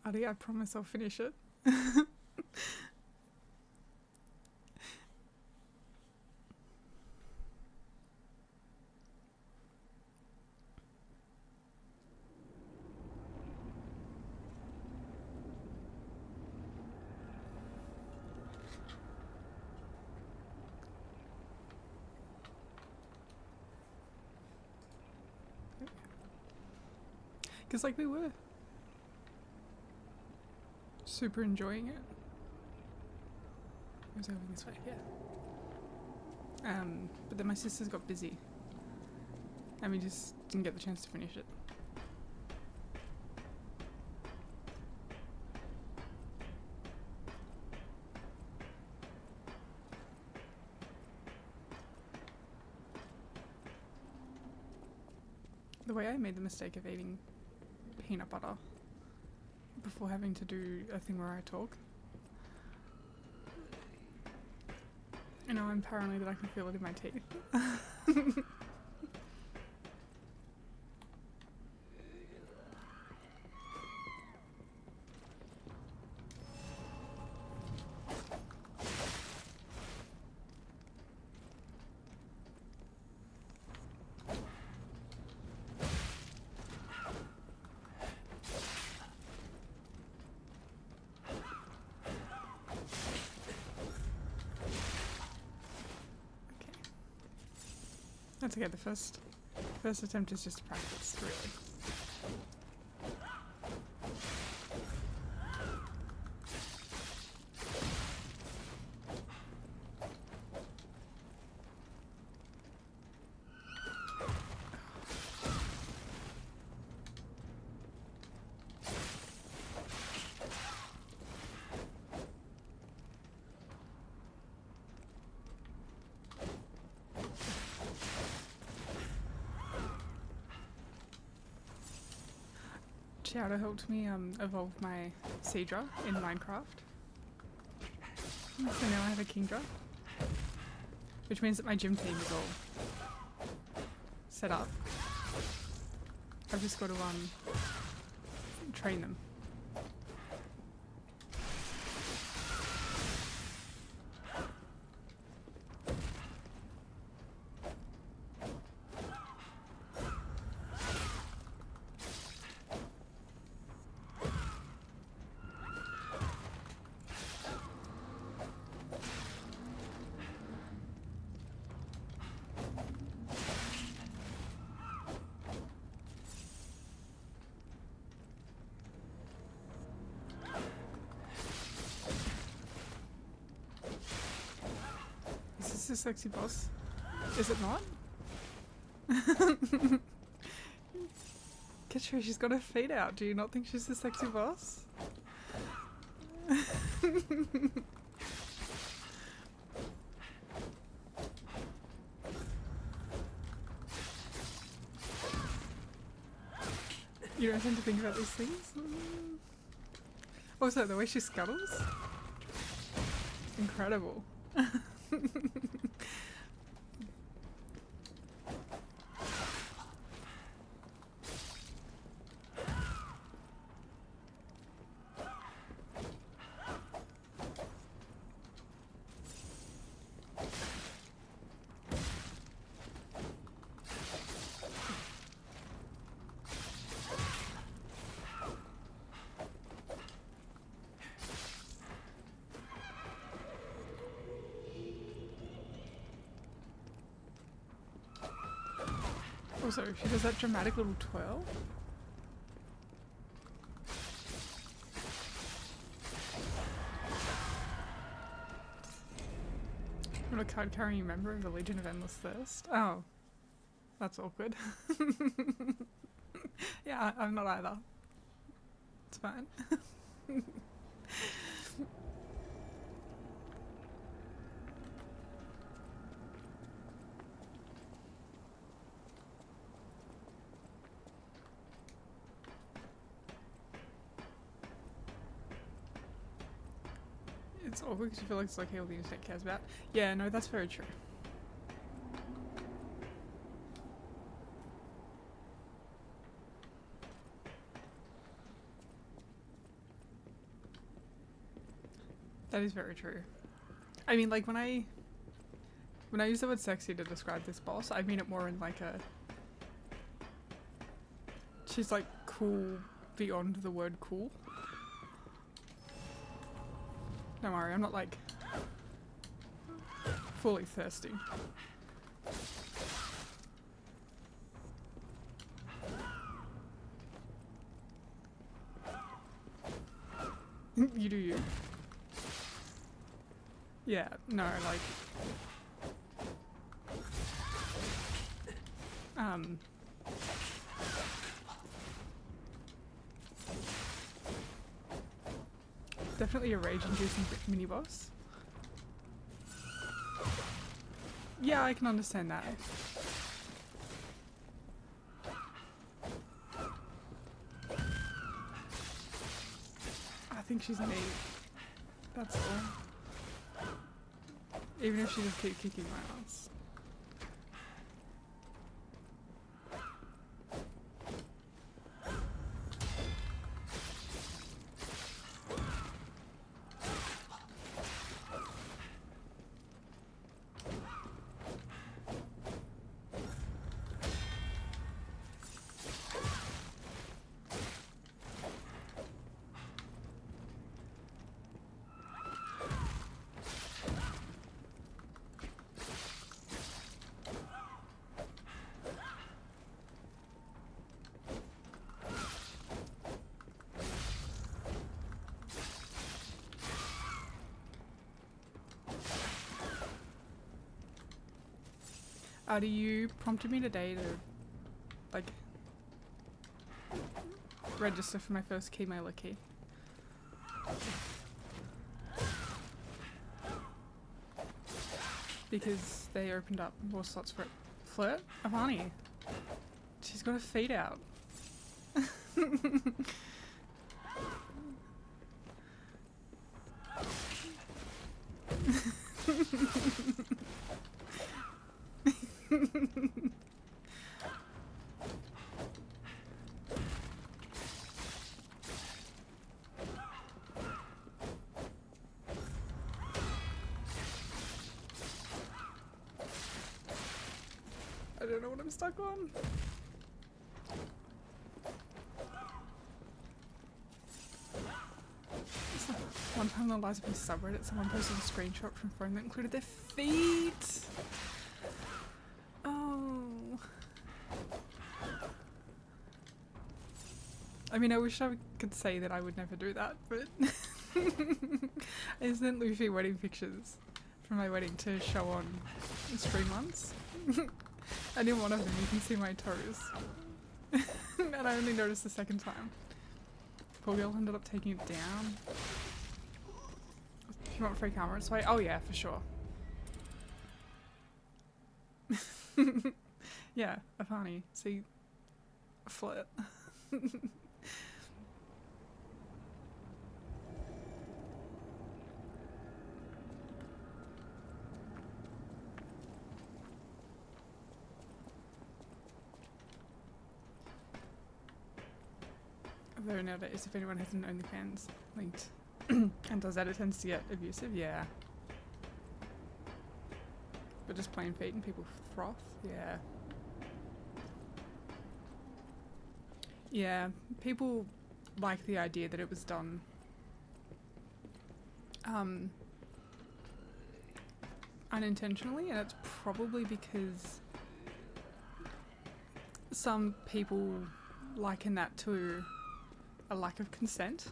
Adi, I promise I'll finish it. Because, like, we were super enjoying it. I was over this way, yeah. But then my sisters got busy. And we just didn't get the chance to finish it. The way I made the mistake of eating peanut butter before having to do a thing where I talk. And now I'm paranoid that I can feel it in my teeth. That's okay, the first attempt is just practice, really. Shadow helped me evolve my Seedra in Minecraft. So now I have a Kingdra. Which means that my gym team is all set up. I've just got to train them. Is this a sexy boss? Is it not? Catch her, she's got her feet out. Do you not think she's a sexy boss? You don't tend to think about these things? Also, the way she scuttles? Incredible. Also, she does that dramatic little twirl. I'm a card-carrying member of the Legion of Endless Thirst. Oh. That's awkward. Yeah, I'm not either. It's fine. It's awkward because you feel like it's okay all the internet cares about. Yeah, no, that's very true. That is very true. I mean, like, when I use the word sexy to describe this boss, I mean it more in like a... She's like cool beyond the word cool. Don't worry, I'm not like fully thirsty. You do you. Yeah, no, like... Definitely a rage-inducing mini-boss. Yeah, I can understand that. I think she's neat. That's all. Even if she just keeps kicking my ass. You prompted me today to, like, register for my first keymailer key. Because they opened up more slots for it. Flirt? Avani. She's got her feet out. I don't know what I'm stuck on. One time on the Liza subreddit, someone posted a screenshot from a phone that included their feet. Oh. I mean, I wish I could say that I would never do that, but I sent Luffy wedding pictures from my wedding to show on stream once. I didn't want one of them, you can see my toes. And I only noticed the second time. Poor girl ended up taking it down. If you want free camera sway, oh yeah, for sure. Yeah, Avani, see, flirt. Although nowadays, if anyone has an OnlyFans linked and does that, it tends to get abusive, yeah. But just plain feet and people froth, yeah. Yeah, people like the idea that it was done unintentionally, and it's probably because some people liken that to a lack of consent.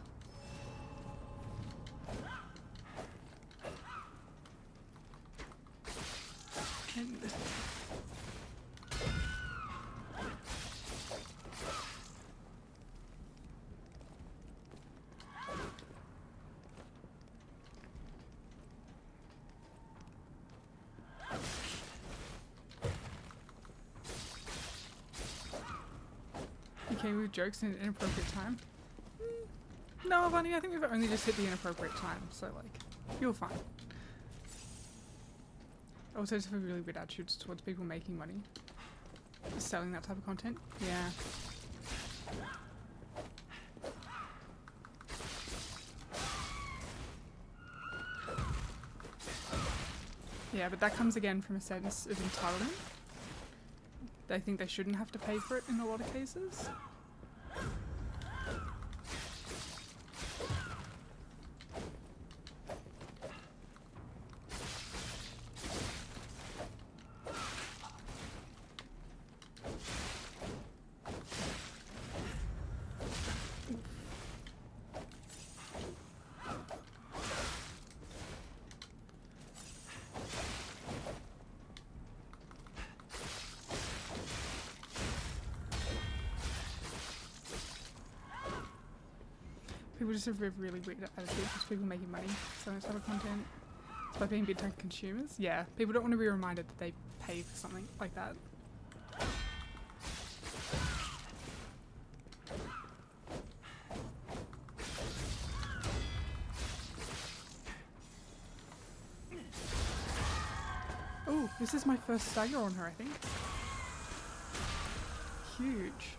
And you came with jokes in an inappropriate time? No, Bunny, I think we've only just hit the inappropriate time, so like, you're fine. I also just have a really weird attitude towards people making money. Selling that type of content. Yeah. Yeah, but that comes again from a sense of entitlement. They think they shouldn't have to pay for it in a lot of cases. People just have a really weird attitude because people making money selling this type of content. It's by being big time consumers. Yeah, people don't want to be reminded that they pay for something like that. Oh, this is my first stagger on her, I think. Huge.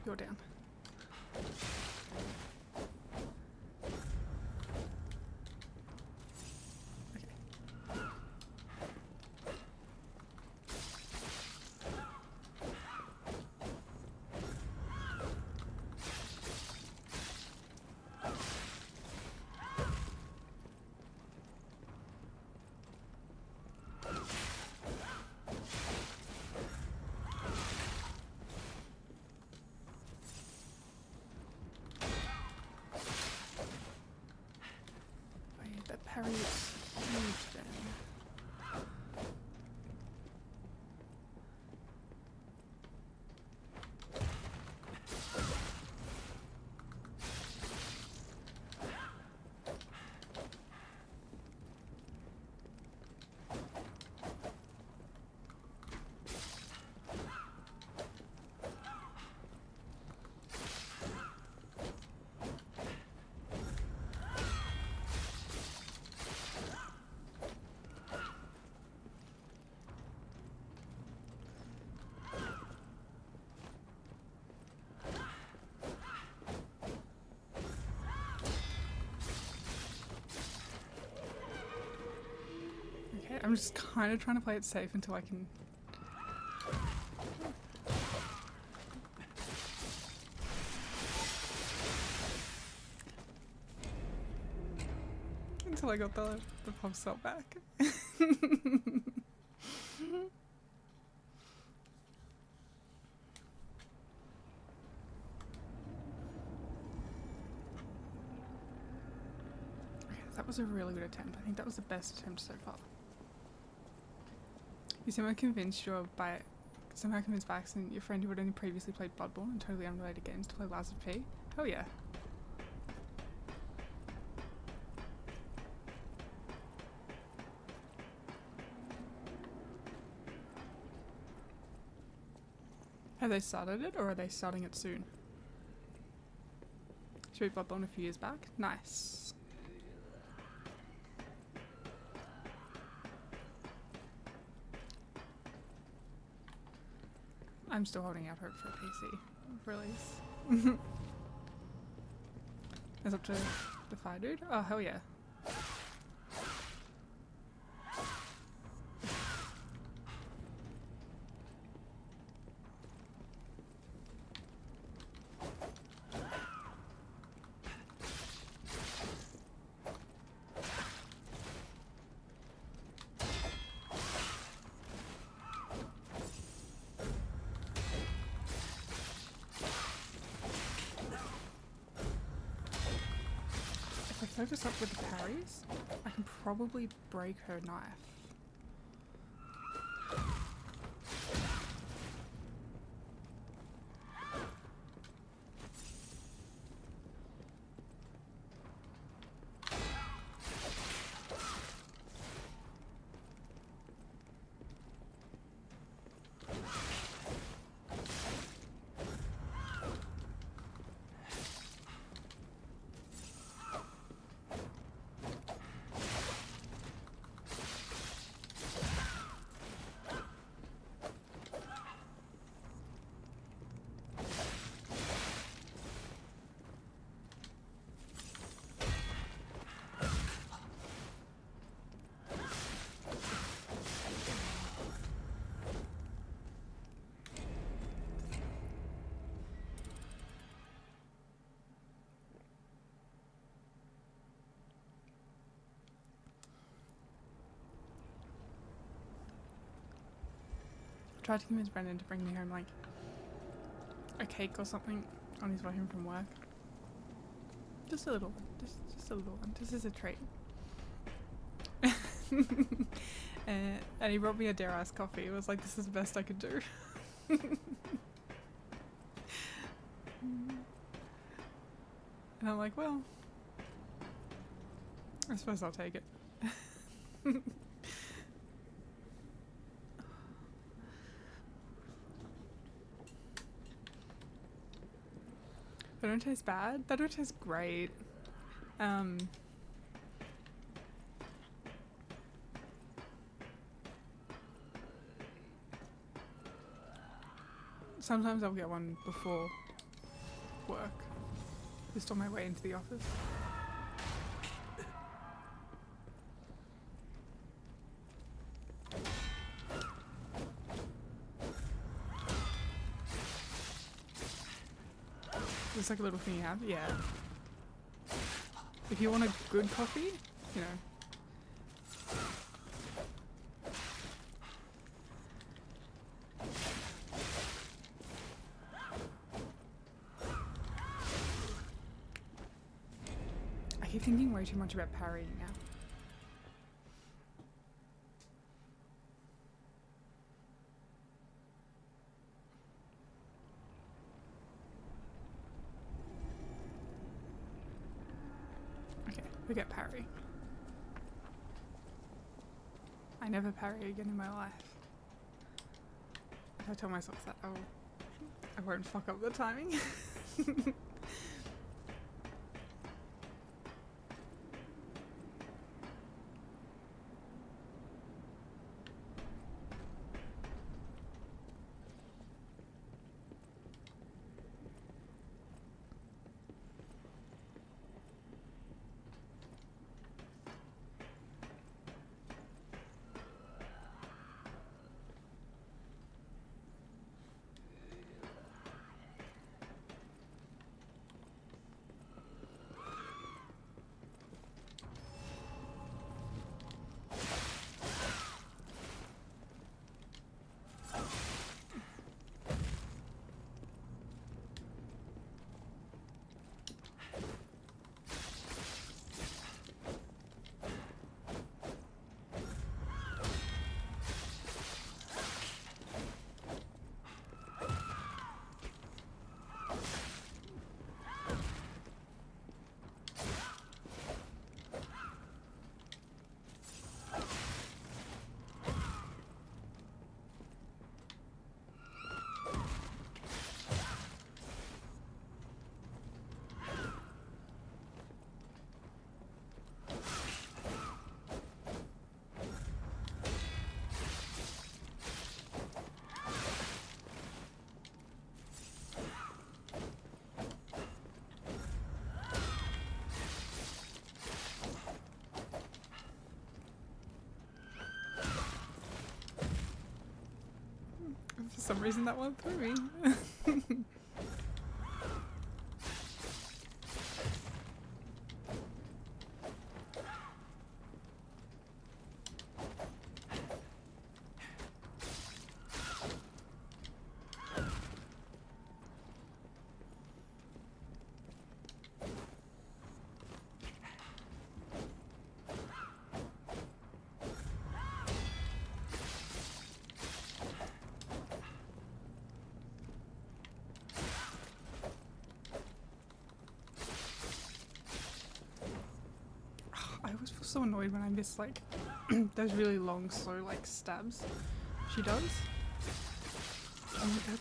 You're down. Parry is huge then. Okay, I'm just kind of trying to play it safe until I can... until I got the pop stop back. That was a really good attempt. I think that was the best attempt so far. You somehow convinced by accident your friend who had only previously played Bloodborne and totally unrelated games to play Lies of P. Hell yeah. Have they started it or are they starting it soon? She beat Bloodborne a few years back. Nice. I'm still holding out hope for a PC release. It's up to the fire dude? Oh, hell yeah. Focus up with the parries, I can probably break her knife. tried to convince Brendan to bring me home like a cake or something on his way home from work. Just a little one. Just a little one. Just as a treat. And he brought me a dare iced coffee. It was like, this is the best I could do. And I'm like, well, I suppose I'll take it. They don't taste bad. They don't taste great. Sometimes I'll get one before work, just on my way into the office. It's like a little thing you have, yeah. If you want a good coffee, you know. I keep thinking way too much about parrying now. Forget parry. I never parry again in my life. If I tell myself that, I won't fuck up the timing. For some reason that went through me. I always feel so annoyed when I miss like those really long, slow like stabs she does. I'm like,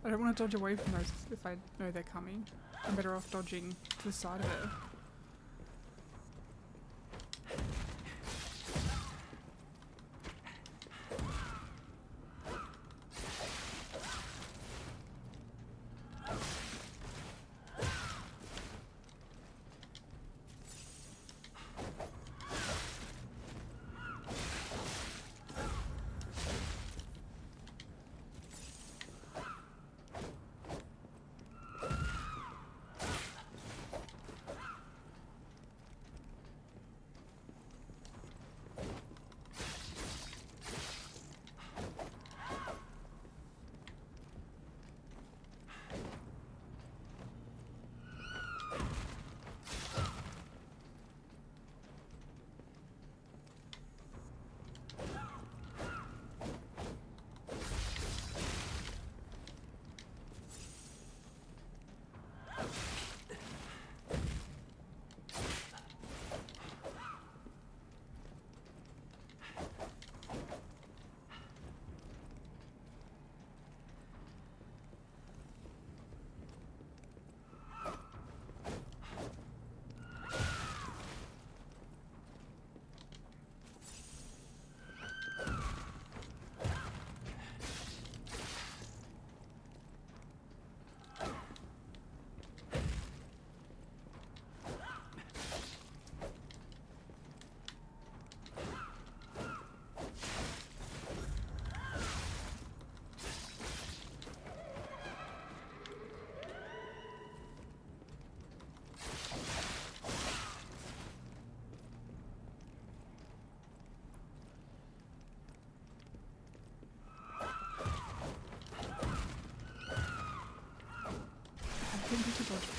I don't want to dodge away from those if I know they're coming. I'm better off dodging to the side of it.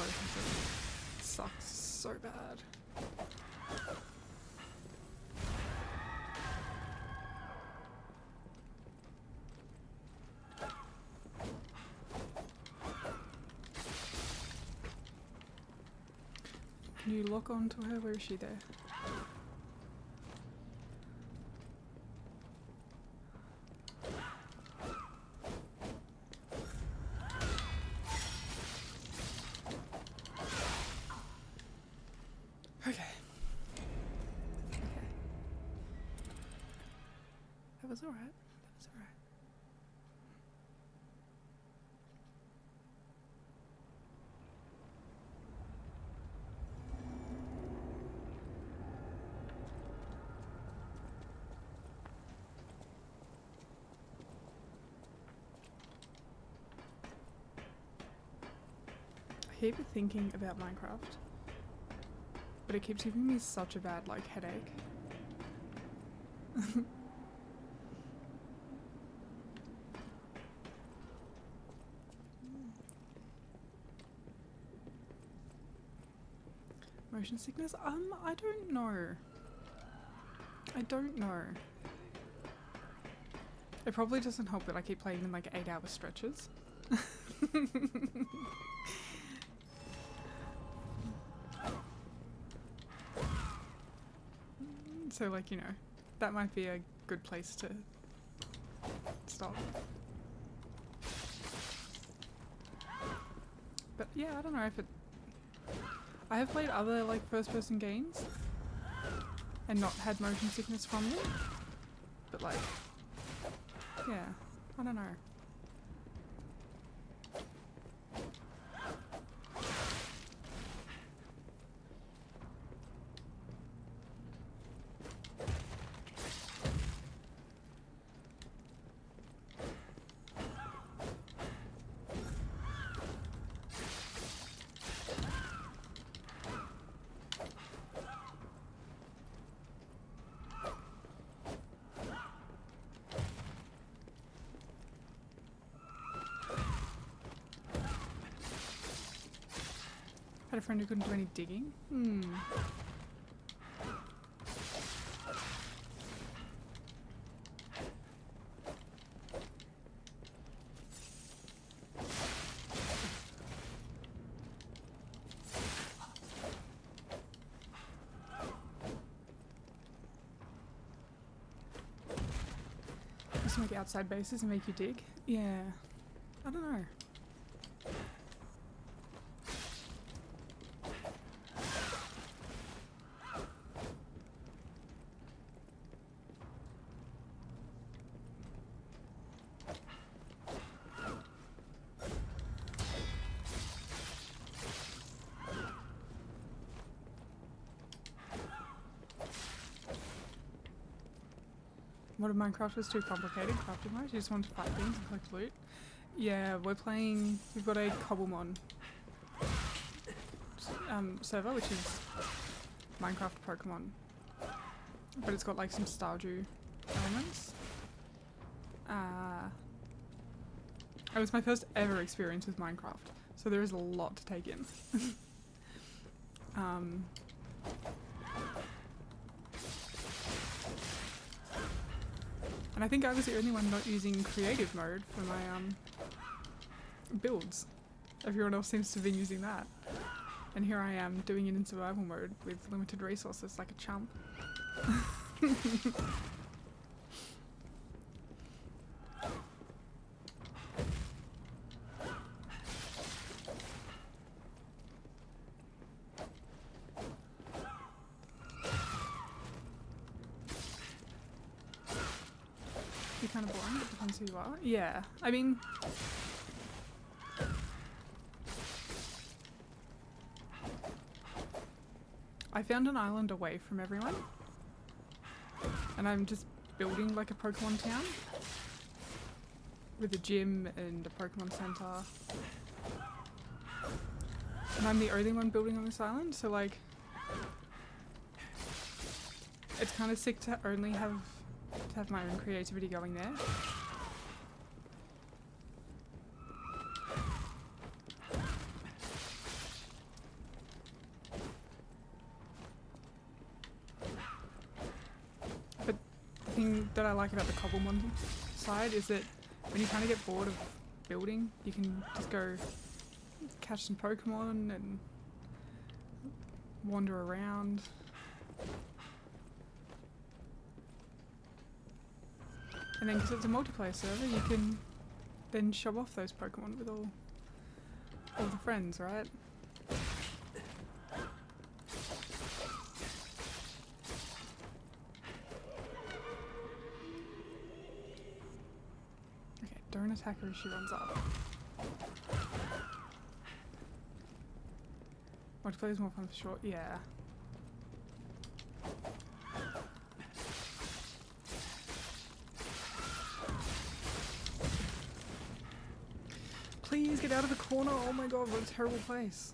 motion sickness. It sucks so bad. Can you lock onto her? Where is she there? Okay. Okay. That was alright. That was alright. I keep thinking about Minecraft, but it keeps giving me such a bad, like, headache. Motion sickness? I don't know. I don't know. It probably doesn't help that I keep playing in like 8-hour stretches. So like, you know, that might be a good place to stop. But yeah, I don't know if it... I have played other like first person games and not had motion sickness from them. But like, yeah, I don't know. Had a friend who couldn't do any digging. Just make outside bases and make you dig? Yeah. I don't know. What if Minecraft was too complicated crafting wise? You just want to fight things and collect loot? Yeah, we're playing, we've got a Cobblemon server, which is Minecraft Pokemon. But it's got like some Stardew elements. It was my first ever experience with Minecraft, so there is a lot to take in. And I think I was the only one not using creative mode for my builds. Everyone else seems to be using that. And here I am doing it in survival mode with limited resources like a chump. You're kind of boring, it depends who you are. Yeah, I mean... I found an island away from everyone. And I'm just building like a Pokemon town. With a gym and a Pokemon center. And I'm the only one building on this island, so like... It's kind of sick to only have my own creativity going there. thing that I like about the Cobblemon side is that when you kind of get bored of building, you can just go catch some Pokemon and wander around. And then because it's a multiplayer server, you can then show off those Pokemon with all the friends, right? Okay, don't attack her as she runs up. Multiplayer is more fun for sure, yeah. Please get out of the corner, oh my god, what a terrible place.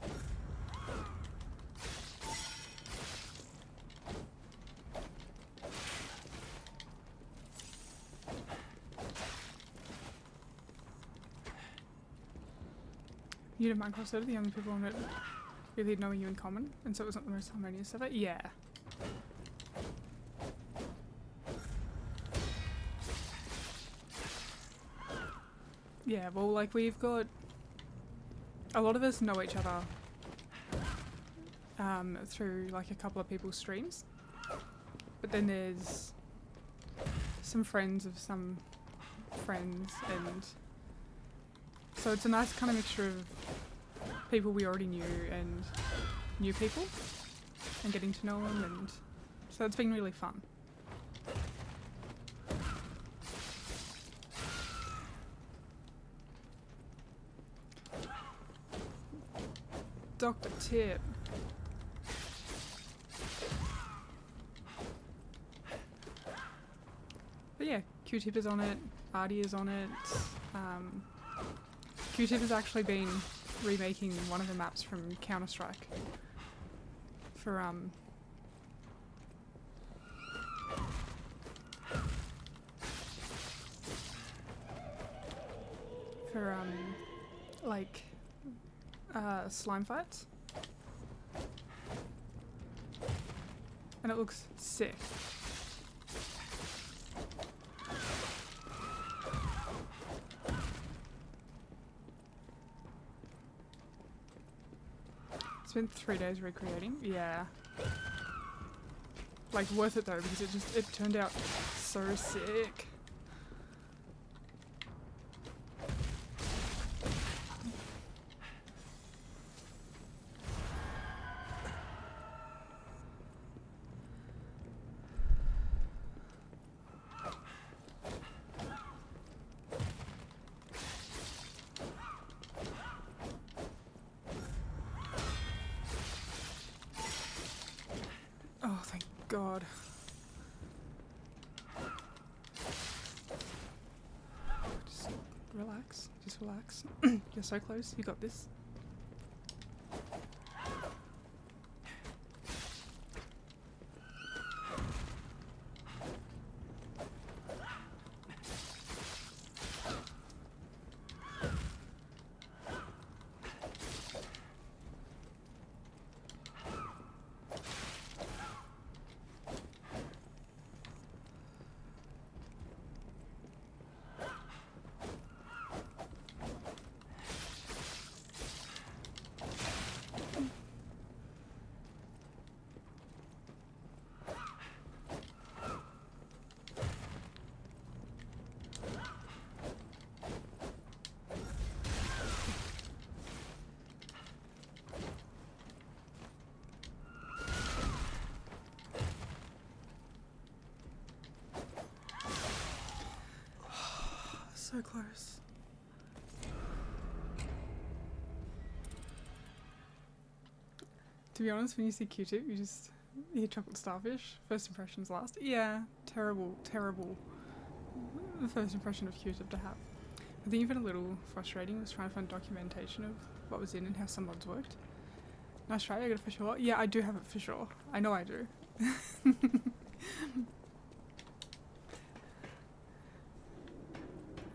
You did Minecraft server, the only people on it really knowing you in common, and so it was not the most harmonious server? Yeah. Yeah, well, like, we've got... A lot of us know each other through, like, a couple of people's streams. But then there's some friends of some friends, and... So it's a nice kind of mixture of people we already knew and new people, and getting to know them, and... So it's been really fun. Dr. Tip. But yeah, Q-Tip is on it, Artie is on it. Q-Tip has actually been remaking one of the maps from Counter-Strike for like slime fights, and it looks sick. Spent 3 days recreating. Yeah. Like, worth it though, because it turned out so sick. Oh, thank God. Just relax. Just relax. You're so close. You got this. So close. To be honest, when you see Q-Tip, you just hear chocolate starfish. First impressions last. Yeah, terrible, terrible first impression of Q-Tip to have. I think even a little frustrating was trying to find documentation of what was in and how some mods worked. Nice try, I got it for sure. Yeah, I do have it for sure. I know I do.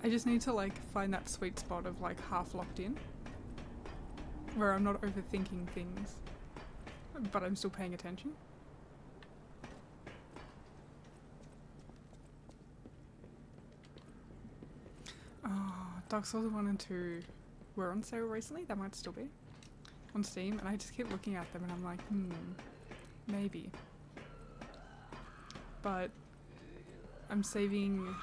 I just need to like find that sweet spot of like half locked in, where I'm not overthinking things, but I'm still paying attention. Oh, Dark Souls 1 and 2 were on sale recently. They might still be on Steam, and I just keep looking at them and I'm like, maybe. But I'm saving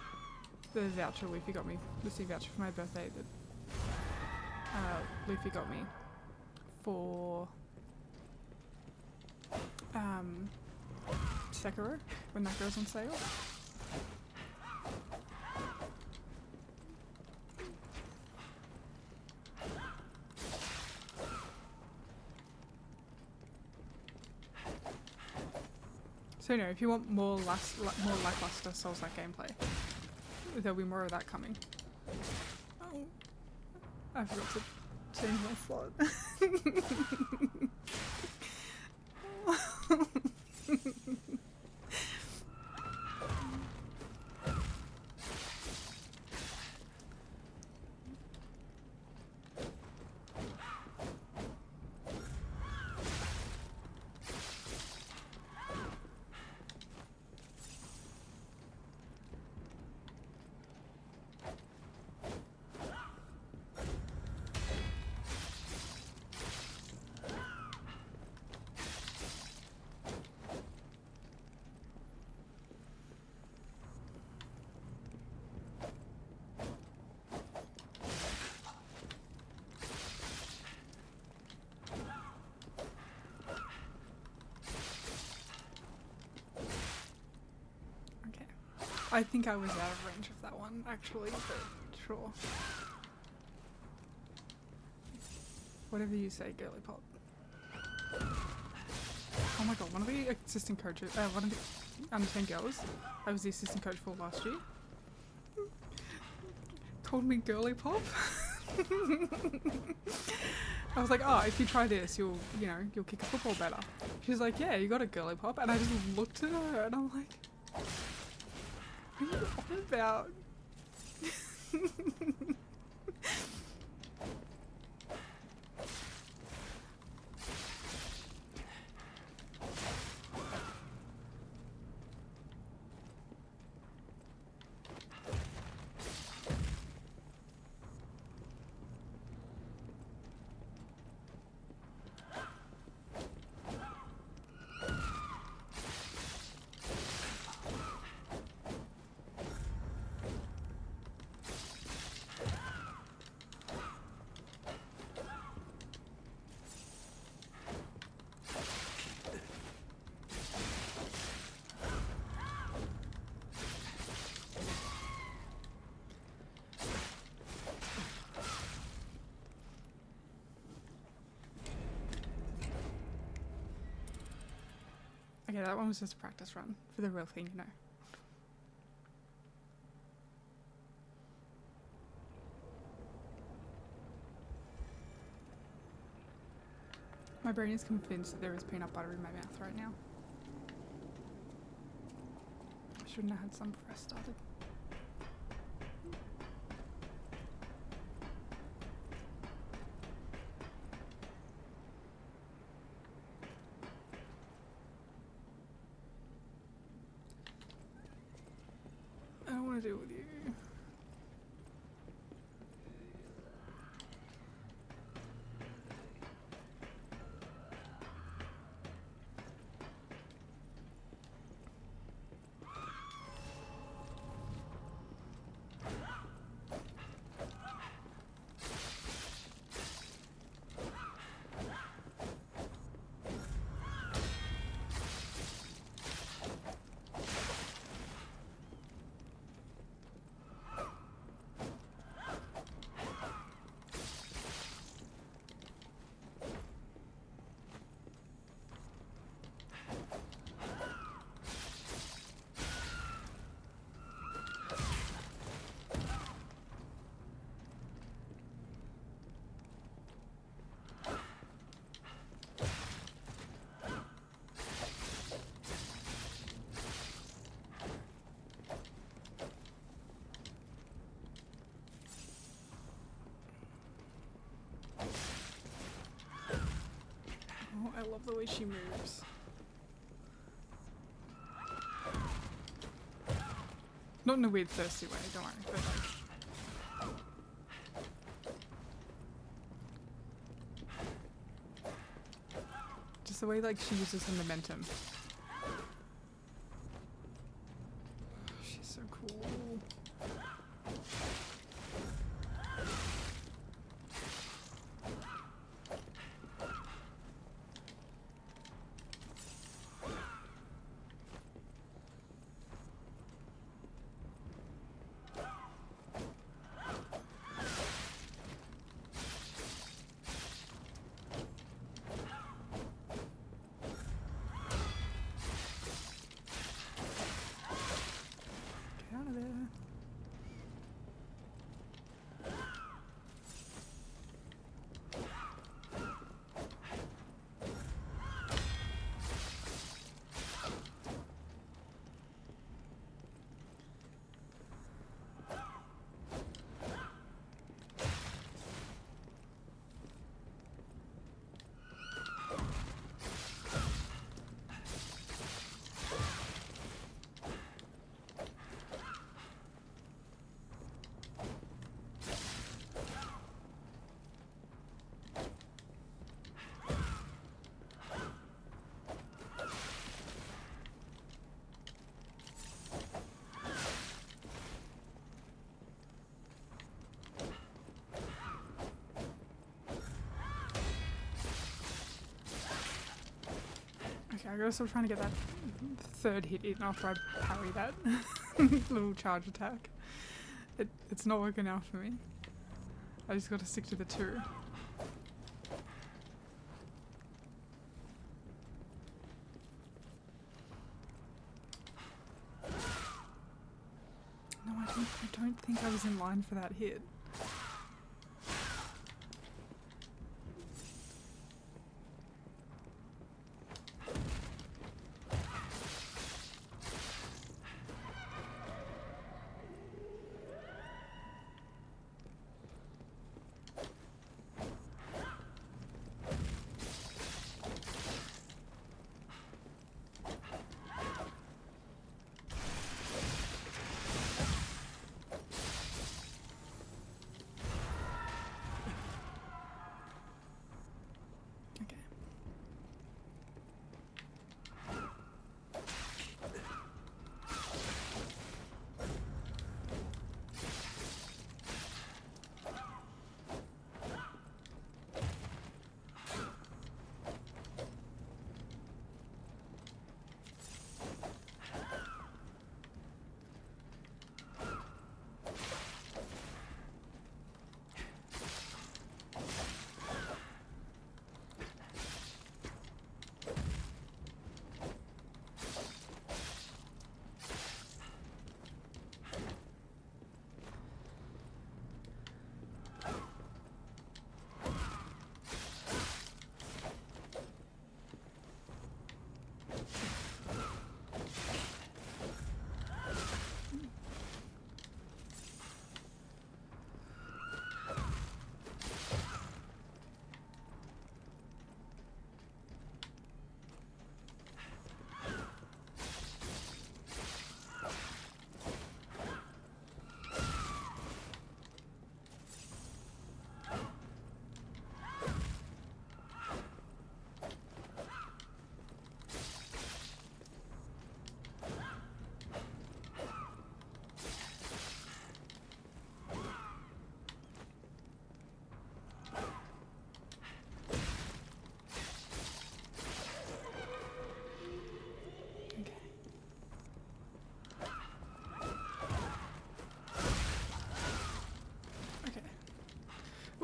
the voucher Luffy got me, the Steam voucher for my birthday that Luffy got me for Sekiro when that goes on sale. So you know, if you want more lackluster Souls-like gameplay, there'll be more of that coming. Oh, I forgot to change my slot. I think I was out of range of that one, actually, but sure. Whatever you say, girly pop. Oh my god, one of the assistant coaches, one of the under 10 girls I was the assistant coach for last year, called me girly pop. I was like, oh, if you try this, you'll kick a football better. She's like, yeah, you got a girly pop. And I just looked at her and I'm like, what are you on about? Okay, that one was just a practice run for the real thing, you know. My brain is convinced that there is peanut butter in my mouth right now. I shouldn't have had some before I started. I don't want to deal with you. I love the way she moves. Not in a weird thirsty way, don't worry, but like just the way like she uses her momentum. She's so cool. Out of there. Okay, I gotta stop trying to get that third hit in after I parry that little charge attack. It's not working out for me. I just gotta stick to the two. No, I don't think I was in line for that hit.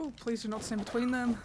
Oh, please do not stand between them.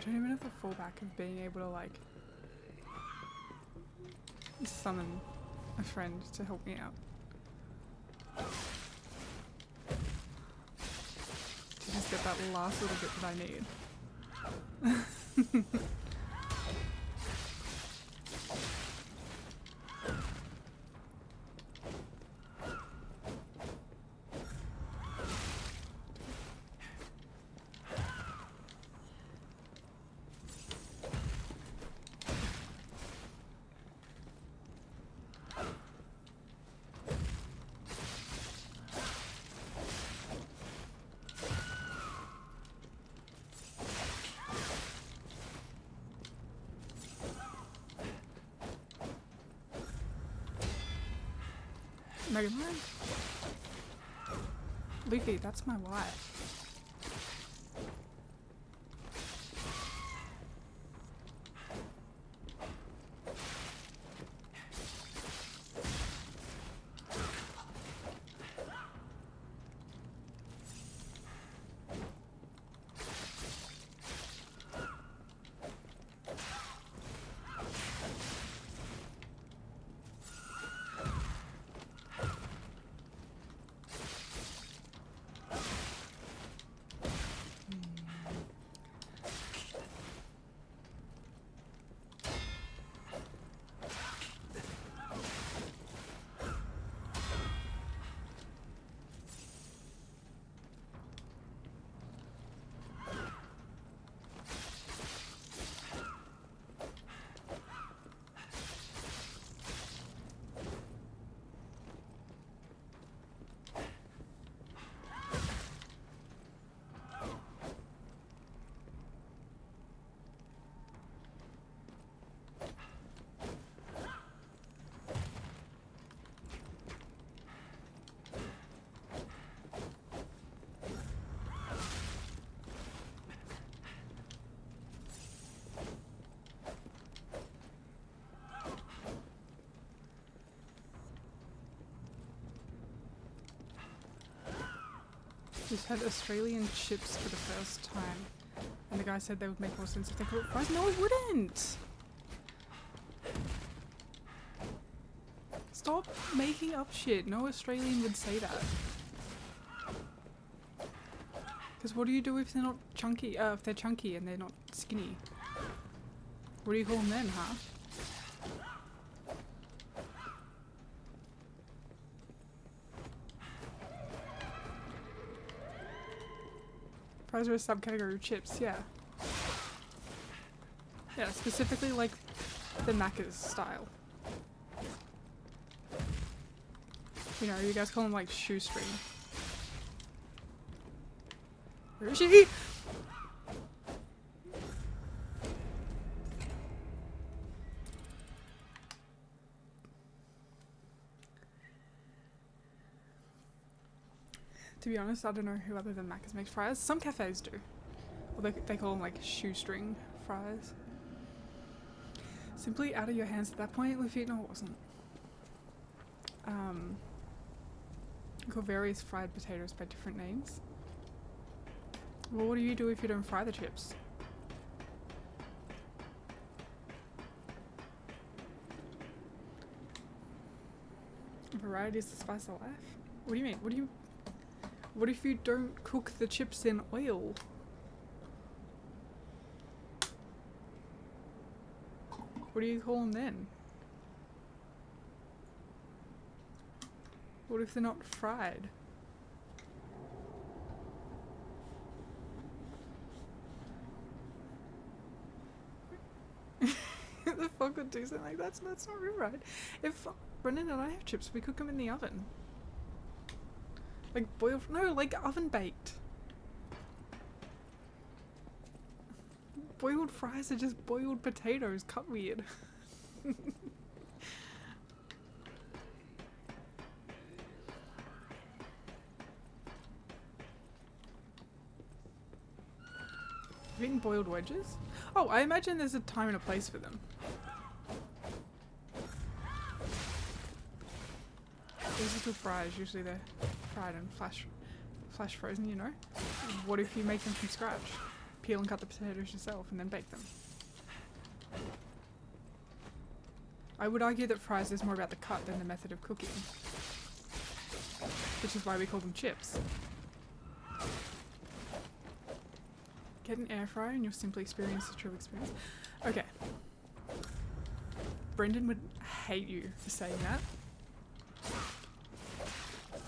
don't even have the fallback of being able to like summon a friend to help me out. To just get that last little bit that I need. Mega Man? Luffy, that's my wife. Just had Australian chips for the first time, and the guy said they would make more sense if they called it fries. No, it wouldn't! Stop making up shit. No Australian would say that. Because what do you do if they're not chunky? If they're chunky and they're not skinny? What do you call them then, huh? Fries are a subcategory of chips, yeah. Yeah, specifically like the Macca's style. You know, you guys call them like shoestring. Where is she? To be honest, I don't know who other than Macca's makes fries. Some cafes do. Or they call them like shoestring fries. Simply out of your hands at that point, Luffy? No, it wasn't. You call various fried potatoes by different names. Well, what do you do if you don't fry the chips? Variety is the spice of life? What do you mean? What if you don't cook the chips in oil? What do you call them then? What if they're not fried? The fuck would do something like that? That's not real, right? If Brendan and I have chips, we cook them in the oven. Like boiled, no, like oven baked. Boiled fries are just boiled potatoes cut weird. Have you eaten boiled wedges? Oh, I imagine there's a time and a place for them. These little fries, usually they're fried and flash frozen, you know? What if you make them from scratch? peel and cut the potatoes yourself and then bake them. I would argue that fries is more about the cut than the method of cooking, which is why we call them chips. Get an air fryer and you'll simply experience the true experience. Okay. Brendan would hate you for saying that.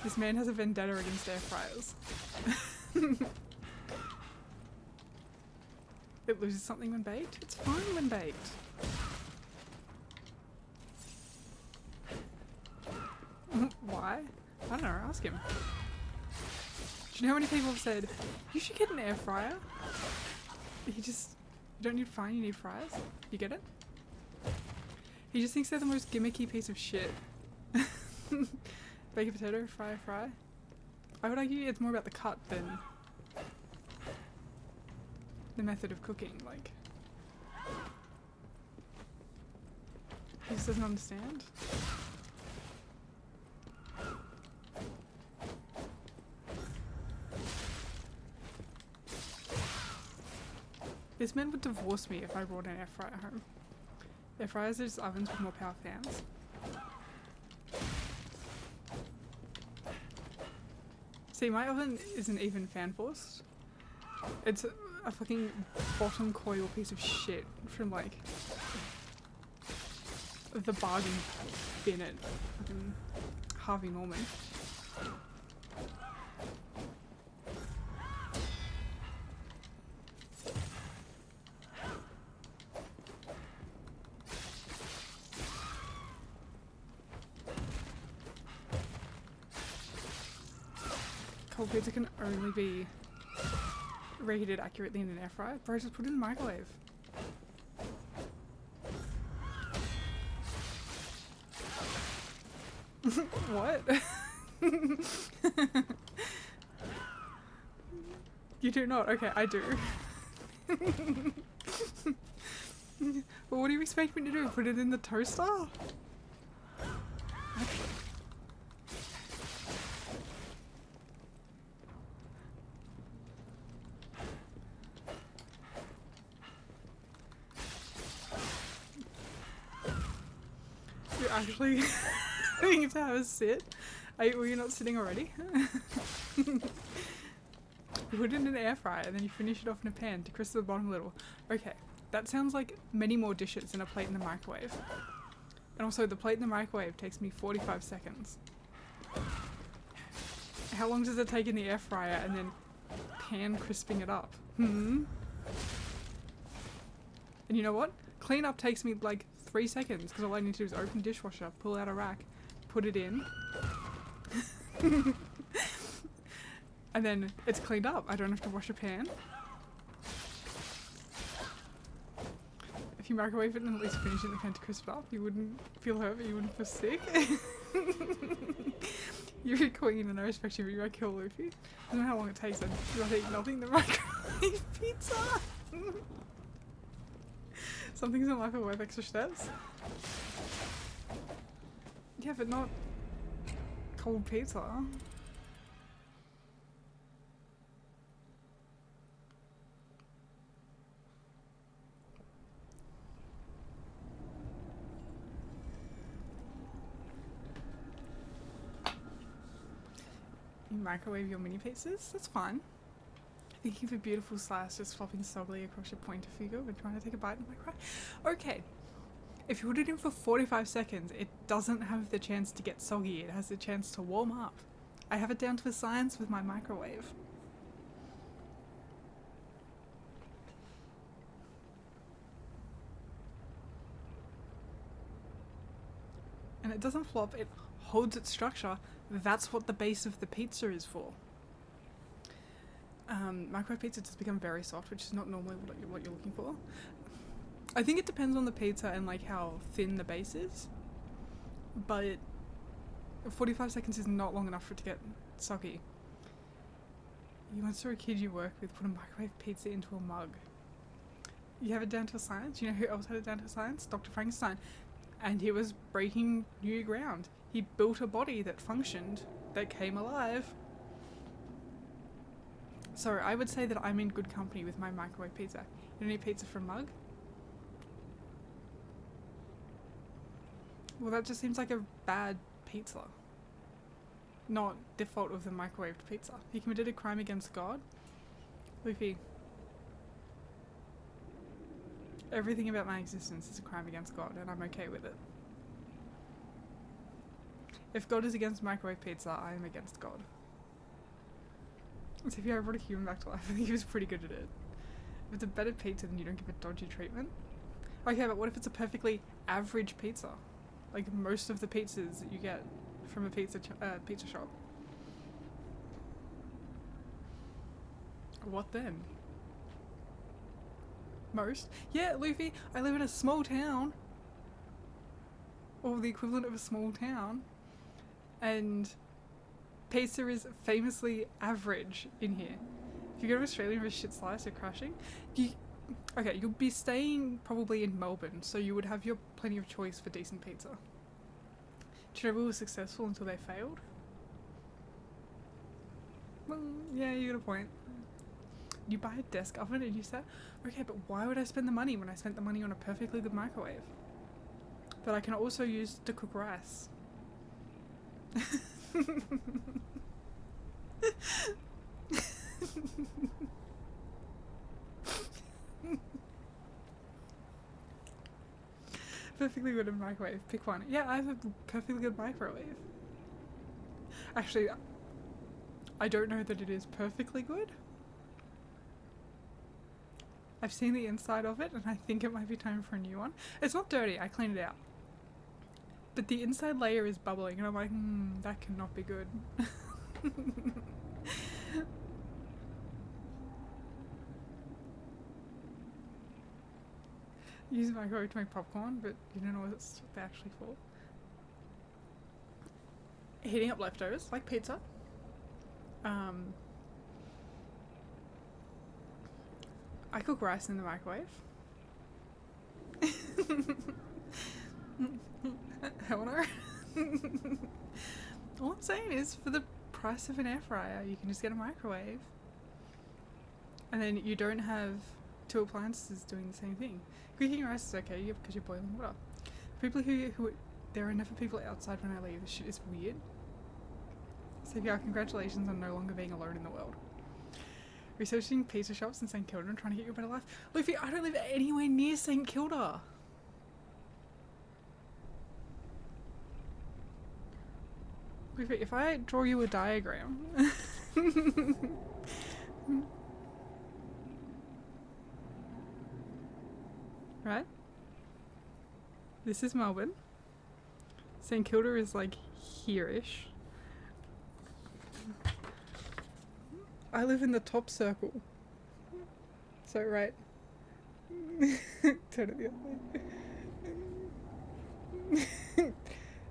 This man has a vendetta against air fryers. It loses something when baked? It's fine when baked. Why? I don't know, ask him. Do you know how many people have said, you should get an air fryer? You don't need frying, you need fries. You get it? He just thinks they're the most gimmicky piece of shit. Bake a potato, fry a fry. I would argue it's more about the cut than the method of cooking, like. He just doesn't understand. This man would divorce me if I brought an air fryer home. Air fryers are just ovens with more power fans. See, my oven isn't even fan forced. It's a fucking bottom coil piece of shit from like the bargain bin at fucking Harvey Norman. Cold pizza can only be reheated accurately in an air fryer. Bro, just put it in the microwave. What? You do not? Okay, I do. Well, what do you expect me to do? Put it in the toaster? You're actually going to have a sit? Were you not sitting already? You put it in an air fryer and then you finish it off in a pan to crisp the bottom a little. Okay, that sounds like many more dishes than a plate in the microwave. And also, the plate in the microwave takes me 45 seconds. How long does it take in the air fryer and then pan crisping it up? And you know what? Clean up takes me like 3 seconds because all I need to do is open the dishwasher, pull out a rack, put it in, and then it's cleaned up. I don't have to wash a pan. If you microwave it and at least finish it in the pan to crisp it up, you wouldn't feel hurt, but you wouldn't feel sick. You're a queen and I respect you, but you're a kill Luffy. I don't know how long it takes. I'd rather eat nothing than microwave pizza. Some things in life are worth extra steps. Yeah, but not cold pizza. You microwave your mini pizzas? That's fine. Thinking of a beautiful slice just flopping soggy across your pointer finger when trying to take a bite in the microwave. Okay, if you put it in for 45 seconds, it doesn't have the chance to get soggy, it has the chance to warm up. I have it down to a science with my microwave. And it doesn't flop, it holds its structure. That's what the base of the pizza is for. Microwave pizza does become very soft, which is not normally what you're looking for. I think it depends on the pizza and like how thin the base is, but 45 seconds is not long enough for it to get soggy. You once saw a kid you work with put a microwave pizza into a mug. You have it down to a science? You know who else had it down to a science? Dr. Frankenstein. And he was breaking new ground. He built a body that functioned, that came alive. So I would say that I'm in good company with my microwave pizza. You don't eat pizza from mug? Well, that just seems like a bad pizza. Not the fault of the microwaved pizza. You committed a crime against God? Luffy. Everything about my existence is a crime against God, and I'm okay with it. If God is against microwave pizza, I am against God. So if you ever brought a human back to life, I think he was pretty good at it. If it's a better pizza, then you don't give it dodgy treatment. Okay, but what if it's a perfectly average pizza? Like most of the pizzas that you get from a pizza shop. What then? Most? Yeah, Luffy, I live in a small town. Or the equivalent of a small town. And pizza is famously average in here. If you go to Australia for a shit slice, you're crashing. Okay, you'll be staying probably in Melbourne, so you would have your plenty of choice for decent pizza. Chernobyl was successful until they failed. Well, yeah, you got a point. You buy a desk oven and you say, okay, but why would I spend the money when I spent the money on a perfectly good microwave that I can also use to cook rice? Perfectly good microwave. Pick one. Yeah, I have a perfectly good microwave. Actually, I don't know that it is perfectly good. I've seen the inside of it and I think it might be time for a new one. It's not dirty, I cleaned it out. But the inside layer is bubbling and I'm like, that cannot be good. Use the microwave to make popcorn, but you don't know what they're actually for. Heating up leftovers, like pizza. I cook rice in the microwave. Eleanor? All I'm saying is, for the price of an air fryer, you can just get a microwave. And then you don't have two appliances doing the same thing. Cooking rice is okay because you're boiling water. People who there are never people outside when I leave. This shit is weird. So yeah, congratulations on no longer being alone in the world. Researching pizza shops in St Kilda and trying to get you a better life. Luffy, I don't live anywhere near St Kilda. Luffy, if I draw you a diagram... right? This is Melbourne. St Kilda is like here-ish. I live in the top circle. So right. Turn it the other way.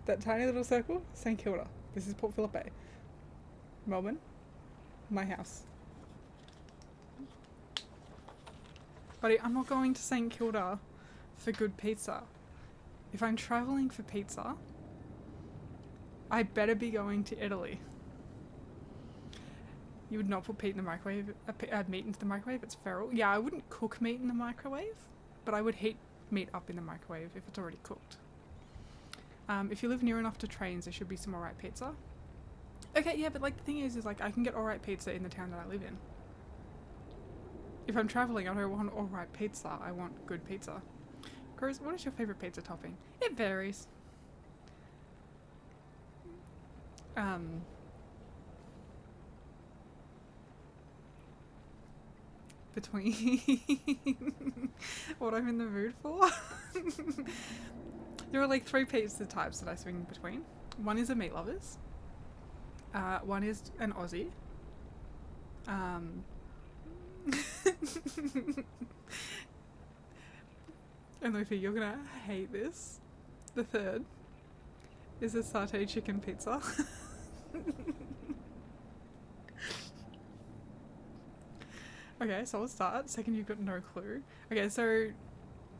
That tiny little circle, St Kilda. This is Port Phillip Bay. Melbourne. My house. Buddy, I'm not going to St Kilda for good pizza. If I'm travelling for pizza, I better be going to Italy. You would not put meat in the microwave. Meat into the microwave. It's feral. Yeah, I wouldn't cook meat in the microwave, but I would heat meat up in the microwave if it's already cooked. If you live near enough to trains, there should be some alright pizza. Okay, yeah, but like the thing is like I can get alright pizza in the town that I live in. If I'm travelling, I don't want alright pizza. I want good pizza. Cruz, what is your favourite pizza topping? It varies. Between what I'm in the mood for. There are like 3 pizza types that I swing between. One is a meat lovers. One is an Aussie. And Luffy, you're gonna hate this. The third is a satay chicken pizza. Okay, so I'll start. Second, you've got no clue. Okay, so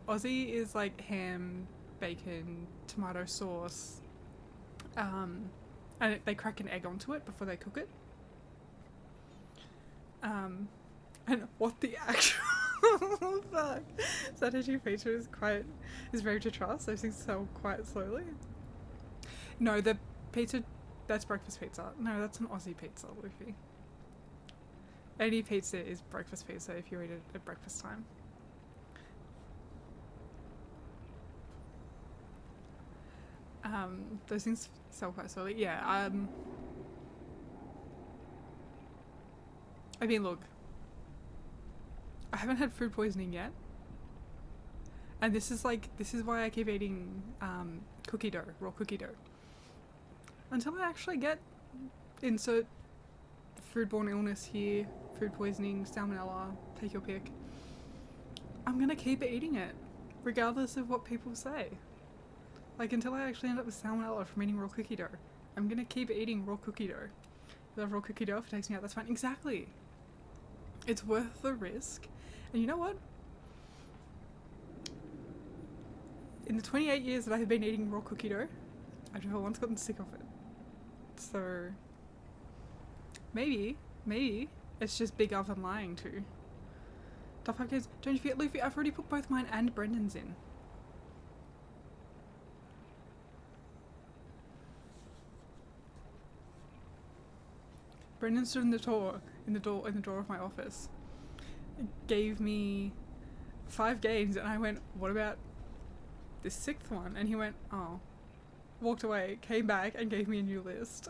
Aussie is like ham, bacon, tomato sauce, and they crack an egg onto it before they cook it. And what the actual fuck? Strategy feature is very to trust. Those things sell quite slowly. No, the pizza, that's breakfast pizza. No, that's an Aussie pizza, Luffy. Any pizza is breakfast pizza if you eat it at breakfast time. Those things sell quite slowly. Yeah, I mean, look, I haven't had food poisoning yet. And this is why I keep eating cookie dough, raw cookie dough. Until I actually get insert foodborne illness here, food poisoning, salmonella, take your pick. I'm gonna keep eating it, regardless of what people say. Like, until I actually end up with salmonella from eating raw cookie dough. I'm gonna keep eating raw cookie dough. If I have raw cookie dough, if it takes me out, that's fine. Exactly. It's worth the risk. And you know what? In the 28 years that I have been eating raw cookie dough, I've never once gotten sick of it. So, maybe it's just big oven lying too. Top 5 kids, don't you forget, Luffy, I've already put both mine and Brendan's in. Brendan stood in the door of my office. Gave me 5 games, and I went, what about this 6th one? And he went, oh. Walked away, came back, and gave me a new list.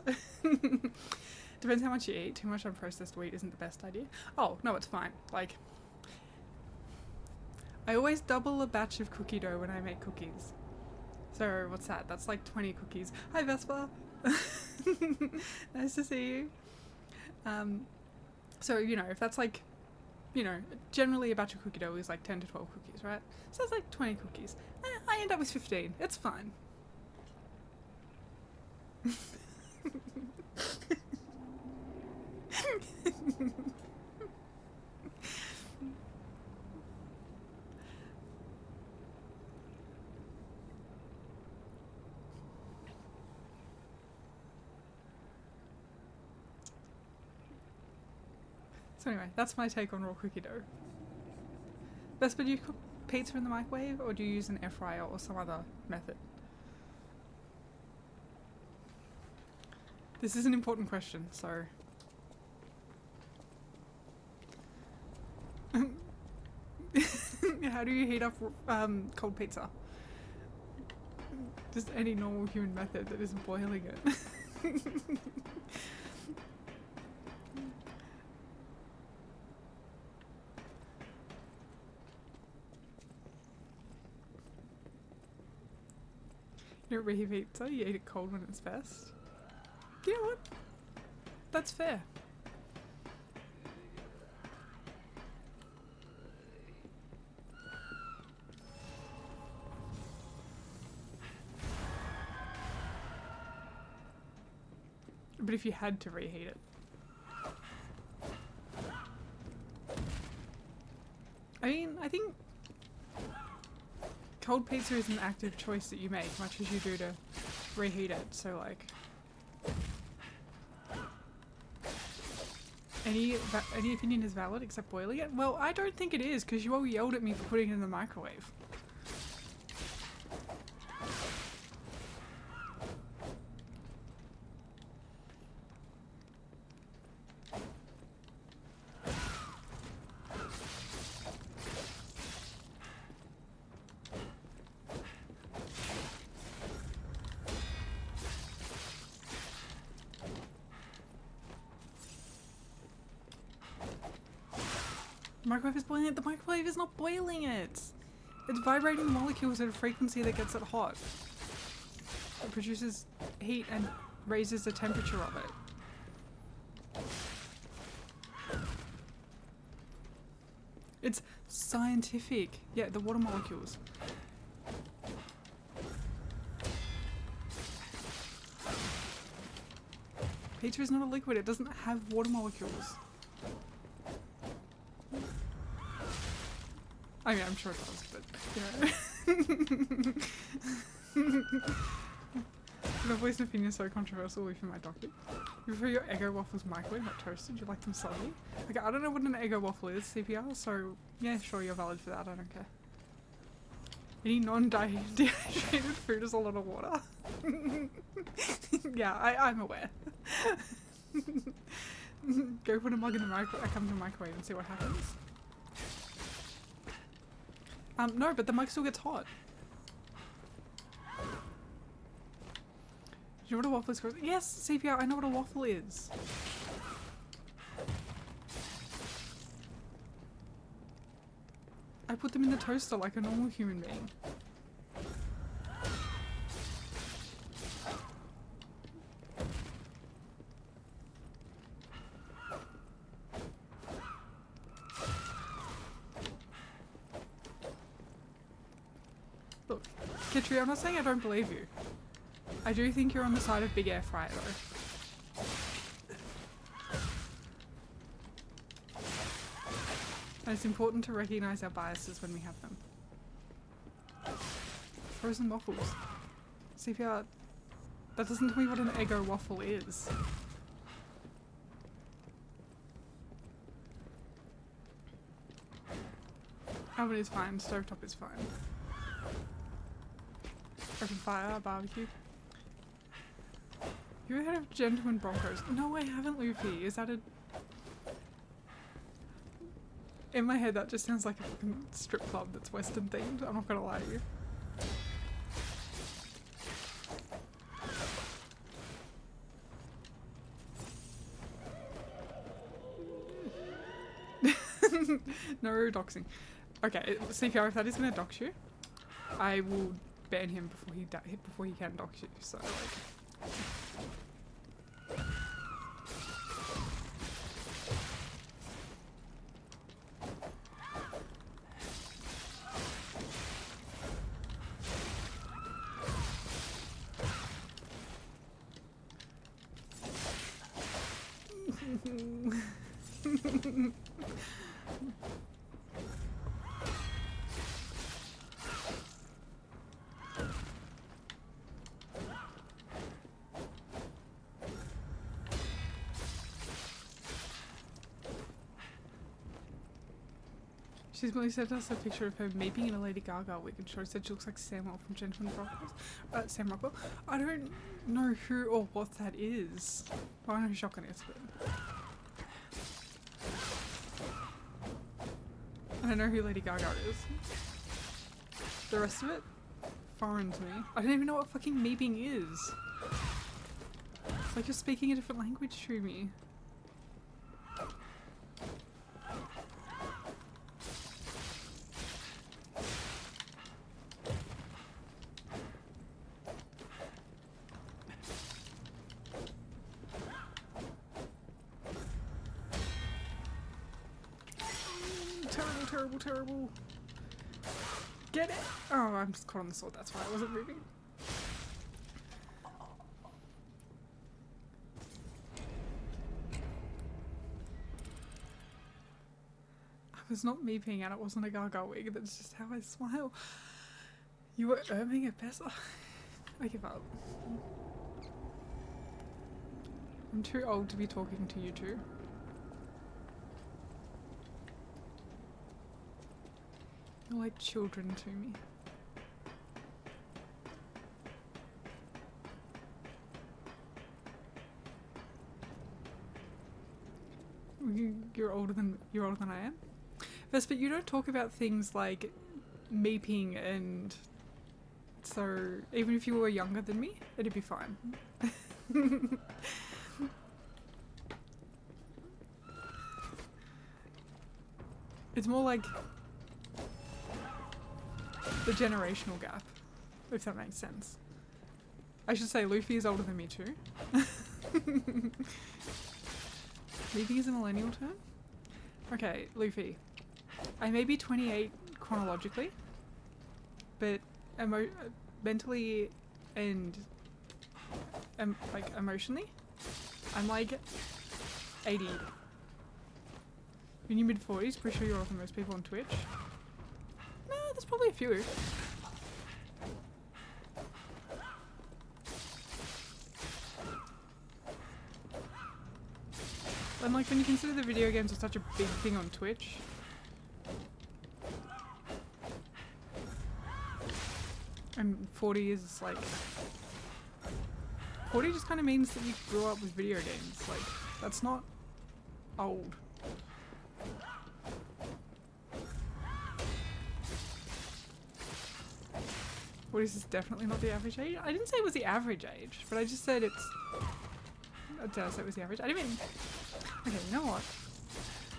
Depends how much you eat. Too much unprocessed wheat isn't the best idea. Oh, no, it's fine. Like, I always double a batch of cookie dough when I make cookies. So, what's that? That's like 20 cookies. Hi, Vespa! Nice to see you. So, you know, if that's like, you know, generally a batch of cookie dough is like 10 to 12 cookies, right? So that's like 20 cookies. I end up with 15. It's fine. So anyway, that's my take on raw cookie dough. Vespa, do you cook pizza in the microwave, or do you use an air fryer or some other method? This is an important question, so... How do you heat up cold pizza? Just any normal human method that isn't boiling it. You don't reheat pizza, you eat it cold when it's best. You know what? That's fair. But if you had to reheat it. I mean, I think cold pizza is an active choice that you make, much as you do to reheat it, so like... Any opinion is valid except boiling it? Well, I don't think it is, because you all yelled at me for putting it in the microwave. The microwave is boiling it. The microwave is not boiling it. It's vibrating molecules at a frequency that gets it hot. It produces heat and raises the temperature of it. It's scientific. Yeah, the water molecules. Pizza is not a liquid. It doesn't have water molecules. I mean, I'm sure it does, but, you know. Your voice and opinion is so controversial even my docket. You prefer your Eggo waffles microwave, not toasted? You like them soggy? Okay, I don't know what an Eggo waffle is, CPR, so yeah, sure, you're valid for that, I don't care. Any non-dehydrated food is a lot of water. Yeah, I'm aware. Go put a mug in the microwave, come to the microwave and see what happens. No, but the mug still gets hot. Do you know what a waffle is? Yes, CPR, I know what a waffle is. I put them in the toaster like a normal human being. Look, Kitri, I'm not saying I don't believe you. I do think you're on the side of big air fryer though. And it's important to recognise our biases when we have them. Frozen waffles. CPR, that doesn't tell me what an Eggo waffle is. Oven is fine, stovetop is fine. Open fire, barbecue. You ever heard of Gentleman Broncos? No, I haven't, Luffy. Is that a... In my head, that just sounds like a fucking strip club that's Western themed. I'm not gonna lie to you. No doxing. Okay, CPR, if that is gonna dox you, I will ban him before he can dox you. So like. She's really sent us a picture of her maybe in a Lady Gaga wig and she said she looks like Samuel from Gentleman Broncos. Sam Rockwell. I don't know who or what that is. Well, I know who Shotgun is, but... I don't know who Lady Gaga is. The rest of it? Foreign to me. I don't even know what fucking meeping is. It's like you're speaking a different language to me. Terrible. Get it! Oh, I'm just caught on the sword, that's why I wasn't moving. I was not meeping and it wasn't a Gaga wig, that's just how I smile. You were earning a peso. I give up. I'm too old to be talking to you two. You're like children to me. You're older than I am. Vespa, you don't talk about things like meeping and so even if you were younger than me, it'd be fine. It's more like the generational gap, if that makes sense. I should say Luffy is older than me too. Luffy is a millennial term? Okay, Luffy. I may be 28 chronologically, but mentally and like emotionally, I'm like 80. In your mid-40s, pretty sure you're older than most people on Twitch. No, there's probably a few. And like when you consider the video games are such a big thing on Twitch. And 40 is like... 40 just kind of means that you grew up with video games. Like, that's not old. What is this? Definitely not the average age? I didn't say it was the average age, but I just said it's... Did I say it was the average? I didn't mean... Okay, you know what?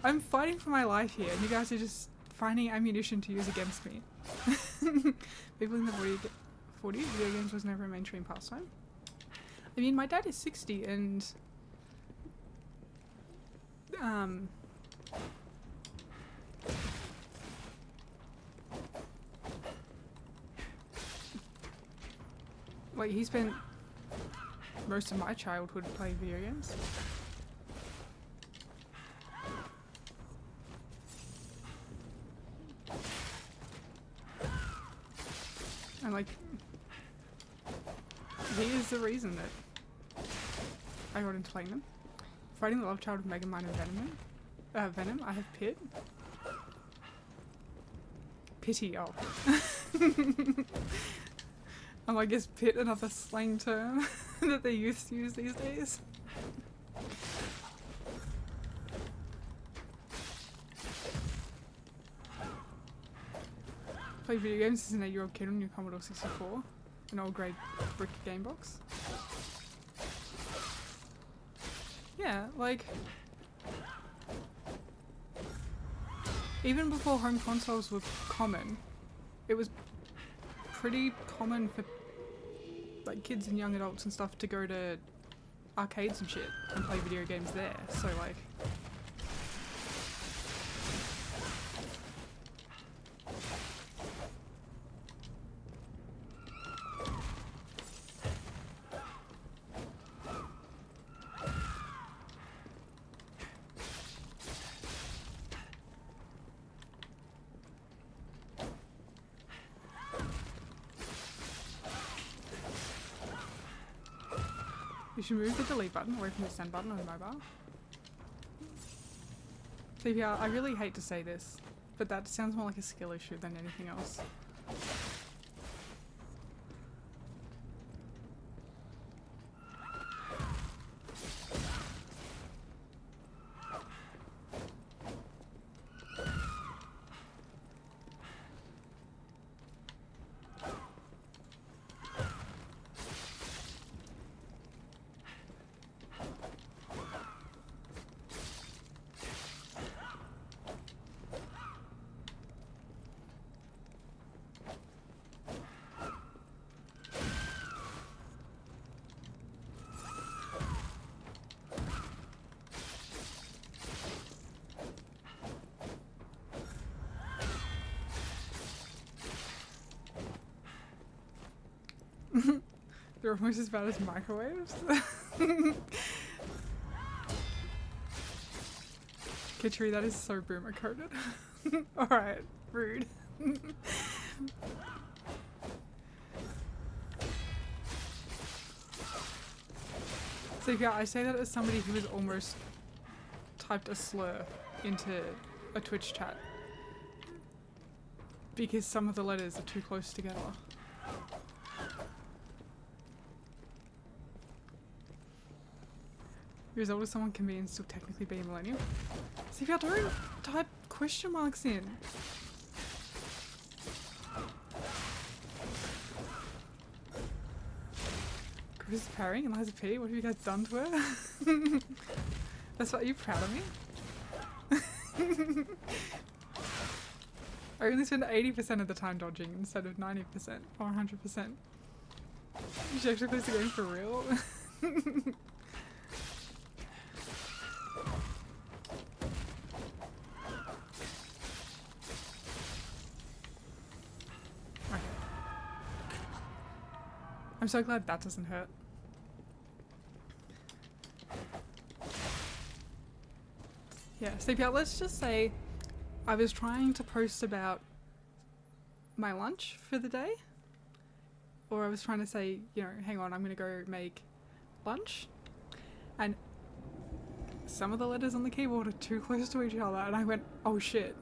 I'm fighting for my life here, and you guys are just finding ammunition to use against me. People in the 40 video games was never a mainstream pastime. I mean, my dad is 60, and... like, he spent most of my childhood playing video games. And like, he is the reason that I got into playing them. Fighting the love child of Mega Man and Venom, I have Pit. Pity, oh. I'm like, is Pit another slang term that they used to use these days? Play video games as an 8-year-old kid on your Commodore 64, an old grey brick game box. Yeah, like... Even before home consoles were common, it was pretty common for like kids and young adults and stuff to go to arcades and shit and play video games there, so like... You should move the delete button away from the send button on the mobile. CPR, I really hate to say this, but that sounds more like a skill issue than anything else. They're almost as bad as microwaves. Kitchery, that is so boomer coded. Alright, rude. So yeah, I say that as somebody who has almost typed a slur into a Twitch chat because some of the letters are too close together. You're as old as someone can be and still technically be a millennial. So if you don't type question marks in. Chris is parrying and Eliza P. What have you guys done to her? That's what, are you proud of me? I only spend 80% of the time dodging instead of 90% or 100%. She actually plays the game for real. I'm so glad that doesn't hurt. Yeah, CPR, let's just say I was trying to post about my lunch for the day. Or I was trying to say, you know, hang on, I'm gonna go make lunch. And some of the letters on the keyboard are too close to each other, and I went, oh shit.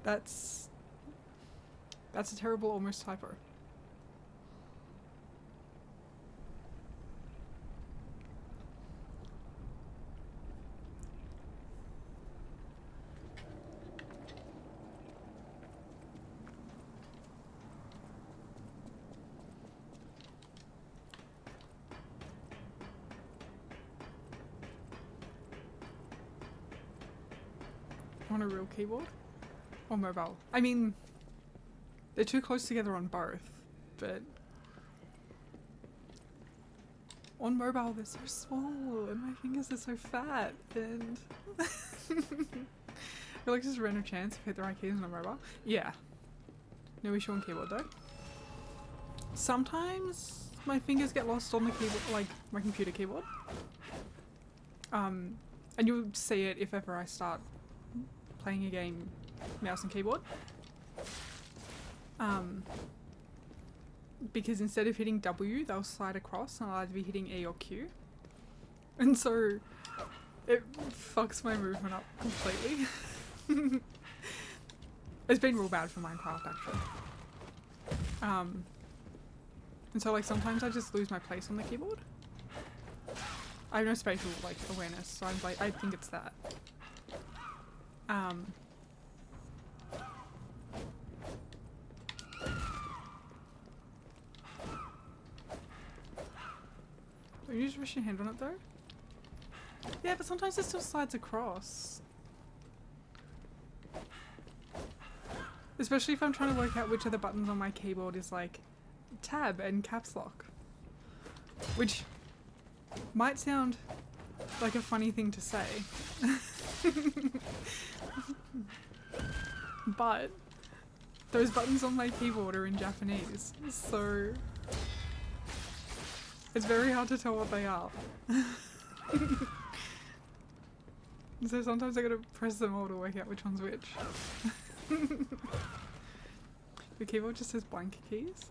That's a terrible almost typo. On a real keyboard? Or mobile? I mean, they're too close together on both, but on mobile they're so small and my fingers are so fat, and I feel like there's a random chance if I hit the right keys on a mobile. Yeah. No issue on keyboard though. Sometimes my fingers get lost on the keyboard, like my computer keyboard. And you'll see it if ever I start playing a game mouse and keyboard. Because instead of hitting W, they'll slide across and I'll either be hitting E or Q. And so it fucks my movement up completely. It's been real bad for Minecraft actually. And so like sometimes I just lose my place on the keyboard. I have no spatial like awareness, so I'm like, I think it's that. Don't you just rest your hand on it though? Yeah, but sometimes it still slides across. Especially if I'm trying to work out which of the buttons on my keyboard is like tab and caps lock. Which might sound like a funny thing to say. But those buttons on my keyboard are in Japanese, so it's very hard to tell what they are. So sometimes I gotta press them all to work out which one's which. The keyboard just has blank keys?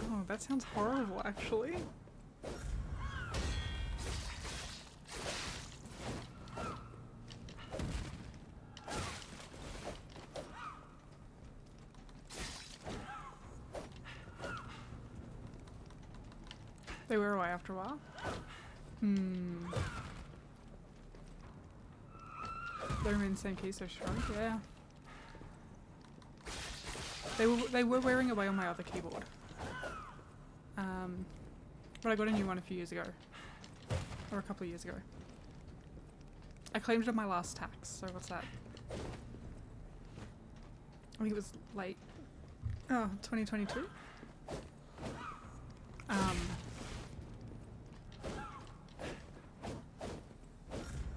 Oh, that sounds horrible actually. They wear away after a while? They're in the same key, so strong. Yeah. They were wearing away on my other keyboard. But I got a new one a few years ago. Or a couple of years ago. I claimed it on my last tax, so what's that? I think it was late. Oh, 2022?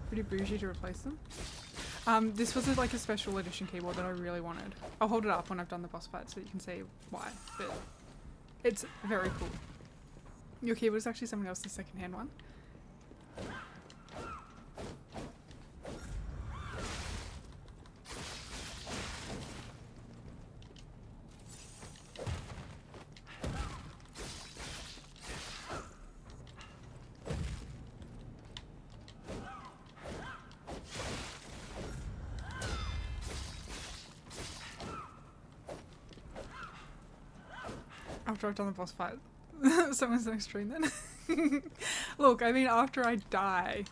Pretty bougie to replace them. This was like a special edition keyboard that I really wanted. I'll hold it up when I've done the boss fight so you can see why, but it's very cool. Your keyboard is actually someone else's second-hand one. After I've done the boss fight. Someone's next stream then. Look, I mean after I die.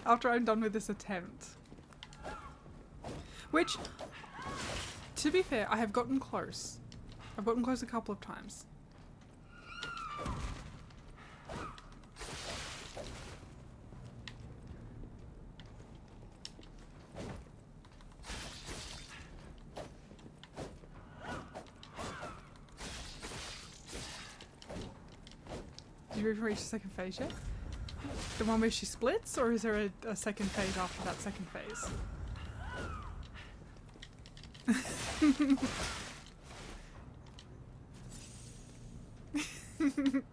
After I'm done with this attempt. Which, to be fair, I have gotten close. I've gotten close a couple of times. Did you even reach the second phase yet? The one where she splits, or is there a second phase after that second phase?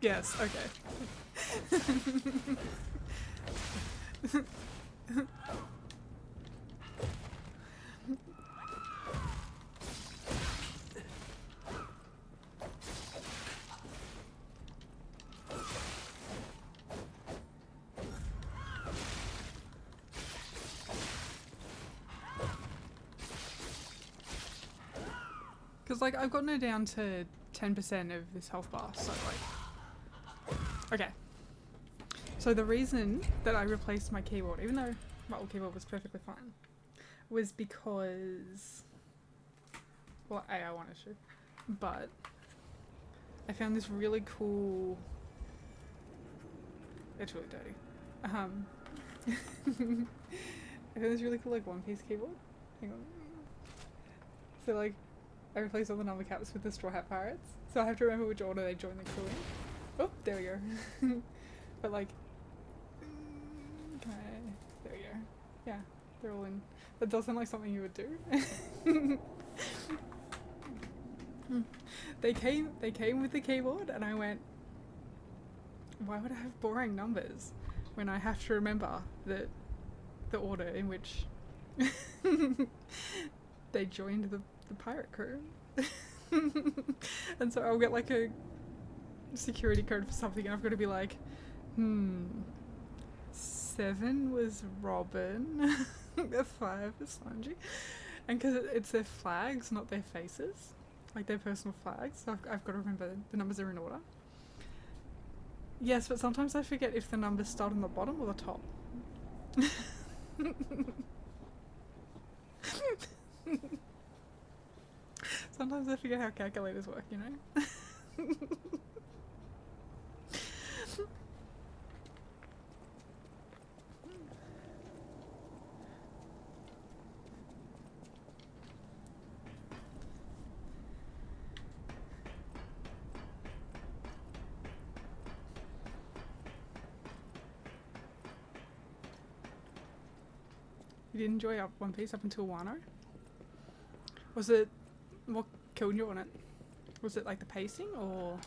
Yes, okay. Because, like, I've gotten it down to 10% of this health bar, so, like... Okay. So the reason that I replaced my keyboard, even though my old keyboard was perfectly fine, was because... Well, I wanted to, but I found this really cool... It's really dirty. I found this really cool, like, one-piece keyboard. Hang on. So, like, I replaced all the number caps with the Straw Hat Pirates, so I have to remember which order they join the crew in. Oh, there we go. But, like... There we go. Yeah, they're all in. That does sound like something you would do. They came with the keyboard, and I went, why would I have boring numbers when I have to remember that the order in which they joined the pirate crew? And so I'll get like a security code for something, and I've got to be like, 7 was Robin, 5 is Sanji, and because it's their flags, not their faces. Like their personal flags, so I've got to remember the numbers are in order. Yes, but sometimes I forget if the numbers start on the bottom or the top. Sometimes I forget how calculators work, you know? You did enjoy One Piece up until Wano? Was it... What killed you on it? Was it like the pacing, or...?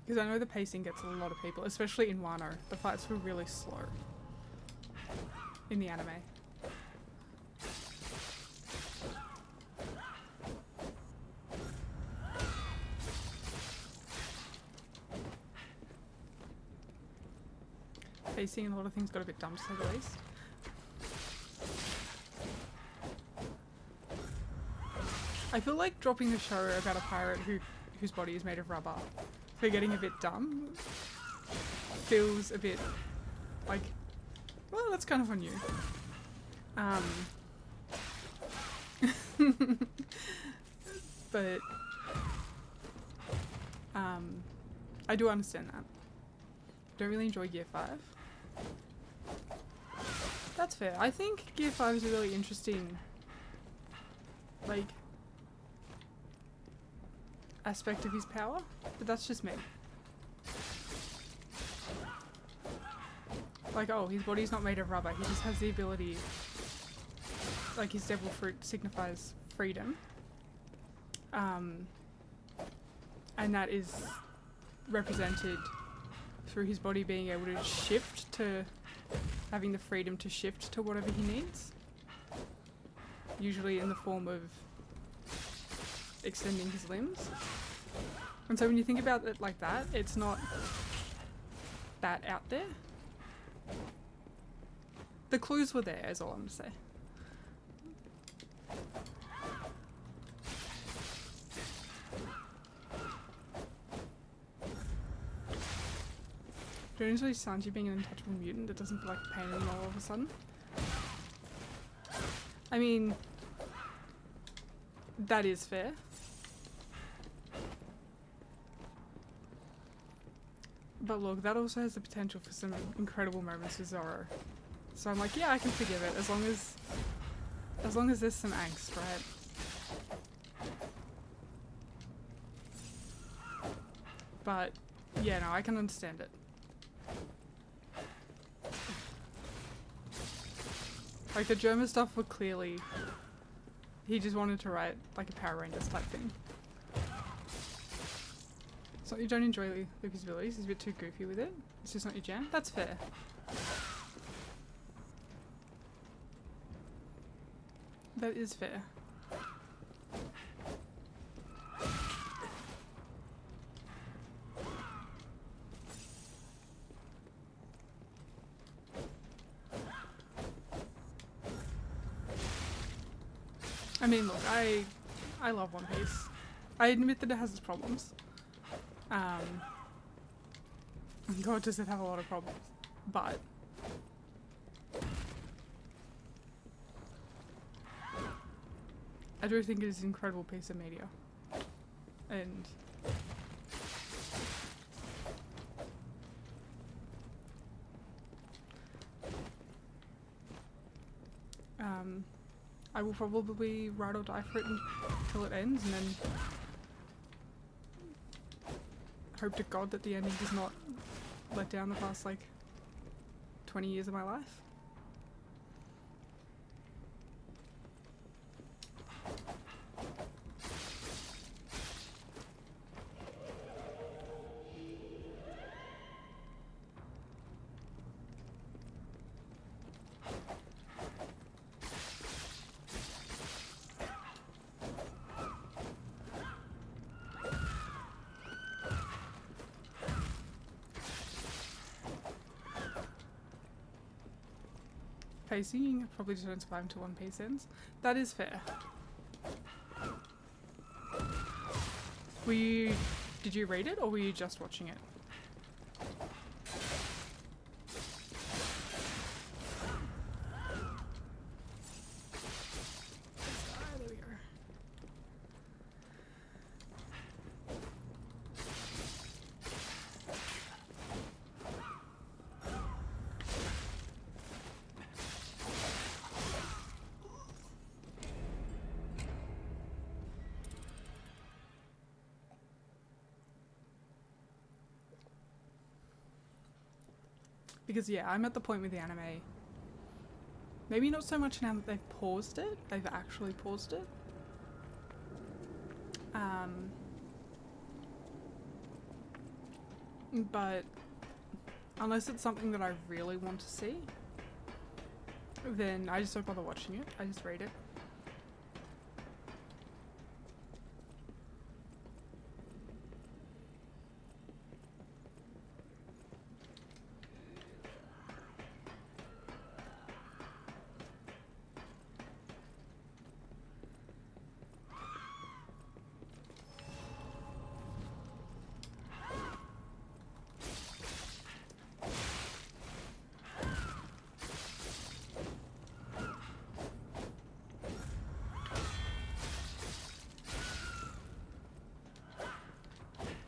Because I know the pacing gets a lot of people, especially in Wano. The fights were really slow in the anime. Pacing and a lot of things got a bit dumb, to say the least. I feel like dropping the show about a pirate whose body is made of rubber for getting a bit dumb feels a bit like, well, that's kind of on you. But I do understand that. Don't really enjoy Gear 5. That's fair. I think Gear 5 is a really interesting, like, aspect of his power, but that's just me. Like, oh, his body's not made of rubber, he just has the ability, like his devil fruit signifies freedom. And that is represented through his body being able to shift to having the freedom to shift to whatever he needs. Usually in the form of extending his limbs. And so when you think about it like that, it's not that out there. The clues were there, is all I'm gonna say. Don't enjoy Sanji being an untouchable mutant that doesn't feel like a pain anymore all of a sudden. I mean, that is fair. But look, that also has the potential for some incredible moments with Zoro. So I'm like, yeah, I can forgive it as long as there's some angst, right? But yeah, no, I can understand it. Like the German stuff were clearly, he just wanted to write like a Power Rangers type thing. So you don't enjoy Luffy's abilities, he's a bit too goofy with it. It's just not your jam. That's fair. That is fair. I mean, look, I love One Piece. I admit that it has its problems. God, does it have a lot of problems. But I do think it is an incredible piece of media. And I will probably ride or die for it until it ends, and then hope to God that the ending does not let down the past like 20 years of my life. Pacing probably just don't survive until One Piece ends. That is fair. Did you read it or were you just watching it? There we go. Because yeah, I'm at the point with the anime. Maybe not so much now that they've paused it. They've actually paused it. But unless it's something that I really want to see, then I just don't bother watching it. I just read it.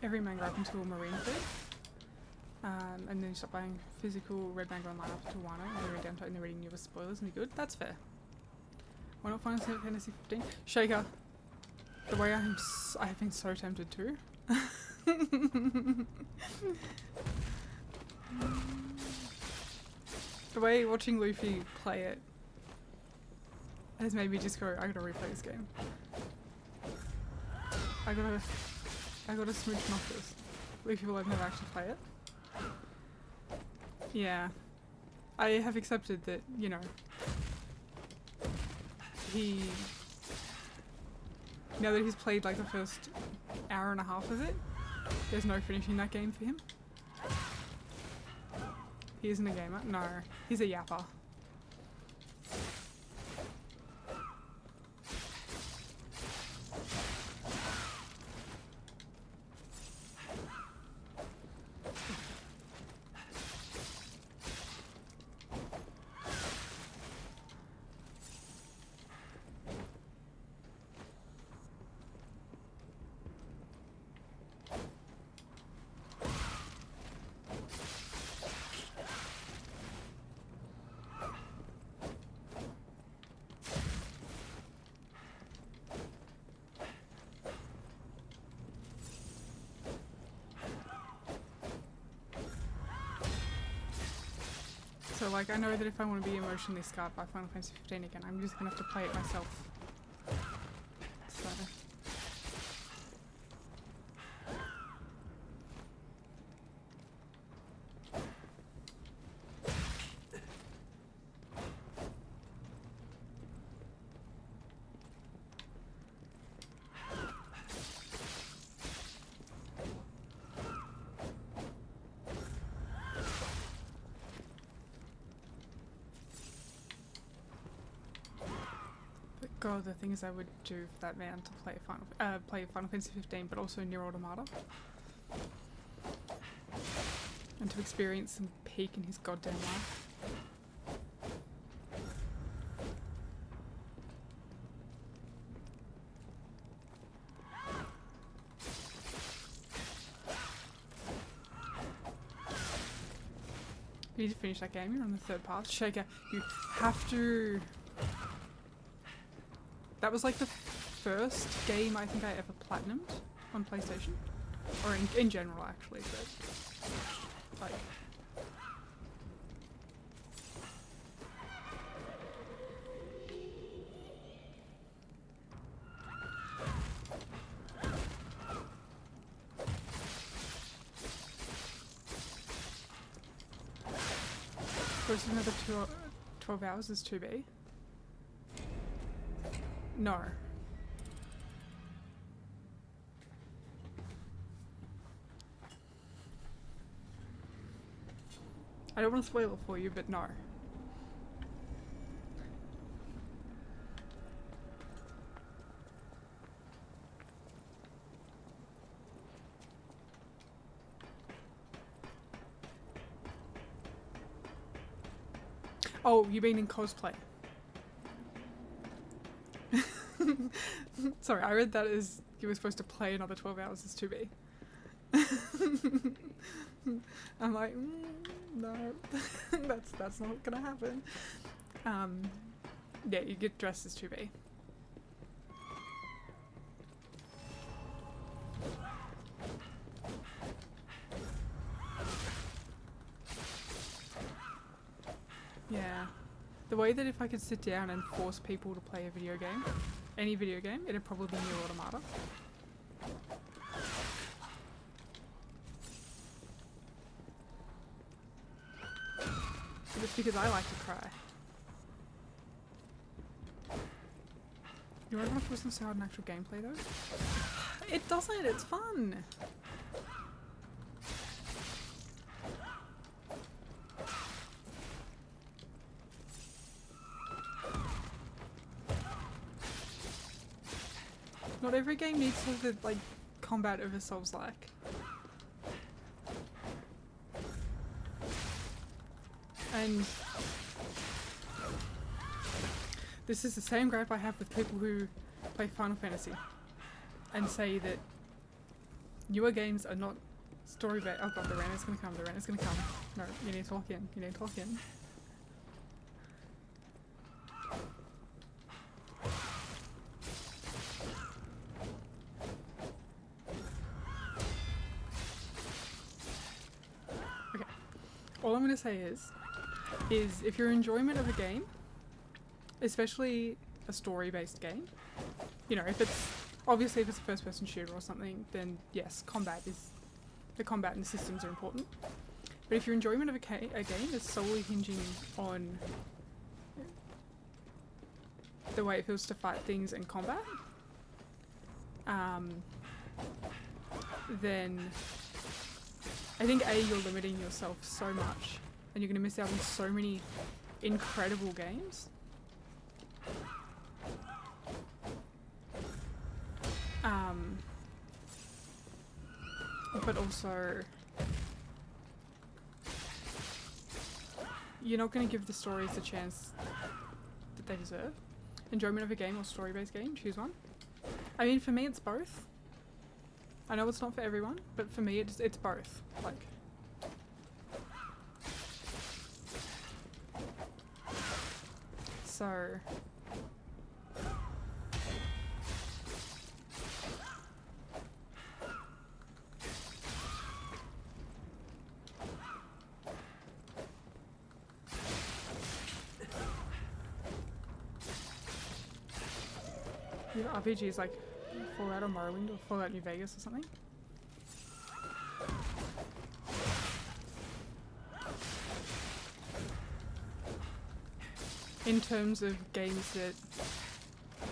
Every manga up until Marine Food. And then stop buying physical red manga online after Wano and then read down to only reading new with spoilers and be good. That's fair. Why not Final Fantasy 15? Shaker. The way I have been so tempted to. The way watching Luffy play it has made me just go, I gotta replay this game. I gotta smooch Knuckles. Luffy will never actually play it. Yeah. I have accepted that, you know, now that he's played like the first hour and a half of it, there's no finishing that game for him. He isn't a gamer. No, he's a yapper. So like I know that if I want to be emotionally scarred by Final Fantasy 15 again, I'm just gonna have to play it myself. So God, the things I would do for that man to play Final Fantasy 15, but also Nier Automata. And to experience some peak in his goddamn life. You need to finish that game, you're on the third path. Shaker, you have to... That was like the first game I think I ever platinumed on PlayStation. Or in general actually, but... Like... First another 12 hours is 2B. No. I don't want to spoil it for you, but no. Oh, you mean in cosplay? Sorry, I read that as you were supposed to play another 12 hours as 2B. I'm like, no, that's not gonna happen. Yeah, you get dressed as 2B. Yeah. The way that if I could sit down and force people to play a video game, any video game, it'd probably be Nier Automata. But it's because I like to cry. You want to listen to how an actual gameplay though? It doesn't, it's fun! Not every game needs to have the, like, combat of a Souls-like. And this is the same gripe I have with people who play Final Fantasy and say that newer games are not story-based. Oh god, the rain is gonna come, the rain is gonna come. No, you need to talk in, you need to talk in. All I'm going to say is if your enjoyment of a game, especially a story-based game, you know, if it's, obviously if it's a first-person shooter or something, then yes, the combat and the systems are important. But if your enjoyment of a game is solely hinging on the way it feels to fight things in combat, then I think A, you're limiting yourself so much and you're going to miss out on so many incredible games. But also you're not going to give the stories the chance that they deserve. Enjoyment of a game or story-based game, choose one. I mean, for me it's both. I know it's not for everyone, but for me it's both. Like, so you know, RPGs like Fallout or Morrowind or Fallout New Vegas or something. In terms of games that...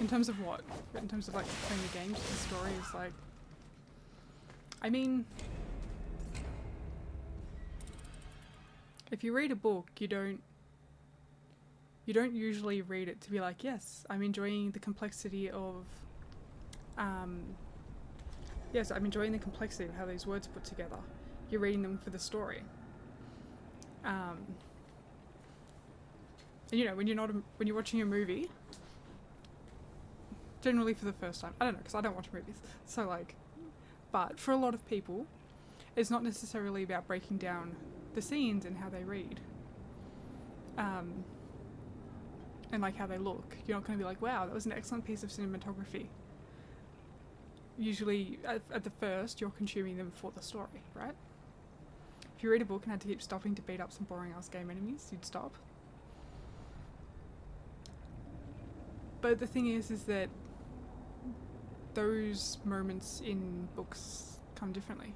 In terms of what? In terms of like playing the games, the story is like... I mean... If you read a book, you don't you don't usually read it to be like, yes, I'm enjoying the complexity of yes, I'm enjoying the complexity of how these words are put together. You're reading them for the story. And, you know, when you're watching a movie, generally for the first time, I don't know, because I don't watch movies, so like, but for a lot of people, it's not necessarily about breaking down the scenes and how they read, and like how they look. You're not going to be like, wow, that was an excellent piece of cinematography. Usually, at the first, you're consuming them for the story, right? If you read a book and had to keep stopping to beat up some boring ass game enemies, you'd stop. But the thing is that those moments in books come differently.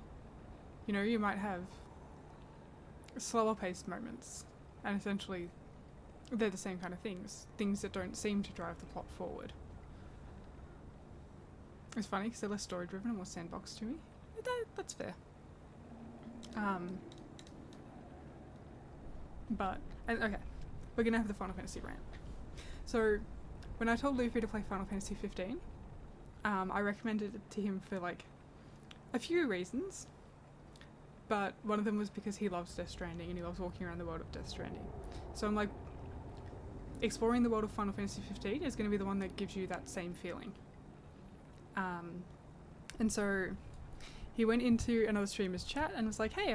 You know, you might have slower paced moments, and essentially they're the same kind of things that don't seem to drive the plot forward. It's funny because they're less story driven and more sandbox to me. That's fair. But, okay, we're gonna have the Final Fantasy rant. So, when I told Luffy to play Final Fantasy 15, I recommended it to him for like a few reasons, but one of them was because he loves Death Stranding and he loves walking around the world of Death Stranding. So I'm like, exploring the world of Final Fantasy 15 is going to be the one that gives you that same feeling. And so he went into another streamer's chat and was like, hey,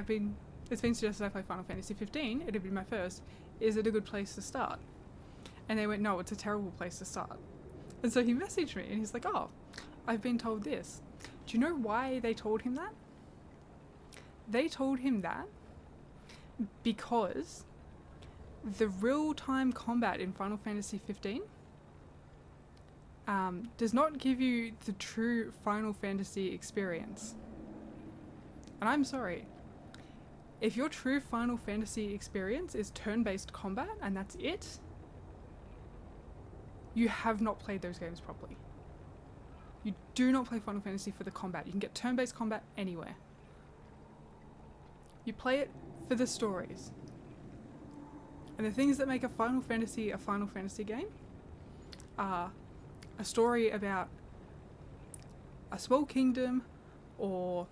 it's been suggested I play Final Fantasy 15, it'd be my first, is it a good place to start? And they went, no, it's a terrible place to start. And so he messaged me and he's like, oh, I've been told this. Do you know why they told him that? They told him that because the real-time combat in Final Fantasy 15 does not give you the true Final Fantasy experience. And I'm sorry, if your true Final Fantasy experience is turn-based combat and that's it, you have not played those games properly. You do not play Final Fantasy for the combat. You can get turn-based combat anywhere. You play it for the stories. And the things that make a Final Fantasy game are a story about a small kingdom or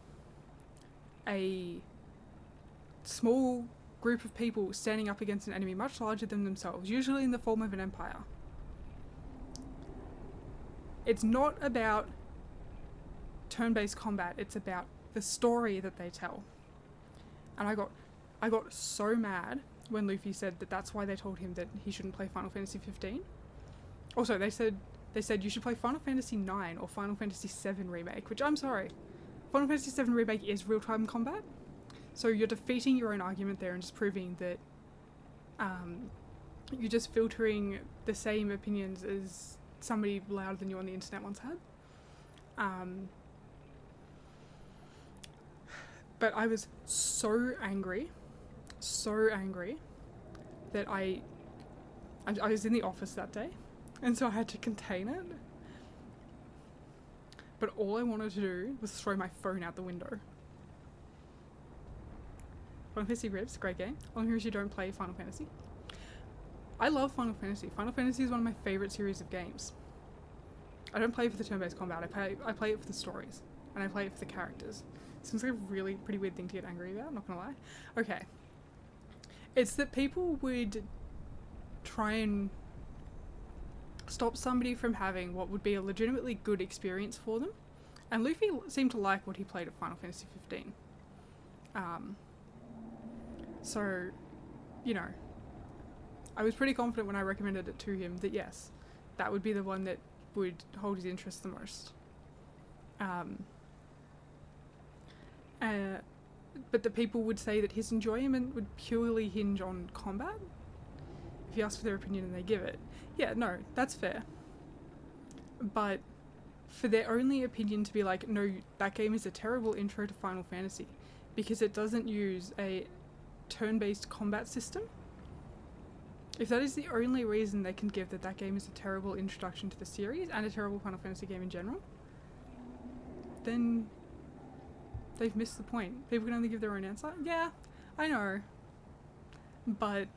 a small group of people standing up against an enemy much larger than themselves, usually in the form of an empire. It's not about turn-based combat, it's about the story that they tell. And I got so mad when Luffy said that that's why they told him that he shouldn't play Final Fantasy 15. Also, they said you should play Final Fantasy 9 or Final Fantasy 7 Remake, which I'm sorry. Final Fantasy 7 Remake is real-time combat, so you're defeating your own argument there and just proving that you're just filtering the same opinions as somebody louder than you on the internet once had. But I was so angry that I was in the office that day, and so I had to contain it. But all I wanted to do was throw my phone out the window. Final Fantasy Ribs, great game. Only here's you don't play Final Fantasy. I love Final Fantasy. Final Fantasy is one of my favourite series of games. I don't play it for the turn-based combat, I play it for the stories, and I play it for the characters. Seems like a really pretty weird thing to get angry about, I'm not gonna lie. Okay. It's that people would try and stop somebody from having what would be a legitimately good experience for them. And Luffy seemed to like what he played at Final Fantasy 15. So, you know, I was pretty confident when I recommended it to him that yes, that would be the one that would hold his interest the most. But the people would say that his enjoyment would purely hinge on combat. If you ask for their opinion and they give it. Yeah, no, that's fair. But for their only opinion to be like, no, that game is a terrible intro to Final Fantasy because it doesn't use a turn-based combat system. If that is the only reason they can give that game is a terrible introduction to the series and a terrible Final Fantasy game in general, then they've missed the point. People can only give their own answer. Yeah, I know. But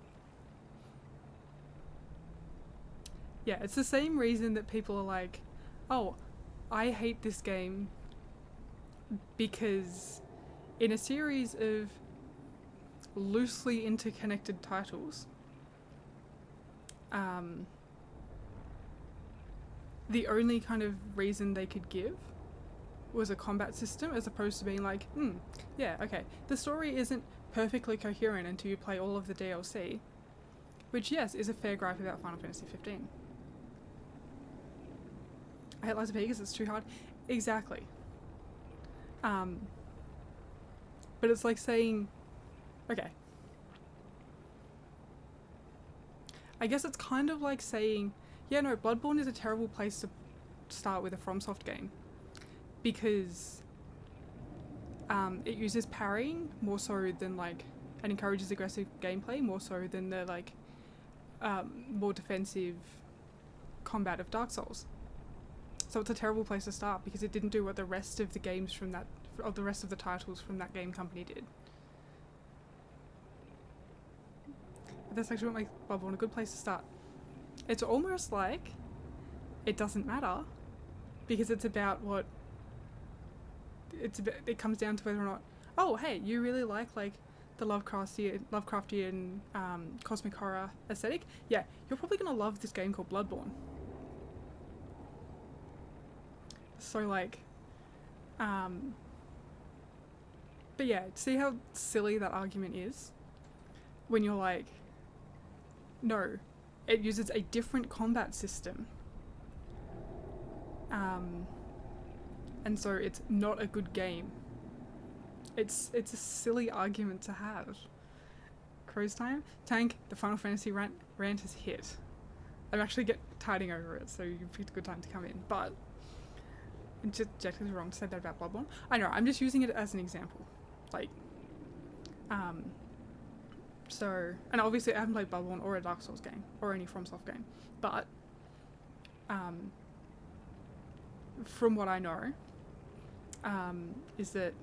Yeah, it's the same reason that people are like, oh, I hate this game because in a series of loosely interconnected titles, the only kind of reason they could give was a combat system, as opposed to being like, yeah, okay, the story isn't perfectly coherent until you play all of the DLC, which, yes, is a fair gripe about Final Fantasy 15. I hate Lies of P because it's too hard. Exactly. But it's like saying, okay. I guess it's kind of like saying, yeah, no, Bloodborne is a terrible place to start with a FromSoft game because it uses parrying more so than like, and encourages aggressive gameplay more so than the like more defensive combat of Dark Souls. So it's a terrible place to start because it didn't do what the rest of the games from that, or the rest of the titles from that game company did. But that's actually what makes Bloodborne a good place to start. It's almost like it doesn't matter because it's about what it's about, it comes down to whether or not, oh hey, you really like the Lovecraftian cosmic horror aesthetic, yeah, you're probably gonna love this game called Bloodborne. So like, but yeah, see how silly that argument is when you're like, no, it uses a different combat system, and so it's not a good game. It's a silly argument to have. Crow's time? Tank, the Final Fantasy rant has hit. I'm actually tiding over it, so you picked a good time to come in, but Jack is wrong to say that about Bloodborne. I know, I'm just using it as an example. Like, so, and obviously I haven't played Bloodborne or a Dark Souls game, or any FromSoft game, but, from what I know, is that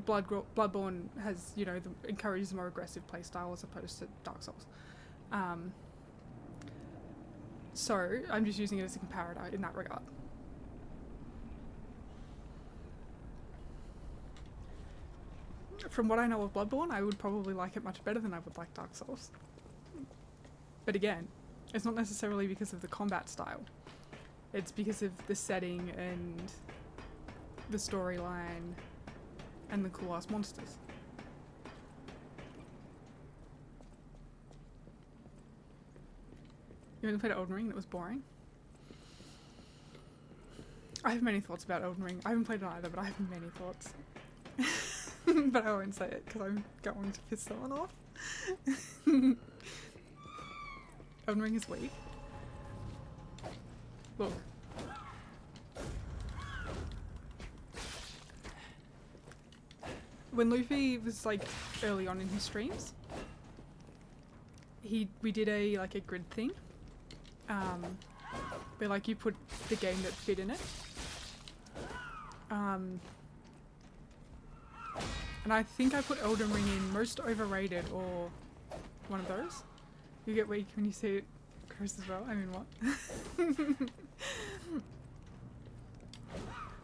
Bloodborne has, you know, encourages a more aggressive playstyle as opposed to Dark Souls. So, I'm just using it as a comparator in that regard. From what I know of Bloodborne, I would probably like it much better than I would like Dark Souls. But again, it's not necessarily because of the combat style. It's because of the setting and the storyline and the cool-ass monsters. You only played Elden Ring and it was boring? I have many thoughts about Elden Ring. I haven't played it either, but I have many thoughts. But I won't say it because I'm going to piss someone off. Elden Ring is weak. Look. When Luffy was like early on in his streams, we did a grid thing. Where like you put the game that fit in it. And I think I put Elden Ring in most overrated or one of those. You get weak when you see it, Chris, as well. I mean, what?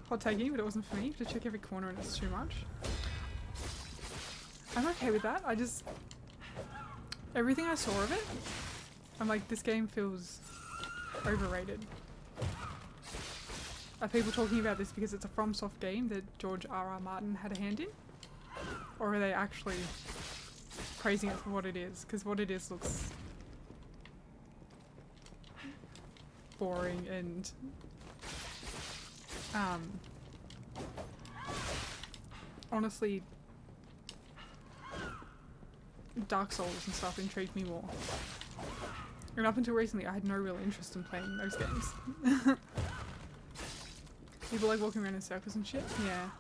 Hot taking, but it wasn't for me. To check every corner and it's too much. I'm okay with that. Everything I saw of it, I'm like, this game feels overrated. Are people talking about this because it's a FromSoft game that George R.R. Martin had a hand in? Or are they actually praising it for what it is? Because what it is looks boring and honestly, Dark Souls and stuff intrigued me more. And up until recently, I had no real interest in playing those games. People like walking around in circles and shit? Yeah.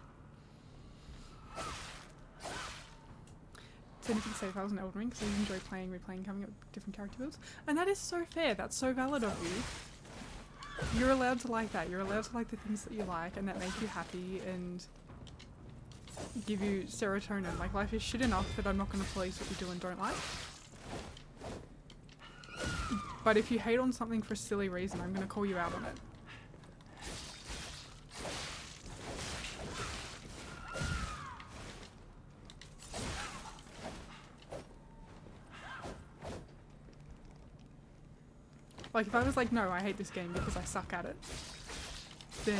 So anything to say if I was an Elden Ring, because I enjoy replaying, coming up with different character builds. And that is so fair, that's so valid of you. You're allowed to like that, you're allowed to like the things that you like and that make you happy and give you serotonin. Like, life is shit enough that I'm not going to police what you do and don't like. But if you hate on something for a silly reason, I'm going to call you out on it. Like, if I was like, no, I hate this game because I suck at it, then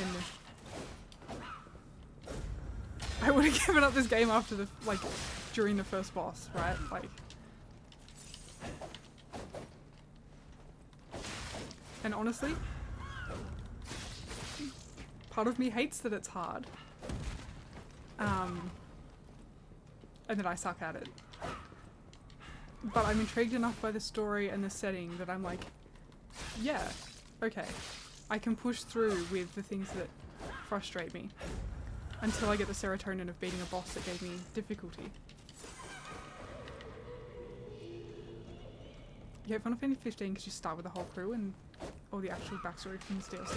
I would have given up this game after the, like, during the first boss, right? Like, and honestly, part of me hates that it's hard, and that I suck at it. But I'm intrigued enough by the story and the setting that I'm like, yeah, okay, I can push through with the things that frustrate me until I get the serotonin of beating a boss that gave me difficulty. Yeah, Final Fantasy 15 because you start with the whole crew and all the actual backstory from this DLC.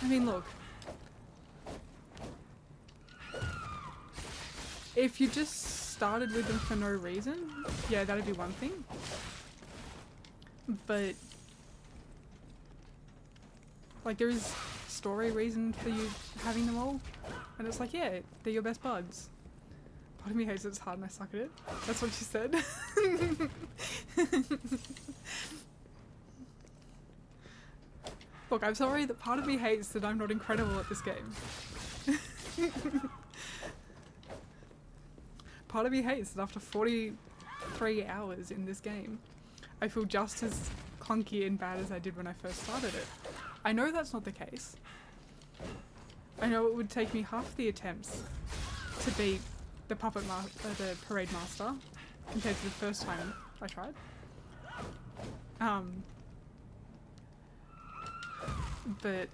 I mean, look, if you just started with them for no reason, yeah, that'd be one thing. But like, there is story reason for you having them all, and it's like, yeah, they're your best buds. Part of me hates it's hard and I suck at it. That's what she said. Look, I'm sorry that part of me hates that I'm not incredible at this game. Part of me hates that after 43 hours in this game, I feel just as clunky and bad as I did when I first started it. I know that's not the case. I know it would take me half the attempts to beat the the parade master compared to the first time I tried. But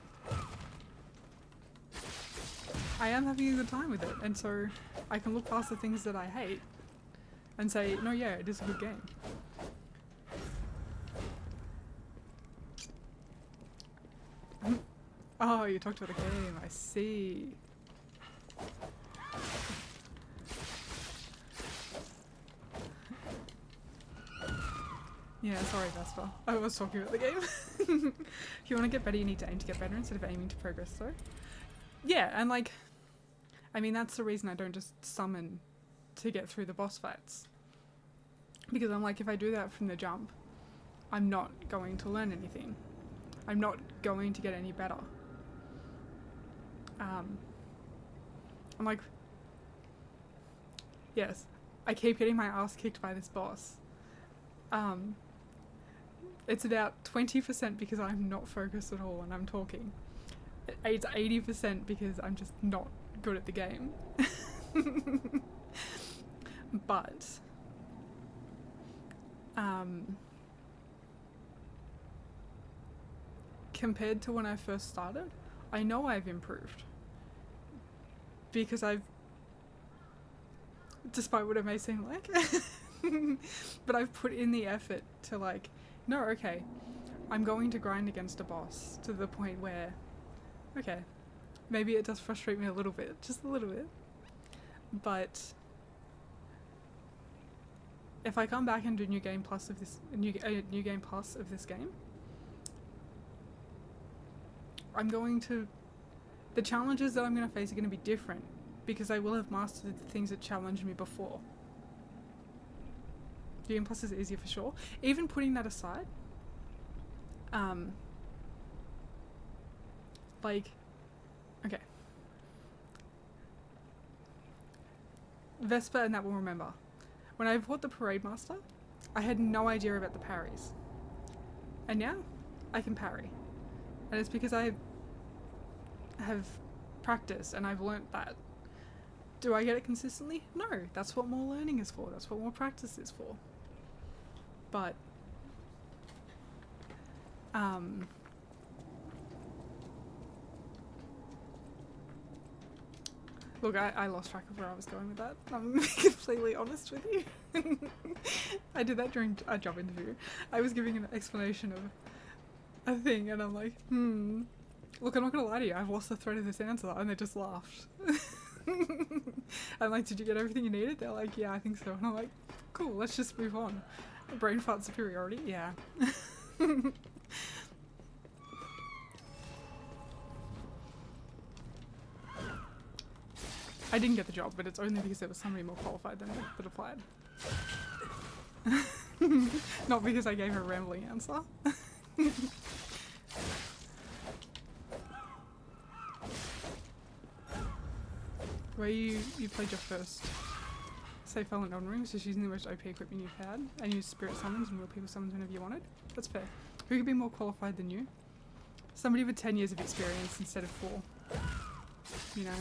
I am having a good time with it, and so I can look past the things that I hate and say, no, yeah, it is a good game. Oh, you talked about the game, I see. Yeah, sorry Vespa. I was talking about the game. If you want to get better, you need to aim to get better instead of aiming to progress though. Yeah, and like, I mean, that's the reason I don't just summon to get through the boss fights. Because I'm like, if I do that from the jump, I'm not going to learn anything. I'm not going to get any better. I'm like, yes, I keep getting my ass kicked by this boss. It's about 20% because I'm not focused at all when I'm talking. It's 80% because I'm just not good at the game. But compared to when I first started, I know I've improved. Because despite what it may seem like, but I've put in the effort to like, no, okay, I'm going to grind against a boss to the point where, okay, maybe it does frustrate me a little bit, just a little bit, but if I come back and do New Game Plus of this game, the challenges that I'm going to face are going to be different because I will have mastered the things that challenged me before. New Game Plus is easier for sure. Even putting that aside, like, okay, Vespa and that will remember. When I bought the Parade Master, I had no idea about the parries. And now, I can parry. And it's because I have practice and I've learnt that. Do I get it consistently? No, that's what more learning is for. That's what more practice is for. But, look, I lost track of where I was going with that. I'm being completely honest with you. I did that during a job interview. I was giving an explanation of a thing and I'm like, look, I'm not gonna lie to you, I've lost the thread of this answer, and they just laughed. I'm like, did you get everything you needed? They're like, yeah, I think so. And I'm like, cool, let's just move on. Brain fart superiority? Yeah. I didn't get the job, but it's only because there was somebody more qualified than me that applied. Not because I gave a rambling answer. Where you played your first save file in Elden Ring, was just using the most OP equipment you've had, and used spirit summons and real people summons whenever you wanted. That's fair. Who could be more qualified than you? Somebody with 10 years of experience instead of 4. You know.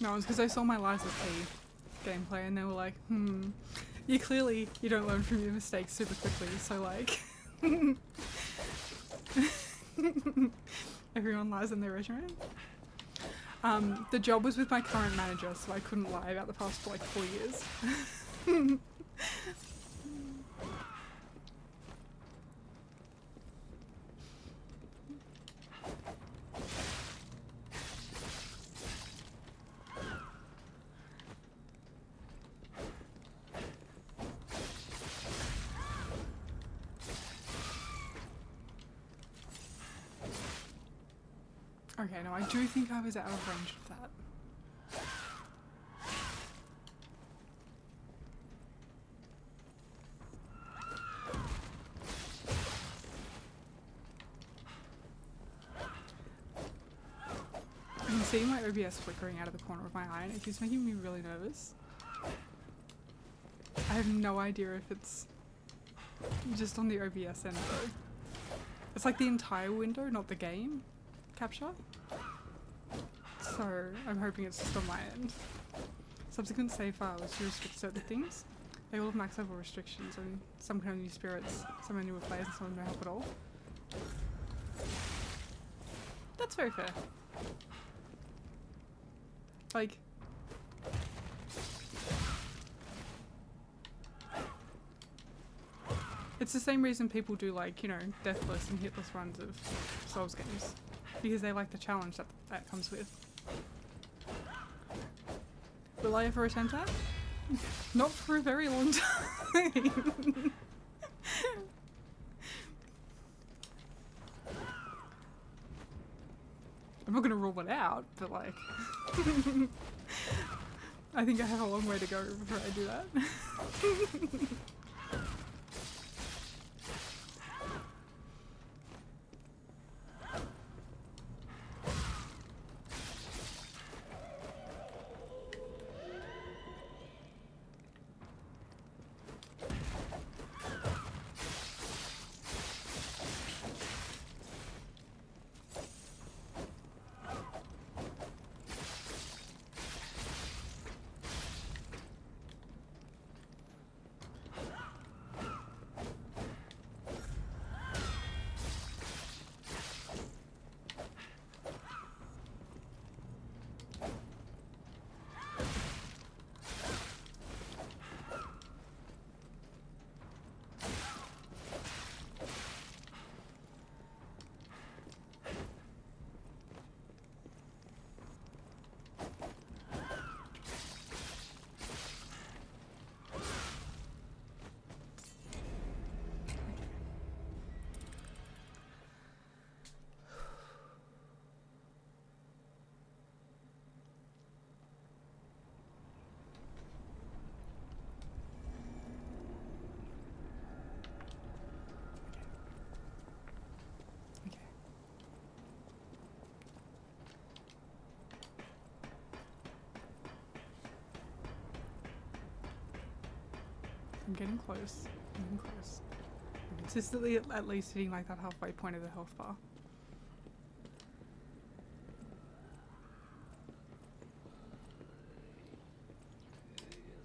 No, it's because they saw my Lies of P gameplay and they were like, you don't learn from your mistakes super quickly, so like... Everyone lies in their resume. The job was with my current manager, so I couldn't lie about the past like 4 years. Okay, no, I do think I was out of range of that. I can see my OBS flickering out of the corner of my eye and it keeps making me really nervous. I have no idea if it's just on the OBS end though. It's like the entire window, not the game capture. So I'm hoping it's just on my end. Subsequent save files to restrict certain things. They all have max level restrictions and some can only use spirits, some only with players and some no help at all. That's very fair. Like, it's the same reason people do like, you know, deathless and hitless runs of Souls games. Because they like the challenge that comes with. Will I ever attempt that? Not for a very long time. I'm not gonna rule it out, but like... I think I have a long way to go before I do that. I'm getting close. I'm getting close. I'm consistently at least hitting like that halfway point of the health bar.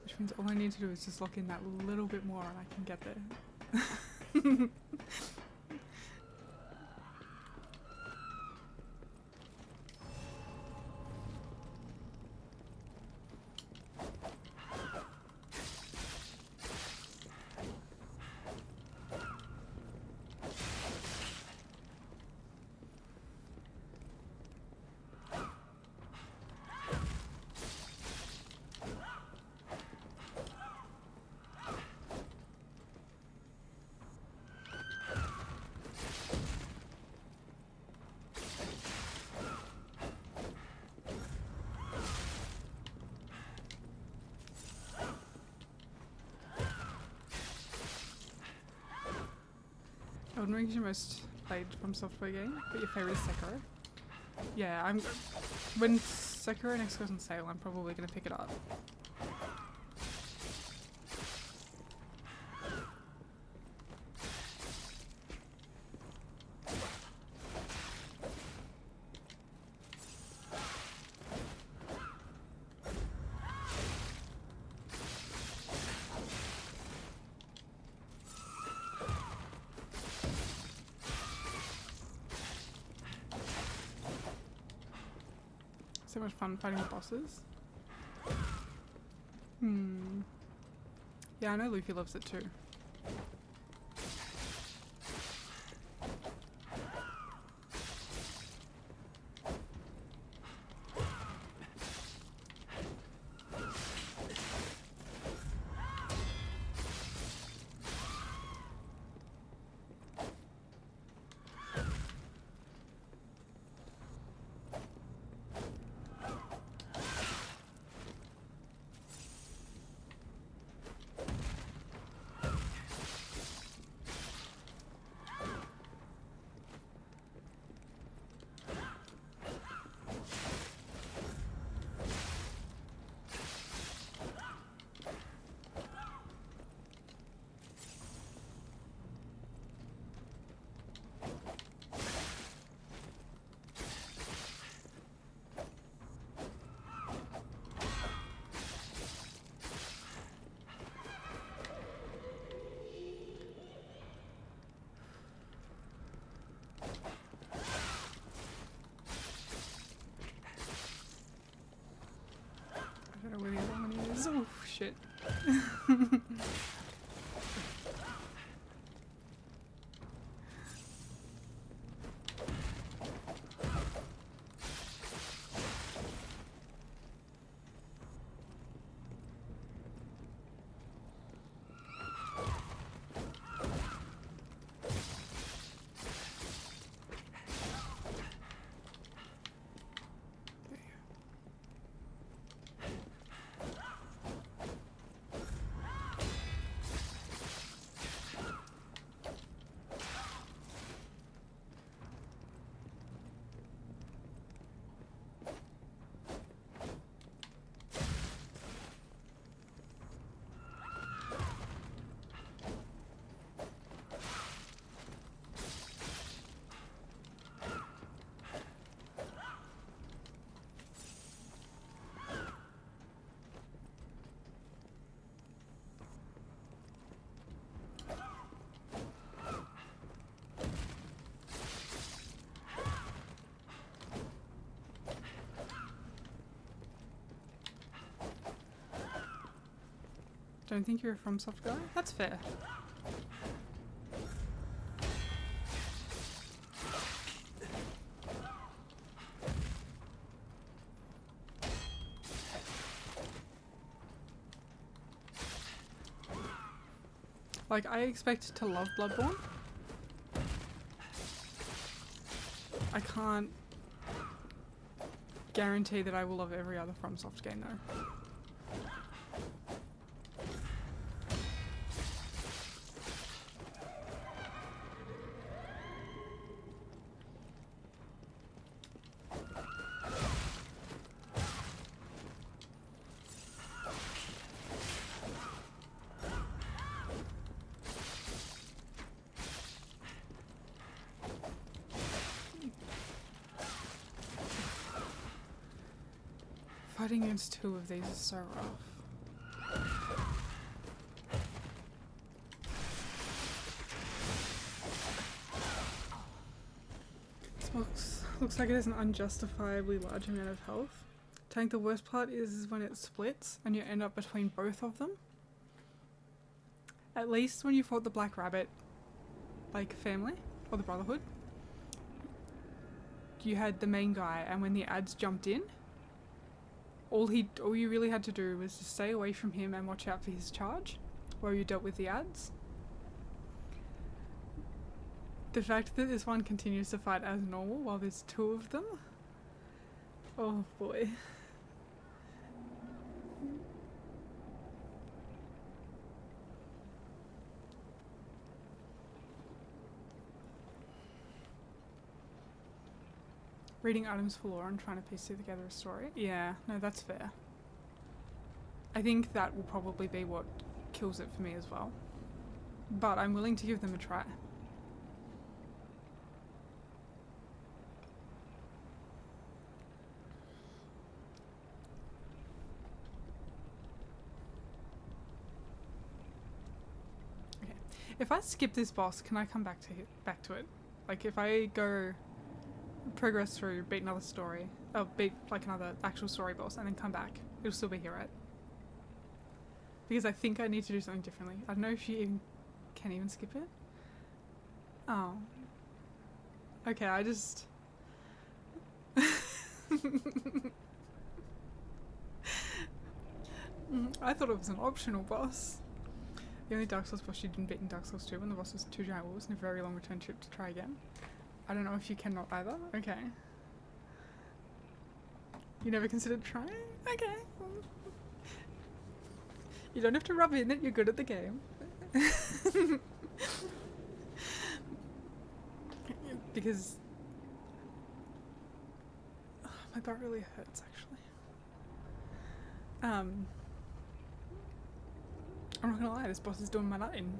Which means all I need to do is just lock in that little bit more and I can get there. Elden Ring is your most played From Software game, but your favourite is Sekiro. Yeah, when Sekiro next goes on sale, I'm probably going to pick it up. So much fun fighting the bosses. Yeah, I know Luffy loves it too. I don't know where the other one is. Oh shit. Don't think you're a FromSoft guy? That's fair. Like, I expect to love Bloodborne. I can't guarantee that I will love every other FromSoft game though. Fighting against two of these is so rough. This looks like it has an unjustifiably large amount of health. I think the worst part is when it splits and you end up between both of them. At least when you fought the Black Rabbit, like, family, or the Brotherhood, you had the main guy, and when the ads jumped in, all you really had to do was just stay away from him and watch out for his charge while you dealt with the ads. The fact that this one continues to fight as normal while there's two of them, oh boy. Reading items for lore and trying to piece together a story. Yeah, no, that's fair. I think that will probably be what kills it for me as well. But I'm willing to give them a try. Okay. If I skip this boss, can I come back to it? Like if I go progress through, beat another story, beat like another actual story boss and then come back, it'll still be here, right? Because I think I need to do something differently. I don't know if you can even skip it. Oh. Okay, I just... I thought it was an optional boss. The only Dark Souls boss you didn't beat in Dark Souls 2 when the boss was 2 giant wolves and a very long return trip to try again. I don't know if you cannot either. Okay. You never considered trying? Okay. You don't have to rub in that you're good at the game. Because my butt really hurts actually. I'm not gonna lie, this boss is doing my nut in.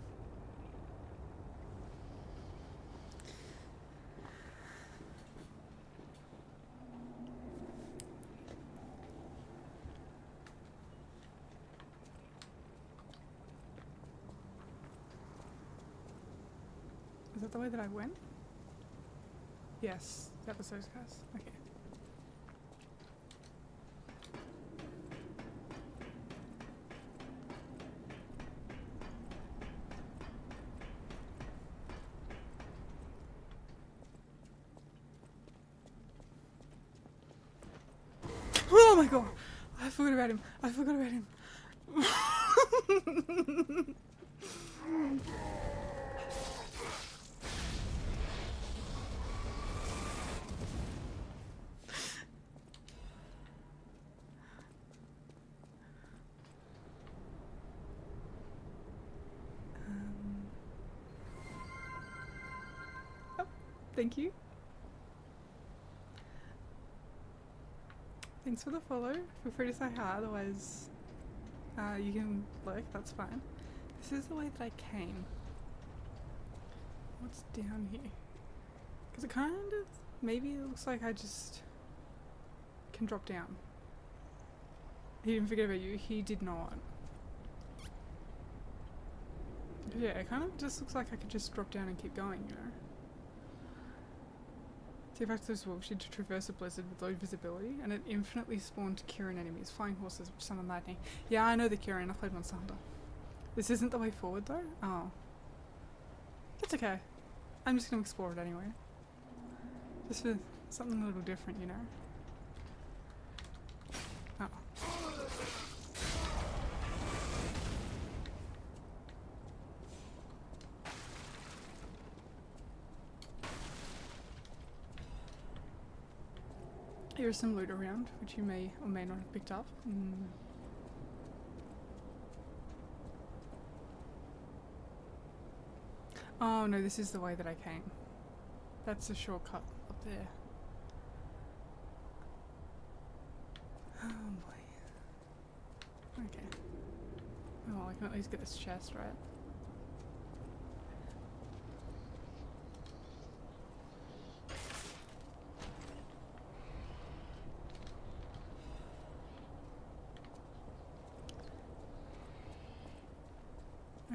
Is that the way that I went? Yes, that was those guys. Okay. Oh my god! I forgot about him. I forgot about him. Oh, thank you. Thanks for the follow. Feel free to say hi, otherwise you can lurk, that's fine. This is the way that I came. What's down here? Because it kind of, maybe it looks like I just can drop down. He didn't forget about you, he did not. Yeah, it kind of just looks like I could just drop down and keep going, you know? T-Factor's wolves to traverse a blizzard with low visibility, and it infinitely spawned Kirin enemies, flying horses, which summon lightning. Yeah, I know the Kirin, I played Monster Hunter. This isn't the way forward though? Oh. That's okay. I'm just gonna explore it anyway. Just for something a little different, you know? Oh. Here's some loot around, which you may or may not have picked up. Oh no, this is the way that I came. That's a shortcut up there. Oh boy. Okay. Oh, I can at least get this chest, right?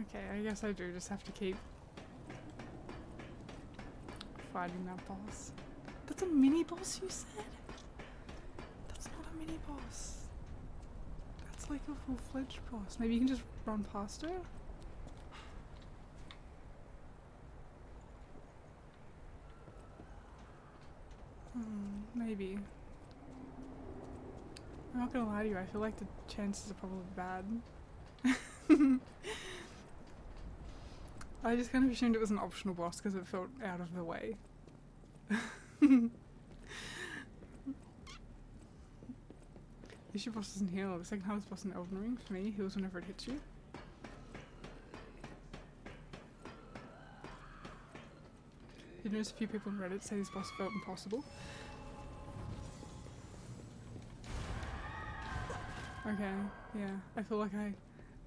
Okay, I guess I do just have to keep fighting that boss. That's a mini boss, you said? That's not a mini boss. That's like a full-fledged boss. Maybe you can just run past her? Maybe. I'm not gonna lie to you, I feel like the chances are probably bad. I just kind of assumed it was an optional boss because it felt out of the way. At least your boss doesn't heal. The second hardest boss in Elden Ring for me heals whenever it hits you. You notice a few people on Reddit say this boss felt impossible. Okay, yeah. I feel like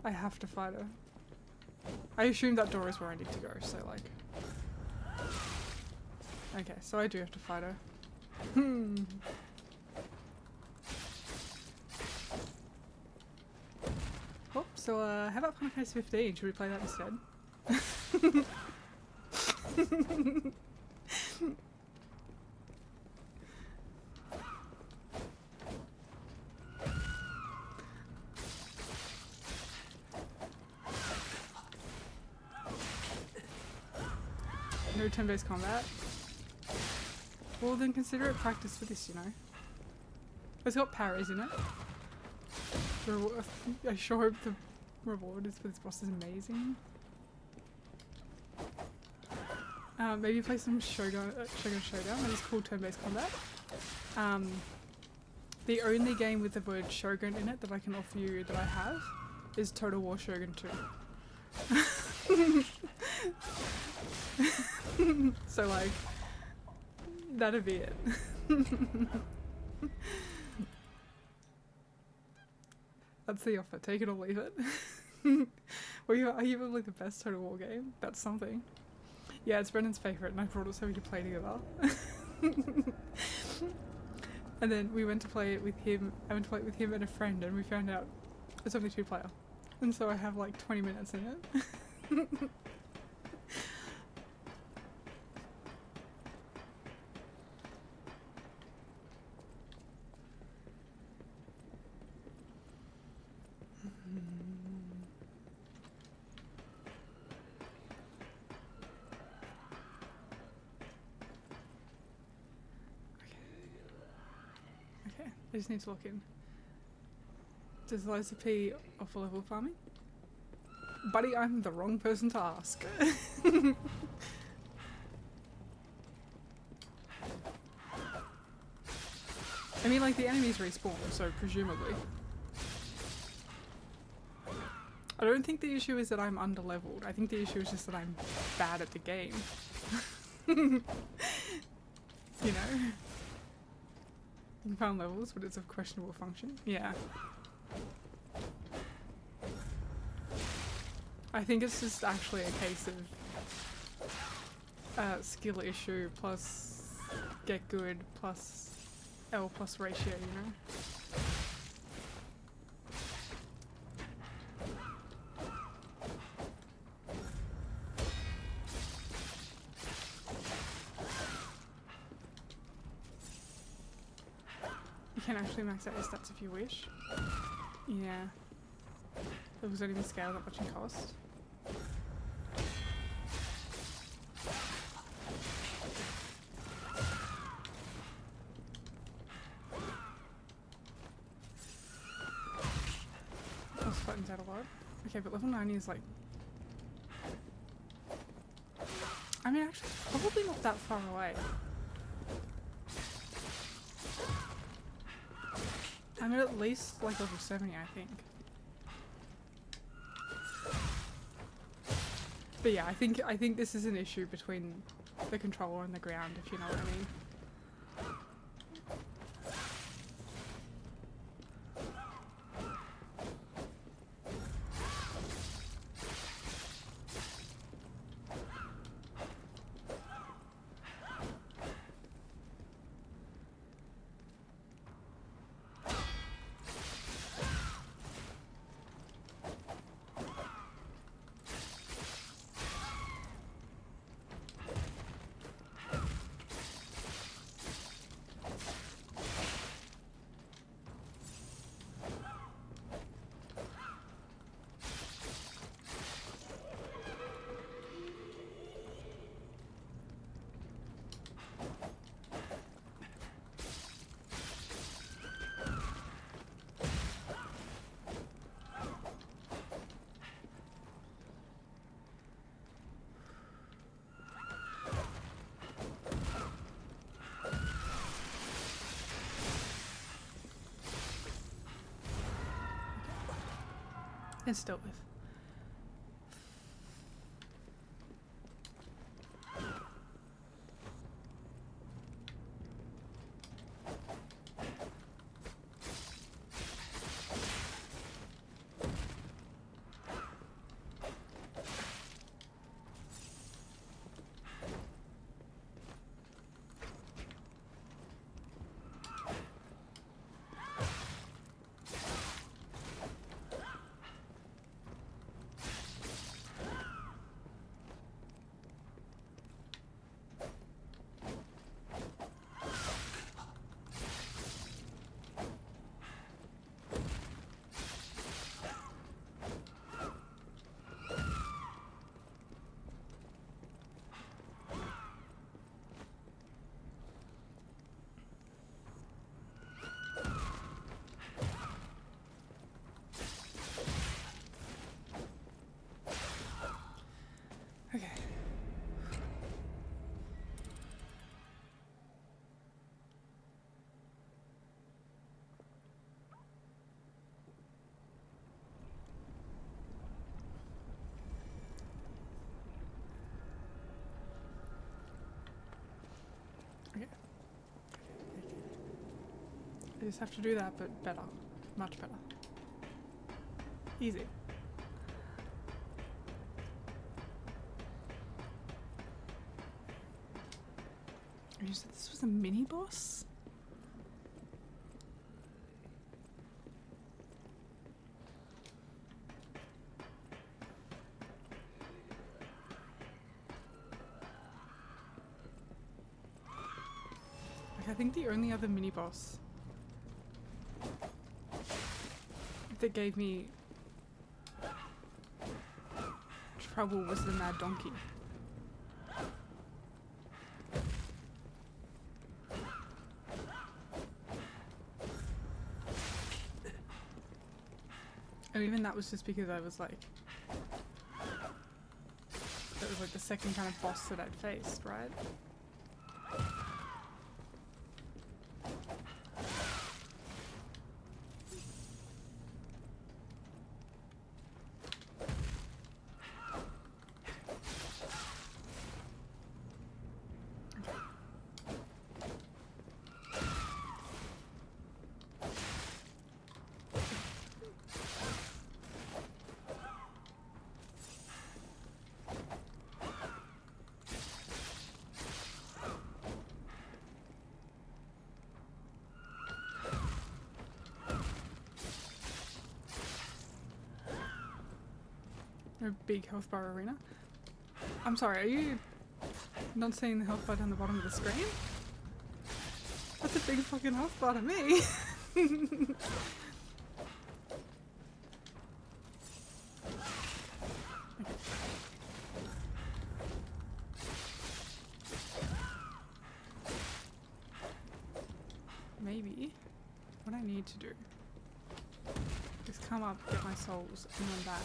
I have to fight her. I assume that door is where I need to go, so like... Okay, so I do have to fight her. Oh, so how about Final Fantasy 15? Should we play that instead? No turn-based combat? Well then consider it practice for this, you know. It's got parries in it. I sure hope the reward is for this boss is amazing. Maybe play some Shogun Showdown. That is cool turn-based combat. The only game with the word Shogun in it that I can offer you that I have is Total War Shogun 2. So like, that'd be it. That's the offer, take it or leave it. Well, are you like the best Total War game? That's something. Yeah, it's Brendan's favourite and I brought it so we could play together. And then we went to play it with him, I went to play it with him and a friend and we found out it's only 2-player. And so I have like 20 minutes in it. I just need to look in. Does Liza P offer level farming? Buddy, I'm the wrong person to ask. I mean, like, the enemies respawn, so presumably. I don't think the issue is that I'm under-leveled. I think the issue is just that I'm bad at the game. You know? You can found levels, but it's of questionable function. Yeah. I think it's just actually a case of skill issue plus get good plus L plus ratio, you know? You can actually max out your stats if you wish. Yeah. Levels don't even scale that much in cost. Cost flattens out a lot. Okay, but level 90 is like... I mean, actually, probably not that far away. I'm at least like level 70, I think. But yeah, I think this is an issue between the controller and the ground, if you know what I mean. It's dealt with. Okay. I just have to do that, but better. Much better. Easy. You said this was a mini boss? Like, I think the only other mini boss that gave me trouble was the Mad Donkey. And even that was just because I was like, that was like the second kind of boss that I'd faced, right? A big health bar arena. I'm sorry, are you not seeing the health bar down the bottom of the screen? That's a big fucking health bar to me. Maybe what I need to do is come up, get my souls, and run back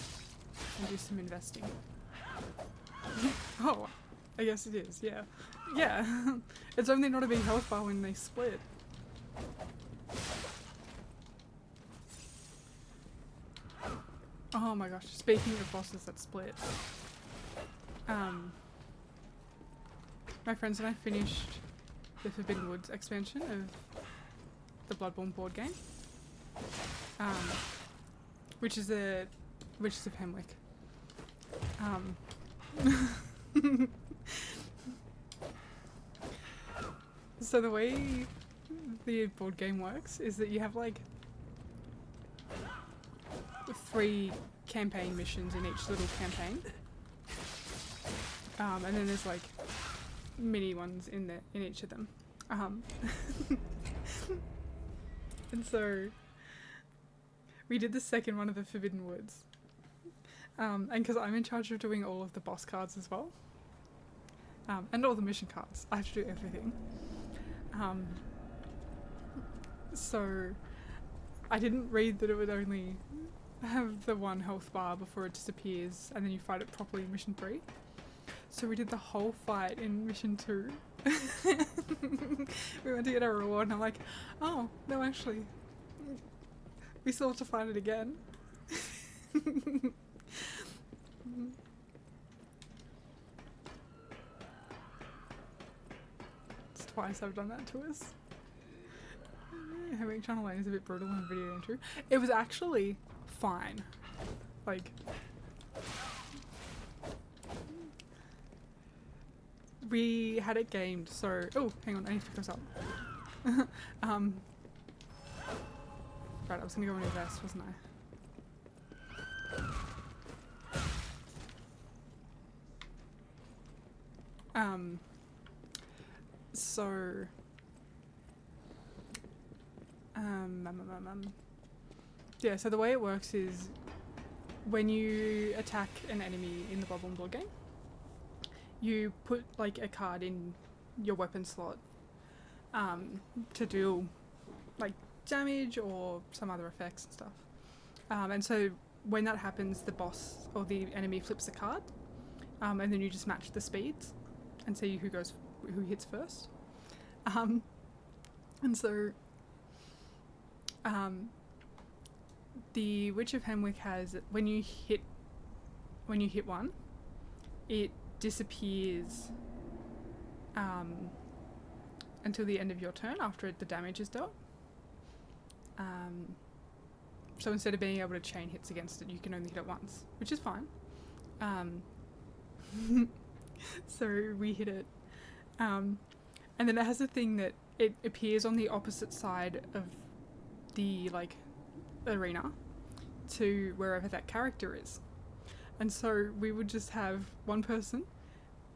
and do some investing. Oh, I guess it is, yeah. Yeah, it's only not a big health bar when they split. Oh my gosh, speaking of bosses that split. My friends and I finished the Forbidden Woods expansion of the Bloodborne board game. Which is a Witches of Hemwick. So the way the board game works is that you have like 3 campaign missions in each little campaign, and then there's like mini ones in each of them. And so we did the second one of the Forbidden Woods. And because I'm in charge of doing all of the boss cards as well. And all the mission cards. I have to do everything. So I didn't read that it would only have the 1 health bar before it disappears and then you fight it properly in mission 3. So we did the whole fight in mission 2. We went to get our reward and I'm like, oh, no actually, we still have to fight it again. It's twice I've done that to us. Having Channel 8 is a bit brutal in video game too. It was actually fine. Like, we had it gamed, so... Oh, hang on, I need to pick this up. Right, I was gonna go and invest, wasn't I? Yeah, so the way it works is when you attack an enemy in the Bloodborne board game, you put like a card in your weapon slot to do like damage or some other effects and stuff. And so when that happens, the boss or the enemy flips the card, and then you just match the speeds and see who hits first. And so the Witch of Hemwick has, when you hit one, it disappears until the end of your turn after the damage is dealt. So instead of being able to chain hits against it, you can only hit it once, which is fine. So we hit it. And then it has a thing that it appears on the opposite side of the, like, arena to wherever that character is. And so we would just have one person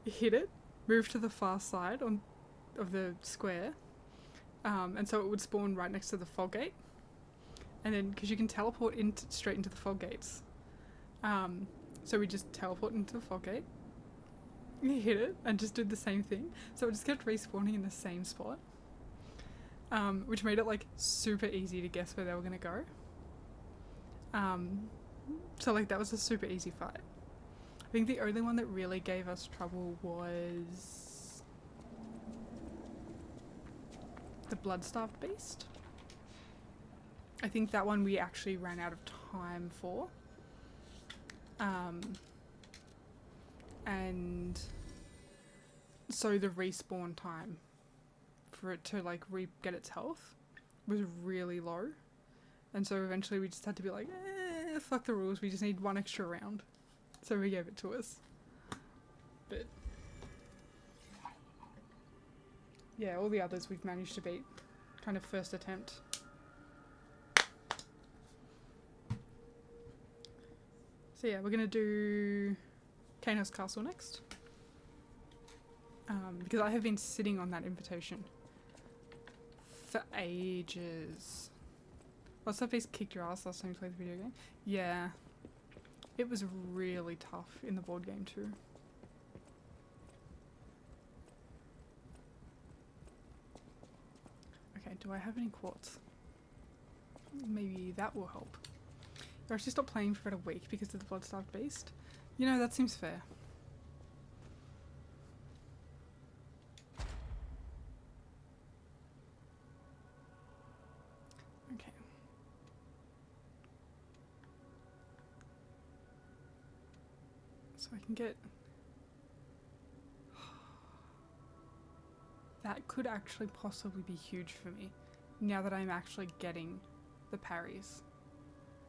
hit it, move to the far side of the square, and so it would spawn right next to the fog gate. And then, because you can teleport straight into the fog gates, so we just teleport into the fog gate, hit it, and just did the same thing. So it just kept respawning in the same spot, which made it like super easy to guess where they were gonna go. So like that was a super easy fight. I think the only one that really gave us trouble was the Blood-Starved Beast. I think that one we actually ran out of time for. And so the respawn time for it to like get its health was really low. And so eventually we just had to be like, fuck the rules, we just need one extra round. So we gave it to us. But yeah, all the others we've managed to beat kind of first attempt. So yeah, we're gonna do Kano's Castle next. Because I have been sitting on that invitation for ages. What's that beast kicked your ass last time you played the video game? Yeah. It was really tough in the board game too. Okay, do I have any quartz? Maybe that will help. I actually stopped playing for about a week because of the Blood-Starved Beast. You know, that seems fair. Okay. So I can get... That could actually possibly be huge for me, now that I'm actually getting the parries.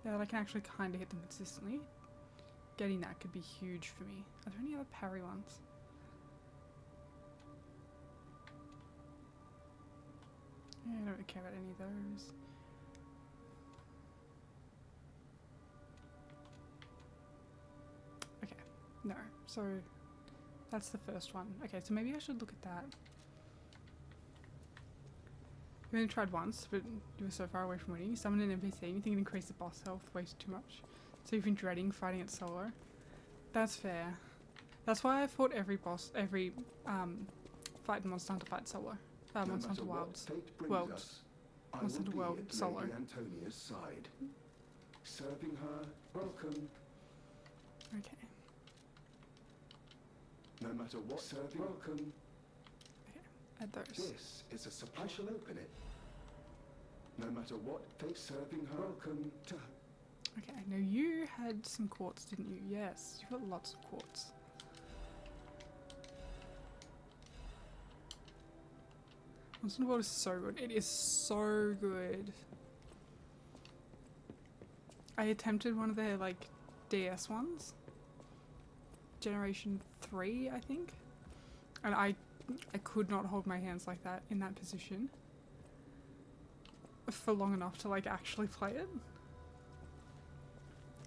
Now that I can actually kind of hit them consistently, getting that could be huge for me. Are there any other parry ones? Yeah, I don't really care about any of those. Okay, no. So that's the first one. Okay, so maybe I should look at that. We only tried once, but you were so far away from winning. You summon an NPC and you think it increased the boss health way too much. So you've been dreading fighting it solo. That's fair. That's why I fought every boss, every fight in Monster Hunter fight solo. Monster Hunter World solo. Antonia's side. Serving her, welcome. Okay. No matter what, serving, welcome. Add those. This is a supply. I shall open it. No matter what, fate, serving her, welcome to her. Okay, now you had some quartz, didn't you? Yes, you've got lots of quartz. Monster Hunter World is so good. It is so good. I attempted one of their like DS ones. Generation 3, I think. And I could not hold my hands like that in that position for long enough to like actually play it.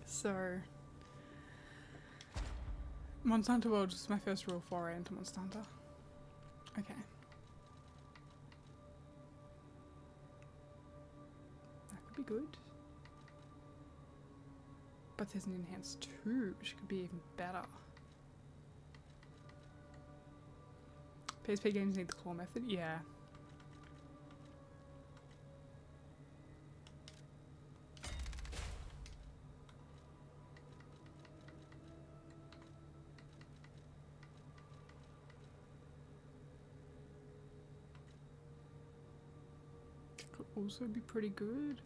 So Monster Hunter World was my first real foray into Monster Hunter. Okay. That could be good. But there's an enhanced 2, which could be even better. PSP games need the claw method? Yeah. Could also be pretty good.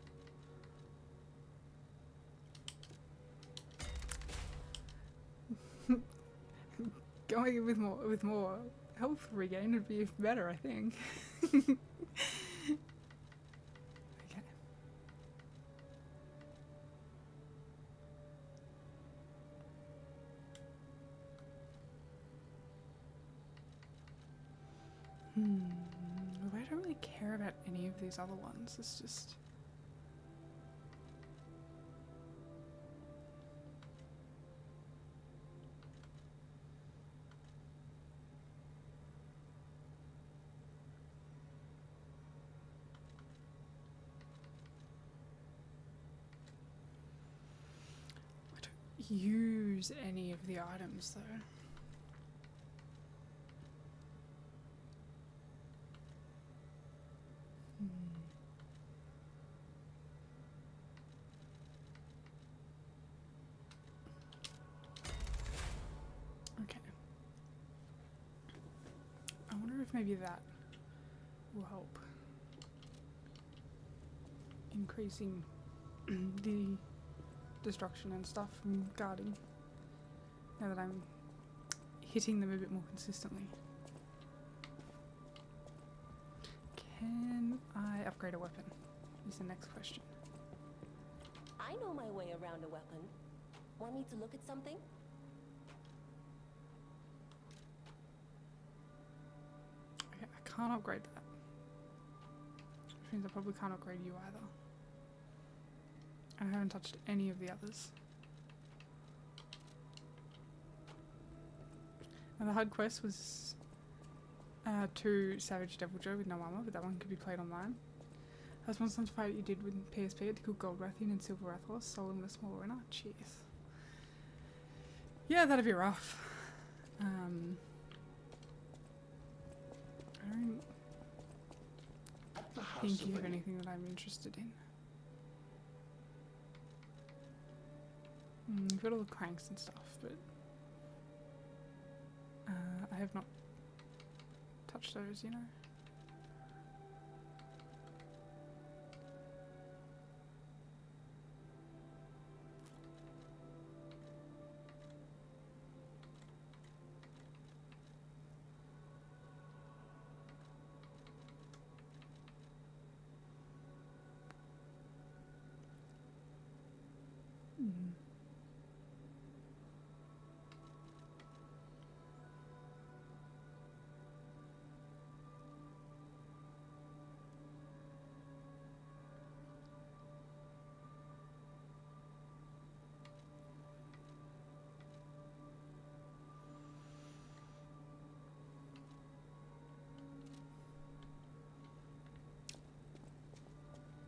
Going with more health regain would be better, I think. Okay. Well, I don't really care about any of these other ones. It's just... I don't use any of the items though. Okay. I wonder if maybe that will help. Increasing the destruction and stuff from guarding. Now that I'm hitting them a bit more consistently. Can I upgrade a weapon? Is the next question. I know my way around a weapon. Want me to look at something? Okay, I can't upgrade that. Which means I probably can't upgrade you either. I haven't touched any of the others. Now the hard quest was to Savage Devil Joe with no armor, but that one could be played online. That's one such fight you did with PSP to kill Gold Rathian and Silver Rathalos, soul the small arena. Jeez. Yeah, that'd be rough. I don't The house think you of have an- anything that I'm interested in. You've got all the cranks and stuff, but I have not touched those, you know.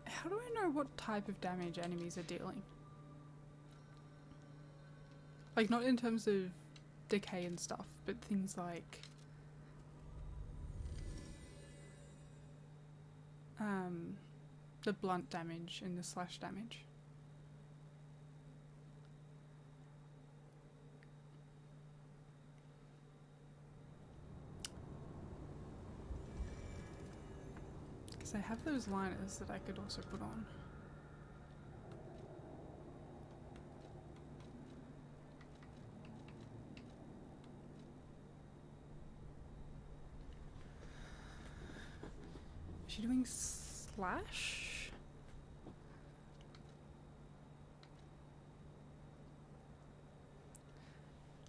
How do I know what type of damage enemies are dealing? Like, not in terms of decay and stuff, but things like the blunt damage and the slash damage. Because I have those liners that I could also put on. Is she doing slash?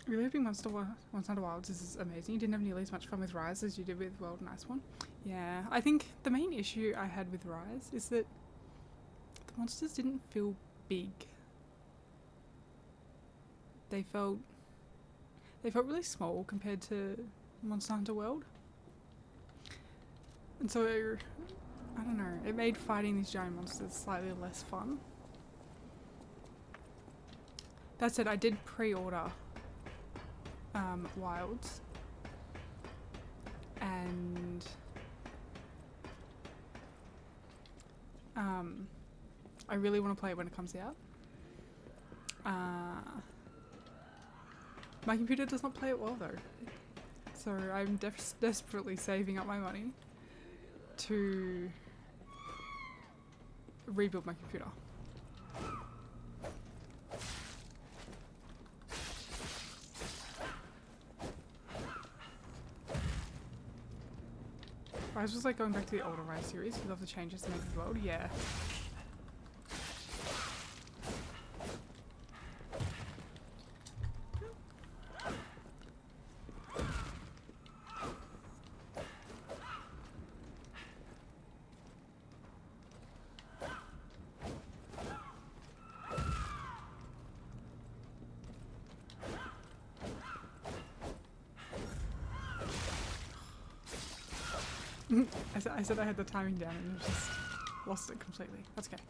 Really hoping Monster Hunter Wilds is amazing. You didn't have nearly as much fun with Rise as you did with World and Iceborne. Yeah, I think the main issue I had with Rise is that the monsters didn't feel big. They felt really small compared to Monster Hunter World. And so, I don't know, it made fighting these giant monsters slightly less fun. That said, I did pre-order Wilds, and I really want to play it when it comes out. My computer does not play it well though, so I'm desperately saving up my money to rebuild my computer. Rise was like going back to the older Rise series. You love the changes they made to the world. Yeah. I said I had the timing down and I just lost it completely. That's okay.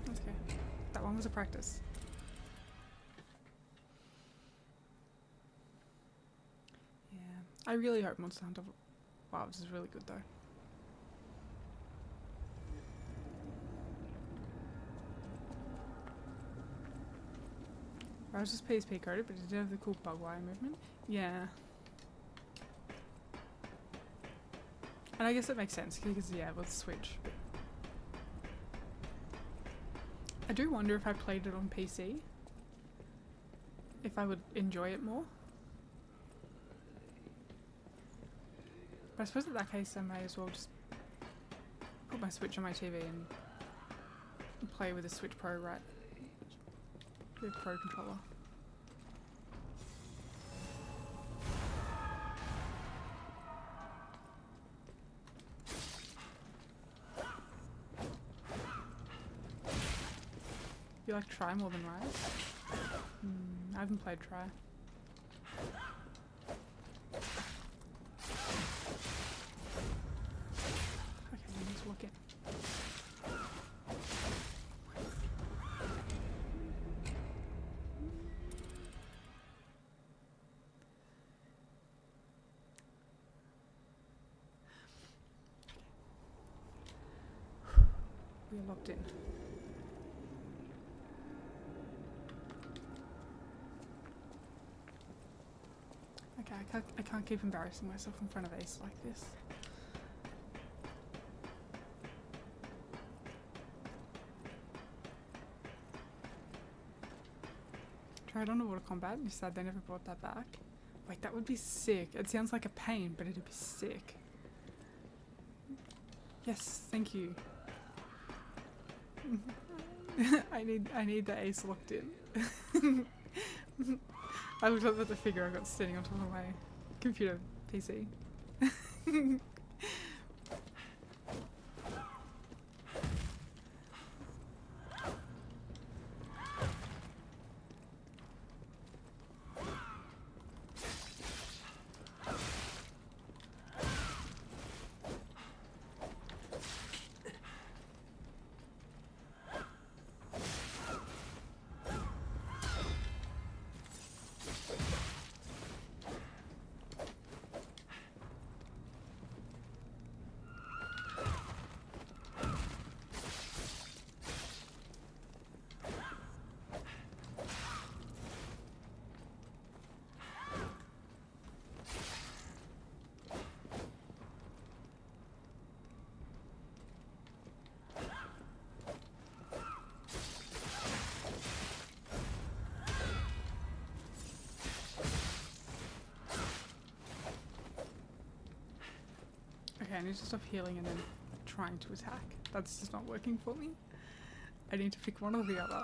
That's okay. That one was a practice. Yeah. I really hope Monster Hunter Wilds is really good though. I was just PSP coded, but it did have the cool bug wire movement. Yeah. And I guess it makes sense because, yeah, with Switch. I do wonder if I played it on PC, if I would enjoy it more. But I suppose in that case I may as well just put my Switch on my TV and play with a Switch Pro, right? With a Pro controller. You like Try more than Rise? I haven't played Try. Okay, let's look it. We are locked in. Okay, I can't keep embarrassing myself in front of Ace like this. Tried on Water Combat and you said they never brought that back. Wait, that would be sick. It sounds like a pain, but it'd be sick. Yes, thank you. I need the Ace locked in. I looked up at the figure I got sitting on top of my computer PC. Okay, I need to stop healing and then trying to attack. That's just not working for me. I need to pick one or the other.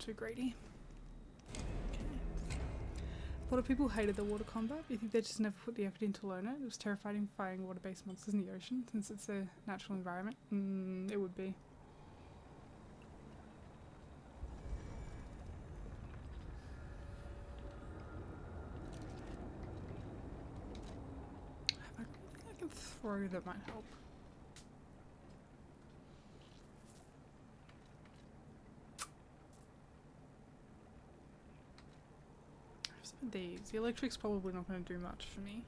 too greedy. Okay. A lot of people hated the water combat. You think they just never put the effort in to learn it? It was terrifying fighting water-based monsters in the ocean, since it's a natural environment. It would be. I think I can throw that might help. Some of these. The electric's probably not going to do much for me.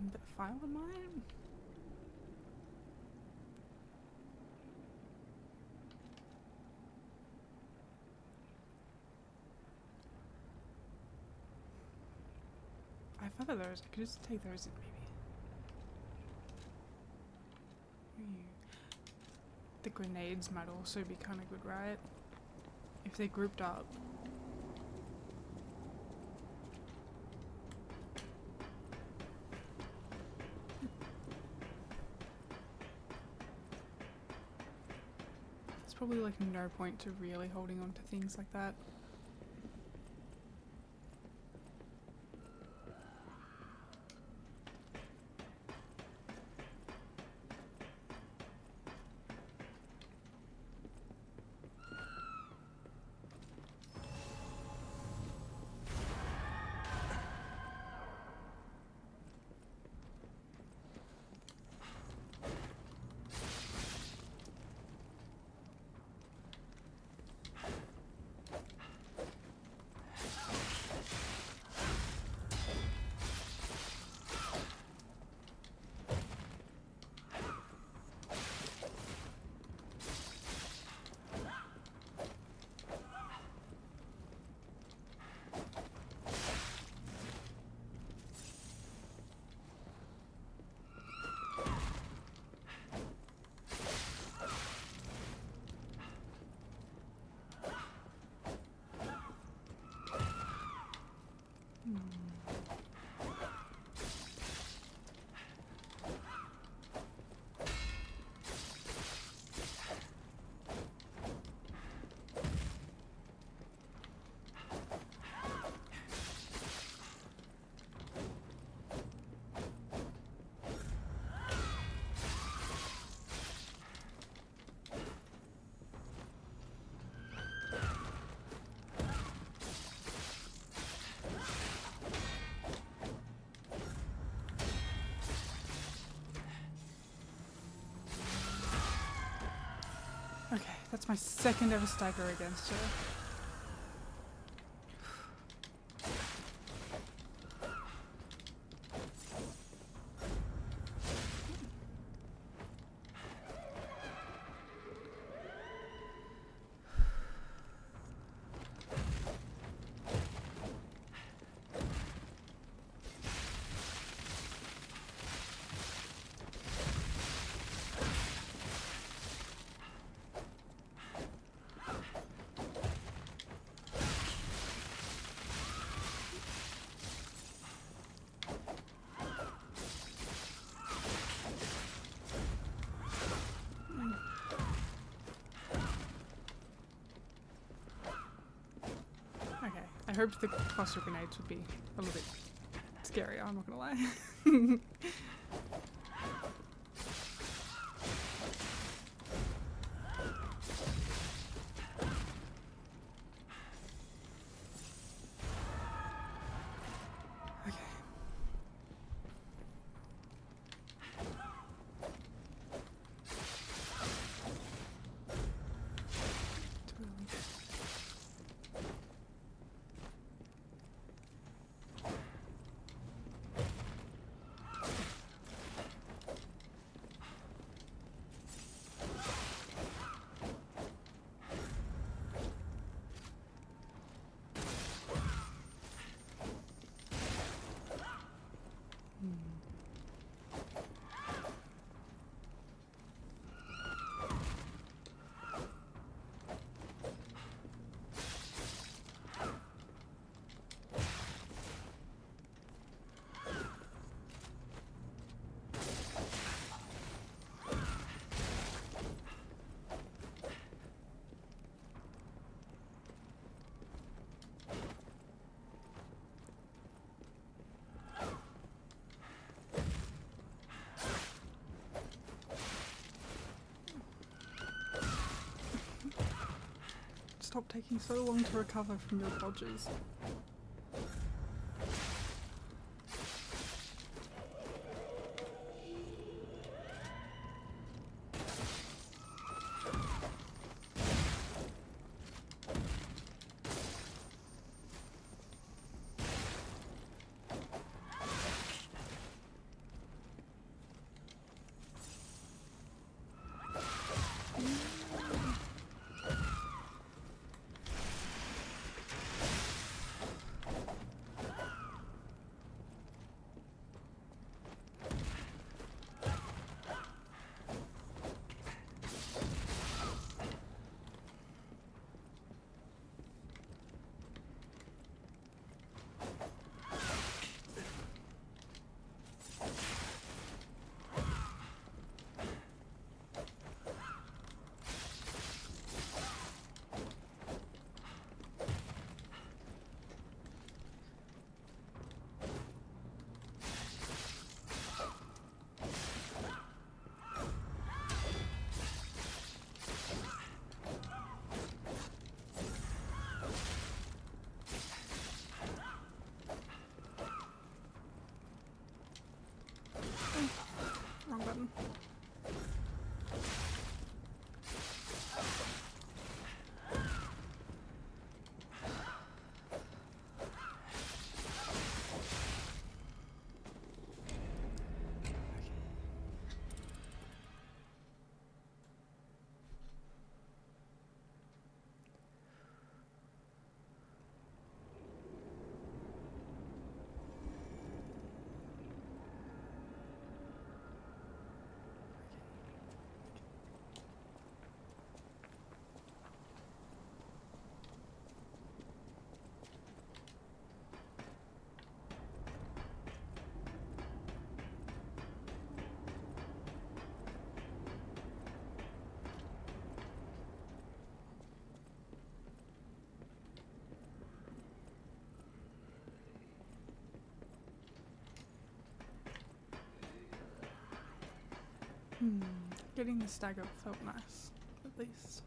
But the fire one might. I have other those. I could just take those in maybe. The grenades might also be kind of good, right? If they're grouped up. There's probably like no point to really holding on to things like that. Okay, that's my second ever stagger against her. I hoped the cluster grenades would be a little bit scarier, I'm not gonna lie. stop taking so long to recover from your dodges. Wrong button. Getting the stagger felt nice, at least.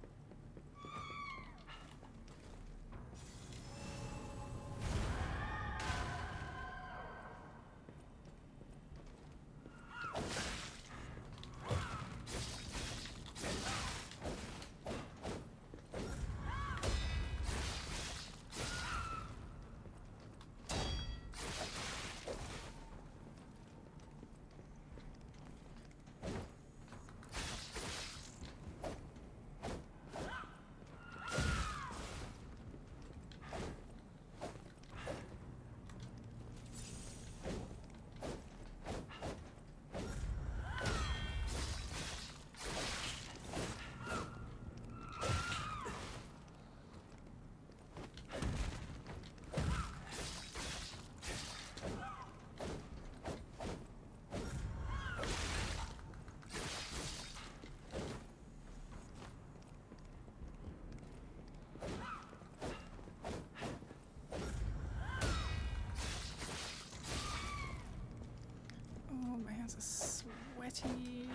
Oh, my hands are sweaty.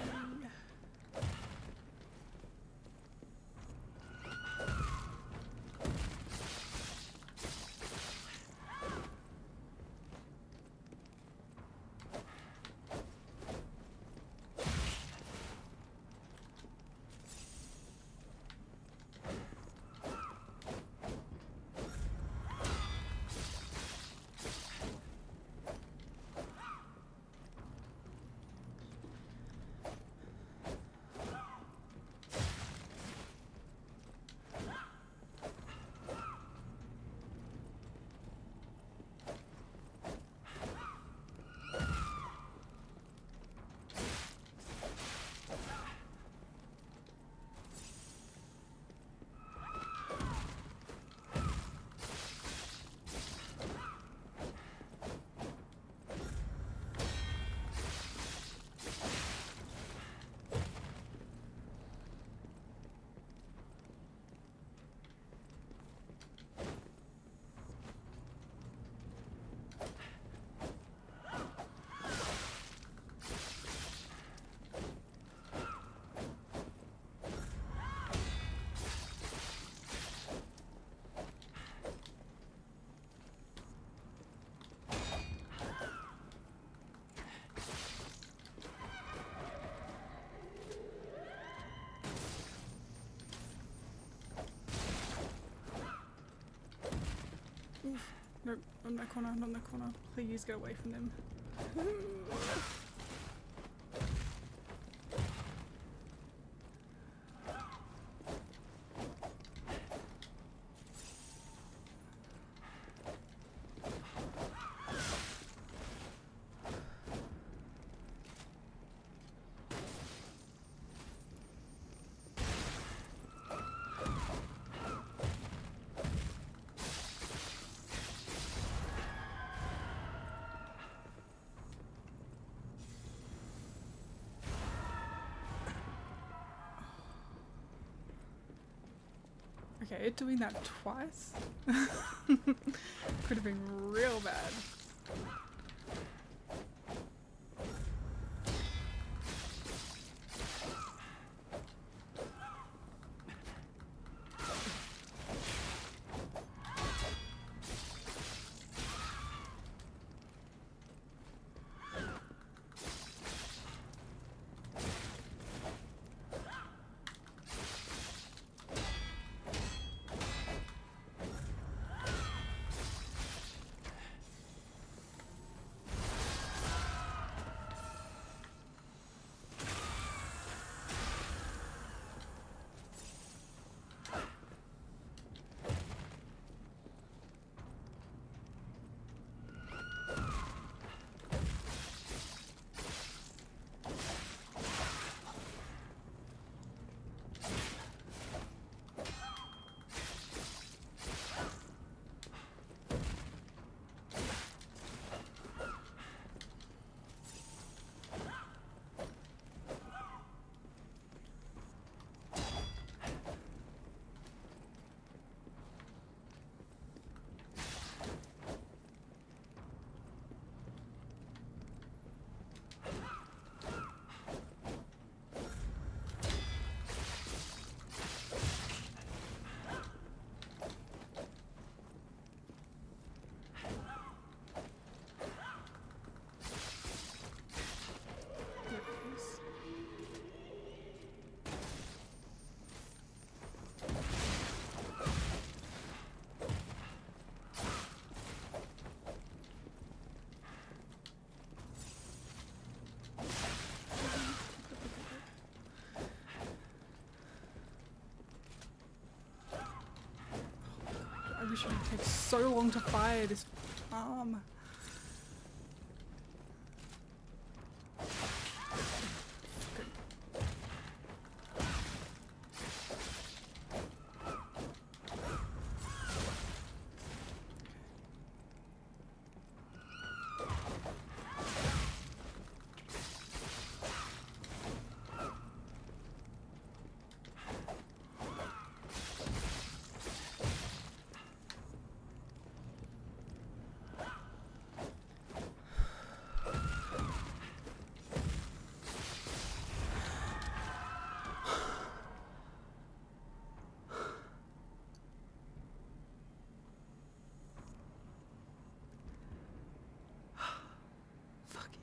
in that corner, not in that corner. Please get away from them. Okay, doing that twice could have been real bad. I wish it would take so long to fire this arm. Fuck you.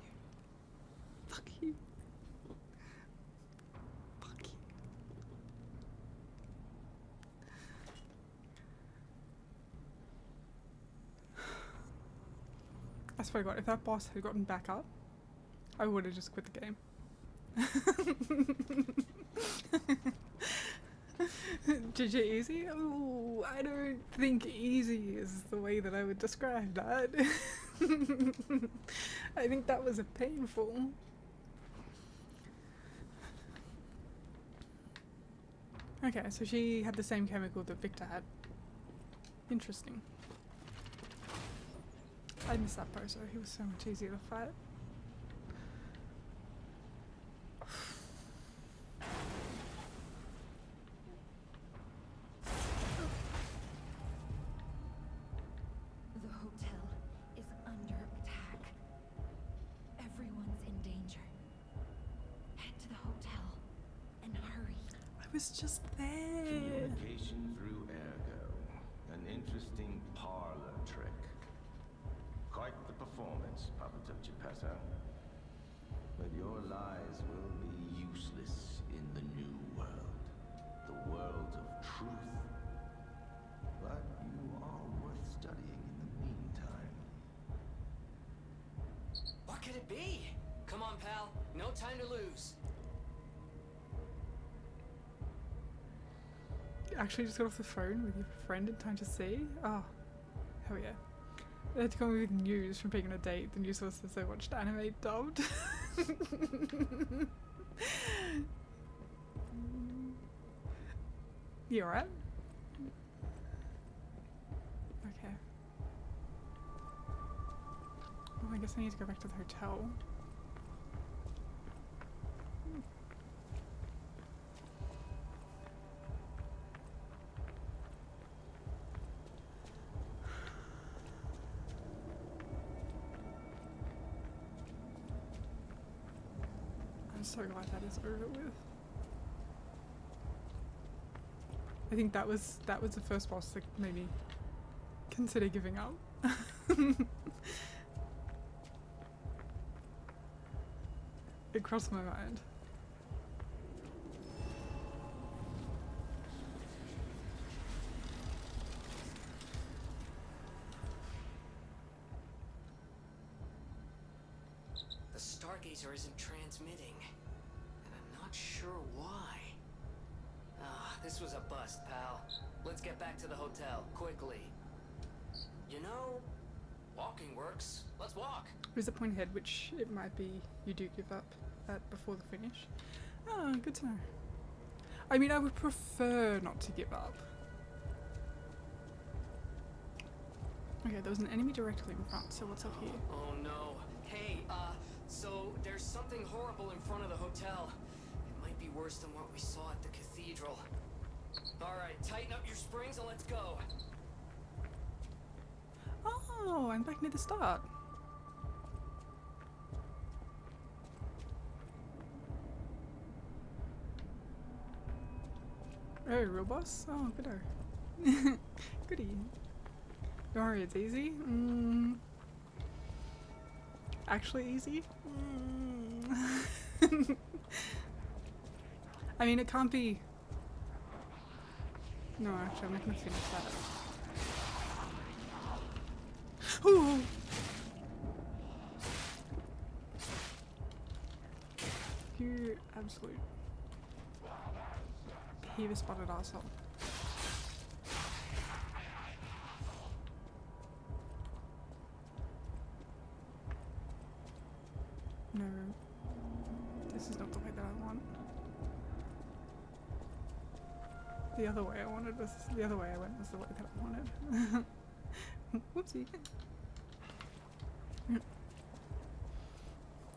Fuck you. Fuck you. I swear to God, if that boss had gotten back up, I would have just quit the game. GG easy? Oh, I don't think easy is the way that I would describe that. I think that was a painful. Okay, so she had the same chemical that Victor had. Interesting. I miss that Bozo, he was so much easier to fight. The hotel is under attack. Everyone's in danger. Head to the hotel and hurry. I was just there. Communication through ergo. An interesting parlor trick. Quite the performance, Papa Tachipata. But your lies will be useless in the new world. The world of truth. But you are worth studying in the meantime. could it be? Come on, pal. No time to lose. You actually just got off the phone with your friend in time to see? Oh, hell yeah. They had to come with news from being on a date. The news source says they watched anime dubbed. You alright? Okay. Well, I guess I need to go back to the hotel. I'm so glad that is over with. I think that was the first boss that made me consider giving up. It crossed my mind. The Stargazer isn't transmitting, and I'm not sure why. Ah, this was a bust, pal. Let's get back to the hotel, quickly. You know, walking works. Let's walk. There's a point ahead which it might be you do give up at before the finish. Oh, good to know. I mean, I would prefer not to give up. Okay, there was an enemy directly in front, so what's up here? Oh no. Hey, so there's something horrible in front of the hotel. It might be worse than what we saw at the cathedral. Alright, tighten up your springs and let's go. Oh, I'm back near the start. Oh, real boss? Oh, goodo. Goody. Don't worry, it's easy. Actually easy? I mean, it can't be... No, actually, I'm not gonna finish that. Ooh! You absolute behavior spotted asshole. No, this is not the way that I want. The other way I wanted was the other way I went was the way that I wanted. Whoopsie.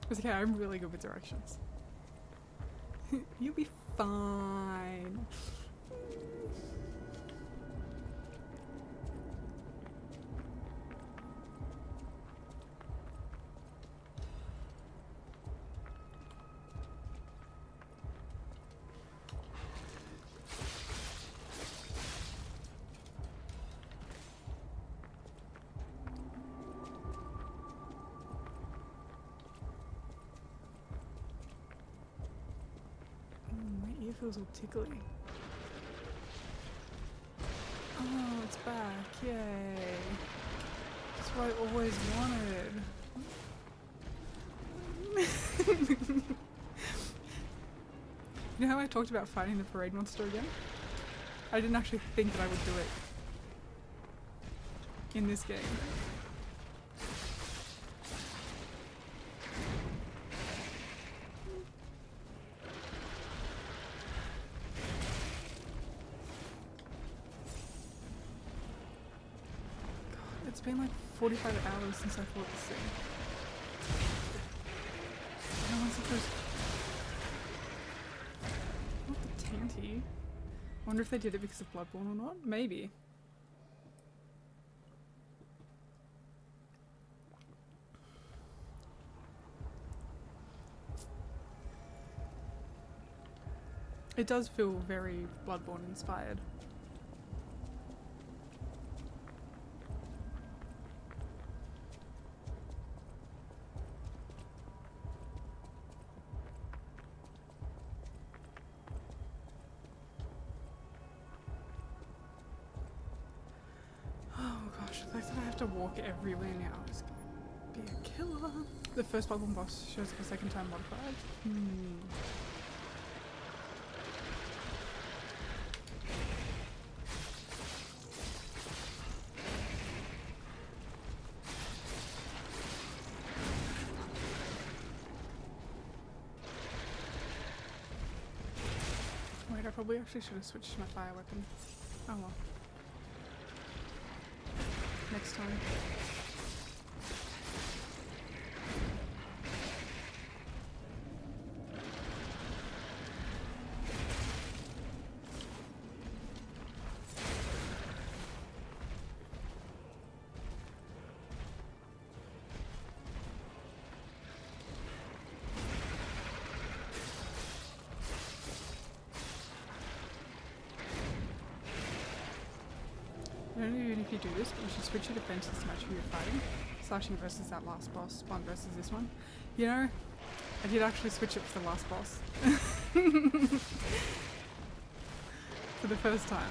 It's okay, I'm really good with directions. You'll be fine. My ear feels all tickly. Oh, it's back. Yay. That's what I always wanted. You know how I talked about fighting the parade monster again? I didn't actually think that I would do it in this game. It's been like 45 hours since I fought this thing. How am I supposed to... Not the Tanty. I wonder if they did it because of Bloodborne or not? Maybe. It does feel very Bloodborne inspired. Oh gosh, the fact that I have to walk everywhere now is gonna be a killer. The first Pokemon boss shows up a second time modified. Wait, I probably actually should have switched to my fire weapon. Oh well. Next time. I don't know even if you do this, but you should switch your defenses to match who you're fighting. Slashing versus that last boss, Spawn versus this one. You know, I did actually switch it for the last boss. For the first time.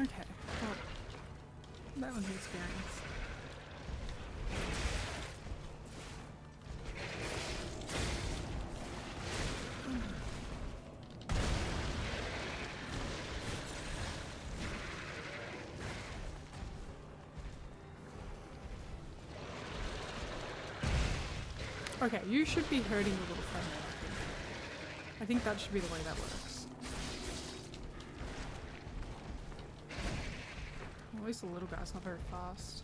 Okay, well, that was an experience. Okay, you should be hurting your little friend there, I think that should be the way that works. At least the little guy's not very fast.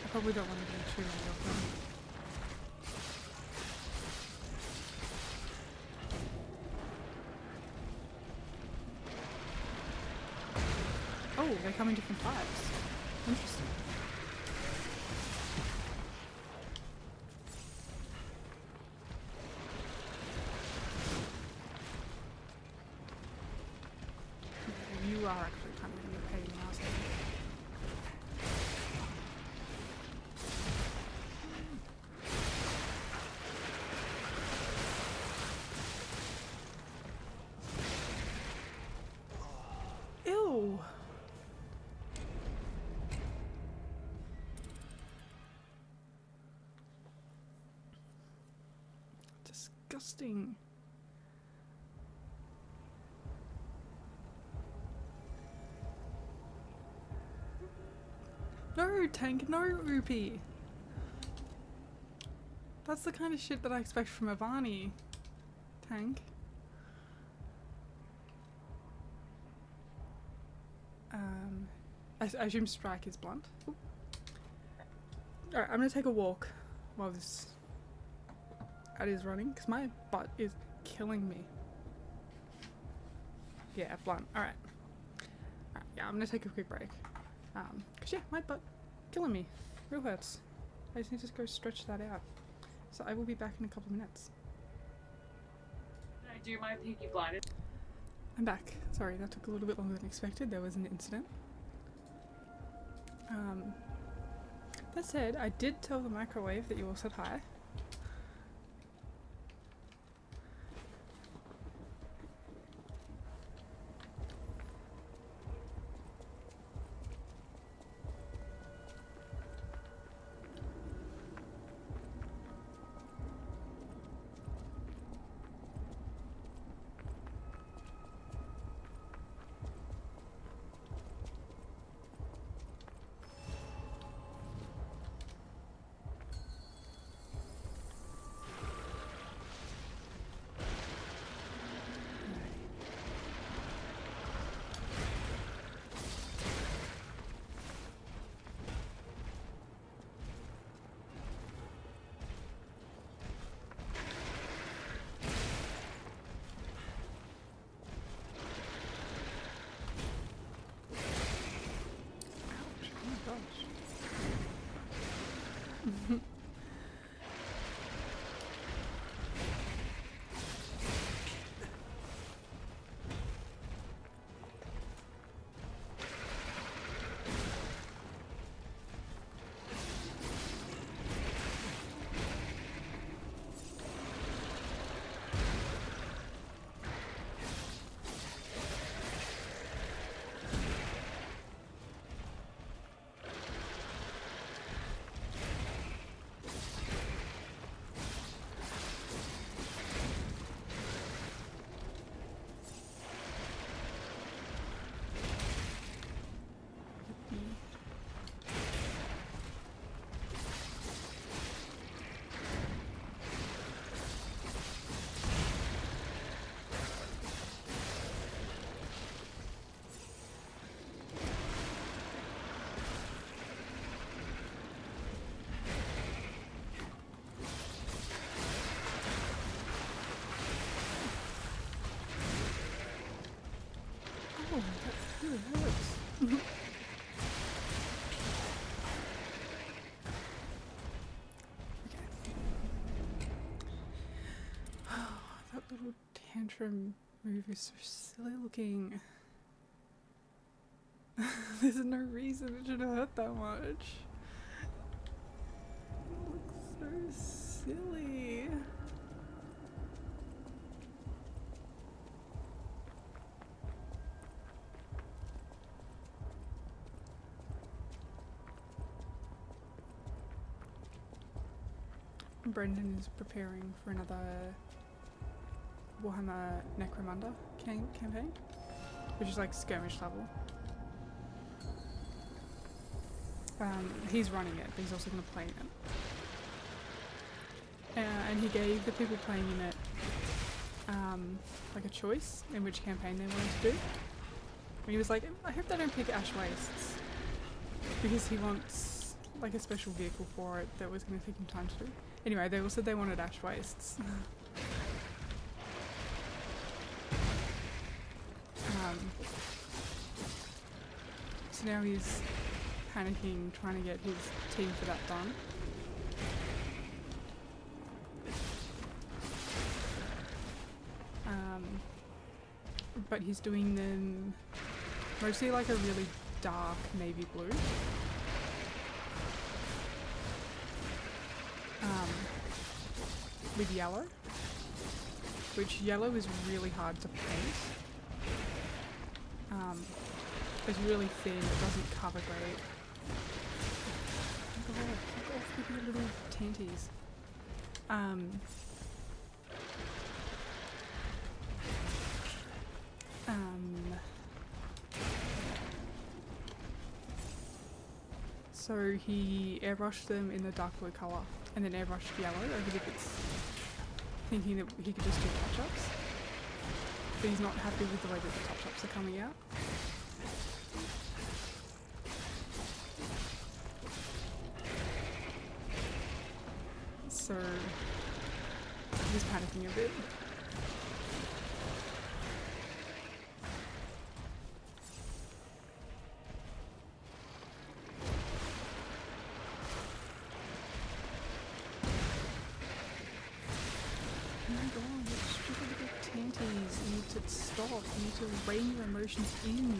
I probably don't want to do too many of them. Oh, they come in different types. Interesting. Okay, you are actually kind of going to get paid in the last one. Ew! Disgusting. No, Tank, no, Rupee. That's the kind of shit that I expect from a Varney. Tank. I assume strike is blunt. Alright, I'm gonna take a walk while this ad is running, because my butt is killing me. Yeah, blunt. Alright. Yeah, I'm gonna take a quick break. Cause yeah, my butt killing me. Real hurts. I just need to go stretch that out. So I will be back in a couple of minutes. Did I do my Peaky Blinders? I'm back. Sorry, that took a little bit longer than expected. There was an incident. That said, I did tell the microwave that you all said hi. Oh, that really hurts. That little tantrum move is so silly looking. There's no reason it should hurt that much. It looks so silly. Brendan is preparing for another Warhammer Necromunda campaign, which is like skirmish level. He's running it, but he's also going to play in it. And he gave the people playing in it like a choice in which campaign they wanted to do. And he was like, I hope they don't pick Ash Wastes, because he wants like a special vehicle for it that was going to take him time to do. Anyway, they all said they wanted Ash Wastes. So now he's panicking, trying to get his team for that done. But he's doing them mostly like a really dark navy blue. With yellow, which yellow is really hard to paint. It's really thin, it doesn't cover great. Fuck off with your little tanties. So he airbrushed them in the dark blue colour and then airbrushed yellow over the bits, thinking that he could just do touch-ups. But he's not happy with the way that the touch-ups are coming out. So he's panicking a bit. You need to stop, you need to rein your emotions in.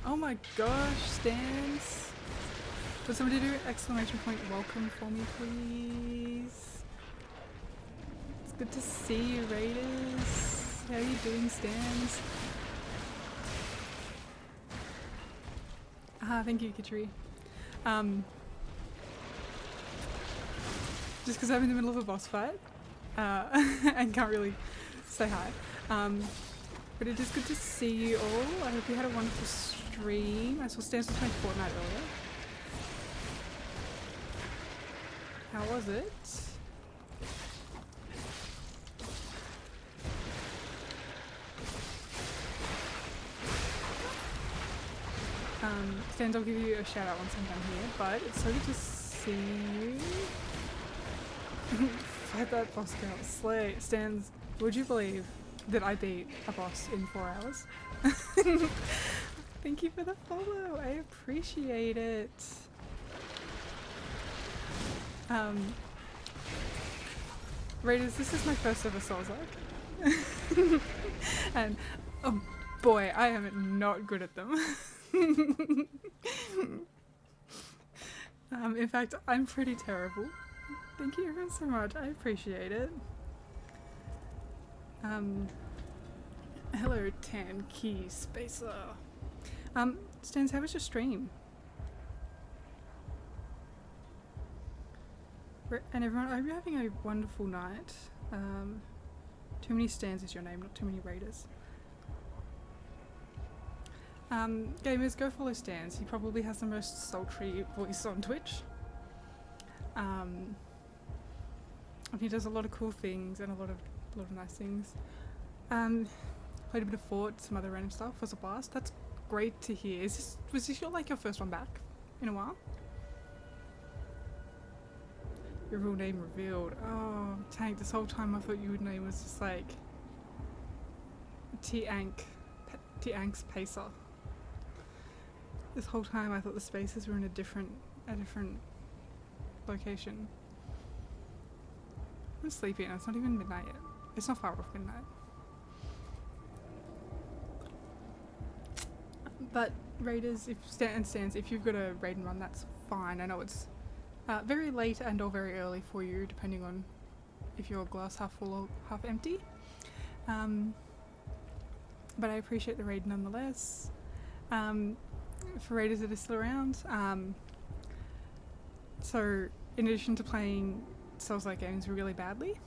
Oh my gosh, stands. Would somebody do exclamation point welcome for me, please? It's good to see you, Raiders. How are you doing, stands? Thank you, Kitchery. Just because I'm in the middle of a boss fight and can't really say hi. But it is good to see you all. I hope you had a wonderful stream. I saw Stans was playing Fortnite earlier. How was it? Stans, I'll give you a shout out once I'm done here, but it's so good to see you. Fight that boss girl. Slay. Stans, would you believe that I beat a boss in 4 hours. Thank you for the follow. I appreciate it. Raiders, this is my first ever Souls-like. And oh boy, I am not good at them. In fact, I'm pretty terrible. Thank you everyone so much. I appreciate it. Hello, Tan Key Spacer. Stans, how was your stream? And everyone, I hope you're having a wonderful night. Too many Stans is your name, not too many Raiders. Gamers, go follow Stans. He probably has the most sultry voice on Twitch. And he does a lot of cool things and a lot of nice things. Played a bit of Fort, some other random stuff. Was a blast. That's great to hear. Was this your first one back in a while? Your real name revealed. Oh, Tank, this whole time I thought your name was just like T-Ank's Pacer. This whole time I thought the spaces were in a different location. I'm sleepy and it's not even midnight yet. It's not far off midnight. But Raiders, if you've got a raid and run, that's fine. I know it's very late and or very early for you, depending on if your glass half full or half empty. But I appreciate the raid nonetheless. For Raiders that are still around, so in addition to playing Souls-like games really badly,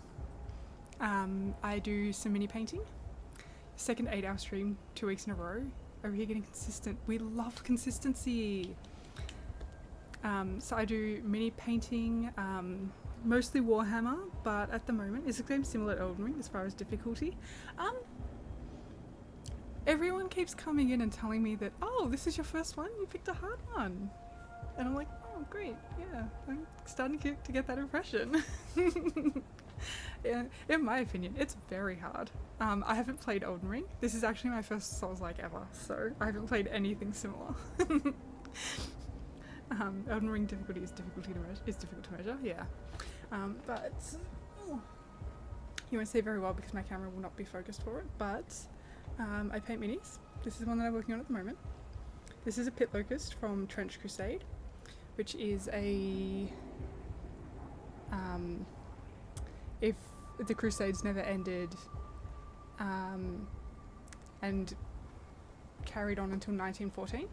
I do some mini painting. Second 8-hour stream 2 weeks in a row. Over here getting consistent. We love consistency. So I do mini painting, mostly Warhammer, but at the moment, is the game similar to Elden Ring as far as difficulty? Everyone keeps coming in and telling me that, oh, this is your first one? You picked a hard one. And I'm like, oh, great, yeah, I'm starting to get that impression. Yeah, in my opinion, it's very hard. I haven't played Elden Ring. This is actually my first Souls-like ever, so I haven't played anything similar. Elden Ring difficulty is difficult to measure, yeah. But you won't see very well because my camera will not be focused for it, but I paint minis. This is one that I'm working on at the moment. This is a Pit Locust from Trench Crusade, which is a if the Crusades never ended and carried on until 1914.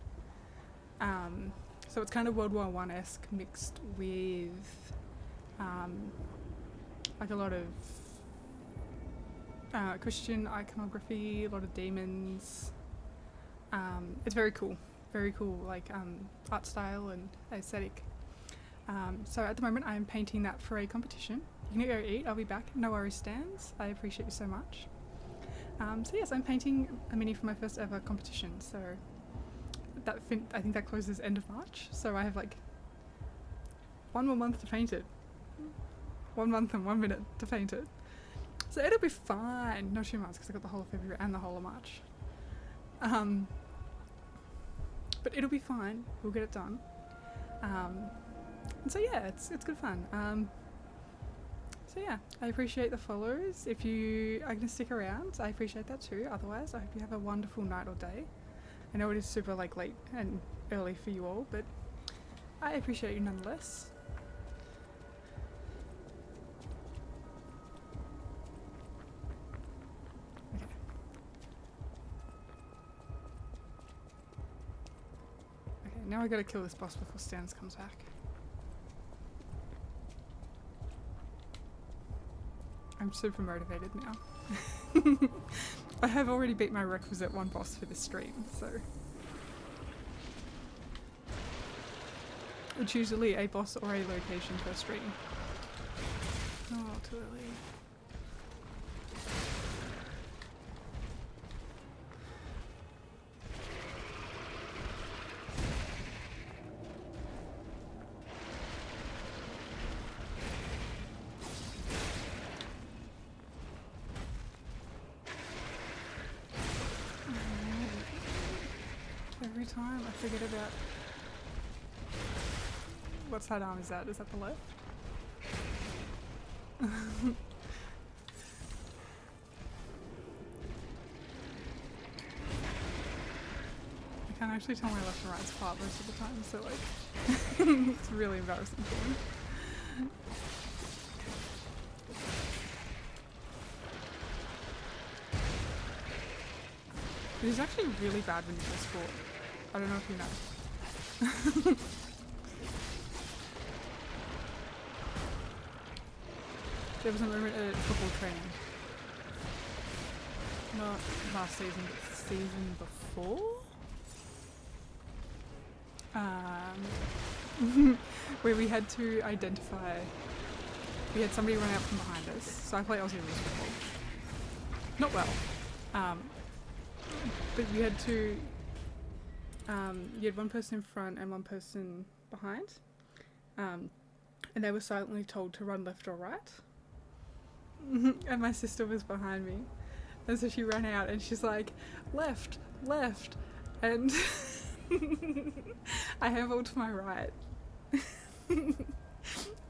So it's kind of World War I-esque mixed with like a lot of Christian iconography, a lot of demons. It's very cool, like art style and aesthetic. So at the moment I'm painting that for a competition. You can go eat, I'll be back. No worries, Stans. I appreciate you so much. So yes, I'm painting a mini for my first ever competition. So I think that closes end of March. So I have like 1 more month to paint it. 1 month and 1 minute to paint it. So it'll be fine. No 2 months because I got the whole of February and the whole of March. But it'll be fine. We'll get it done. And so yeah, it's good fun. So yeah, I appreciate the follows. If you are going to stick around, I appreciate that too. Otherwise, I hope you have a wonderful night or day. I know it is super like late and early for you all, but I appreciate you nonetheless. Okay. Okay, now I gotta kill this boss before Stans comes back. I'm super motivated now. I have already beat my requisite 1 boss for this stream, so. It's usually a boss or a location per stream. Oh, too early. every time I forget about... What side arm is that? Is that the left? I can't actually tell my left and right apart most of the time, so like... it's really embarrassing for me. It is actually really bad when you play sport. I don't know if you know. There was a moment at football training. Not last season, but the season before? Where we had to identify... We had somebody run out from behind us. So I play Aussie rules football. Not well. But you had to... you had one person in front and one person behind. And they were silently told to run left or right. And my sister was behind me. And so she ran out and she's like, left, left. And I handballed to my right.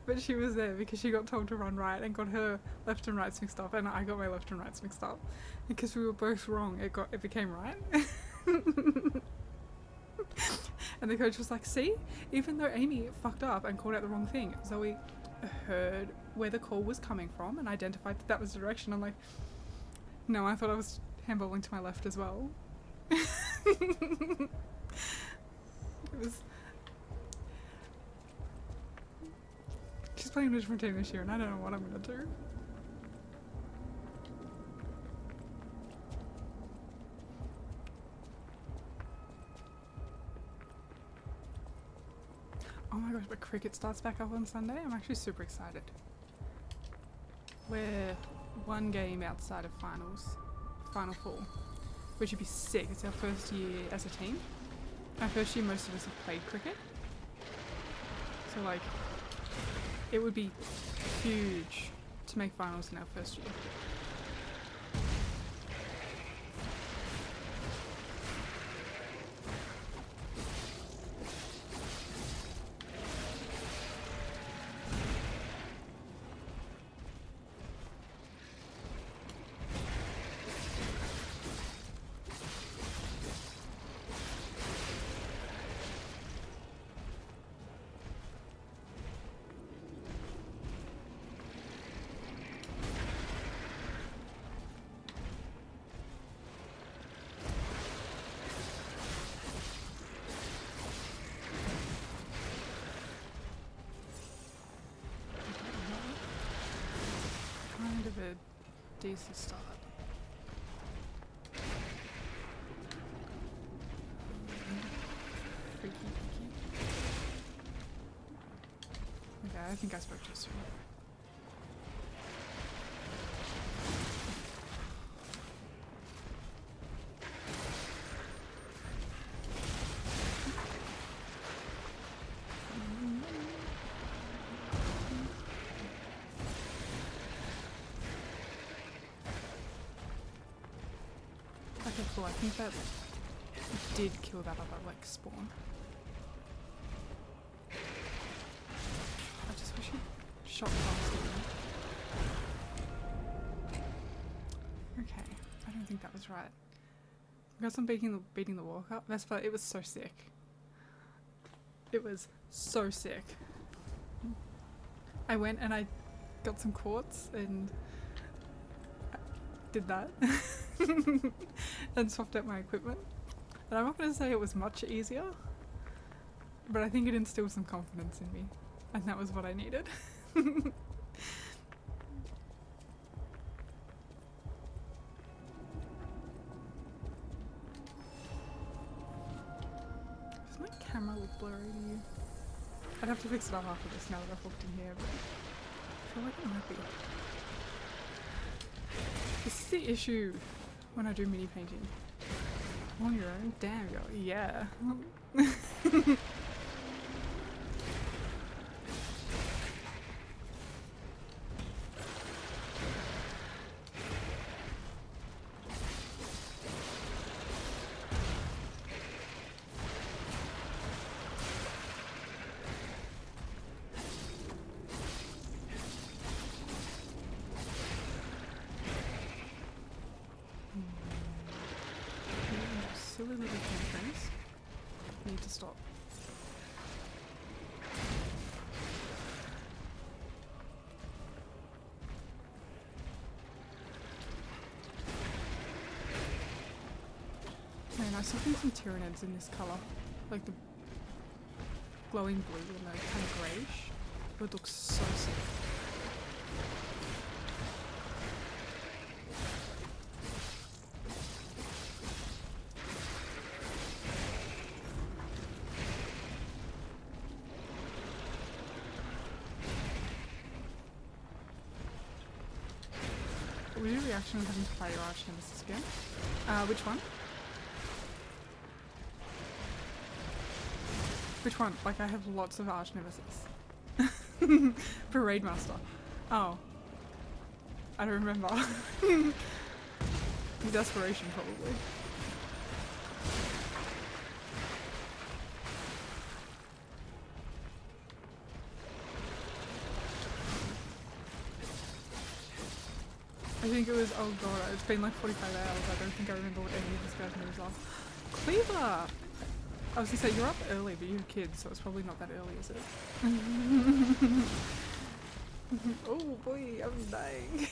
But she was there because she got told to run right and got her left and rights mixed up, and I got my left and rights mixed up. Because we were both wrong, it became right. And the coach was like, see? Even though Amy fucked up and called out the wrong thing, Zoe heard where the call was coming from and identified that that was the direction. I'm like, no, I thought I was handballing to my left as well. It was... She's playing a different team this year and I don't know what I'm gonna do. Oh my gosh, but cricket starts back up on Sunday. I'm actually super excited. We're one game outside of Final Four, which would be sick. It's our first year as a team. Our first year most of us have played cricket. So like, it would be huge to make finals in our first year. A decent start. Freaky peaky. Okay, I think I spoke too soon. Okay, cool. I think that did kill that other, like, spawn. I just wish it shot past it. Okay, I don't think that was right. Because I'm beating the walk up. Vespa, it was so sick. It was so sick. I went and I got some quartz and did that. And swapped out my equipment. And I'm not going to say it was much easier, but I think it instilled some confidence in me, and that was what I needed. Does my camera look blurry to you? I'd have to fix it up after this now that I've walked in here, but I feel like it might be. This is the issue when I do mini painting. On your own? Damn, girl. Yeah. need to stop. Man, I saw some Tyranids in this colour. Like the glowing blue and the kind of greyish. It would look so sick. What was your reaction when having to fight your arch nemesis again? Which one? Which one? Like I have lots of arch nemesis. Parade Master. Oh. I don't remember. Desperation probably. I think it was, oh god, it's been like 45 hours. I don't think I remember what any of this guy's moves are. Cleaver! I was gonna say, you're up early, but you have kids, so it's probably not that early, is it? Oh boy, I'm dying.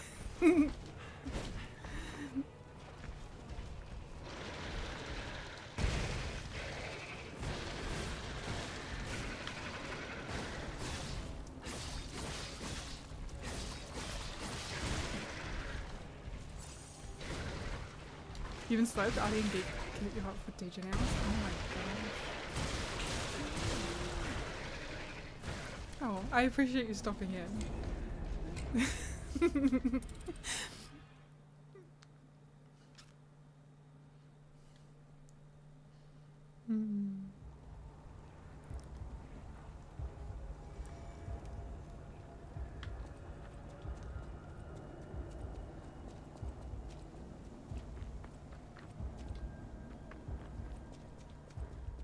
You even slept? I didn't get you up for DJ now. Oh my gosh. Oh, I appreciate you stopping in.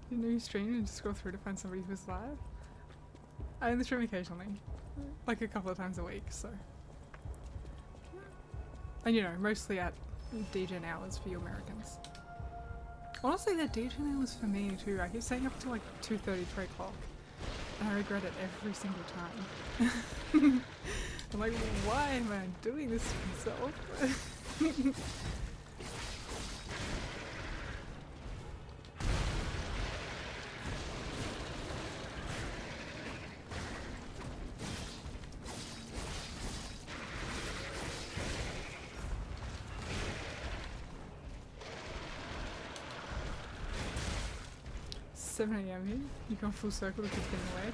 You know you stream and just scroll through to find somebody who's live? I only stream occasionally. Like a couple of times a week, so. And you know, mostly at DJ hours for you Americans. Honestly, they're DJ hours for me too. I keep staying up till like 2:30, 3 o'clock. And I regret it every single time. I'm like, why am I doing this to myself? 7 AM here? You come full circle to keep getting away?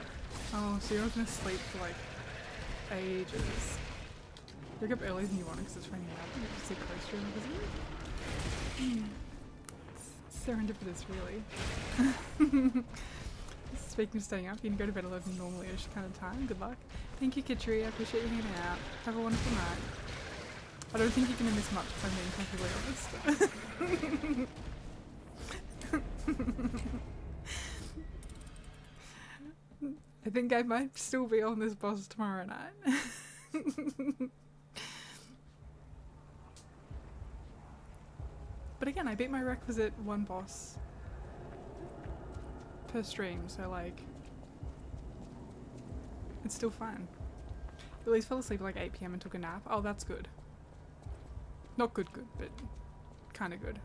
Oh, so you're not gonna sleep for like ages. Wake up earlier than you want because it's raining out and you just sit close to your serendipitous, really. Speaking of staying up, you can go to bed 11 normally-ish kind of time. Good luck. Thank you, Kitchery. I appreciate you hanging out. Have a wonderful night. I don't think you're gonna miss much if I'm being completely honest. I think I might still be on this boss tomorrow night. But again, I beat my requisite one boss per stream, so like, it's still fun. At least fell asleep at like 8 PM and took a nap. Oh, that's good. Not good, but kind of good.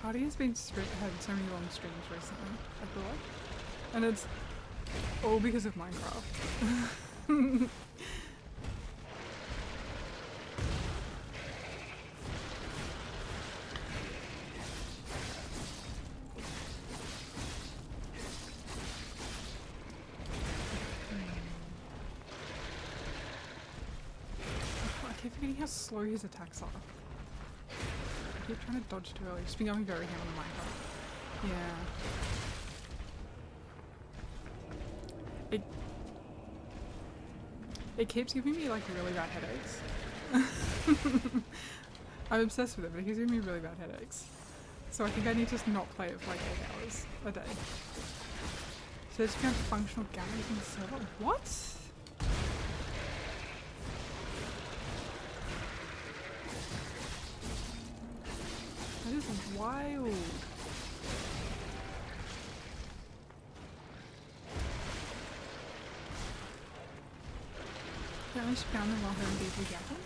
Party has been had so many long streams recently, I feel like. And it's all because of Minecraft. I keep forgetting how slow his attacks are. I keep trying to dodge too early. Just been going very ham on Minecraft. Yeah. It keeps giving me like really bad headaches. I'm obsessed with it, but it keeps giving me really bad headaches. So I think I need to just not play it for like 8 hours a day. So it's found functional galleries in the server. What? That is wild. Apparently she found them while her and Beasley gathered.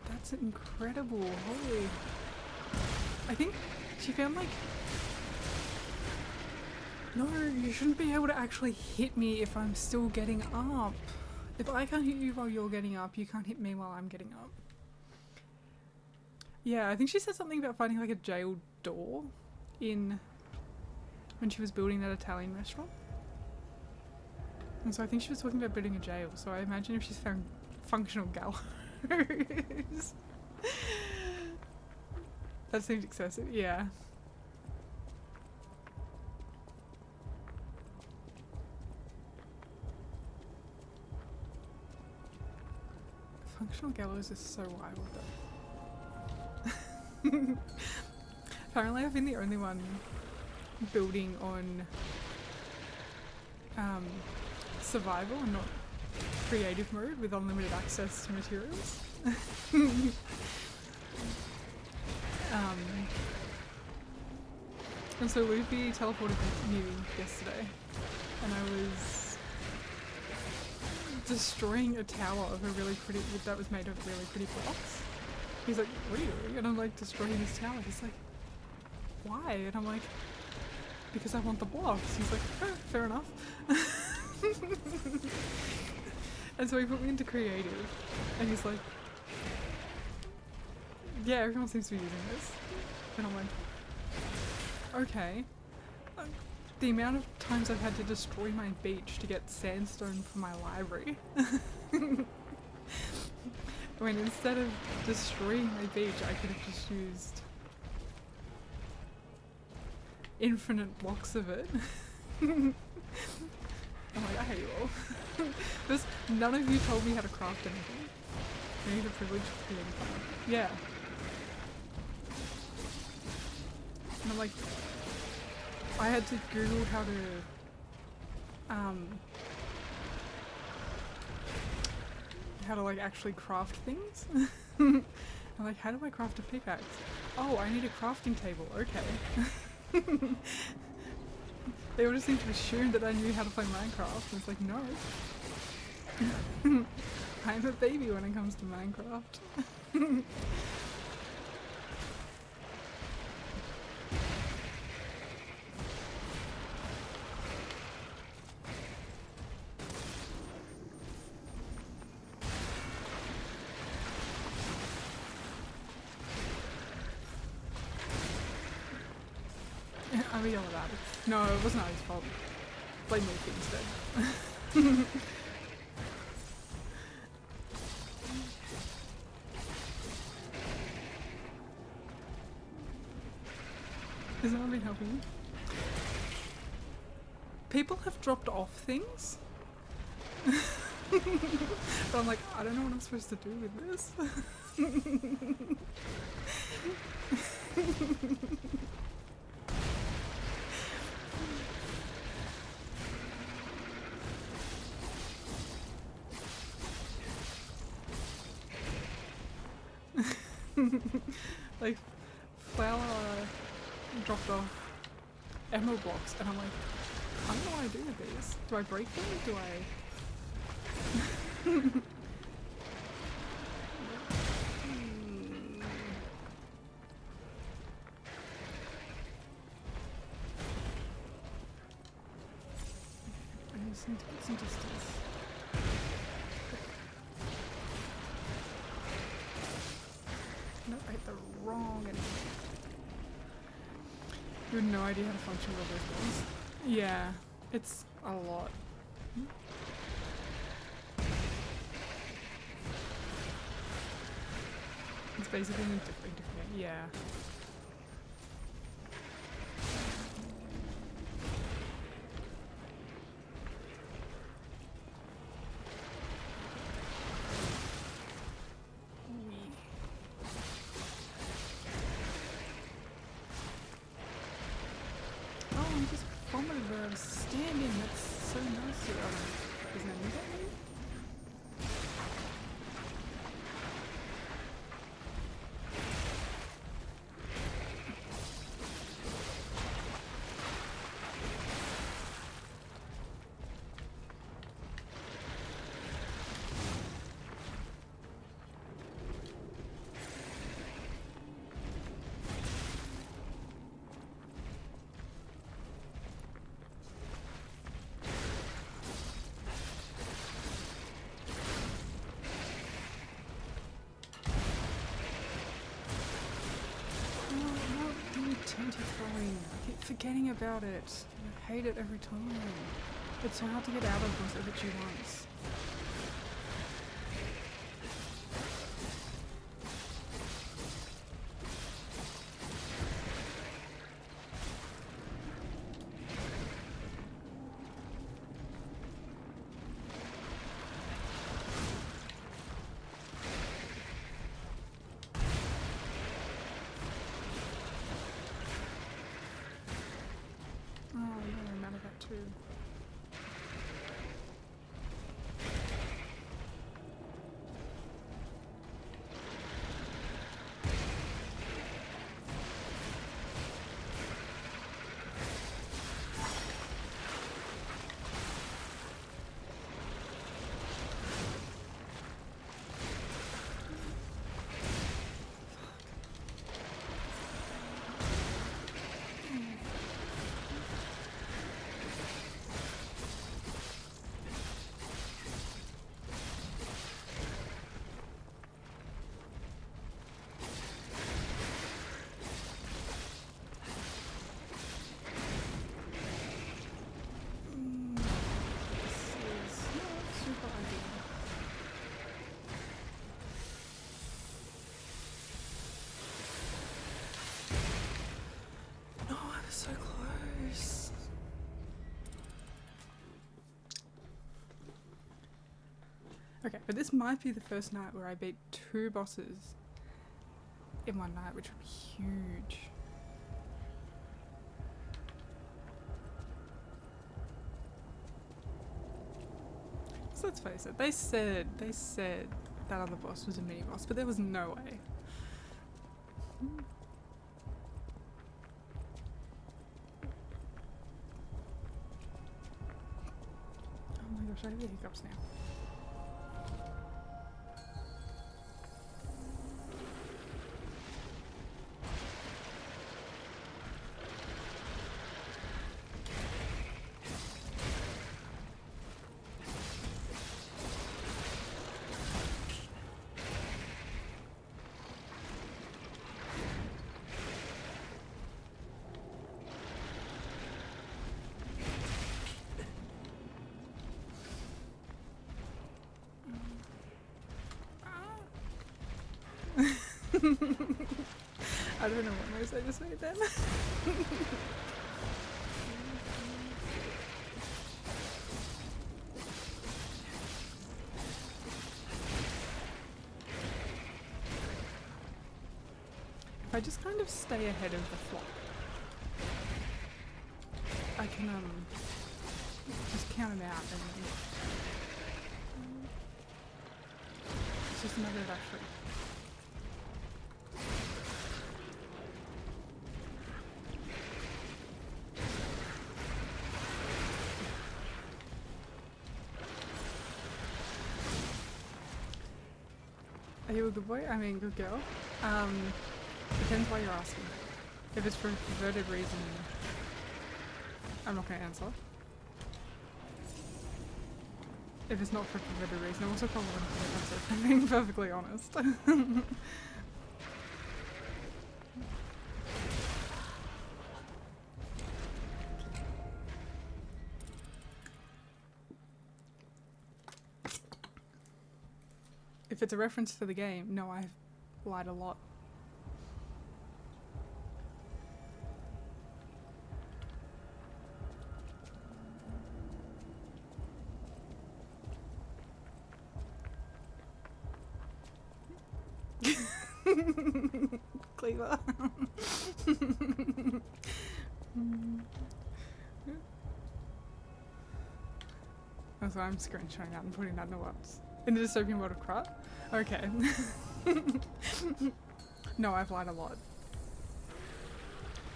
That's incredible. Holy. I think she found like... No, you shouldn't be able to actually hit me if I'm still getting up. If I can't hit you while you're getting up, you can't hit me while I'm getting up. Yeah, I think she said something about finding like a jail door in... when she was building that Italian restaurant. And so I think she was talking about building a jail, so I imagine if she's found functional gallows. That seems excessive, yeah. Functional gallows is so wild though. Apparently I've been the only one building on survival and not creative mode with unlimited access to materials. And so Luffy teleported me yesterday and I was destroying a tower of a really pretty, that was made of really pretty blocks. He's like, what are you doing? And I'm like, destroying this tower. He's like, why? And I'm like, because I want the blocks. He's like, oh, fair enough. And so he put me into creative and he's like, yeah, everyone seems to be using this. And I'm like, okay. The amount of times I've had to destroy my beach to get sandstone for my library. When instead of destroying my beach, I could have just used infinite blocks of it. I'm like, I hate you all. Because none of you told me how to craft anything. I need a privilege of creating fun. Yeah. And I'm like, I had to Google how to like actually craft things. I'm like, how do I craft a pickaxe? Oh, I need a crafting table, okay. They all just seem to assume that I knew how to play Minecraft, and it's like, no. I'm a baby when it comes to Minecraft. I would yell about it. No, it wasn't his fault. Blame Luffy instead. Has no one been helping you? People have dropped off things. But I'm like, I don't know what I'm supposed to do with this. Like, Flower dropped off emerald blocks and I'm like, I don't know what I do with these. Do I break them? Do I... I just need to put some distance. Nope, I hit the wrong end. You have no idea how to function with those ones. Yeah, it's a lot. It's basically a different, yeah. Oh, I just vomited the I was standing. That's so nice. Isn't that me? Throwing. I keep forgetting about it. I hate it every time. It's so hard to get out of once it hits you once. Too. So close. Okay, but this might be the first night where I beat 2 bosses in one night, which would be huge. So let's face it, they said that other boss was a mini boss, but there was no way. I have the hiccups now. I don't know what noise I just made then. If I just kind of stay ahead of the flock, I can just count them out and it's just a matter of actually. Are you a good boy? I mean, good girl. Depends why you're asking. If it's for a perverted reason, I'm not going to answer. If it's not for a perverted reason, I'm also probably going to answer, if I'm being perfectly honest. If it's a reference to the game, no, I've lied a lot. Cleaver. why I'm screenshotting that and putting that in the words. In the dystopian world of Krat? Okay. No, I've lied a lot.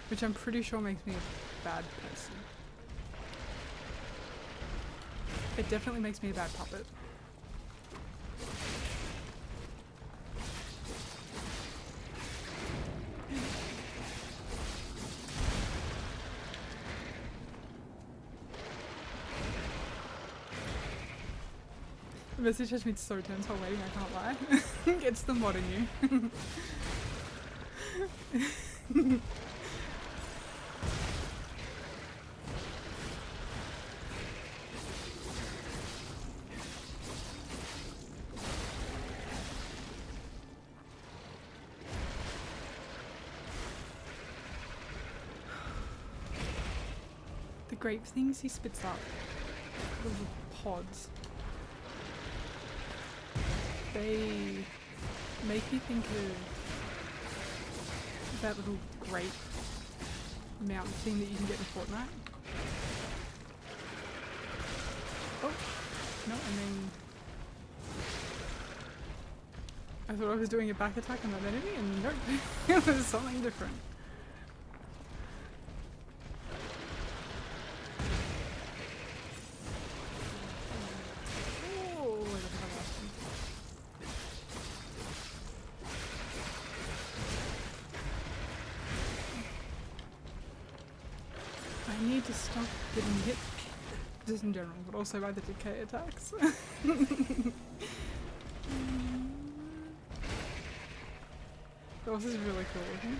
Which I'm pretty sure makes me a bad person. It definitely makes me a bad puppet. The message has been so tense while waiting, I can't lie. It's the mod in you. The grape things he spits up, little pods, they make me think of that little grape mountain thing that you can get in Fortnite. Oh, no, I mean, I thought I was doing a back attack on that enemy and nope, it was something different. I need to stop getting hit, just in general, but also by the decay attacks. This is really cool looking.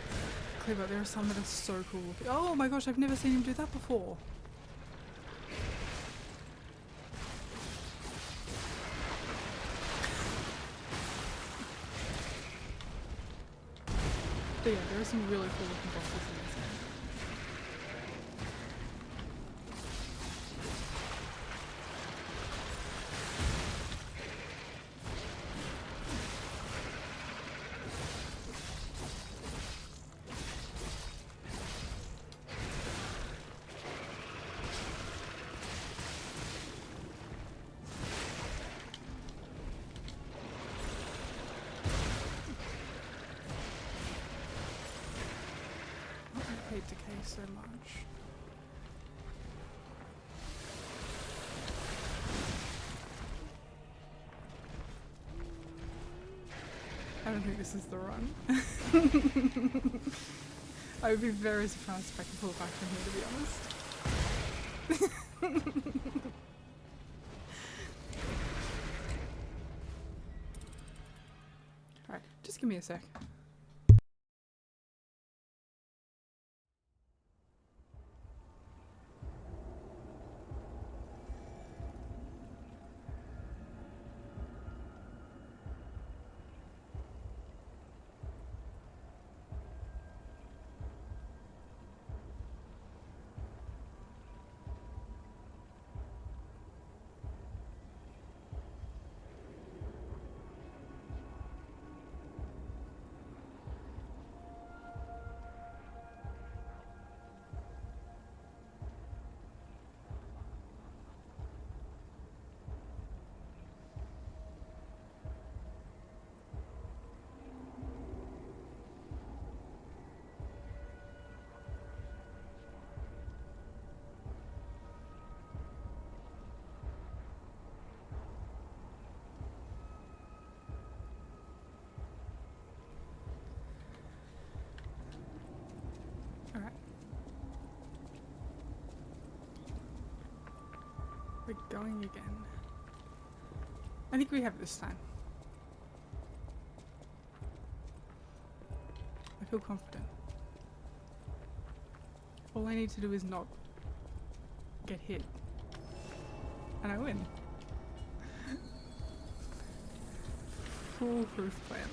Clever, there are some that are so cool looking. Oh my gosh, I've never seen him do that before. But yeah, there are some really cool looking bosses in this game. I hate decay so much. I don't think this is the run. I would be very surprised if I could pull it back from here, to be honest. Alright, just give me a sec. Alright. We're going again. I think we have this time. I feel confident. All I need to do is not get hit. And I win. Foolproof plan.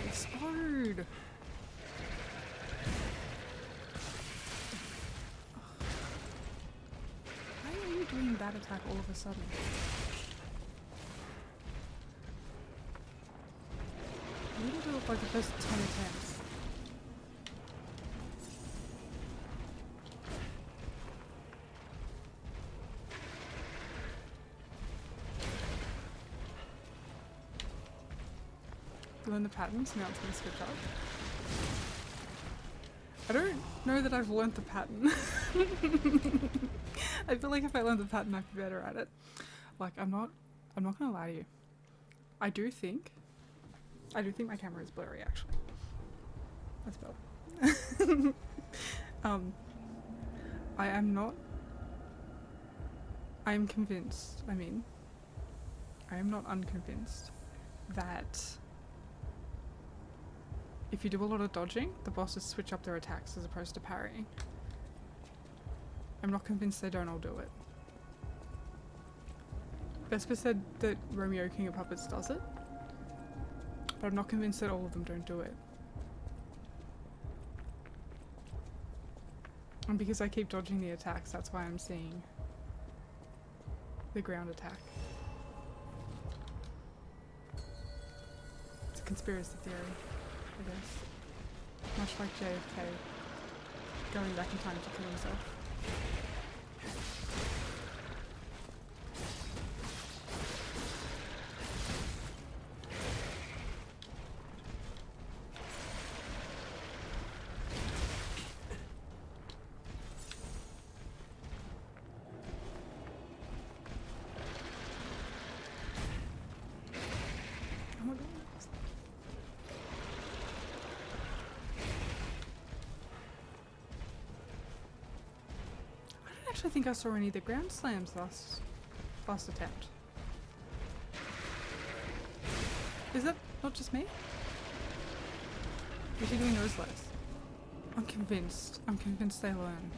explode. Why are you doing that attack all of a sudden? You didn't do it like the first 10 attempts. Learn the patterns, now it's going to switch up. I don't know that I've learnt the pattern. I feel like if I learned the pattern I'd be better at it. Like I'm not gonna lie to you. I do think my camera is blurry actually. That's better. I am convinced, I am not unconvinced that if you do a lot of dodging, the bosses switch up their attacks as opposed to parrying. I'm not convinced they don't all do it. Vesper said that Romeo King of Puppets does it, but I'm not convinced that all of them don't do it. And because I keep dodging the attacks, that's why I'm seeing the ground attack. It's a conspiracy theory, I guess. Much like JFK going back in time to kill himself. I don't think I saw any of the ground slams last attempt. Is that not just me? Is he doing those less? I'm convinced they learn.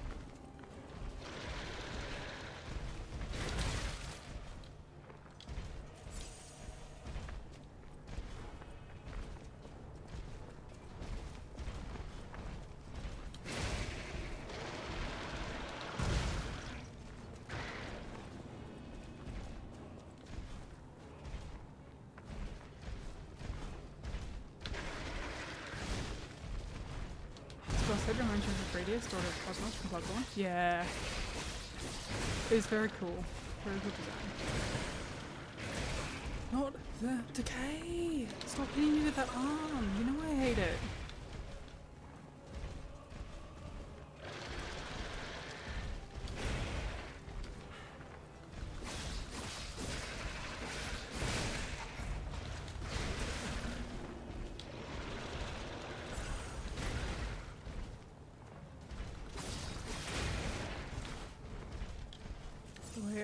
Said reminds you of the Radius, daughter of Cosmos from Bloodborne. Yeah. It's very cool. Very good design. Not the decay! Stop hitting me with that arm! You know I hate it.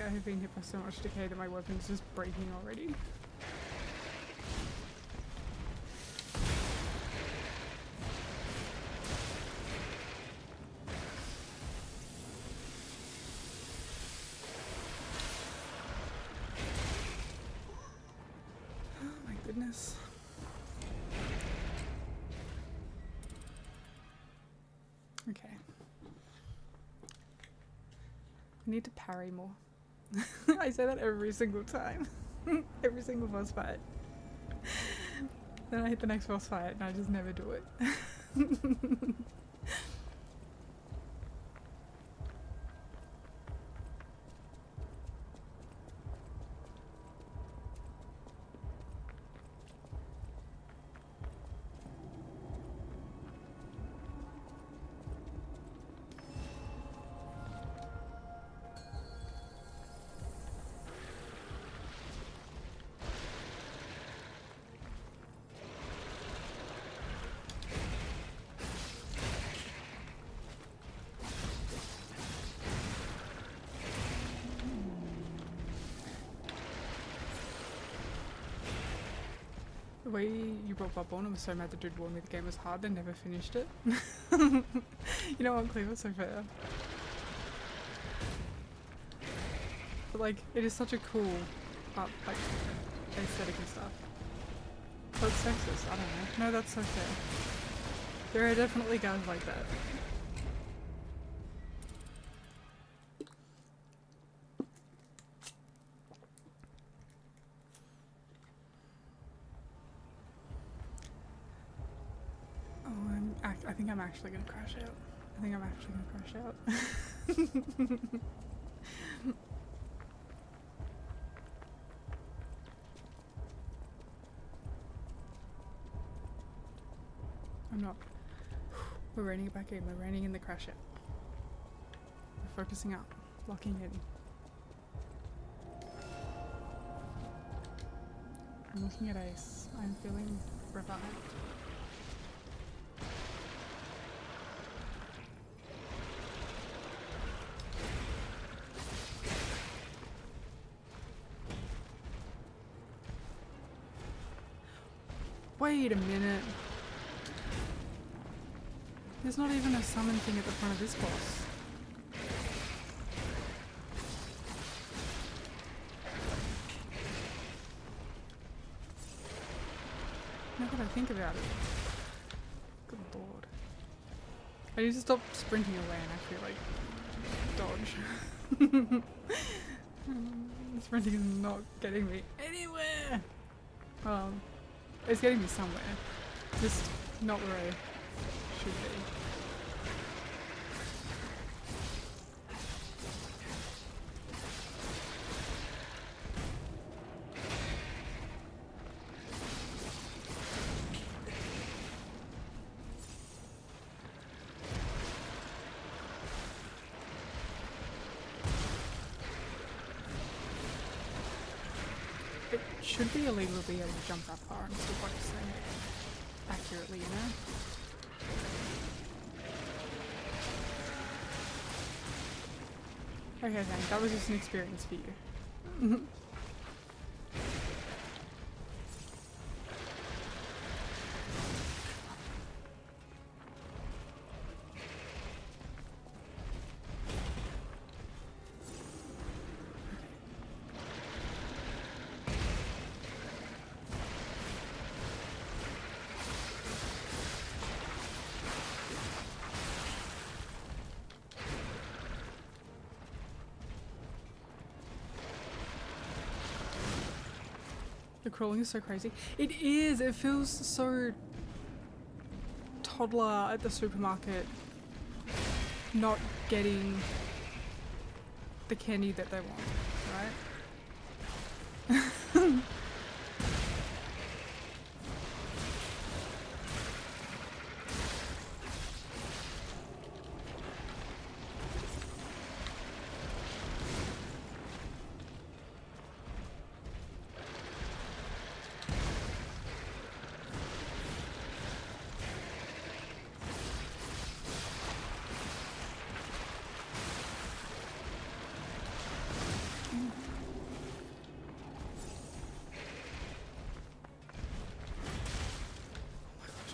I've been hit by so much decay that my weapon's just breaking already. Oh my goodness. Okay. I need to parry more. I say that every single time. Every single boss fight. Then I hit the next boss fight and I just never do it. The way you brought Bloodborne, I was so mad the dude warned me the game was hard, they never finished it. You know what, Cleo, so fair. But like, it is such a cool, like, aesthetic and stuff. That's sexist, I don't know. No, that's okay. There are definitely guys like that. Oh, I think I'm actually gonna crash out. I think I'm actually gonna crash out. I'm not. We're reining it back in. We're reining in the crash out. We're focusing up. Locking in. I'm looking at Ace. I'm feeling revived. Wait a minute. There's not even a summon thing at the front of this boss. Now that I think about it. Good lord. I need to stop sprinting away and actually, like, dodge. Sprinting is not getting me anywhere! It's getting me somewhere. Just not where I should be. It should be illegal to be able to jump that far and still quite saying it accurately, you know? Okay, thanks. That was just an experience for you. The crawling is so crazy. It is! It feels so toddler at the supermarket not getting the candy that they want, right?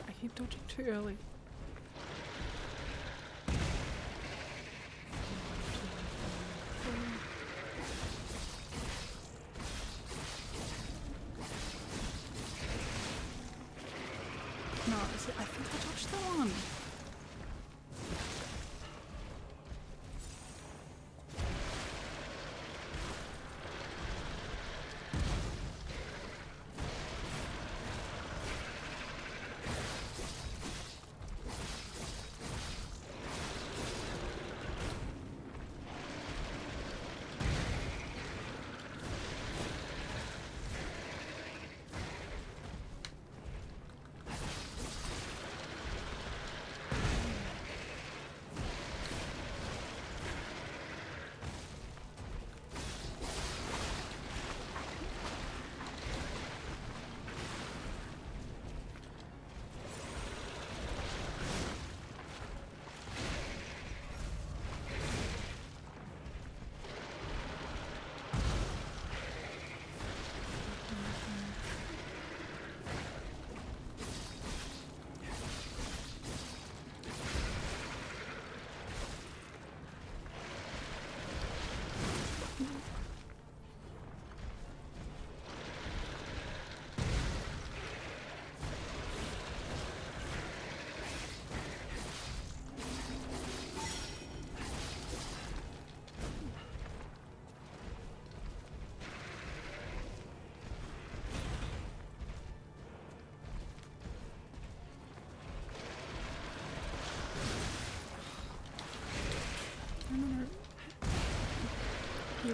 I keep dodging too early. No, see, I think I dodged that one.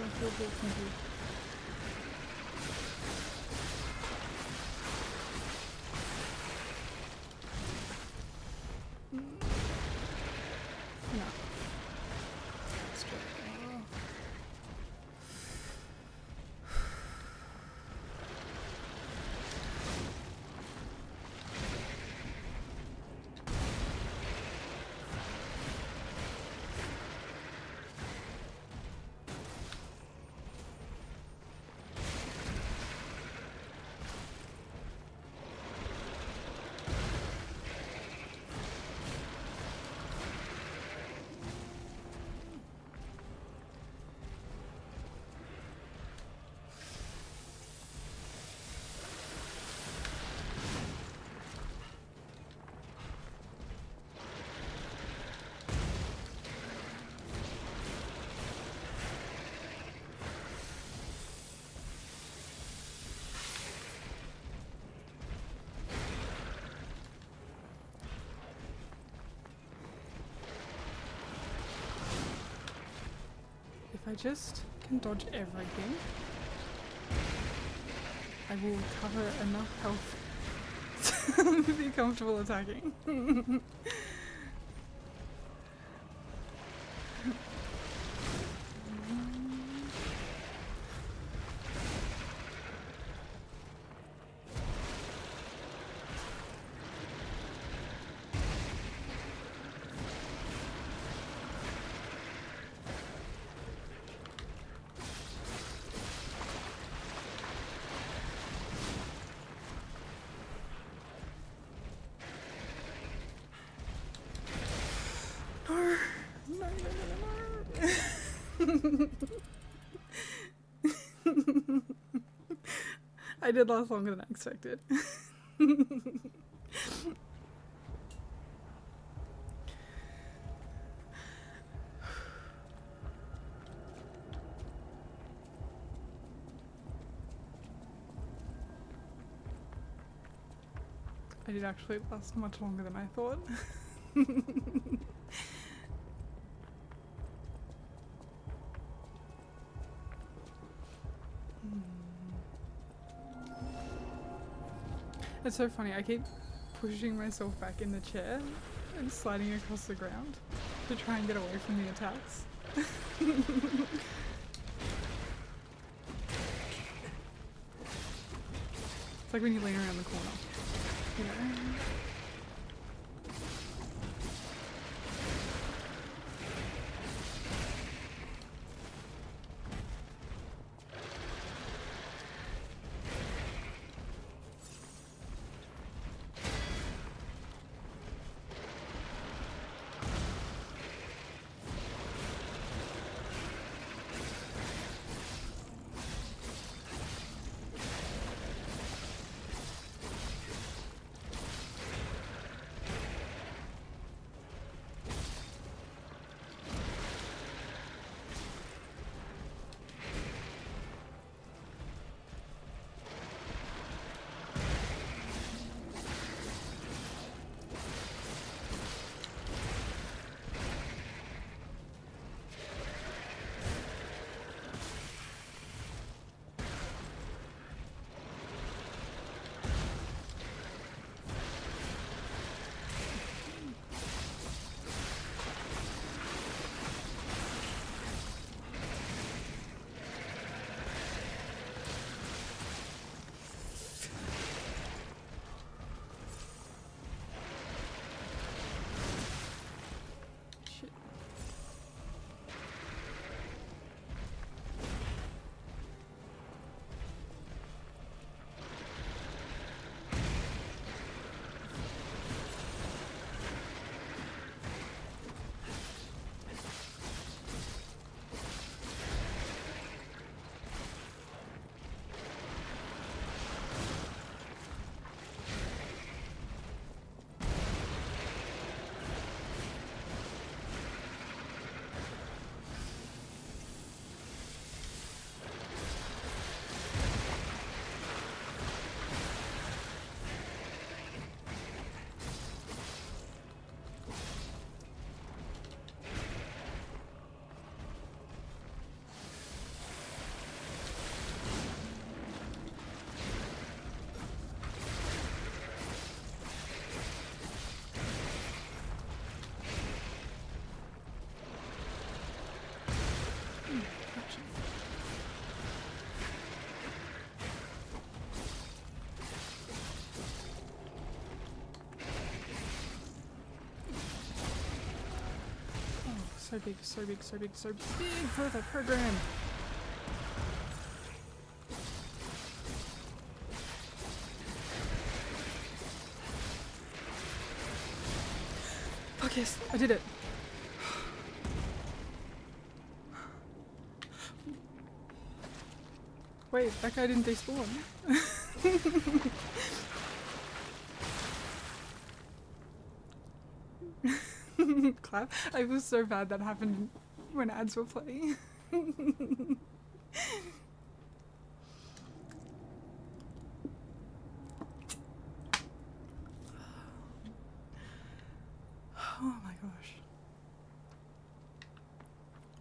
heal, heal, heal, thank you. No. Straight. Oh. If I just can dodge everything, I will cover enough health to be comfortable attacking. I did last longer than I expected. I did actually last much longer than I thought. It's so funny, I keep pushing myself back in the chair and sliding across the ground to try and get away from the attacks. It's like when you lean around the corner, you know? So big, so big, so big, so big for the program. Fuck yes, I did it. Wait, that guy didn't despawn. Clap. I was so bad that happened when ads were playing. Oh my gosh.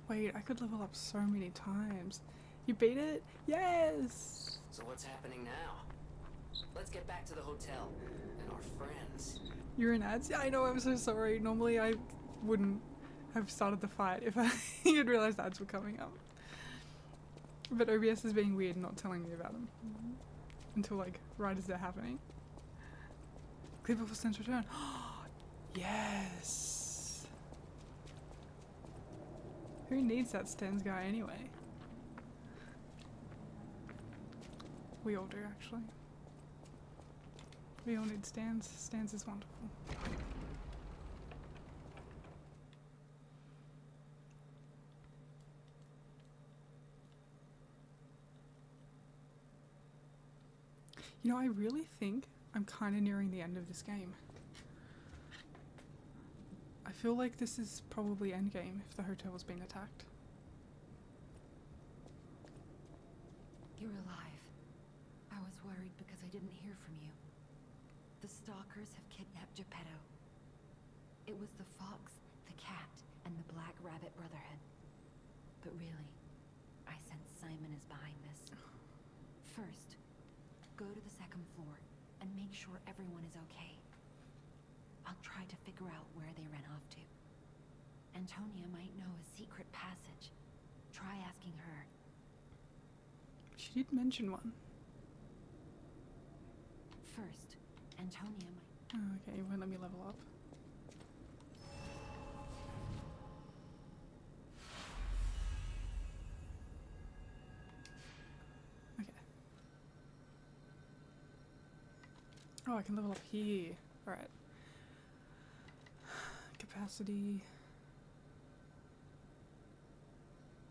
Wait, I could level up so many times. You beat it? Yes! So what's happening now? Let's get back to the hotel and our friends. You're in ads? Yeah, I know, I'm so sorry. Normally I wouldn't have started the fight if I had realized ads were coming up. But OBS is being weird, not telling me about them. Until like, right as they're happening. Clip of a sense return. Yes! Who needs that stands guy anyway? We all do, actually. We all need stands. Stands is wonderful. You know, I really think I'm kind of nearing the end of this game. I feel like this is probably endgame if the hotel was being attacked. You're alive. I was worried because I didn't hear from you. The stalkers have kidnapped Geppetto. It was the fox, the cat, and the Black Rabbit Brotherhood. But really, I sense Simon is behind this. First, go to the second floor and make sure everyone is okay. I'll try to figure out where they ran off to. Antonia might know a secret passage. Try asking her. She did mention one. First, Antonia might... Oh, okay, you won't let me level up. Okay. Oh, I can level up here. Alright. Capacity.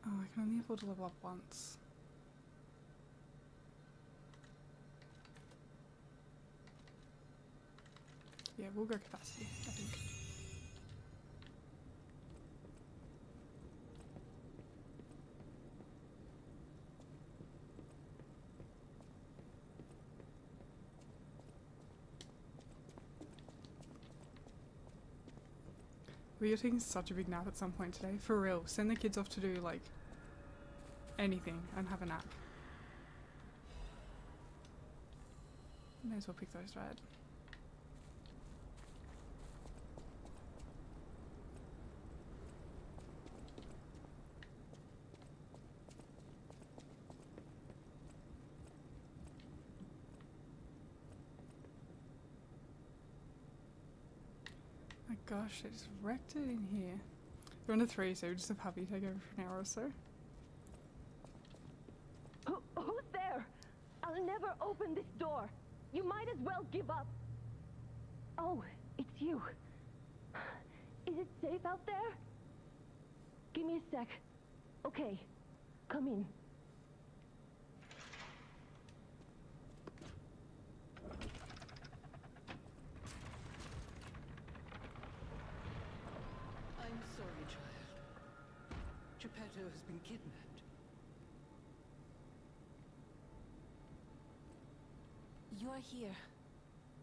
Oh, I can only afford to level up once. Yeah, we'll go capacity, I think. We are taking such a big nap at some point today. For real, send the kids off to do, like, anything and have a nap. May as well pick those, right? My gosh, they just wrecked it in here. We're on a 3, so we just have Happy take over for an hour or so. Who's there? I'll never open this door. You might as well give up. Oh, it's you. Is it safe out there? Give me a sec. Okay, come in. I'm sorry, child. Geppetto has been kidnapped. You're here.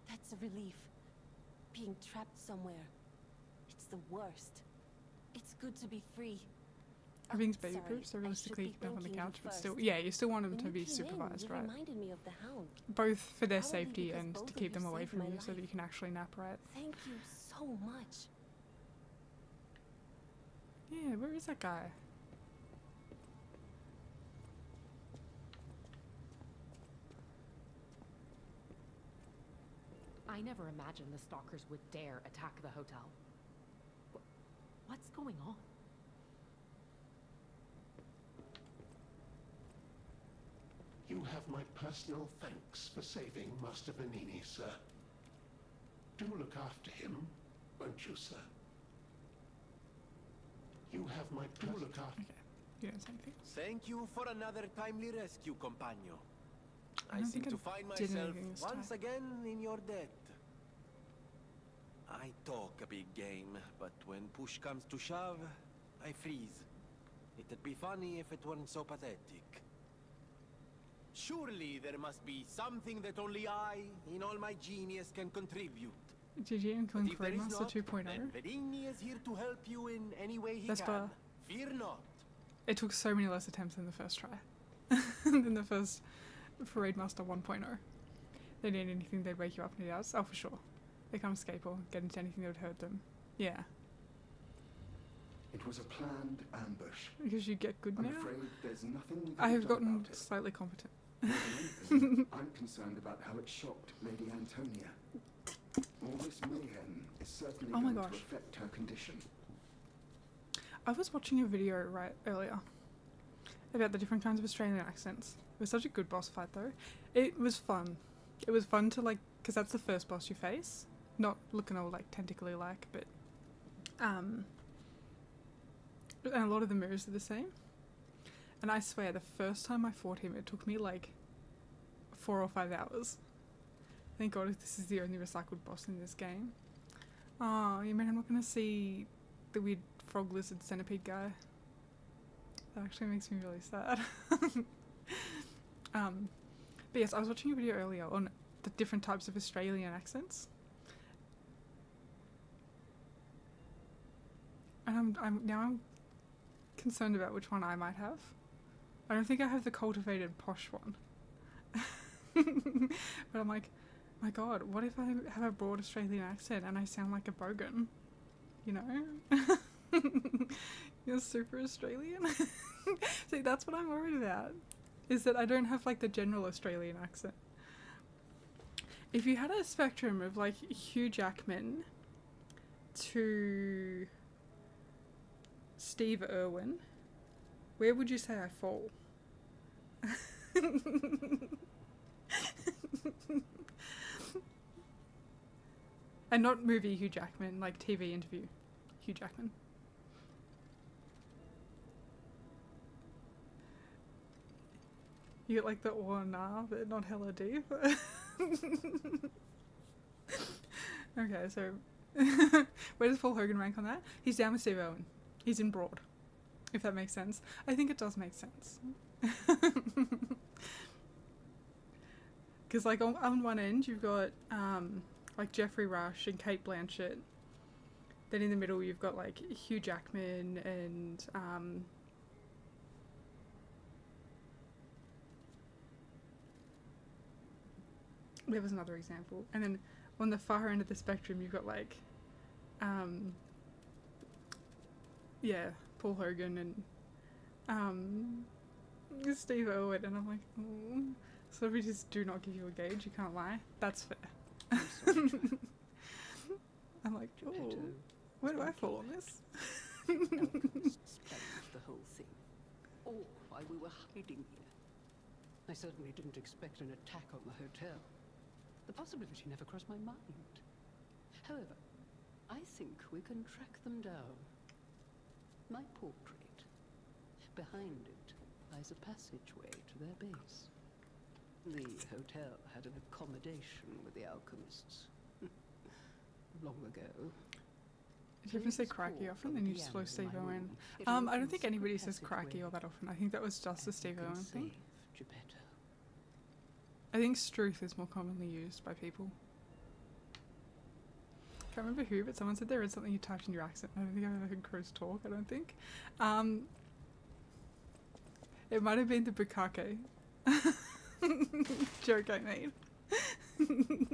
That's a relief. Being trapped somewhere. It's the worst. It's good to be free. Everything's baby Sorry, proof, so I realistically you should can be have on the thanking couch, you but still, first. yeah, you still want them When to you be came in, supervised, you right? reminded me of the hound. Both for their Probably safety because and both to of keep them you away saved from my you so that life. you can actually nap right. Thank you so much. Yeah, where is that guy? I never imagined the stalkers would dare attack the hotel. What's going on? You have my personal thanks for saving Master Vanini, sir. Do look after him, won't you, sir? You have my look after. Okay. You don't say anything. Thank you for another timely rescue, companion. I I don't seem think I to find did myself anything this once time. again in your debt. I talk a big game, but when push comes to shove, I freeze. It'd be funny if it weren't so pathetic. Surely there must be something that only I, in all my genius, can contribute. GG and But killing if there is Master not, 2.0. then Verini is here to help you in any way he That's can. bar. Fear not. It took so many less attempts than the first try. Than the first Parade Master 1.0. They didn't anything, they'd wake you up and hours. Oh, for sure. They can't escape or get into anything that would hurt them. Yeah. It was a planned ambush. Because you get good I'm now. afraid there's nothing we can I have do gotten about it. slightly competent. More than anything, I'm concerned about how it shocked Lady Antonia. All this mayhem is certainly Oh my going to gosh. affect her condition. I was watching a video right earlier about the different kinds of Australian accents. It was such a good boss fight though. It was fun. It was fun to like, because that's the first boss you face. Not looking all like tentacly like, but and a lot of the moves are the same. And I swear the first time I fought him, it took me like 4 or 5 hours. Thank God if this is the only recycled boss in this game. Oh, you mean I'm not going to see the weird frog lizard centipede guy? That actually makes me really sad. But yes, I was watching a video earlier on the different types of Australian accents. And I'm concerned about which one I might have. I don't think I have the cultivated posh one. But I'm like, my God, what if I have a broad Australian accent and I sound like a bogan? You know? You're super Australian. See, that's what I'm worried about. Is that I don't have like the general Australian accent. If you had a spectrum of like Hugh Jackman to Steve Irwin, where would you say I fall? And not movie Hugh Jackman, like TV interview Hugh Jackman. You get like the or nah, but not hella deep. Okay, so where does Paul Hogan rank on that? He's down with Steve Irwin. He's in broad, if that makes sense. I think it does make sense. Because like on one end you've got like Jeffrey Rush and Kate Blanchett. Then in the middle you've got like Hugh Jackman and there was another example. And then on the far end of the spectrum you've got like yeah, Paul Hogan and Steve Irwin, and I'm like, oh. Celebrities do not give you a gauge, you can't lie. That's fair. I'm like, oh, where do I fall on this? Alchemists planned the whole thing. All while we were hiding here. I certainly didn't expect an attack on the hotel. The possibility never crossed my mind. However, I think we can track them down. My portrait. Behind it lies a passageway to their base. The hotel had an accommodation with the alchemists. Long ago. Do you ever say cracky often? Then you just flow Steve Irwin. I don't think anybody says cracky all that often. I think that was just a Steve Irwin thing. I think struth is more commonly used by people. Can't remember who, but someone said they read something you typed in your accent. I don't think I've ever heard crows talk, I don't think. It might have been the bukkake joke I made. Soon,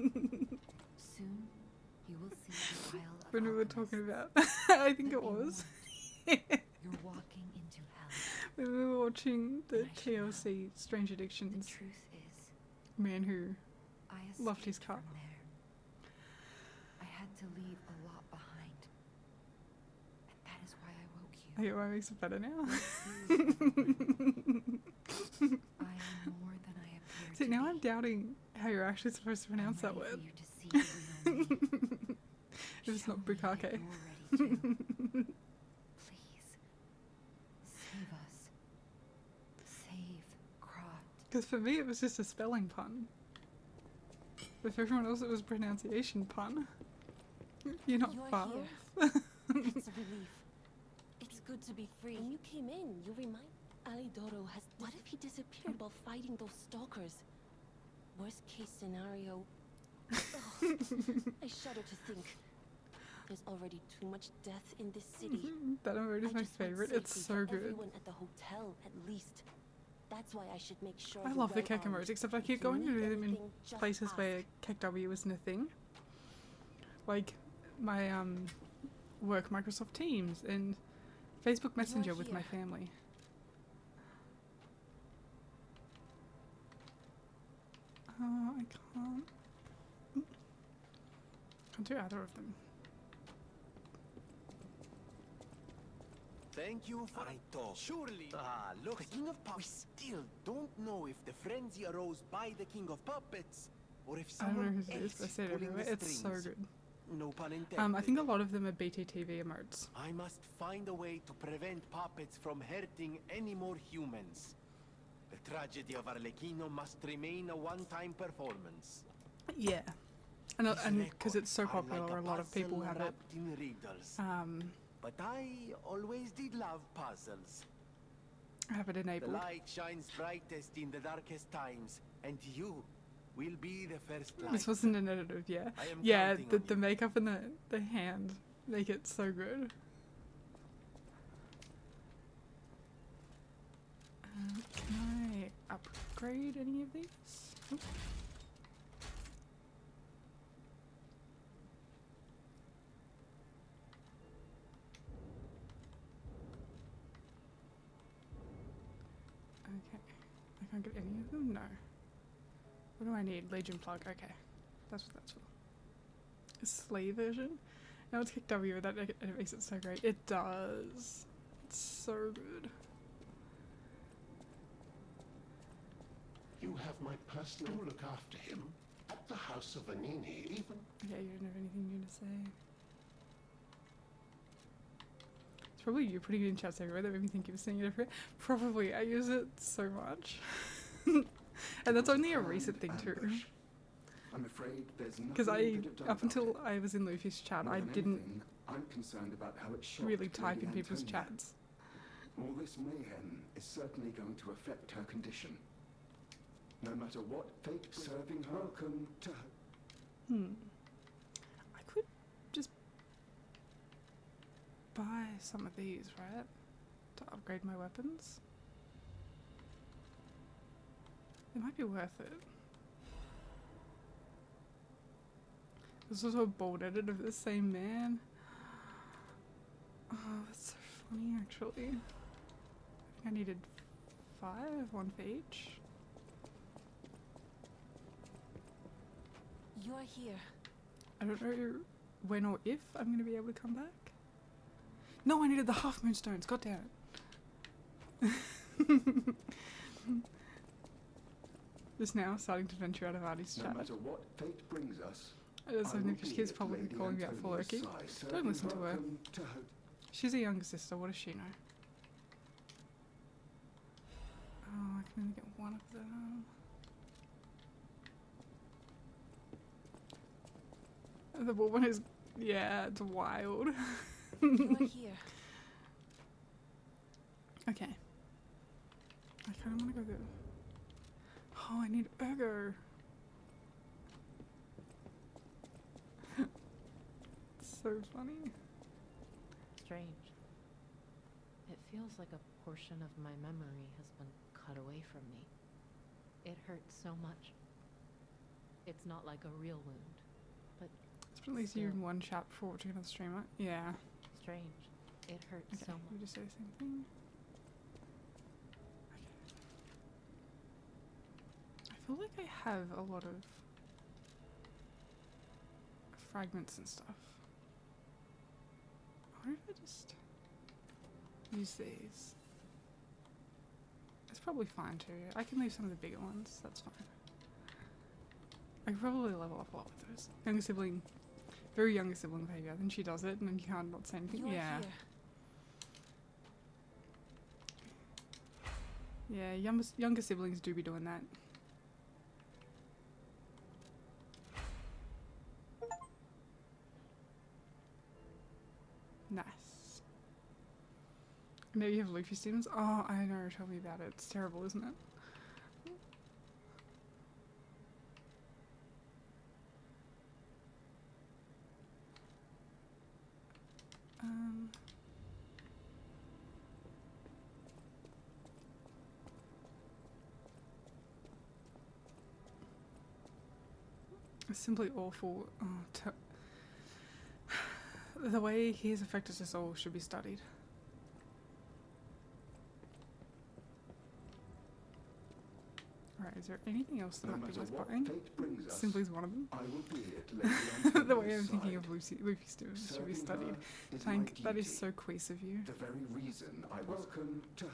you will see the Isle of When we were Alchemists. talking about, I think But it was. You're walking into hell. When we were watching the And I should know. TLC Strange The Addictions truth is, man who I loved his escaped car. from there. I had to leave a lot behind. And that is why I woke you. I get why it makes it better now. What feels like I am more than I now I'm doubting how you're actually supposed to pronounce that word. If it's not Bukake. Please, save us. Save Krat. Because for me it was just a spelling pun. But for everyone else it was a pronunciation pun. You're not You're far here. off. It's a relief. It's good to be free. When you came in, you remind Alidoro has. What if he disappeared while fighting those stalkers? Worst case scenario. Ugh, I shudder to think. There's already too much death in this city. That emote is I my just want favorite. It's safety so for good. everyone at the hotel, at least. That's why I should make sure. I you're love the well Kek armed. emotes, except I If keep you going to need do them in anything, just places ask. where Kek W isn't a thing. Like my work Microsoft Teams and Facebook Messenger with my here. family. Oh, I can't do either of them. Thank you for I talk. Surely. Ah, look, the King of Puppets. We still don't know if the frenzy arose by the King of Puppets, or if I don't know someone who it is, else but I is say it pulling everywhere. the It's so strings. good. No pun intended. I think a lot of them are BTTV emotes. I must find a way to prevent puppets from hurting any more humans. The tragedy of Arlecchino must remain a one-time performance. Yeah, and His because it's so records are popular, like a lot of people puzzle have it. wrapped in riddles. But I always did love puzzles. Have it The enabled. light shines brightest in the darkest times, and you will be the first light. This wasn't an edited, yeah. I am Yeah, counting the on you. makeup and the hand make it so good. Can I upgrade any of these? Oop. Okay. I can't get any of them? No. What do I need? Legion plug. Okay. That's what that's for. A sleeve version? No, it's Kick W, that it makes it so great. It does. It's so good. You have my personal look after him at the house of Vanini, even. Okay, you don't have anything new to say. It's probably you putting it in chats everywhere that made me think you were saying it everywhere. Probably, I use it so much. And that's only a recent thing too. I'm afraid there's nothing Because we could have done up about until it. I was in Luffy's chat, More I than didn't anything, I'm concerned about how it shocked really type Lady in people's Antonia. chats. All this mayhem is certainly going to affect her condition. No matter what fate serving her, welcome to her. I could just buy some of these, right? To upgrade my weapons. It might be worth it. This was a bold edit of the same man. Oh, that's so funny actually. I think I needed 5, 1 for each. You're here. I don't know when or if I'm going to be able to come back. No, I needed the half moon stones. God damn it. Just now, starting to venture out of Artie's No chat. matter what fate brings us, I just I will think she be keeps at probably Lady calling me out for Antonia's lurking. side, Don't listen to her. welcome to her. She's a younger sister. What does she know? Oh, I can only get one of them. The woman is, yeah, it's wild. You're here. Okay. I kind of want to go there. Oh, I need Ergo. It's so funny. Strange. It feels like a portion of my memory has been cut away from me. It hurts so much. It's not like a real wound, but It's been at least you still. in one chat before watching another streamer. Yeah. Strange. It hurts Okay, so you much. just say the same thing. Okay. I feel like I have a lot of fragments and stuff. I wonder if I just use these. It's probably fine too. I can leave some of the bigger ones, that's fine. I could probably level up a lot with those. Younger sibling, very younger sibling behavior. Then she does it, and then you can't not say anything. You're Yeah. here. Yeah, younger siblings do be doing that. Nice. Now you have Luffy stims. Oh, I know. Tell me about it. It's terrible, isn't it? It's simply awful. Oh, the way he has affected us all should be studied. Alright, is there anything else that No might be matter worth what buying? fate brings us, Simply is one of them. I will be it later on The way I'm this thinking side. of Luffy stims should be Serving studied. her is Tank, my that is duty. so quease of you. The very reason I welcome to her.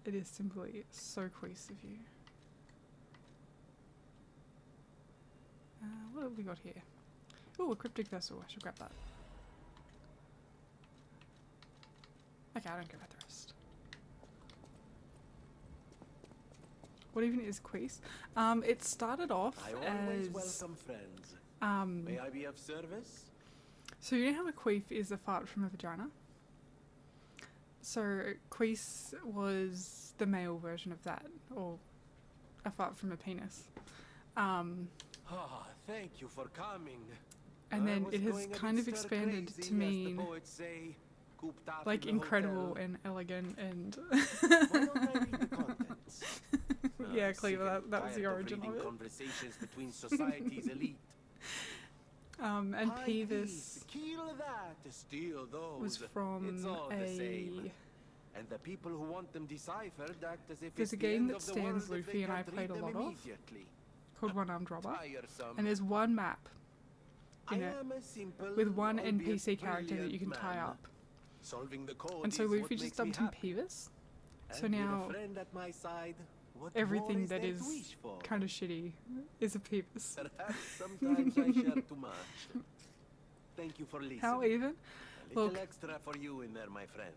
It is simply so quease of you. What have we got here? Oh, a cryptic vessel. I should grab that. Okay, I don't care about the rest. What even is quease? It started off I always as welcome friends. um. May I be of service? So you know how a queef is a fart from a vagina? So quease was the male version of that, or a fart from a penis. Thank you for coming. And I then was it has going a kind bit of expanded stir-crazy, to as the mean poets say, cooped up like in the incredible hotel. and elegant and Why don't I read the contents? yeah, I'm Cleaver, sick that and was the tired of origin of reading it. Conversations between society's elite. And Hide Peevis this, kill that, steal those. was from It's all the same. a. And the people who want them deciphered act as if There's it's a the game end that of the stands world if Luffy they and I can't played read a them lot of. immediately. Called One Armed Robber, Tiresome. and there's one map in I it am a simple, with one albeit NPC character that you can brilliant tie man. up. Solving the code And so is what Luffy just makes me dubbed him happy. Peevis. So And with now a friend at my side, what everything more that there is to wish for? kind of shitty is a Peevis. Perhaps sometimes I share too much. Thank you for listening. How even? A little Look. extra for you in there, my friend.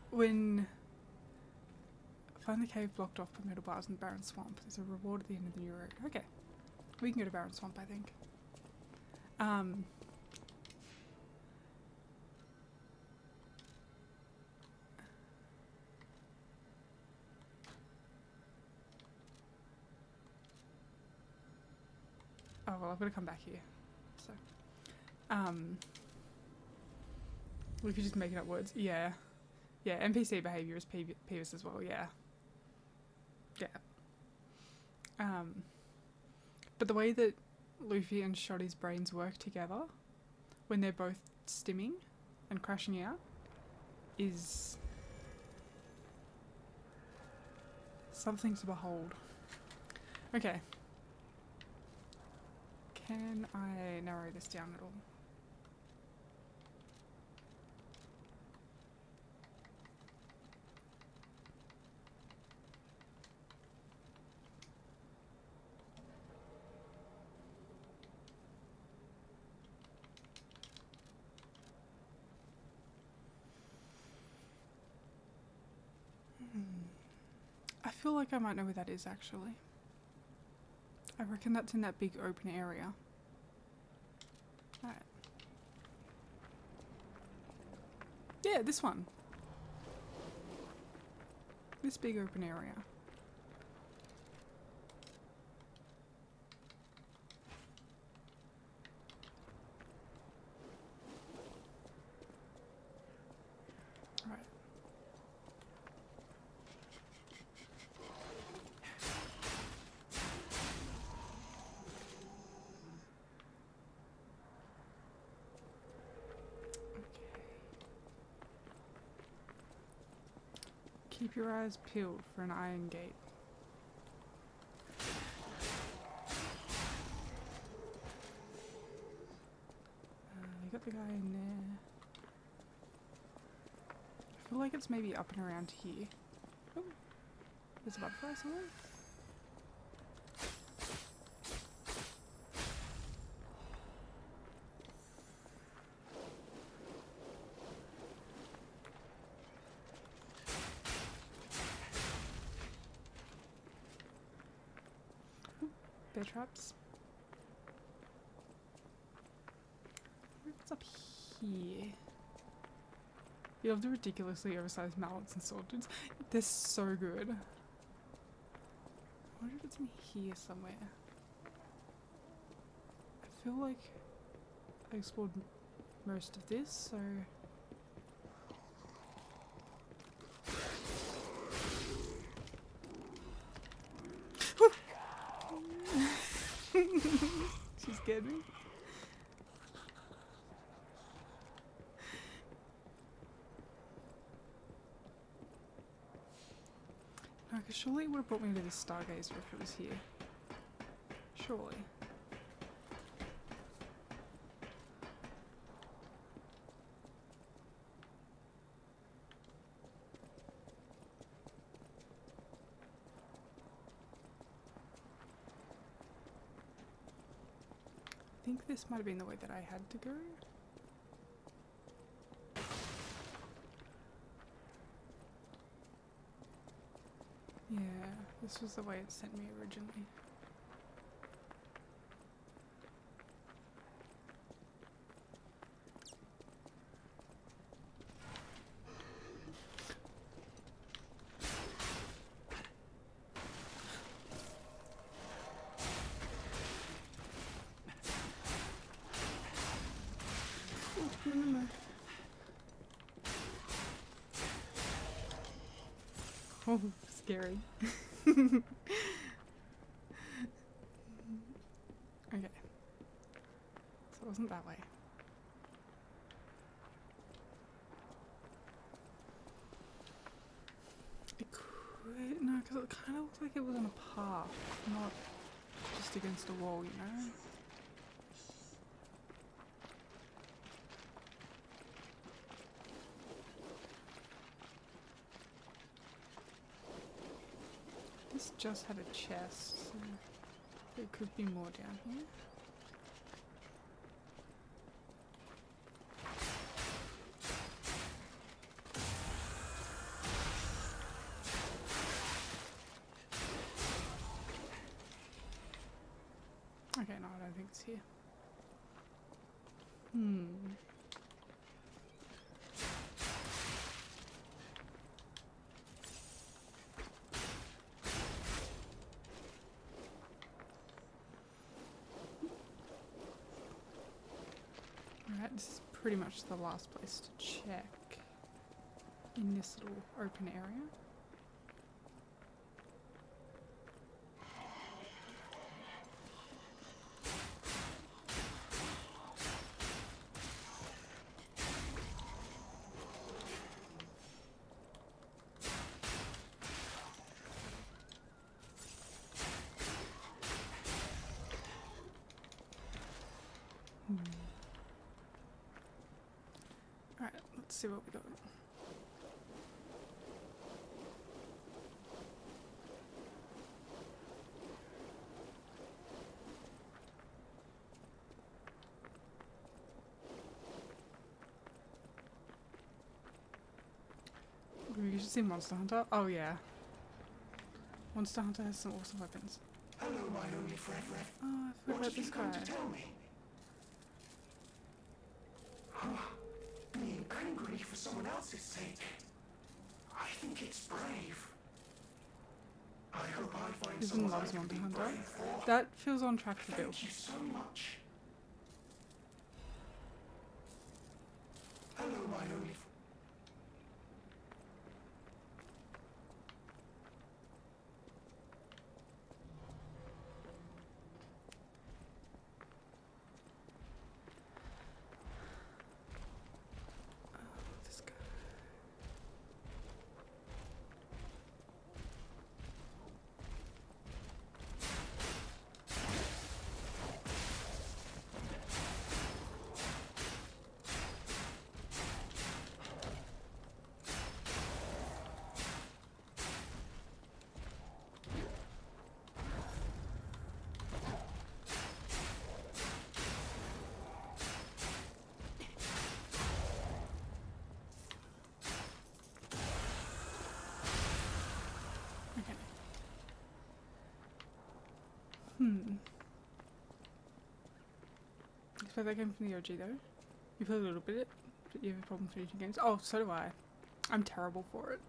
When find the cave blocked off by metal bars in the Barren Swamp. There's a reward at the end of the new road. Okay. We can go to Barren Swamp, I think. Oh well, I've got to come back here. So we could just make it up words. Yeah. Yeah, NPC behavior is Peevis as well, yeah. Yeah. But the way that Luffy and Shoddy's brains work together when they're both stimming and crashing out is something to behold. Okay. Can I narrow this down at all? I feel like I might know where that is actually. I reckon that's in that big open area. Alright. Yeah, this one. This big open area. Right. Keep your eyes peeled for an iron gate. You got the guy in there. I feel like it's maybe up and around here. Oh, there's a butterfly somewhere. bear traps. I wonder if it's up here. You love the ridiculously oversized mallets and swords. They're so good. I wonder if it's in here somewhere. I feel like I explored most of this, so... She scared me. No, because surely it would have brought me to this stargazer if it was here. Surely. I think this might have been the way that I had to go. Yeah, this was the way it sent me originally. No. Oh, scary. Okay. So it wasn't that way. It could... No, because it kind of looked like it was on a path, not just against a wall, you know? This just had a chest, so there could be more down here. Okay, no, I don't think it's here. Alright, this is pretty much the last place to check in this little open area. Alright, let's see what we got. You should see Monster Hunter. Oh yeah. Monster Hunter has some awesome weapons. Hello, my only friend. Oh, I forgot about this guy. Tell me. Being angry for someone else's sake. I think it's brave. I hope I find Even someone loves I can Monster be Hunter. brave for. That feels on track for Bill. Thank you so much. Hello, my only This guy. play that game from the OG though. You play a little bit, but you have a problem finishing games. Oh, so do I. I'm terrible for it.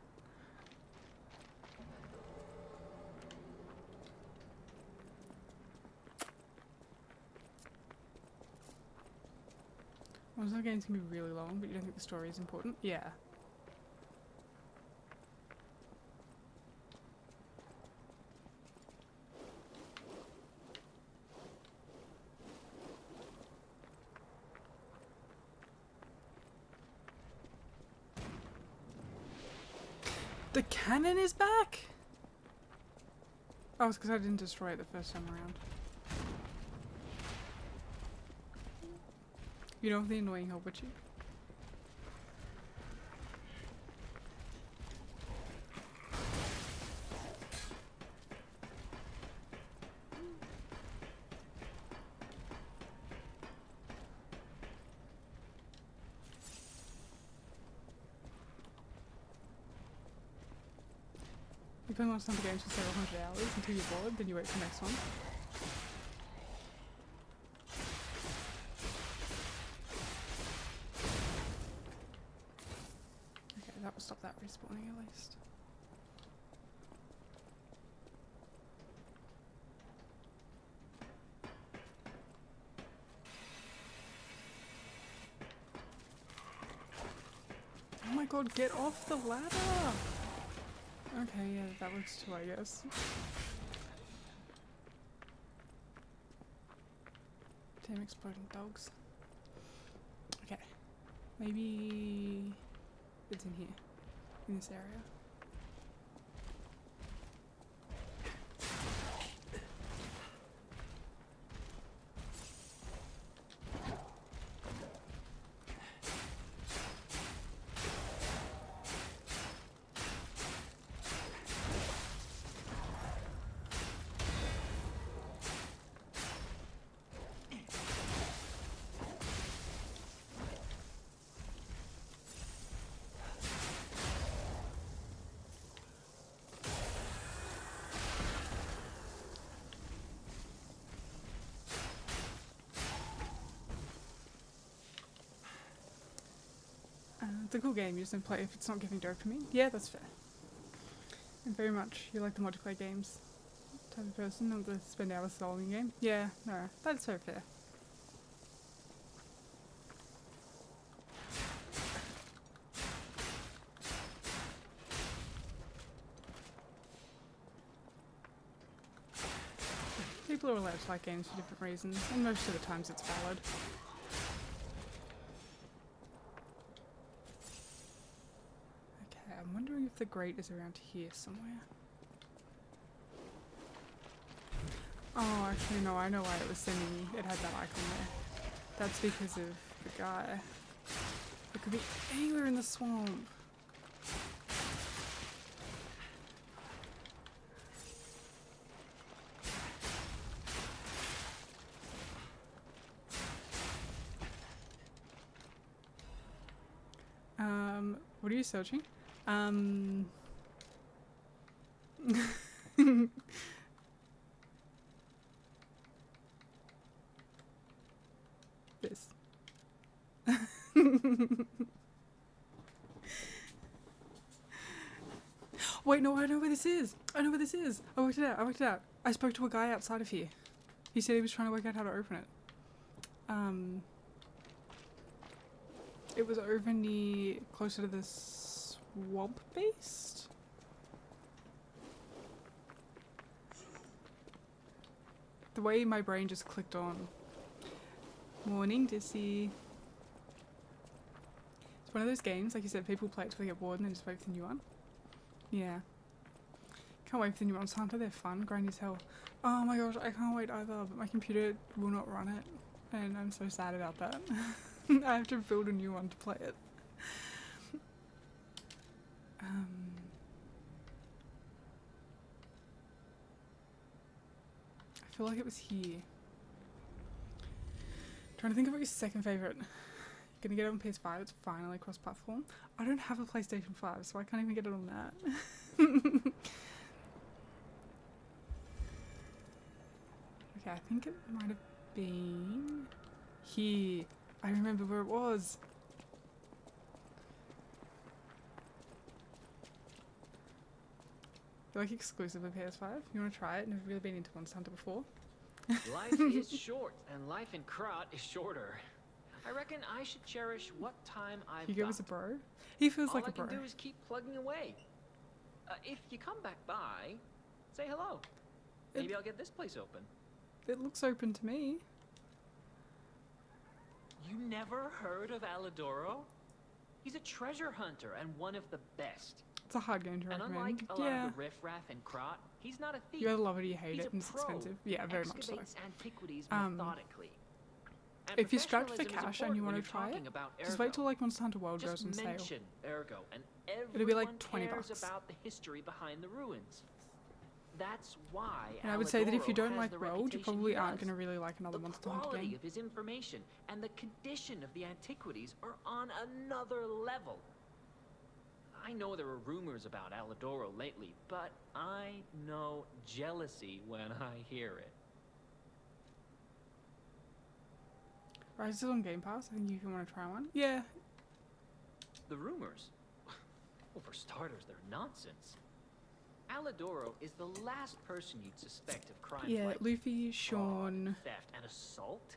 One of those games can be really long, but you don't think the story is important? Yeah. The cannon is back! Oh, it's because I didn't destroy it the first time around. You know the annoying help, would you? You play most of the games for several hundred hours until you're bored, then you wait for the next one. Okay, that will stop that respawning at least. Oh my god, get off the ladder! Okay, yeah, that works too, I guess. Damn exploding dogs. Okay. Maybe it's in here. In this area. It's a cool game, you just don't play if it's not giving dopamine. Yeah, that's fair. And very much, you like the multiplayer games type of person, not the spend hours solving game. Yeah, no, that's so fair. People are allowed to like games for different reasons, and most of the times it's valid. I'm wondering if the grate is around here somewhere. Oh, actually no, I know why it was sending me. It had that icon there. That's because of the guy. It could be anywhere in the swamp. What are you searching? This. Wait, no, I know where this is. I know where this is. I worked it out. I worked it out. I spoke to a guy outside of here. He said he was trying to work out how to open it. It was over near, closer to the swamp base? The way my brain just clicked on. Morning, Dissy. It's one of those games, like you said, people play it till they get bored and then just wait for the new one. Yeah. Can't wait for the new ones, aren't they? They're fun, grindy as hell. Oh my gosh, I can't wait either, but my computer will not run it. And I'm so sad about that. I have to build a new one to play it. I feel like it was here. Trying to think of what your second favourite. Gonna get it on PS5, it's finally cross-platform. I don't have a PlayStation 5, so I can't even get it on that. Okay, I think it might have been Here. I remember where it was. They're like exclusively PS5. You want to try it? Never really been into Monster Hunter before. Life is short, and life in Krat is shorter. I reckon I should cherish what time I've Hugo got. is a bro. He feels All like a bro. I can do is keep plugging away. If you come back by, say hello. Maybe I'll get this place open. It looks open to me. You never heard of Alidoro? He's a treasure hunter and one of the best. It's a hard game to And recommend. unlike a lot of the riffraff and Krat, he's not a thief. You either love it or you hate He's it, and it's a pro expensive. Yeah, very much so. excavates antiquities methodically. And If you're strapped for professionalism is cash and you important want when to you're try it, talking about just wait Ergo. till like Monster Hunter World Just goes on sale. mention Ergo, and It'll be like everyone $20 cares bucks. about the history behind the ruins. That's why. And I would say that if you Alidoro don't has like the World, you reputation probably he aren't does. going to really like another Monster The Hunter quality game. of his information and the condition of the antiquities are on another level. I know there are rumors about Alidoro lately, but I know jealousy when I hear it. Rise is on Game Pass. I think you can want to try one. Yeah. The rumors? Well, for starters, they're nonsense. Alidoro is the last person you'd suspect of crimes Yeah, like Luffy, fraud, Sean, theft, and assault.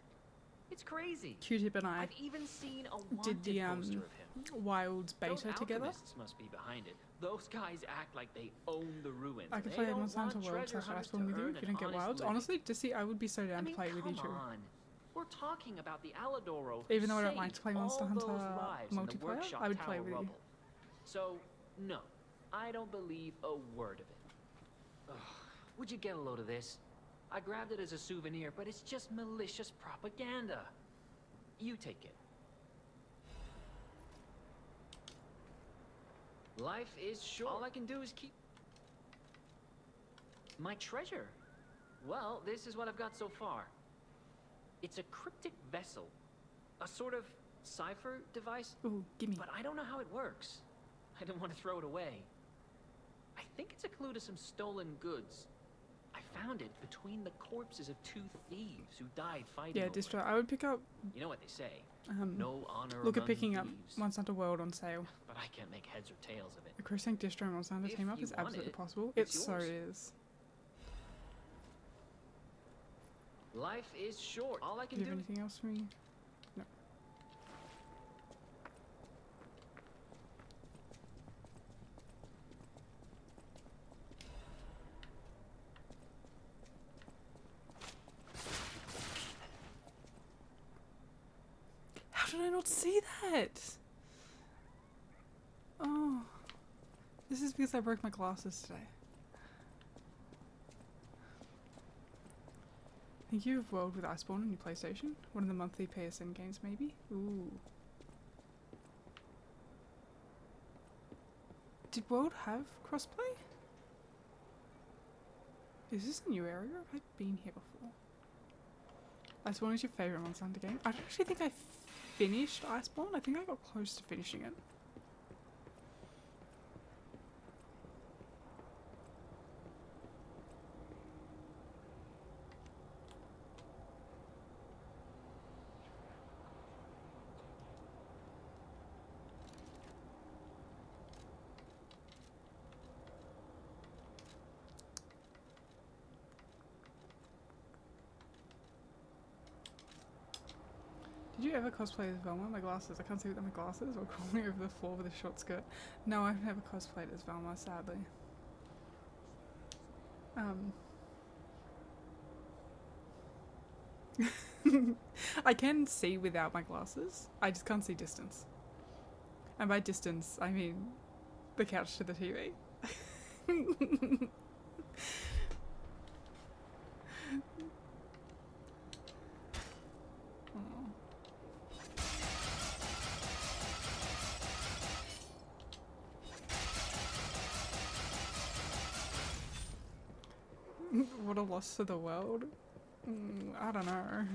It's crazy. Q-Tip and I I've even seen a did wanted the poster of him. Wilds Those beta together. alchemists must be behind it. Those guys act like they own the ruins. I could They play don't Monster Hunter want World treasure / hunters Iceborne to with you earn if you an don't get honest Wilds. living. Honestly, just see, I would be so down I to mean, play it with you come too. on. We're talking about the Alidoro who Even though I don't like saved to play Monster all Hunter those lives in the multiplayer, workshop I would tower play with you. rubble. So, no, I don't believe a word of it. Ugh, would you get a load of this? I grabbed it as a souvenir, but it's just malicious propaganda. You take it. Life is short. All I can do is keep my treasure. Well, this is what I've got so far. It's a cryptic vessel, a sort of cipher device. Ooh, gimme. But I don't know how it works. I don't want to throw it away. I think it's a clue to some stolen goods. I found it between the corpses of 2 thieves who died fighting Yeah, over Distro. it. I would pick up. You know what they say? No honor Look at among picking up thieves. Monster Hunter World on sale. But I can't make heads or tails of it. A Cruising Distro and Monster Hunter If team up you is want absolutely it, possible. It it's so yours. is. Life is short. All I Do can you do have anything else for me? No. How did I not see that? Oh. This is because I broke my glasses today. Thank you of World with Iceborne on your PlayStation. One of the monthly PSN games, maybe? Ooh. Did World have crossplay? Is this a new area? Have I been here before? Iceborne is your favourite Monster Hunter game? I don't actually think I finished Iceborne. I think I got close to finishing it. Did you ever cosplay as Velma? My glasses. I can't see without my glasses or crawling over the floor with a short skirt. No, I've never cosplayed as Velma, sadly. I can see without my glasses. I just can't see distance. And by distance, I mean the couch to the TV. What a loss to the world. I don't know.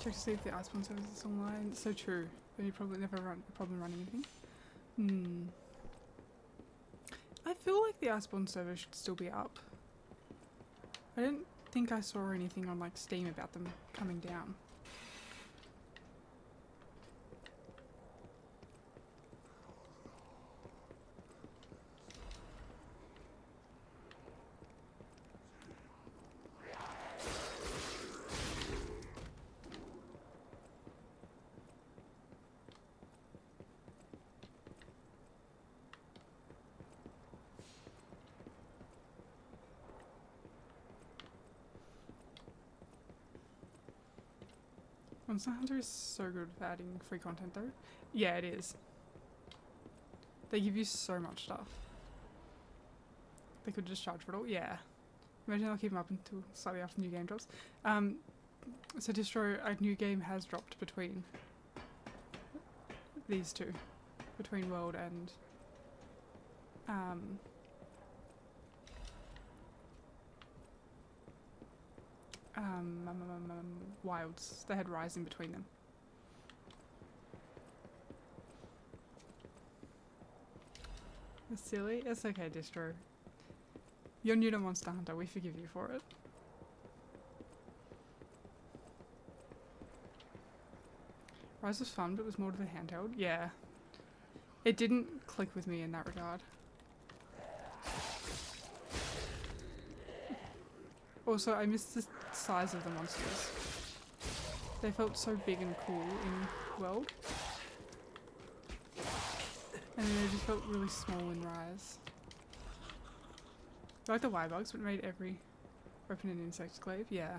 Check to see if the Iceborne service is online. So true. Then you probably never run a problem running anything. I feel like the Iceborne server should still be up. I didn't think I saw anything on like Steam about them coming down. Monster Hunter is so good for adding free content though. Yeah, it is. They give you so much stuff. They could just charge for it all. Yeah. Imagine they'll keep them up until slightly after new game drops. So Distro, a new game has dropped between these two. Between World and Wilds. They had Rise in between them. That's silly. It's okay, Distro. You're new to Monster Hunter. We forgive you for it. Rise was fun, but it was more to the handheld. Yeah. It didn't click with me in that regard. Also, I missed the size of the monsters. They felt so big and cool in World. And then they just felt really small in Rise. I like the Y-bugs, but it made every open an insect glaive. Yeah.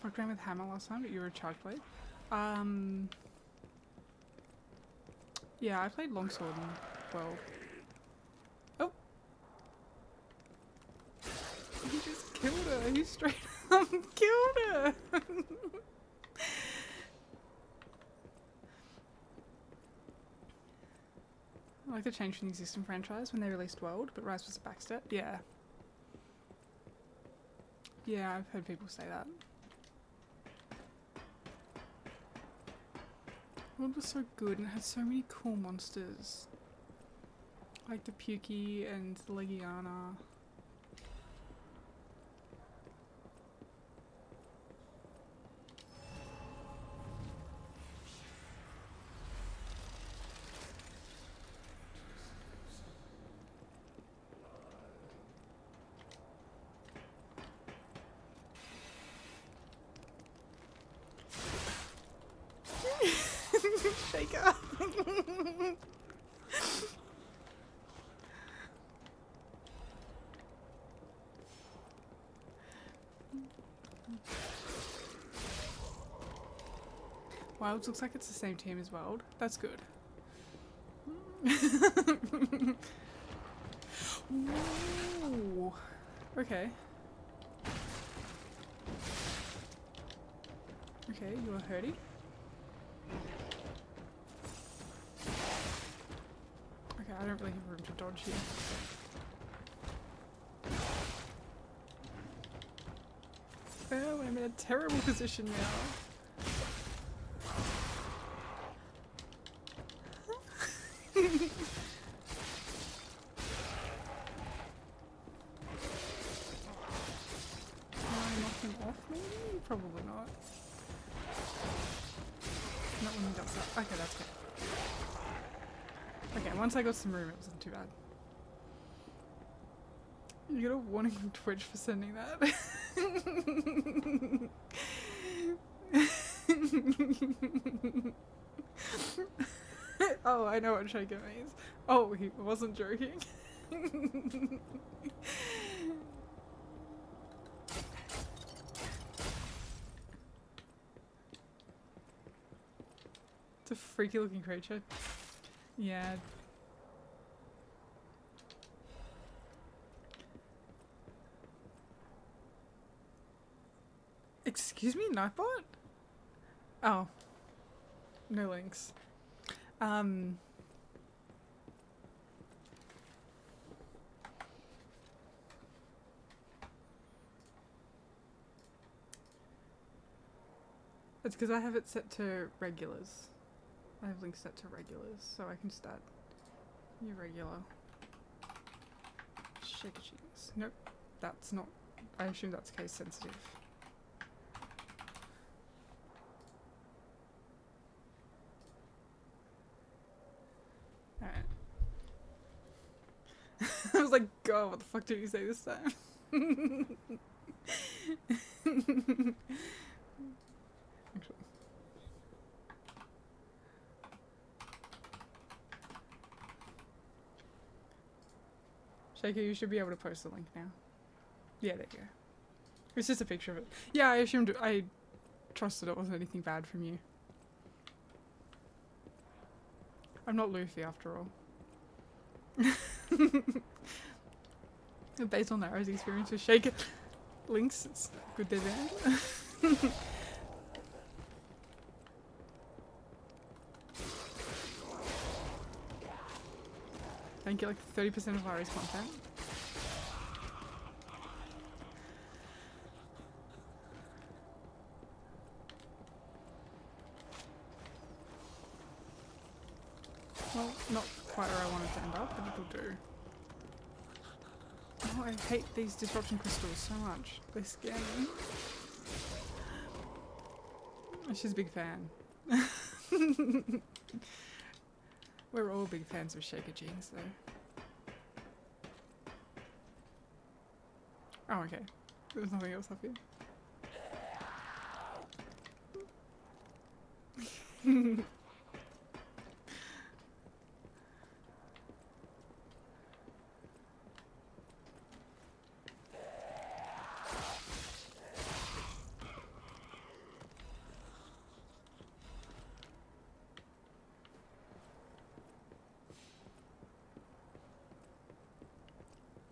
I ran with Hammer last time, but you were a charge blade. Yeah, I played Longsword in World. Oh! He just killed her. He straight up killed her! I like the change from the existing franchise when they released World, but Rise was a backstep. Yeah. Yeah, I've heard people say that. World was so good and it had so many cool monsters. Like the Pukey and the Legiana. Shaker. Wilds looks like it's the same team as World. That's good. Ooh. Okay. Okay, you're hurty. Okay, I don't really have room to dodge here. Oh, I'm in a terrible position now. Knock him off maybe? Probably not. Not when he does that. Okay, that's good. Okay, once I got some room, it wasn't too bad. You get a warning from Twitch for sending that. Oh, I know what Shaker means. Oh, he wasn't joking. It's a freaky looking creature. Yeah. Excuse me, Nightbot? Oh. No links. It's because I have it set to regulars. I have links set to regulars, so I can start your regular. Shaker cheese. Nope, that's not. I assume that's case sensitive. Alright. I was like, God, what the fuck did you say this time? Actually. Shaker, you should be able to post the link now. Yeah, there you go. It's just a picture of it. Yeah, I assumed, I trusted it wasn't anything bad from you. I'm not Luffy after all. Based on Naro's experience with Shaker links, it's good they're there. Thank you, like 30% of Ari's content. Well, not quite where I wanted to end up, but it'll do. Oh, I hate these disruption crystals so much. They scare me. She's a big fan. We're all big fans of Shaker Jeans, though. Oh, okay. There's nothing else up here.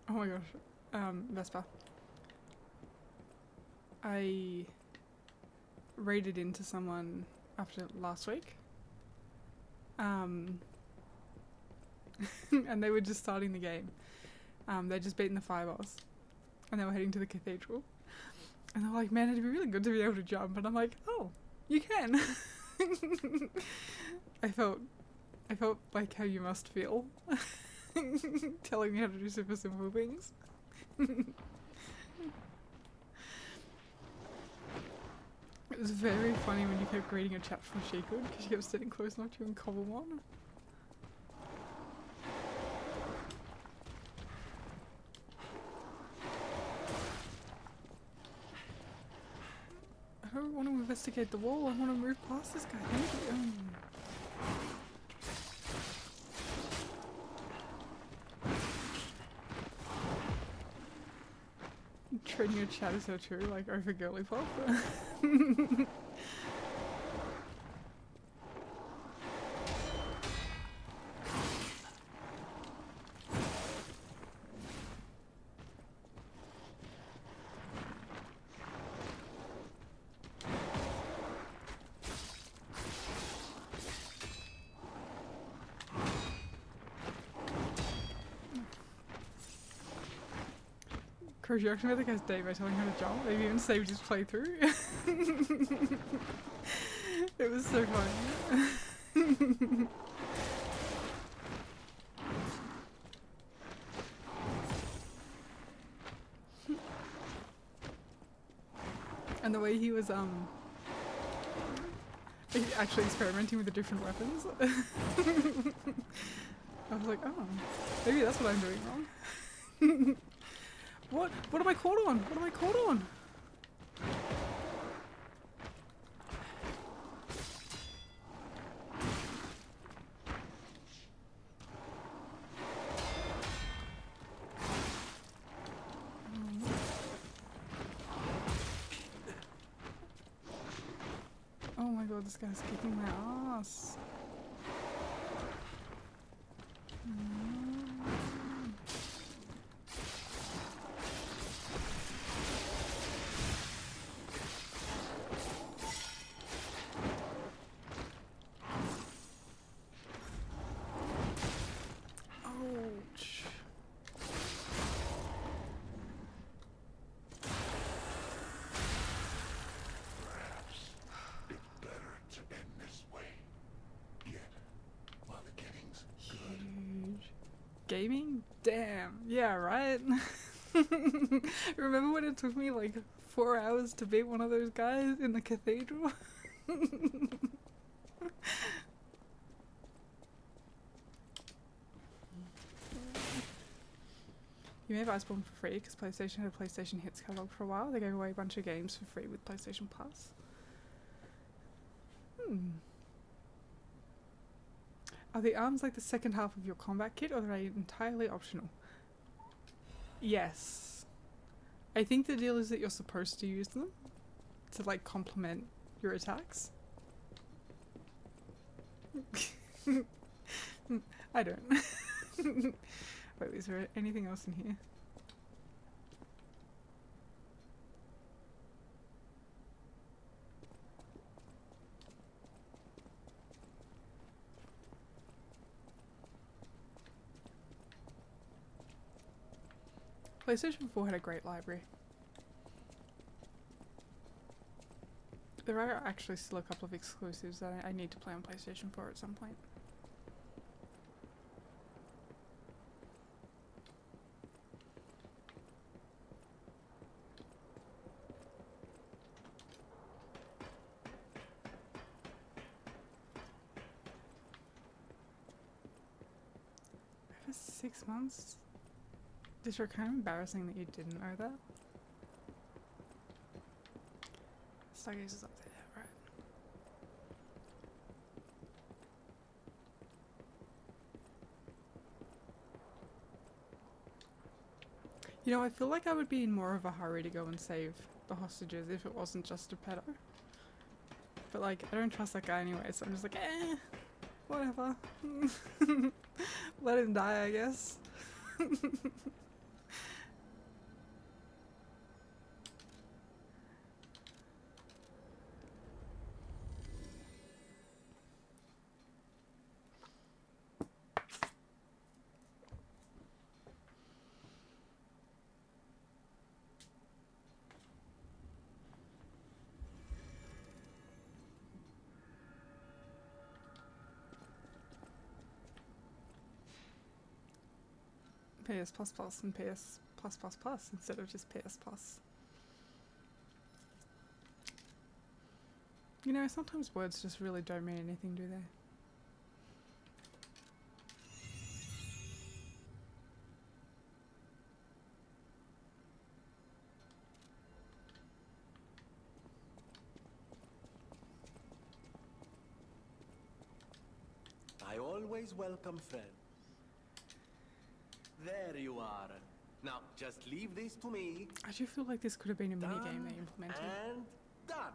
Oh my gosh, Vespa. I raided into someone after last week. And they were just starting the game. They'd just beaten the fire boss. And they were heading to the cathedral. And they were like, man, it'd be really good to be able to jump. And I'm like, oh, you can. I felt like how you must feel. Telling me how to do super simple things. It was very funny when you kept reading a chat from Sheikwood because she kept sitting close enough to you in Cobblemon. I don't want to investigate the wall, I want to move past this guy, thank you. Trading your chat is so true, like over girly pop. Course, you actually made the guy's day by telling him to jump. They've even saved his playthrough. It was so funny. And the way he was actually experimenting with the different weapons. I was like, oh, maybe that's what I'm doing wrong. What? What am I caught on? What am I caught on? god, this guy's kicking my ass. Ouch. Perhaps it's better to end this way. Yet, while the getting's good. Huge. Gaming? Damn. Yeah, right? Remember when it took me like 4 hours to beat one of those guys in the cathedral? You may have Iceborne for free because PlayStation had a PlayStation Hits catalog for a while. They gave away a bunch of games for free with PlayStation Plus. Are the arms like the second half of your combat kit, or are they entirely optional? Yes. I think the deal is that you're supposed to use them to like complement your attacks. I don't. Wait, is there anything else in here? PlayStation 4 had a great library. There are actually still a couple of exclusives that I need to play on PlayStation 4 at some point. For 6 months? It's kind of embarrassing that you didn't know that. Stargaze is up there, right? You know, I feel like I would be in more of a hurry to go and save the hostages if it wasn't just a pedo. But like, I don't trust that guy anyway, so I'm just like, whatever. Let him die, I guess. PS++ and PS++ instead of just PS+. You know, sometimes words just really don't mean anything, do they? I always welcome friends. There you are. Now, just leave this to me. I do feel like this could have been a minigame they implemented. And done.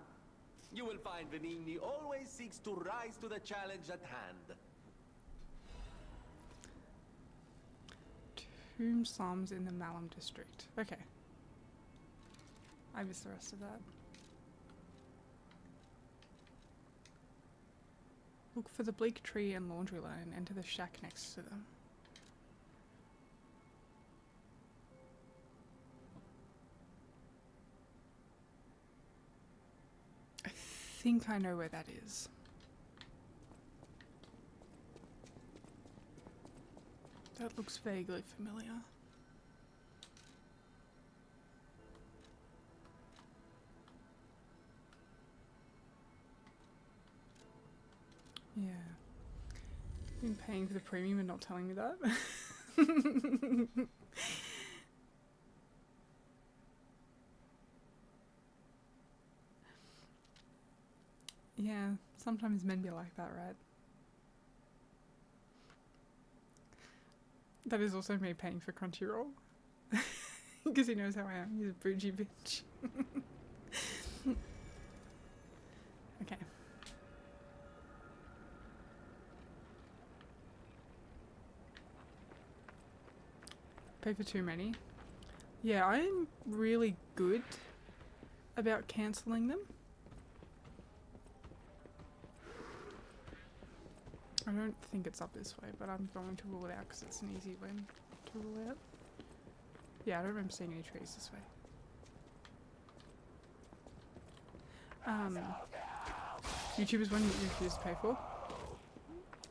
You will find Venigni always seeks to rise to the challenge at hand. Tomb Psalms in the Malum district. Okay. I missed the rest of that. Look for the bleak tree and laundry line and enter the shack next to them. I think I know where that is. That looks vaguely familiar. Yeah. Been paying for the premium and not telling me that. Yeah, sometimes men be like that, right? That is also me paying for Crunchyroll. Because he knows how I am. He's a bougie bitch. Okay. Pay for too many. Yeah, I'm really good about cancelling them. I don't think it's up this way, but I'm going to rule it out because it's an easy one to rule out. Yeah, I don't remember seeing any trees this way. YouTube is one that you refuse to pay for.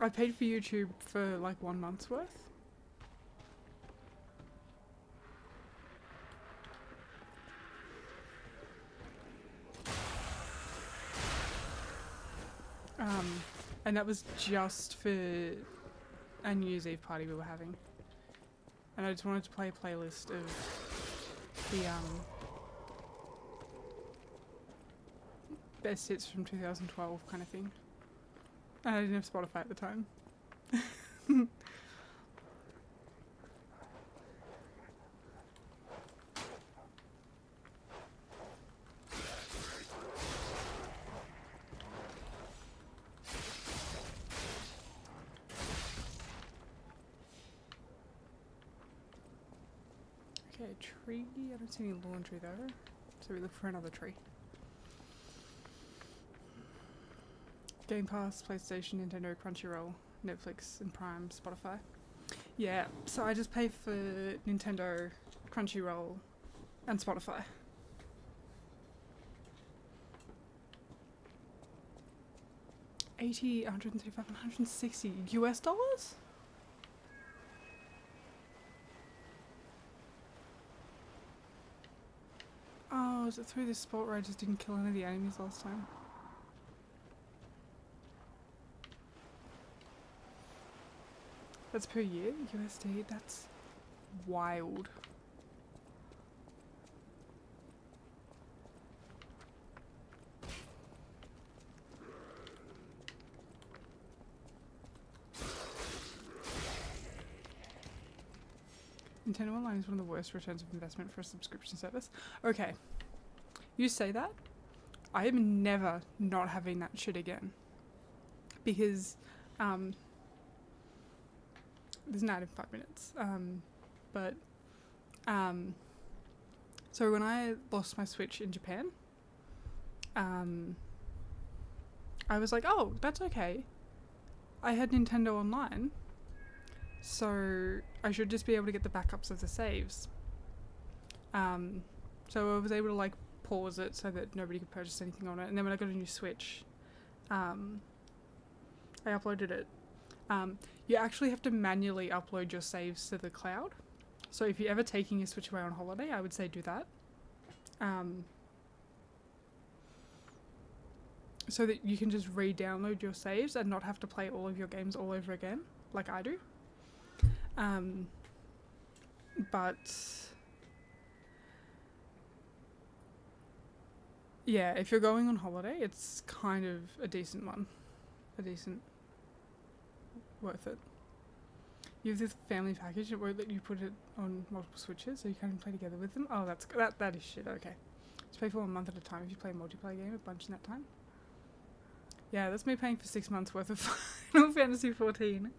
I paid for YouTube for like 1 month's worth. And that was just for a New Year's Eve party we were having. And I just wanted to play a playlist of the best hits from 2012 kind of thing. And I didn't have Spotify at the time. Okay, tree. I don't see any laundry though. So we look for another tree. Game Pass, PlayStation, Nintendo, Crunchyroll, Netflix, and Prime, Spotify. Yeah, so I just pay for Nintendo, Crunchyroll, and Spotify. $80, $135, $160 US dollars? Oh, is it through this spot where I just didn't kill any of the enemies last time? That's per year, USD, that's wild. Nintendo Online is one of the worst returns of investment for a subscription service. Okay, you say that. I am never not having that shit again. Because, there's an ad in 5 minutes. So when I lost my Switch in Japan, I was like, oh, that's okay. I had Nintendo Online, so I should just be able to get the backups of the saves. So I was able to like pause it so that nobody could purchase anything on it. And then when I got a new Switch, I uploaded it. You actually have to manually upload your saves to the cloud. So if you're ever taking your Switch away on holiday, I would say do that. So that you can just re-download your saves and not have to play all of your games all over again, like I do. But yeah, if you're going on holiday, it's kind of a decent one. Worth it. You have this family package where you put it on multiple Switches so you can play together with them. Oh, that is shit, okay. Just pay for 1 month at a time if you play a multiplayer game a bunch in that time. Yeah, that's me paying for 6 months worth of Final Fantasy 14.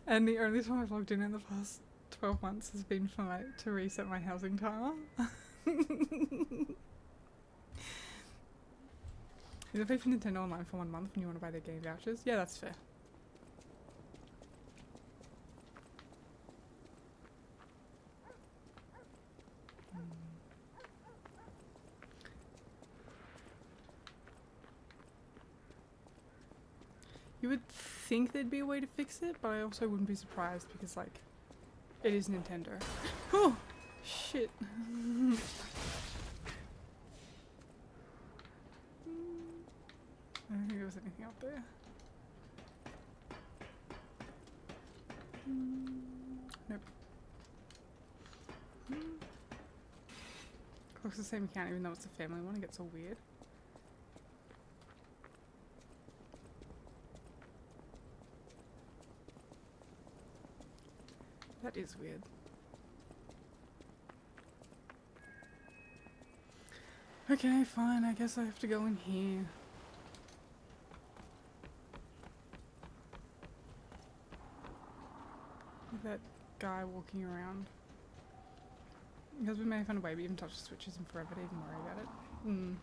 And the only time I've logged in the past 12 months has been for to reset my housing timer. You pay for Nintendo Online for 1 month when you want to buy their game vouchers? Yeah, that's fair. You would think there'd be a way to fix it, but I also wouldn't be surprised because, like, it is Nintendo. Oh, shit. I don't think there was anything up there. Nope. Looks the same account even though it's a family one, it gets all weird. That is weird. Okay, fine, I guess I have to go in here. That guy walking around. Because we may have found a way, we haven't touched the switches in forever to even worry about it. Didn't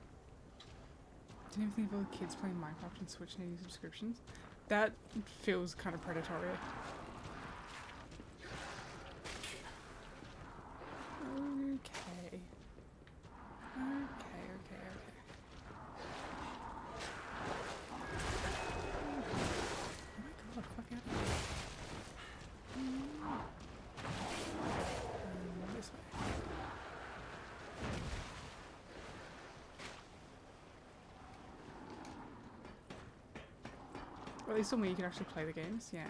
even think of all the kids playing Minecraft and Switch needing subscriptions. That feels kind of predatory. Okay. Okay. Oh my god, fuck out of here. This way. Well, at least somewhere you can actually play the games, yeah.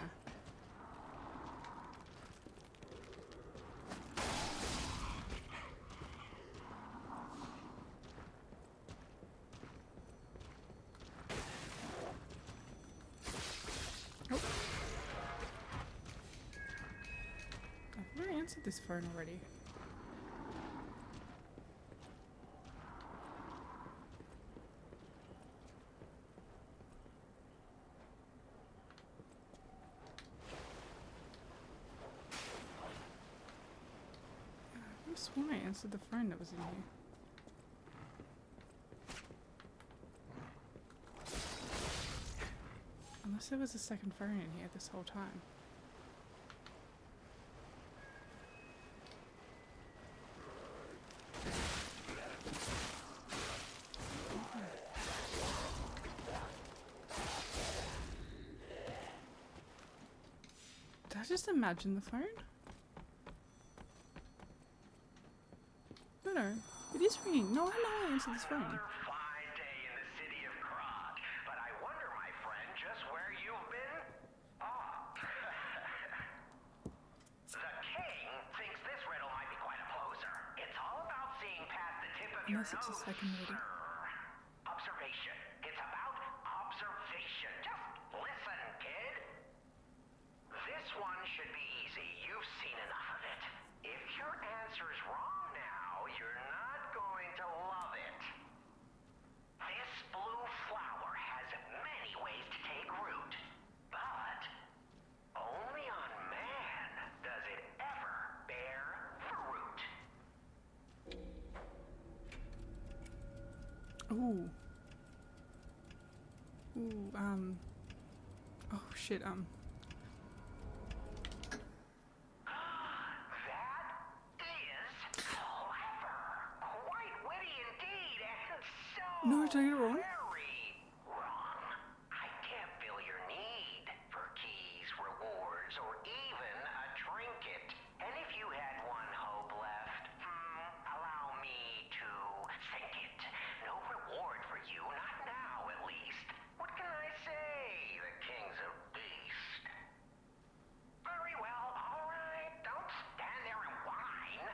I've already answered this phone already. I sworn I answered the phone that was in here. Unless there was a second phone in here this whole time. Did I just imagine the phone? No, it is ringing. No, I know I answered this phone. Fine day in the city of Krat, but I wonder, my friend, just where you've been? The king thinks this riddle might be quite a closer. It's all about seeing past the tip of your Unless it's a nose, second reading. Observation. It's about observation. Just listen, kid. This one should be easy. You've seen enough of it. If your answer's wrong now, you're not going to love it. This blue flower has many ways to take root, but only on man does it ever bear fruit. Ooh. Oh shit, That is clever. Quite witty indeed, and so No, did I get it wrong? very wrong. I can't fill your need for keys, rewards, or even a trinket. And if you had one hope left, allow me to sink it. No reward for you, not now at least. What can I say? The king's a beast. Very well, all right. Don't stand there and whine.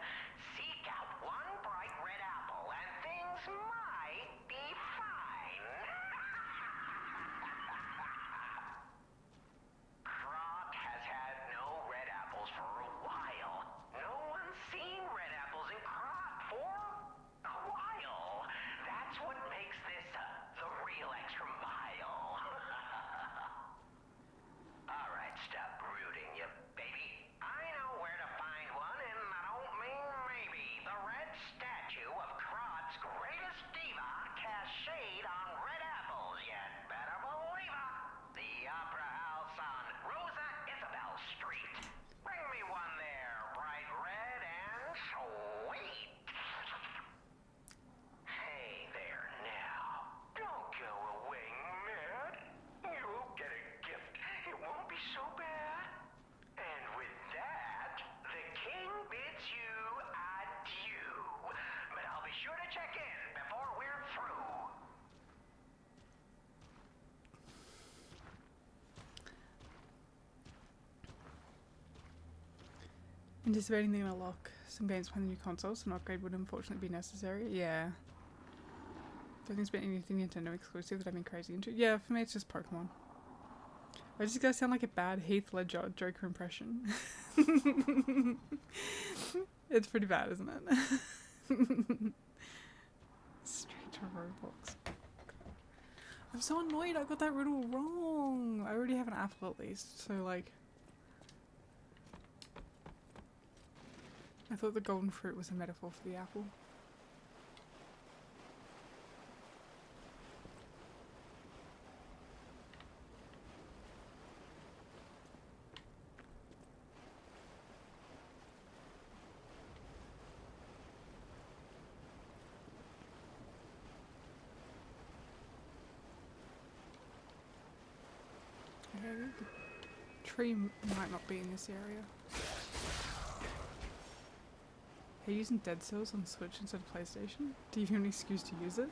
Seek out one bright red apple, and things might be fine. Krat has had no red apples for a while. No one's seen red apples in Krat for a while. That's what makes this the real extra mile. All right, stop brooding, you baby. I know where to find one, and I don't mean maybe. The red statue of Krat's greatest diva casts shade on red apples, you'd better believe it. The Opera House on Rosa Isabel Street. Bring me one there, bright red and sweet. Hey there now. Don't go away, Matt. You'll get a gift. It won't be so bad. And with that, the king bids you adieu. But I'll be sure to check in before we're through. Anticipating they're gonna lock some games behind the new console, so an upgrade would unfortunately be necessary. Yeah. Don't think it's been anything Nintendo exclusive that I've been crazy into. Yeah, for me it's just Pokemon. I just gotta sound like a bad Heath Ledger Joker impression. It's pretty bad, isn't it? Straight to Roblox. I'm so annoyed I got that riddle wrong. I already have an apple at least, so like... I thought the golden fruit was a metaphor for the apple. Okay, the tree might not be in this area. Are you using Dead Cells on Switch instead of PlayStation? Do you have an excuse to use it?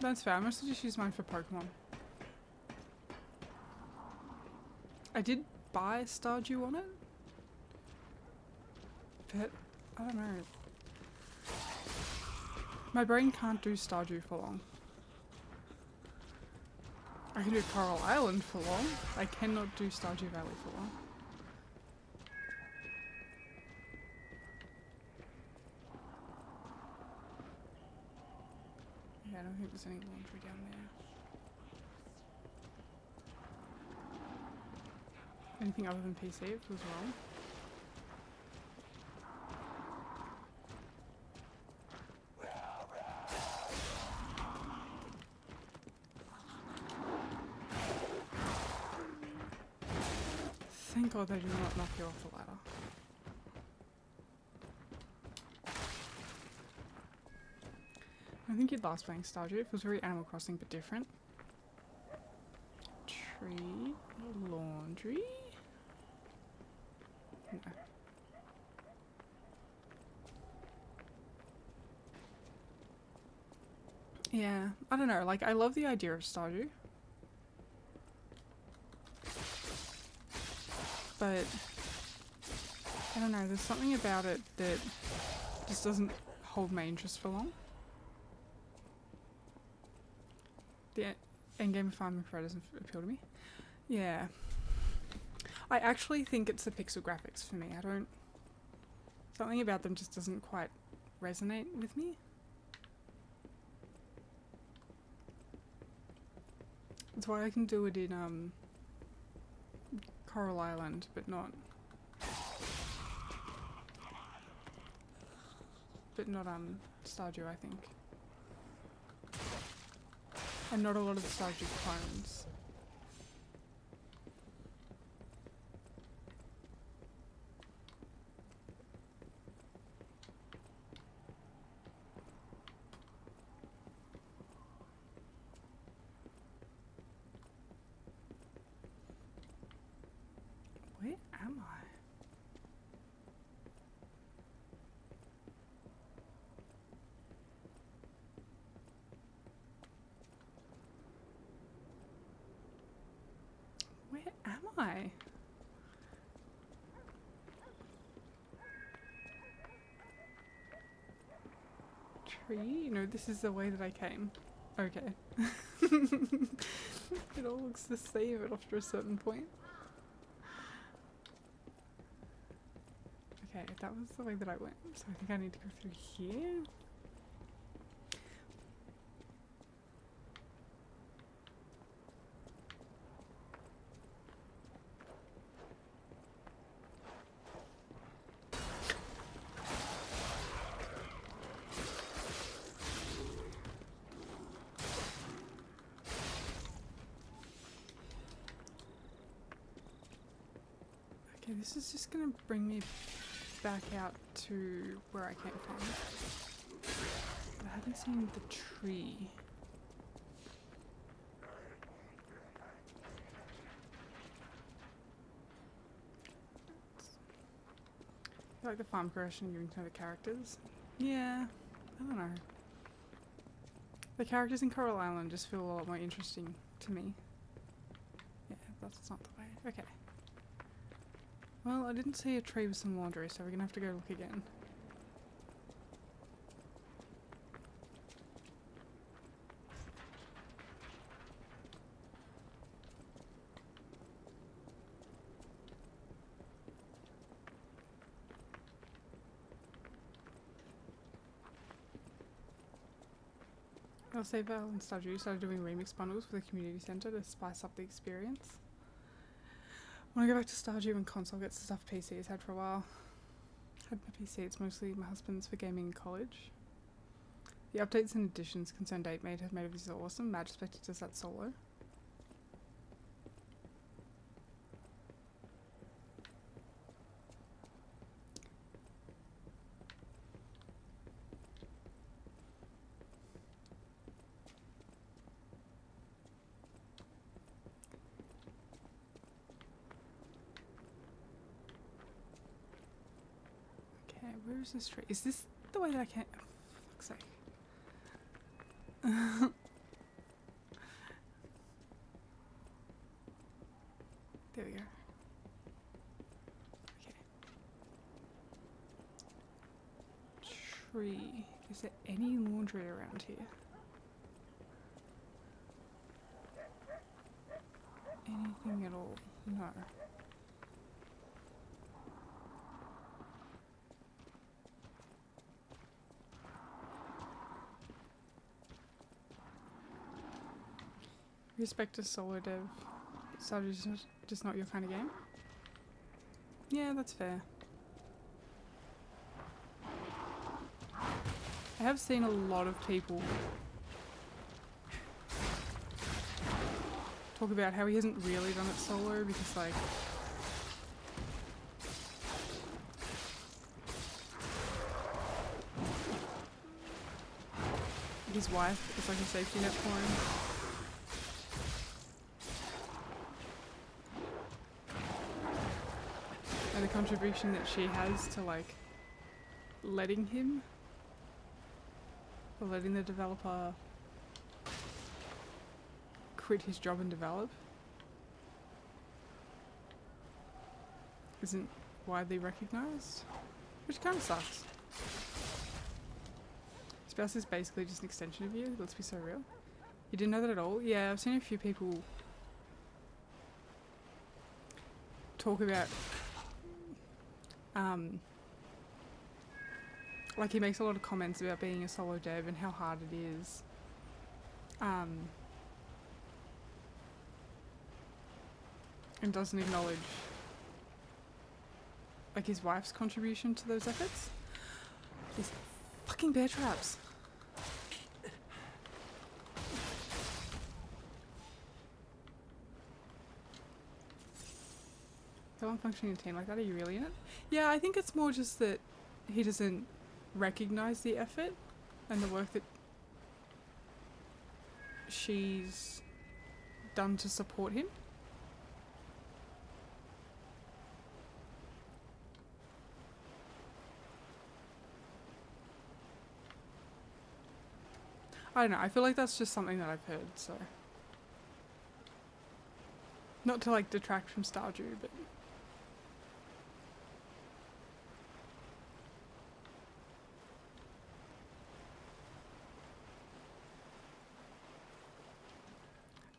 That's fair, I mostly just use mine for Pokemon. I did buy Stardew on it, but I don't know. My brain can't do Stardew for long. I can do Coral Island for long. I cannot do Stardew Valley for long. Yeah, I don't think there's any laundry down there. Anything other than PC if it was wrong. Thank God they do not knock you off the ladder. I think you'd last playing Stardew. It was very Animal Crossing but different. Tree, laundry. No. Yeah, I don't know. Like, I love the idea of Stardew. But I don't know, there's something about it that just doesn't hold my interest for long. The endgame of farming for doesn't appeal to me. Yeah. I actually think it's the pixel graphics for me. I don't... Something about them just doesn't quite resonate with me. That's why I can do it in Coral Island, but not Stardew, I think. And not a lot of the Stardew clones. Where am I? Where am I? Tree? No, this is the way that I came. Okay. It all looks the same after a certain point. Okay, that was the way that I went, so I think I need to go through here. Okay, this is just gonna bring me back out to where I came from. But I haven't seen the tree. I like the farm progression giving to the characters. Yeah, I don't know. The characters in Coral Island just feel a lot more interesting to me. Yeah, that's not the way. Okay. Well, I didn't see a tree with some laundry, so we're gonna have to go look again. I'll say Val and Stardew started doing remix bundles for the community centre to spice up the experience. I want to go back to Stardew when console gets the stuff PC has had for a while. Had my PC, it's mostly my husband's for gaming in college. The updates and additions Concerned 8 made have made it so awesome. Mad Spectre does that solo. Okay, where is this tree? Is this the way that I can't? Oh, for fuck's sake. There we go. Okay. Tree. Is there any laundry around here? Anything at all? No. Respect to solo dev. Stardew's just not your kind of game? Yeah, that's fair. I have seen a lot of people talk about how he hasn't really done it solo because, like, his wife is like a safety net for him. And the contribution that she has to, like, letting him, or letting the developer quit his job and develop isn't widely recognised, which kind of sucks. Spouse is basically just an extension of you, let's be so real. You didn't know that at all? Yeah, I've seen a few people talk about like, he makes a lot of comments about being a solo dev and how hard it is. And doesn't acknowledge, like, his wife's contribution to those efforts. These fucking bear traps. So I'm functioning in a team like that, are you really in it? Yeah, I think it's more just that he doesn't recognise the effort and the work that she's done to support him. I don't know, I feel like that's just something that I've heard, so. Not to, like, detract from Stardew, but.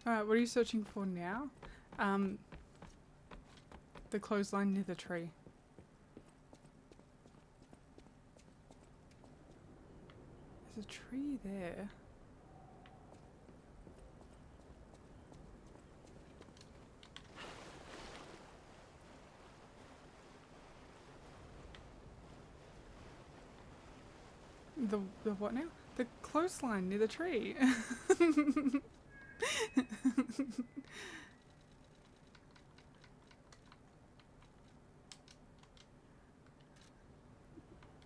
Alright, what are you searching for now? The clothesline near the tree. There's a tree there. The what now? The clothesline near the tree.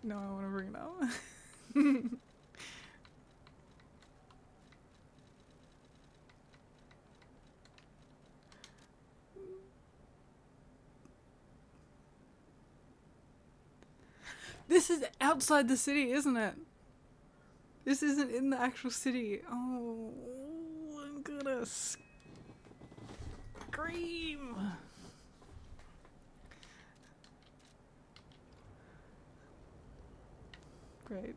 No, I want to bring it up. This is outside the city, isn't it? This isn't in the actual city. Oh, I'm gonna scream. Great.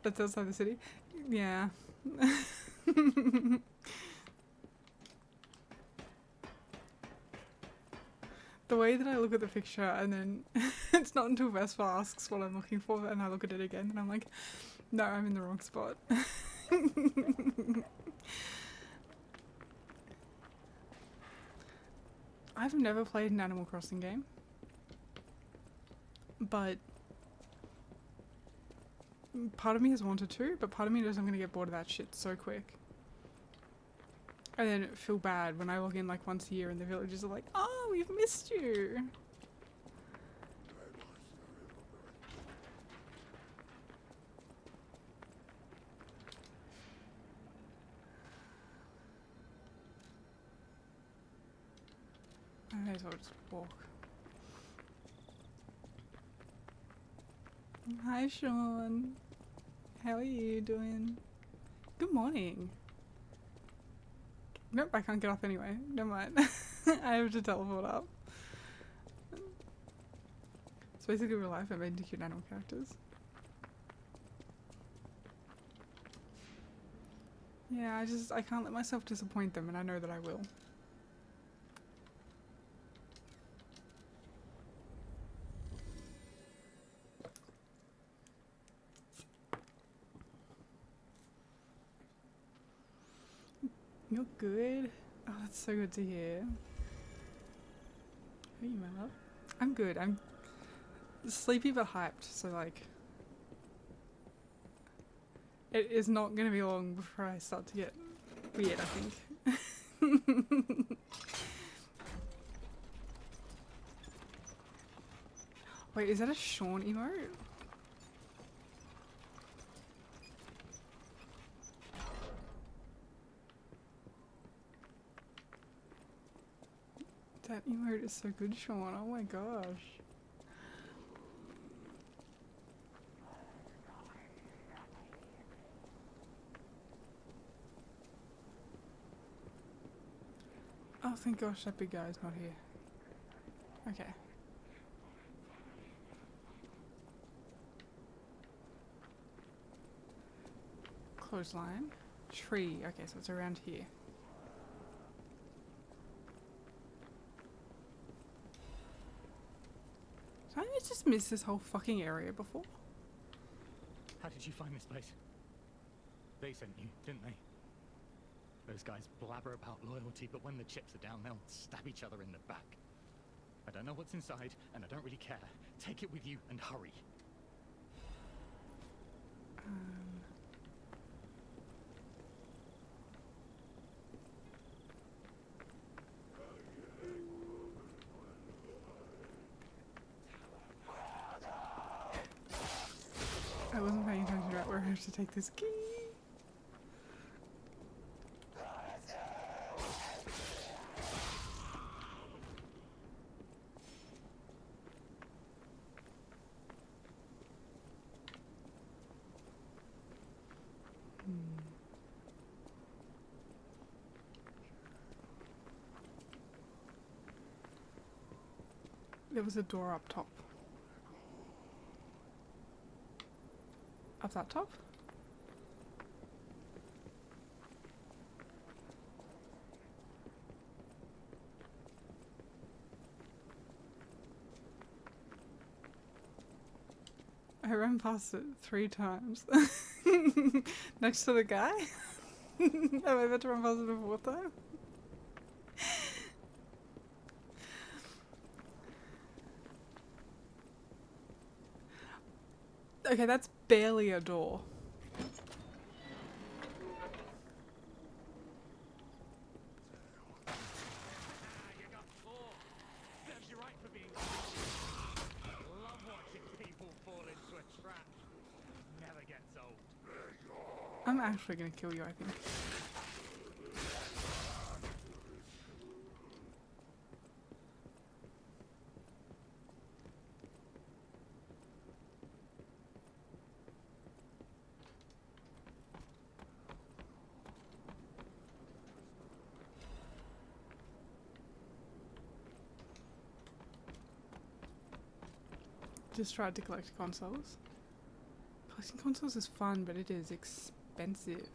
That's outside the city? Yeah. The way that I look at the picture and then it's not until Vespa asks what I'm looking for and I look at it again and I'm like, No, I'm in the wrong spot. I've never played an Animal Crossing game, but part of me has wanted to, but part of me knows I'm gonna get bored of that shit so quick. And then feel bad when I log in like once a year and the villagers are like, oh, we've missed you. I may as well just walk. Hi, Sean. How are you doing? Good morning. Nope, I can't get up anyway. Never mind. I have to teleport up. It's basically real life. I made into cute animal characters. Yeah, I can't let myself disappoint them, and I know that I will. You're good? Oh, that's so good to hear. How are you, my love? I'm good. I'm sleepy but hyped, so like... It is not going to be long before I start to get weird, I think. Wait, is that a Sean emote? That emote is so good, Sean. Oh my gosh. Oh, thank gosh, that big guy's not here. Okay. Clothesline. Tree. Okay, so it's around here. Did I just miss this whole fucking area before? How did you find this place? They sent you, didn't they? Those guys blabber about loyalty, but when the chips are down, they'll stab each other in the back. I don't know what's inside, and I don't really care. Take it with you and hurry. I wasn't paying attention to where I have to take this key. There was a door up top. Up that top? I ran past it 3 times. Next to the guy? Am I about to run past it a 4th time? Okay, that's barely a door. I'm actually gonna kill you, I think. Just tried to collect consoles. Collecting consoles is fun, but it is expensive.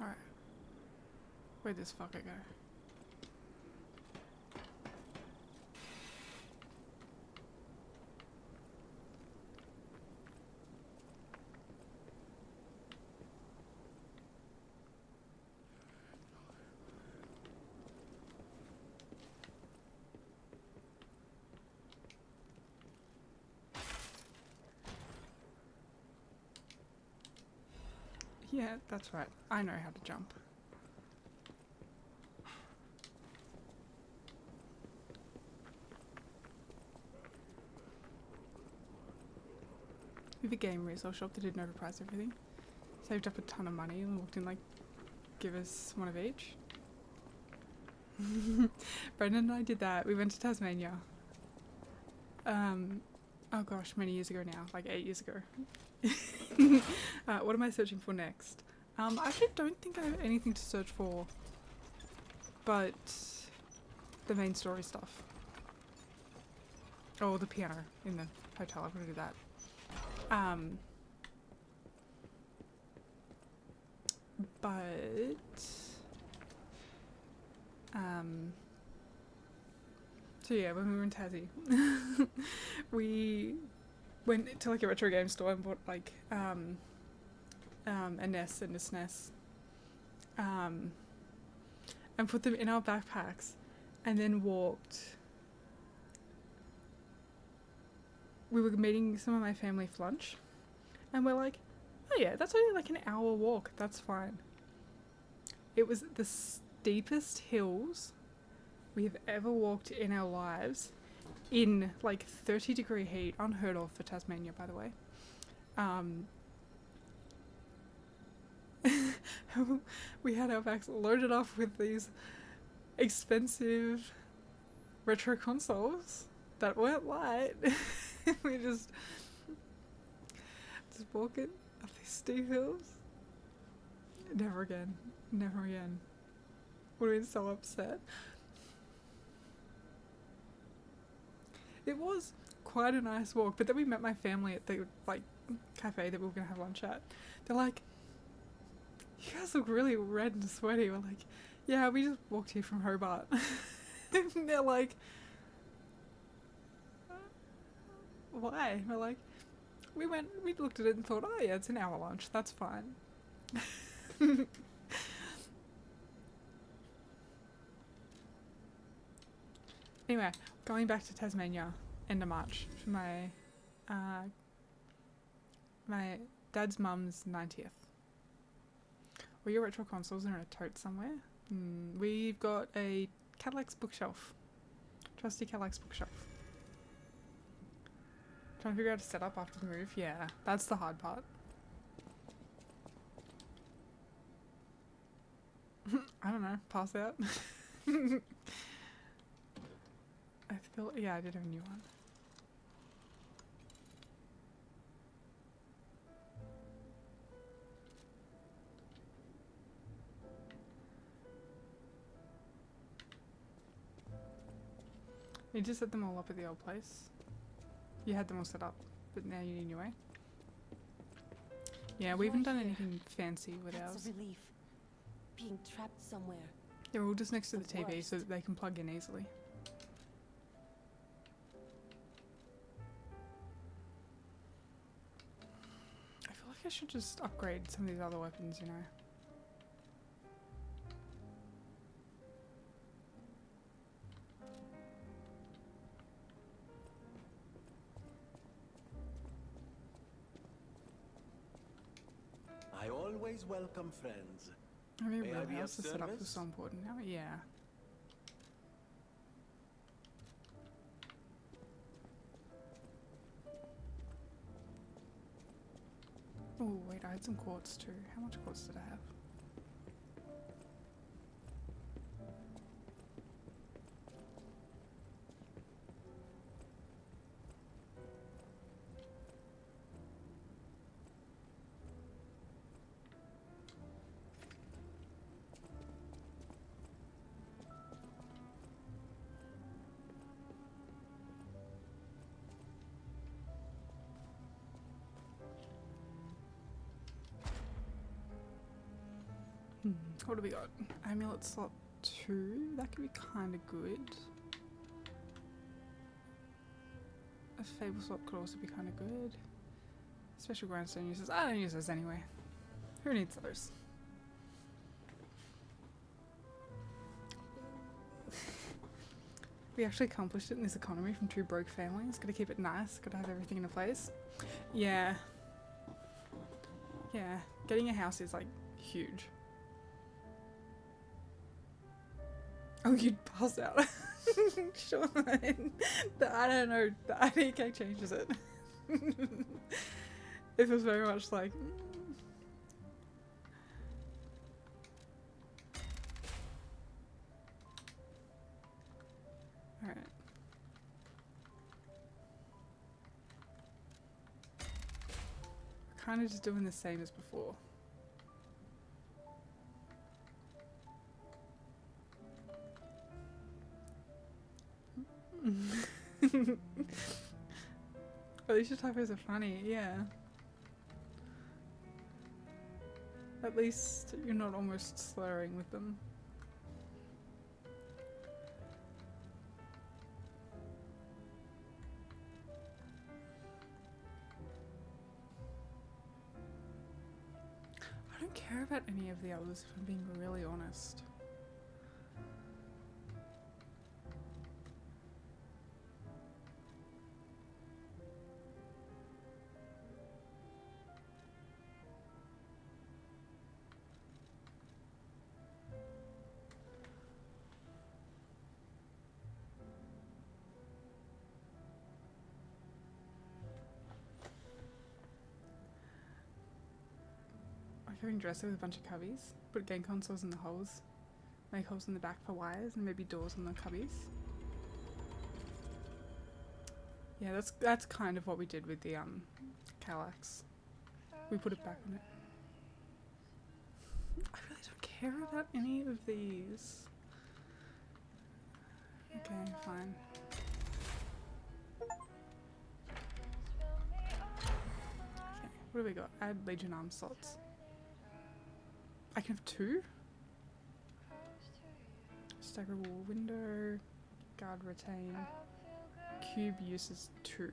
Alright. Where'd this fucker go? Yeah, that's right. I know how to jump. We have a game resource shop that did notify everything. Saved up a ton of money and walked in like, give us one of each. Brendan and I did that. We went to Tasmania. Oh gosh, many years ago now, like 8 years ago. What am I searching for next? I actually don't think I have anything to search for, but the main story stuff. Oh, the piano in the hotel. I'm gonna do that. So yeah, when we were in Tassie, we went to like a retro game store and bought like a NES and a SNES, and put them in our backpacks, and then walked. We were meeting some of my family for lunch, and we're like, oh yeah, that's only like an hour walk, that's fine. It was the steepest hills we have ever walked in our lives, in like 30-degree heat, unheard of for Tasmania, by the way. We had our backs loaded off with these expensive retro consoles that weren't light. We just walking up these steep hills. Never again. Never again. Would have been so upset. It was quite a nice walk, but then we met my family at the like cafe that we were gonna have lunch at. They're like, "You guys look really red and sweaty." We're like, "Yeah, we just walked here from Hobart." And they're like, "Why?" We're like, we looked at it and thought, "Oh yeah, it's an hour lunch. That's fine." Anyway, going back to Tasmania, end of March, for my my dad's mum's 90th. All your retro consoles are in a tote somewhere. We've got a Cadillac's bookshelf. Trusty Cadillac's bookshelf. Trying to figure out how to set up after the move. Yeah, that's the hard part. I don't know. Pass out. I feel, yeah, I did have a new one. You just set them all up at the old place. You had them all set up, but now you need a new way. Yeah, we haven't done anything fancy with ours. That's a relief. Being trapped somewhere. They're all just next to the TV so that they can plug in easily. I feel like I should just upgrade some of these other weapons, you know. I always welcome friends. I mean, May I really, be of else to set up service? was so important now. Yeah. Oh wait, I had some quartz too. How much quartz did I have? What do we got? Amulet slot 2. That could be kind of good. A fable slot could also be kind of good. Special grindstone uses. I don't use those anyway. Who needs those? We actually accomplished it in this economy from 2 broke families. Gotta keep it nice. Gotta have everything in a place. Yeah. Yeah. Getting a house is like huge. Oh, you'd pass out. Sure. I don't know. The IDK changes it. It was very much like. Alright. Kind of just doing the same as before. At least your typos are funny, yeah. At least you're not almost slurring with them. I don't care about any of the others if I'm being really honest. Having dresser with a bunch of cubbies, put game consoles in the holes, make holes in the back for wires, and maybe doors in the cubbies. Yeah, that's kind of what we did with the Kallax. We put it back on it. I really don't care about any of these. Okay, fine. Okay, what do we got? Add Legion arm slots. I can have 2? Staggerable window, guard retain, cube uses 2.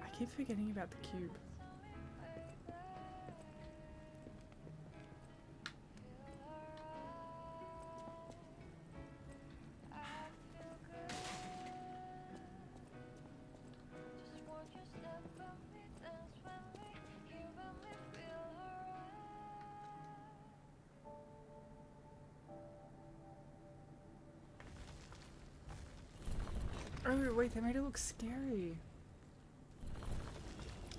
I keep forgetting about the cube. Oh wait, they made it look scary.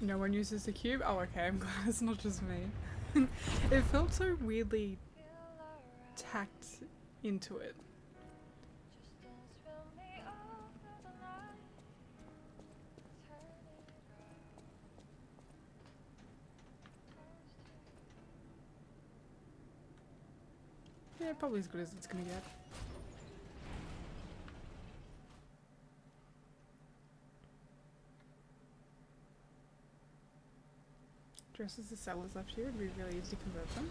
No one uses the cube? Oh okay, I'm glad it's not just me. It felt so weirdly tacked into it. Yeah, probably as good as it's gonna get. Dresses the sellers left here, it'd be really easy to convert them.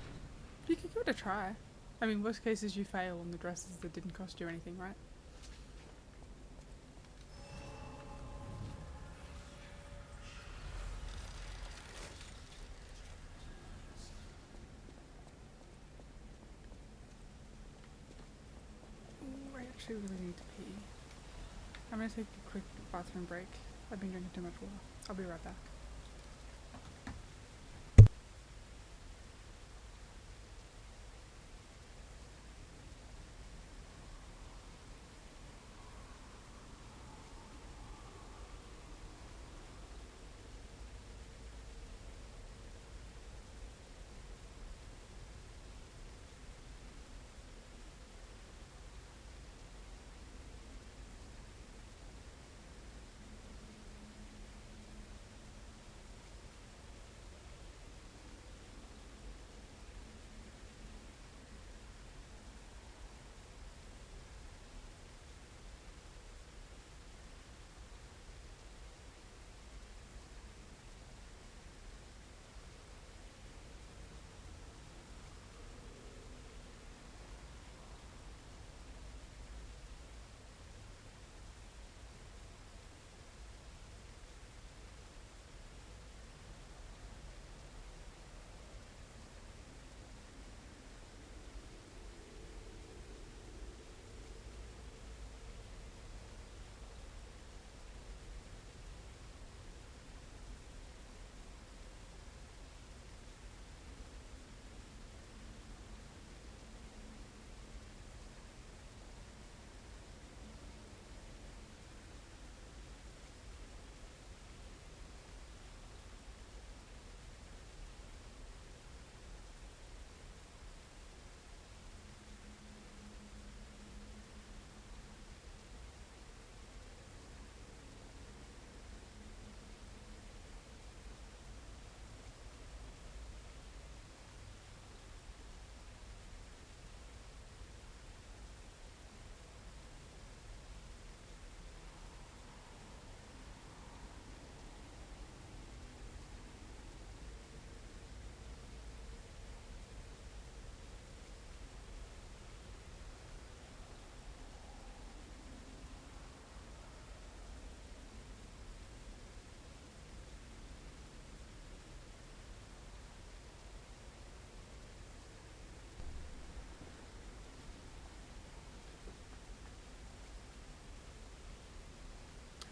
You could give it a try. I mean, worst case is you fail on the dresses that didn't cost you anything, right? Ooh, I actually really need to pee. I'm gonna take a quick bathroom break. I've been drinking too much water. I'll be right back.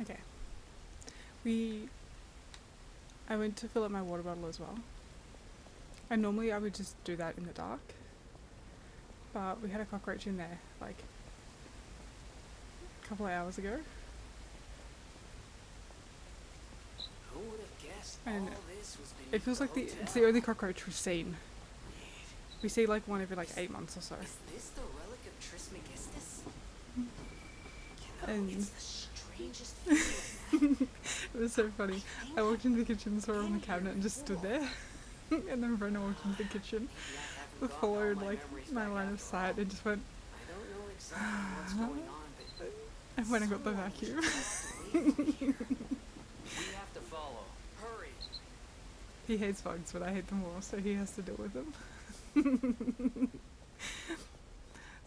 Okay. I went to fill up my water bottle as well. And normally I would just do that in the dark. But we had a cockroach in there, like, a couple of hours ago. Who would have guessed And all this was beneath it feels the like it's hotel? the only cockroach we've seen. We see like one every like 8 months or so. Is this the relic of Trismegistus? And It's the strangest feeling. it was so funny. I walked into the kitchen, saw her on the cabinet and just stood there. And then Brenna walked into the kitchen, followed like my line of sight and just went, I don't know exactly what's going on, but and when I got the vacuum. we have to follow. Hurry. He hates bugs, but I hate them more, so he has to deal with them.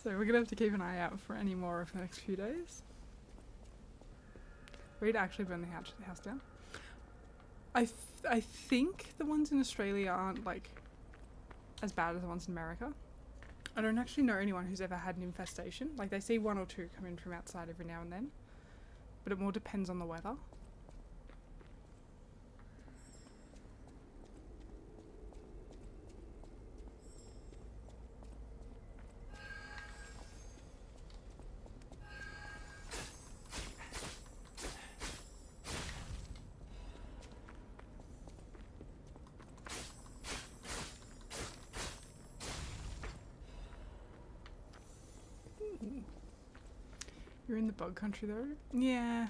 So we're gonna have to keep an eye out for any more over the next few days. We'd actually burn the house down. I think the ones in Australia aren't like as bad as the ones in America. I don't actually know anyone who's ever had an infestation. Like they see one or two come in from outside every now and then, but it more depends on the weather. You're in the bug country though? Yeah.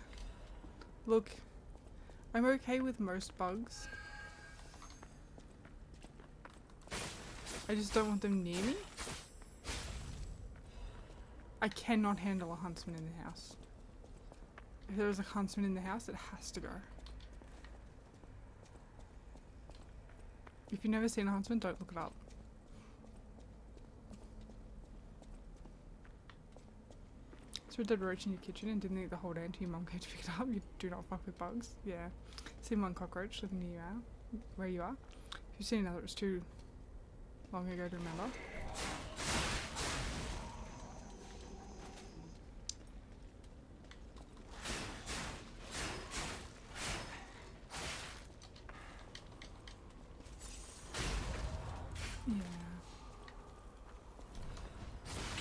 Look, I'm okay with most bugs. I just don't want them near me. I cannot handle a huntsman in the house. If there is a huntsman in the house, it has to go. If you've never seen a huntsman, don't look it up. So a dead roach in your kitchen and didn't eat the whole day until your mum came to pick it up. You do not fuck with bugs. Yeah. Seen one cockroach living near you where you are. If you've seen another, it was too long ago to remember. Yeah.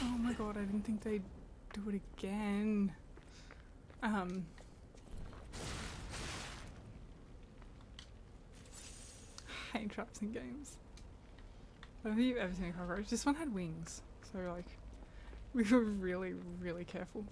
Oh my god, I didn't think they'd do it again. Hate traps in games. I don't think you've ever seen a cockroach. This one had wings, so like, we were really, really careful.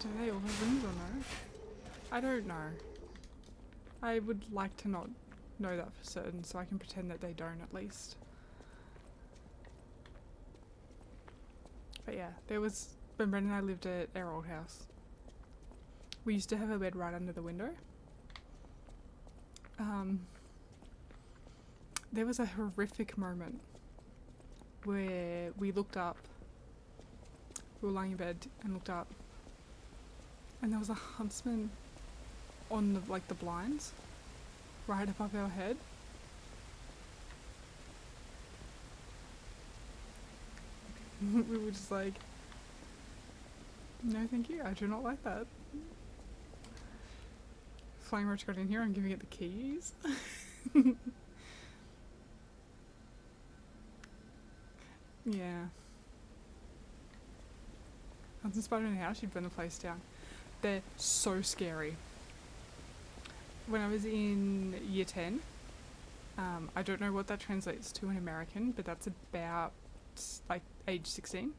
Do they all have wings or no? I don't know. I would like to not know that for certain, so I can pretend that they don't at least. But yeah, there was, when Brendan and I lived at our old house, we used to have a bed right under the window. There was a horrific moment where we looked up, we were lying in bed and looked up, and there was a huntsman on the, like the blinds, right above our head. We were just like, no thank you, I do not like that. Flying Roach got in here, I'm giving it the keys. Yeah. Huntsman spider in the house, you'd burn the place down. They're so scary. When I was in year 10, I don't know what that translates to in American, but that's about like age 16.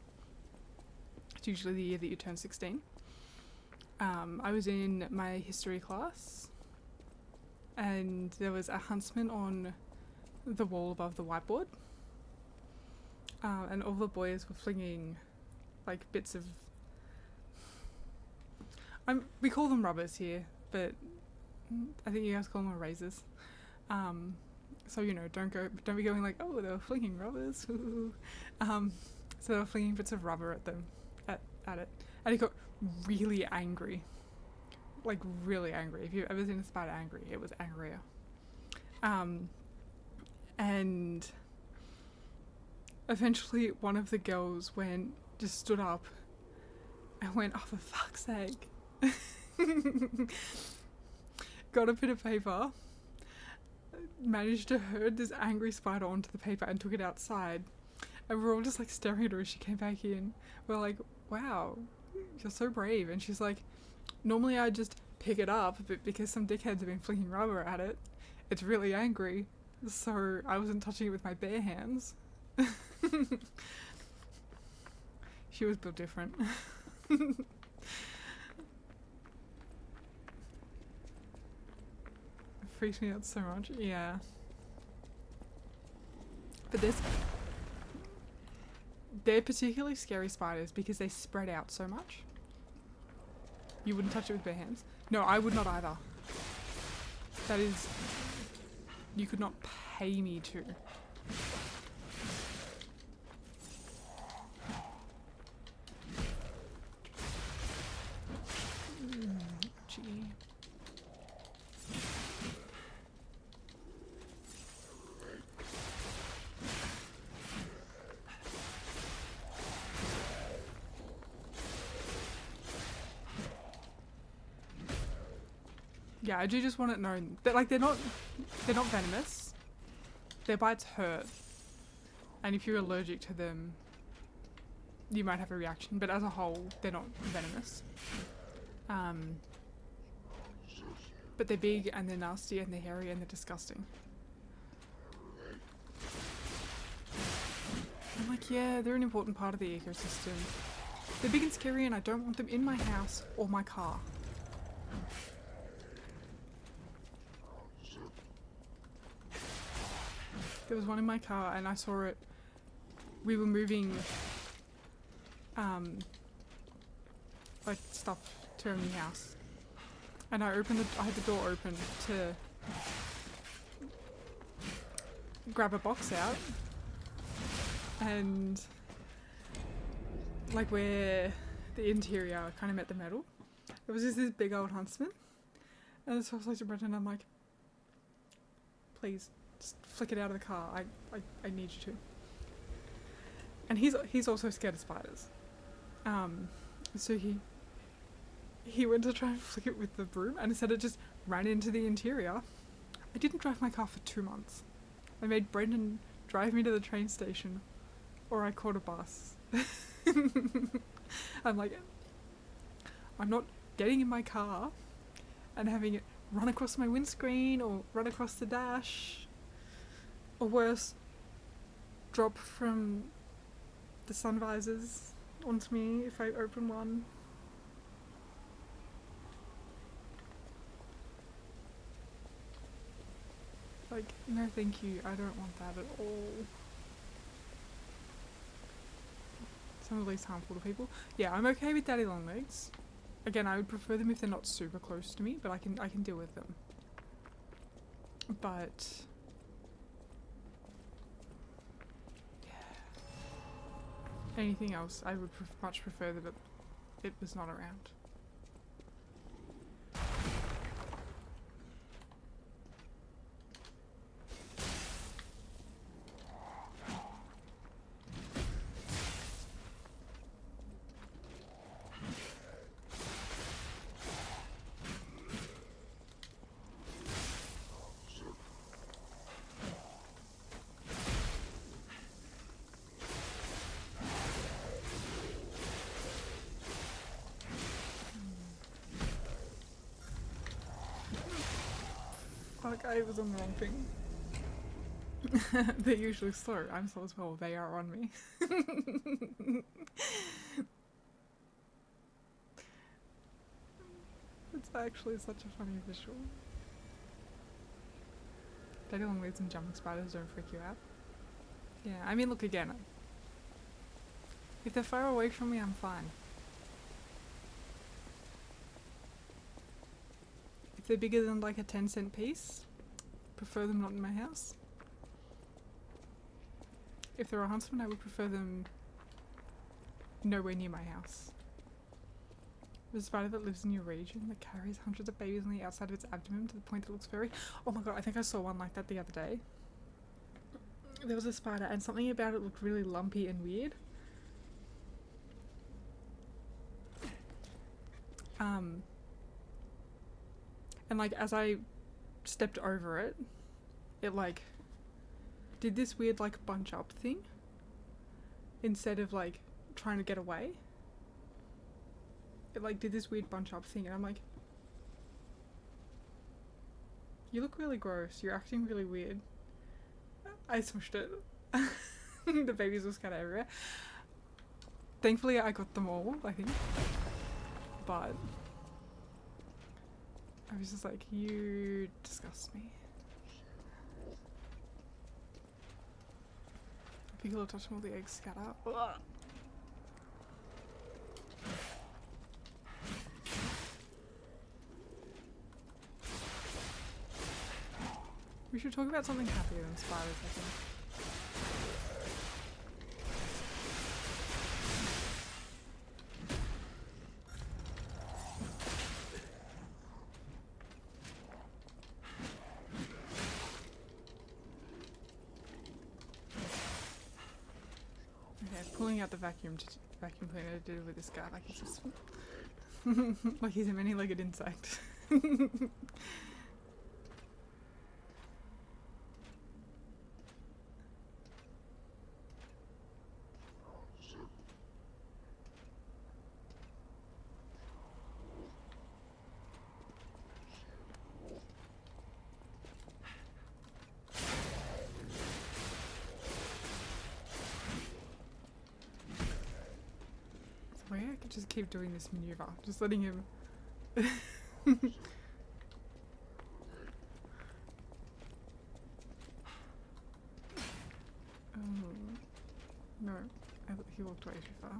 It's usually the year that you turn 16. I was in my history class and there was a huntsman on the wall above the whiteboard, and all the boys were flinging like bits of, we call them rubbers here, but I think you guys call them razors. So you know, don't be going like, oh, they were flinging rubbers. So they were flinging bits of rubber at them, at at it, and it got really angry. Like really angry. If you've ever seen a spider angry, it was angrier. And eventually one of the girls just stood up and went, oh, for fuck's sake. Got a bit of paper, managed to herd this angry spider onto the paper and took it outside. And we're all just like staring at her as she came back in. We're like, wow, you're so brave. And she's like, normally I just pick it up, but because some dickheads have been flicking rubber at it, it's really angry. So I wasn't touching it with my bare hands. She was built different. It freaks me out so much. Yeah. But they're particularly scary spiders because they spread out so much. You wouldn't touch it with bare hands. No, I would not either. That is... You could not pay me to. Gee. Yeah, I do just want it known that like they're not venomous. Their bites hurt, and if you're allergic to them, you might have a reaction. But as a whole, they're not venomous. But they're big and they're nasty and they're hairy and they're disgusting. I'm like, yeah, they're an important part of the ecosystem. They're big and scary, and I don't want them in my house or my car. There was one in my car and I saw it. We were moving like stuff to a new house. And I had the door open to grab a box out. And like where the interior kind of met the metal, there was just this big old huntsman. And so I was like to Brendan, I'm like, please, just flick it out of the car. I need you to. And he's also scared of spiders. So he went to try and flick it with the broom, and instead it just ran into the interior. I didn't drive my car for 2 months. I made Brendan drive me to the train station, or I caught a bus. I'm like, I'm not getting in my car and having it run across my windscreen or run across the dash, or worse, drop from the sun visors onto me if I open one. Like, no thank you, I don't want that at all. Some of the least harmful to people. Yeah, I'm okay with daddy long legs. Again, I would prefer them if they're not super close to me, but I can deal with them. But yeah. Anything else, I would much prefer that it was not around. Fuck, I was on the wrong thing. They're usually slow. I'm slow as well. They are on me. It's actually such a funny visual. Daddy long legs and jumping spiders don't freak you out. Yeah, I mean, look again. If they're far away from me, I'm fine. If they're bigger than like a 10-cent piece, prefer them not in my house. If they're a huntsman, I would prefer them nowhere near my house. There's a spider that lives in your region that carries hundreds of babies on the outside of its abdomen to the point that it looks furry. Oh my god, I think I saw one like that the other day. There was a spider and something about it looked really lumpy and weird. And like as I stepped over it, it like did this weird like bunch up thing instead of like trying to get away. It like did this weird bunch up thing and I'm like, you look really gross, you're acting really weird. I smushed it. The babies were scattered everywhere. Thankfully I got them all, I think. But I was just like, you disgust me. I think I'll touch them all, the eggs scatter. Ugh. We should talk about something happier than spiders, I think. Okay, pulling out the vacuum cleaner to do with this guy like he's just like he's a many-legged insect. Maybe I could just keep doing this maneuver, just letting him. Oh no, he walked away too far.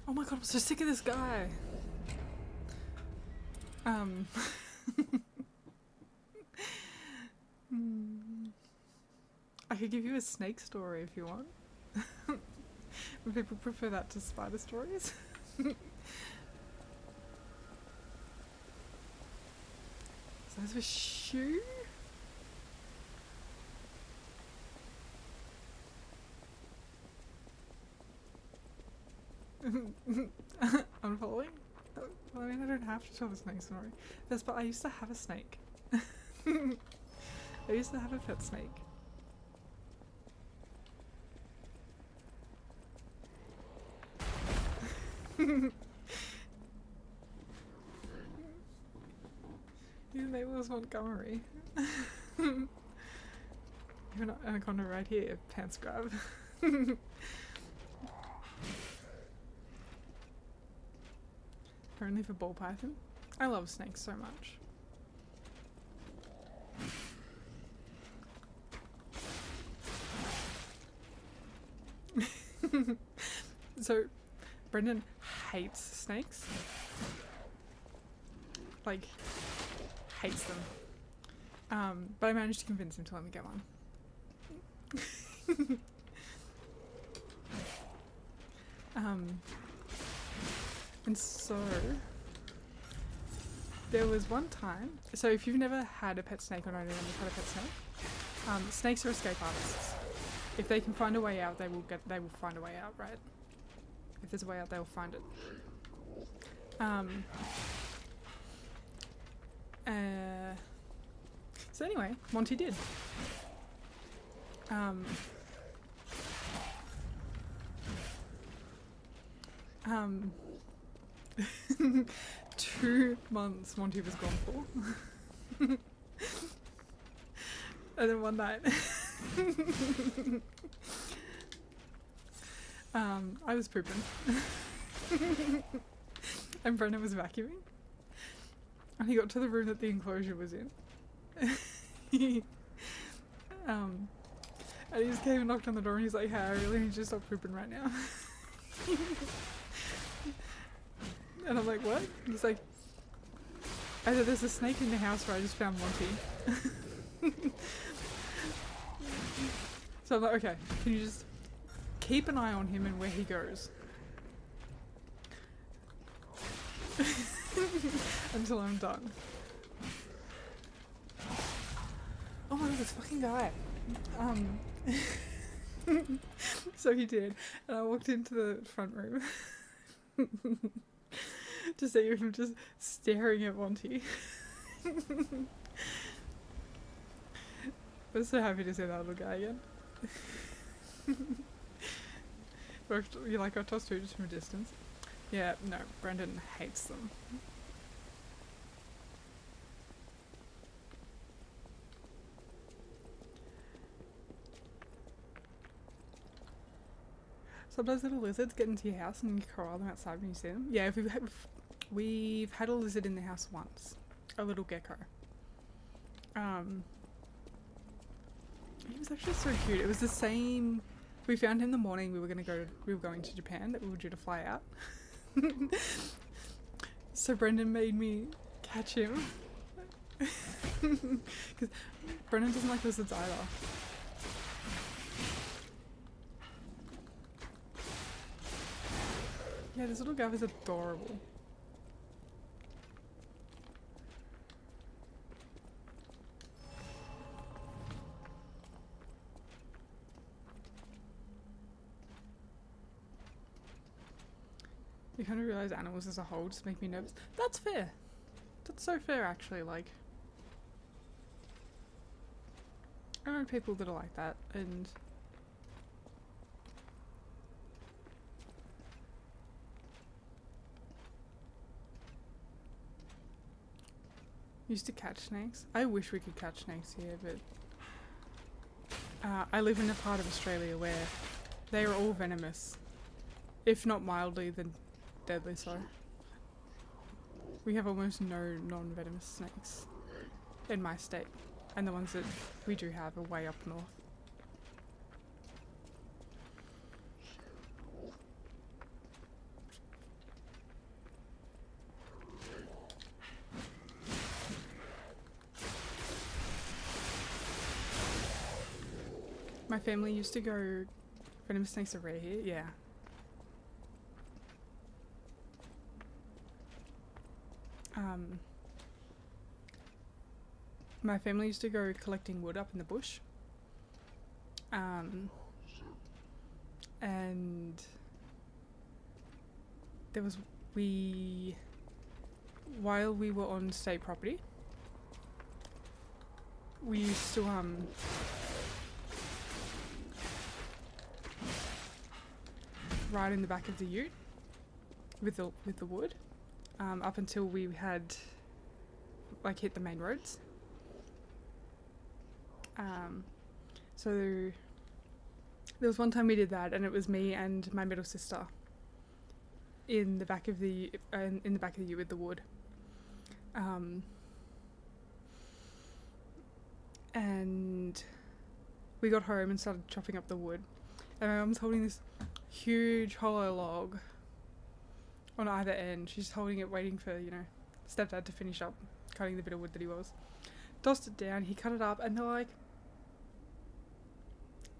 Oh my god, I'm so sick of this guy. I could give you a snake story if you want. Would people prefer that to spider stories? So that's a shoe? I'm following? Well, I mean, I don't have to tell the snake story. But I used to have a snake. I used to have a pet snake. His name was Montgomery. Even an anaconda right here, pants grab. Only for ball python. I love snakes so much. So, Brendan hates snakes. Like, hates them. But I managed to convince him to let me get one. And so, there was one time, so if you've never had a pet snake or known anyone who's had a pet snake, snakes are escape artists. If they can find a way out, they will find a way out, right? If there's a way out, they will find it. So anyway, Monty did. 2 months Monty was gone for. And then one night I was pooping. and Brendan was vacuuming. And he got to the room that the enclosure was in. And he just came and knocked on the door and he's like, hey, I really need you to stop pooping right now. And I'm like, what? He's like, I said, there's a snake in the house where I just found Monty. So I'm like, okay, can you just keep an eye on him and where he goes? Until I'm done. Oh my god, this fucking guy. So he did, and I walked into the front room to see him just staring at Monty. I was so happy to see that little guy again. You like our toss just from a distance? Yeah, no, Brendan hates them. Sometimes little lizards get into your house and you corral them outside when you see them. Yeah, we've had a lizard in the house once. A little gecko. He was actually so cute. It was the same. We found him the morning we were going to Japan, that we were due to fly out. So Brendan made me catch him. Because Brendan doesn't like lizards either. Yeah, this little guy is adorable. You kind of realize animals as a whole just make me nervous. That's fair. That's so fair, actually. Like, I know people that are like that, and used to catch snakes. I wish we could catch snakes here, but I live in a part of Australia where they are all venomous. If not mildly, then deadly so. We have almost no non-venomous snakes in my state, and the ones that we do have are way up north. My family used to go, venomous snakes are rare here, yeah. My family used to go collecting wood up in the bush. And there was, while we were on state property, we used to, ride in the back of the ute with the wood, up until we had like hit the main roads. So there was one time we did that, and it was me and my middle sister in the back of the ute with the wood. And we got home and started chopping up the wood, and my mum's holding this huge hollow log on either end. She's holding it, waiting for, stepdad to finish up cutting the bit of wood that he was. Tossed it down, he cut it up, and they're like,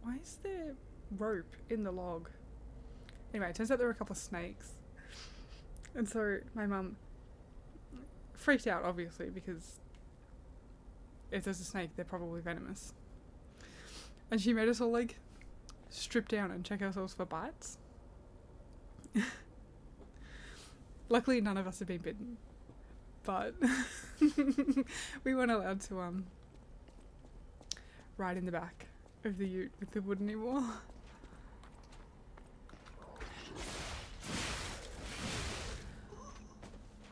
why is there rope in the log? Anyway, it turns out there were a couple of snakes. And so my mum freaked out, obviously, because if there's a snake, they're probably venomous. And she made us all, like, strip down and check ourselves for bites. Luckily, none of us have been bitten. But we weren't allowed to ride in the back of the ute with the wood anymore.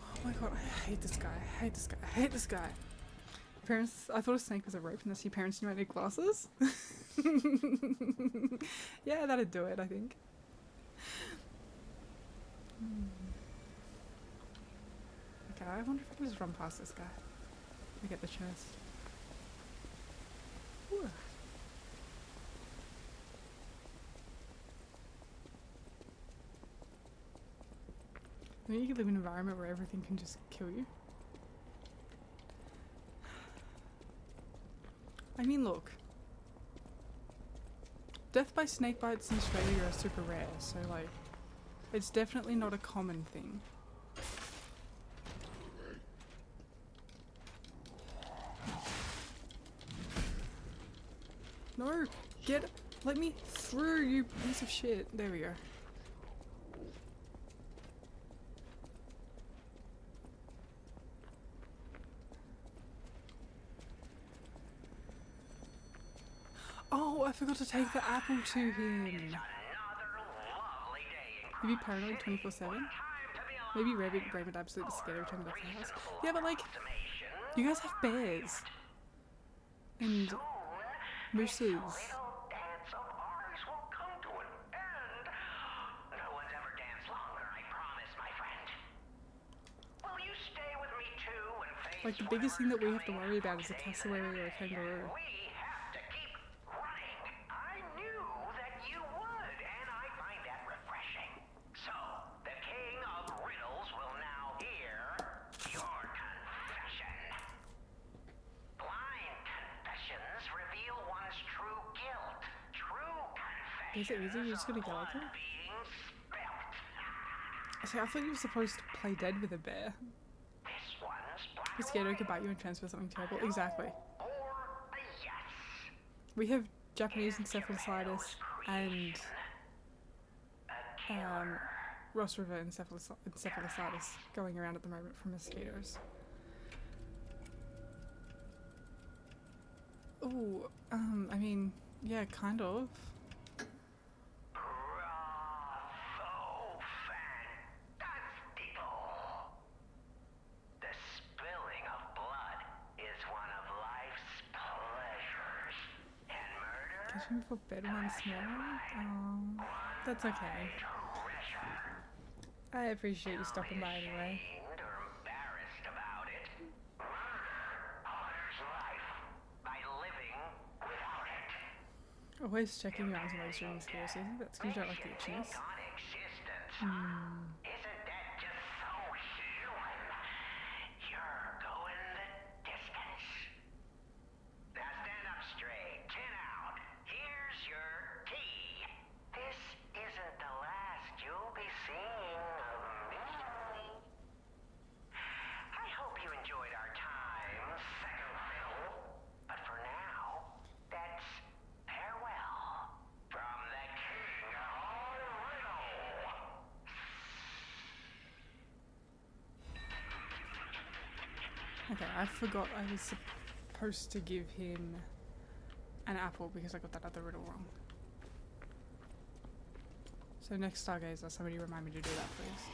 Oh my god, I hate this guy. I hate this guy. I hate this guy. Parents, I thought a snake was a rope, and that's your parents knew I need glasses. Yeah, that'd do it, I think. guy. I wonder if I can just run past this guy. We get the chest. Ooh. I think you could live in an environment where everything can just kill you. I mean, look. Death by snake bites in Australia are super rare, so like, it's definitely not a common thing. No! Let me through, you piece of shit. There we go. Oh, I forgot to take the apple to him. You be paranoid 24/7? Maybe Rabbit absolutely scared every time he left the house. Yeah, but like, you guys have bears. And mooses. Like, the biggest thing that we have to worry about is a cassowary or a kangaroo. Is it easy? You're just gonna go like that? See, I thought you were supposed to play dead with a bear. You're scared it could bite you and transfer something terrible. Exactly. We have Japanese encephalitis and Ross River encephalitis going around at the moment from mosquitoes. Oh, I mean, yeah, kind of. Catching for bed once more? Oh, that's okay. I appreciate you stopping by anyway. Always checking your arms and legs during the scare season. That's because you don't like the itchiness. Okay, I forgot I was supposed to give him an apple because I got that other riddle wrong. So next Stargazer, somebody remind me to do that, please.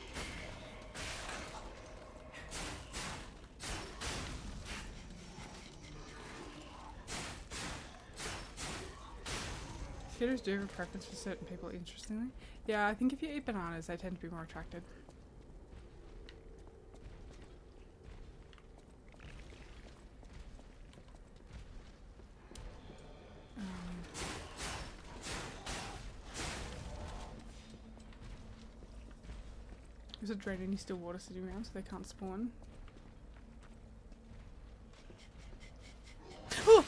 Skaters do have a preference for certain people, interestingly. Yeah, I think if you eat bananas, they tend to be more attracted. Is it drain any still water sitting around so they can't spawn? Oh!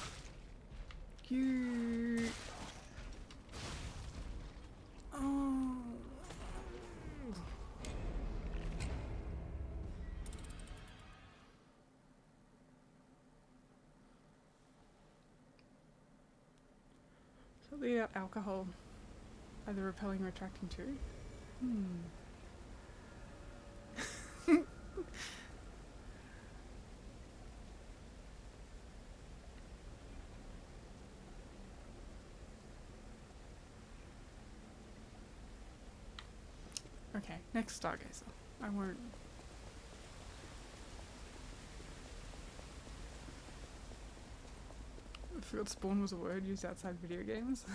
You... Oh... Something about alcohol. Either repelling or attracting to. Okay, next Stargazer. I won't... I forgot spawn was a word used outside video games.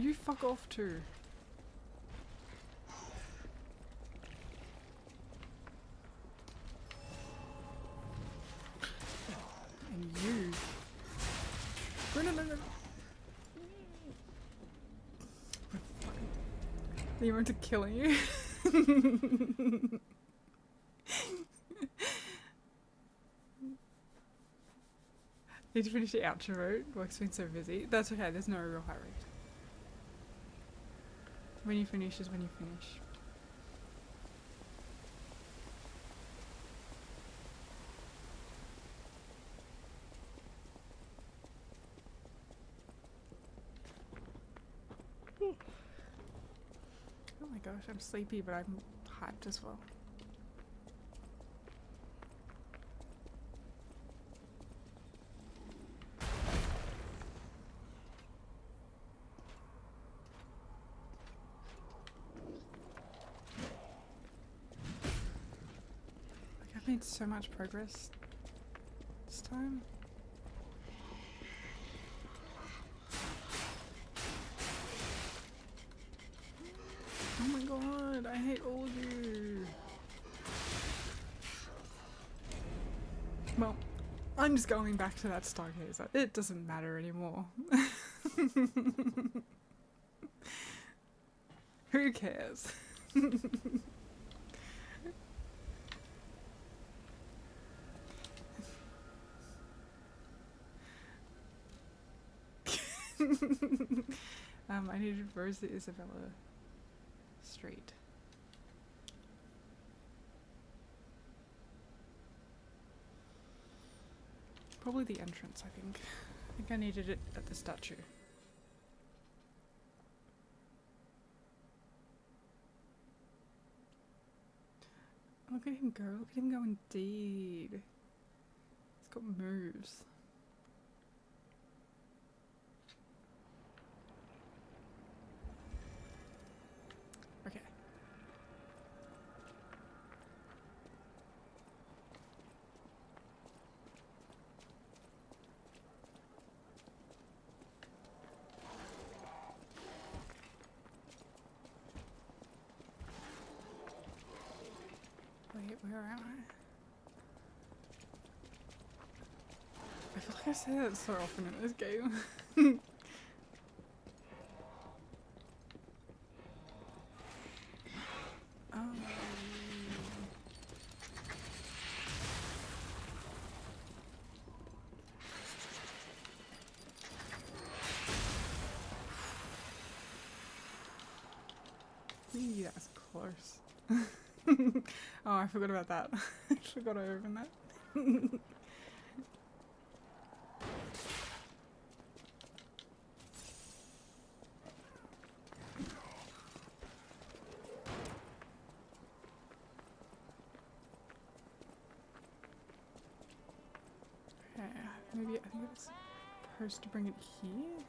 You fuck off too. And you. No, no, no. You went to killing you. Need to finish the outro road. Work's been so busy. That's okay, there's no real high rate. When you finish is when you finish. Oh my gosh, I'm sleepy, but I'm hyped as well. Like, I've made so much progress this time. Oh my god, I hate all of you. Well, I'm just going back to that stargazer. It doesn't matter anymore. Who cares? I needed Rosa Isabella Street. Probably the entrance, I think. I think I needed it at the statue. Look at him go, look at him go indeed. He's got moves. Okay. Wait, where am I? I feel like I say that so often in this game. Eee, that was close. Oh, I forgot about that. I forgot I opened that. Okay, maybe I think it's supposed to bring it here.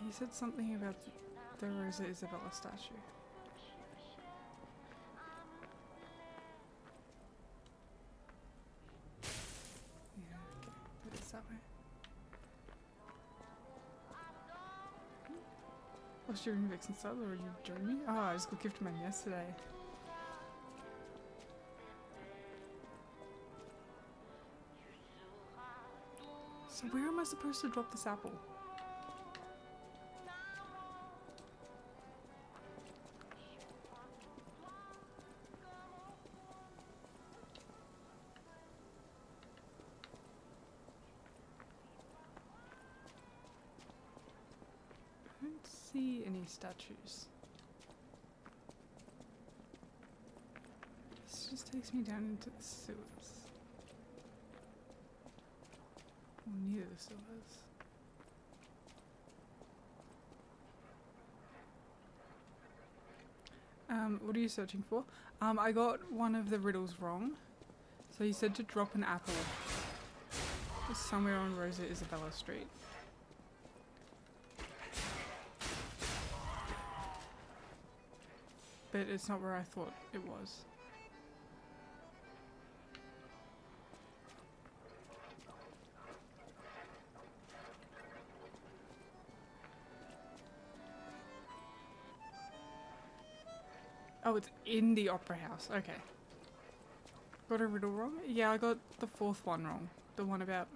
He said something about the Rosa Isabella statue. Yeah, okay, put it that way. What's your Vixen style, or are you joining me? Oh, I just got gifted mine yesterday. So where am I supposed to drop this apple? I don't see any statues. This just takes me down into the sewers. Or near the sewers. What are you searching for? I got one of the riddles wrong. So you said to drop an apple somewhere on Rosa Isabella Street. But it's not where I thought it was. Oh, it's in the opera house. Okay. Got a riddle wrong? Yeah, I got the fourth one wrong. The one about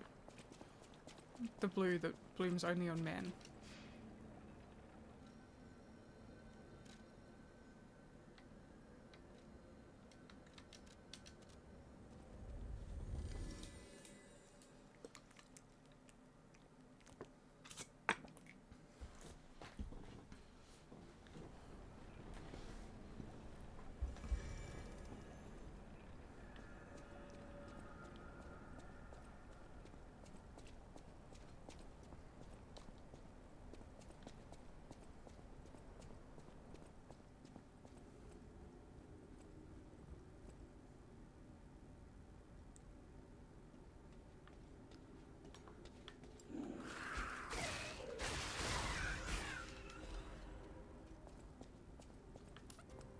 the blue that blooms only on men.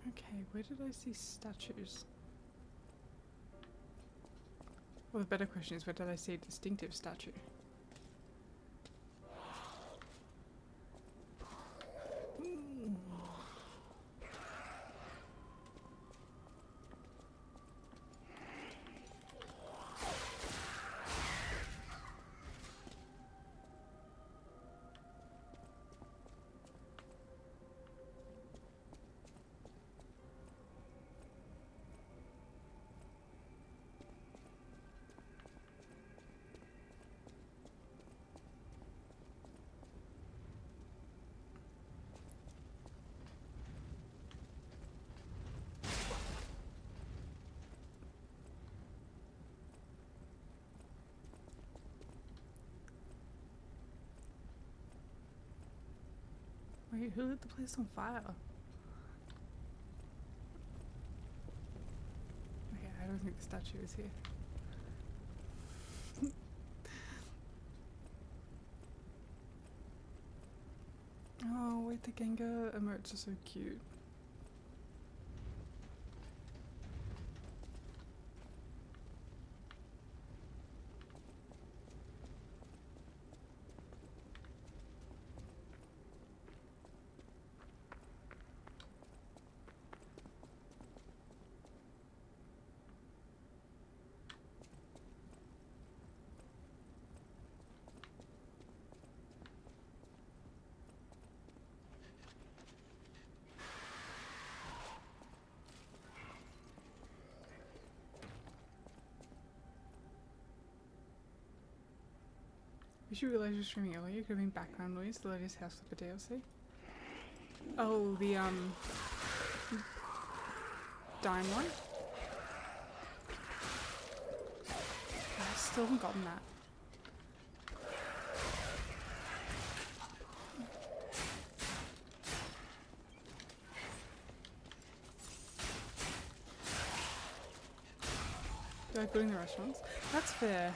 Okay, where did I see statues? Well, the better question is, where did I see a distinctive statue? Wait, who lit the place on fire? Okay, I don't think the statue is here. Oh, wait, the Gengar emotes are so cute. You should realize you're streaming earlier. It could have been background noise. The latest House Flipper DLC. Oh, the Dime one. I still haven't gotten that. Do I put in the restaurants? That's fair.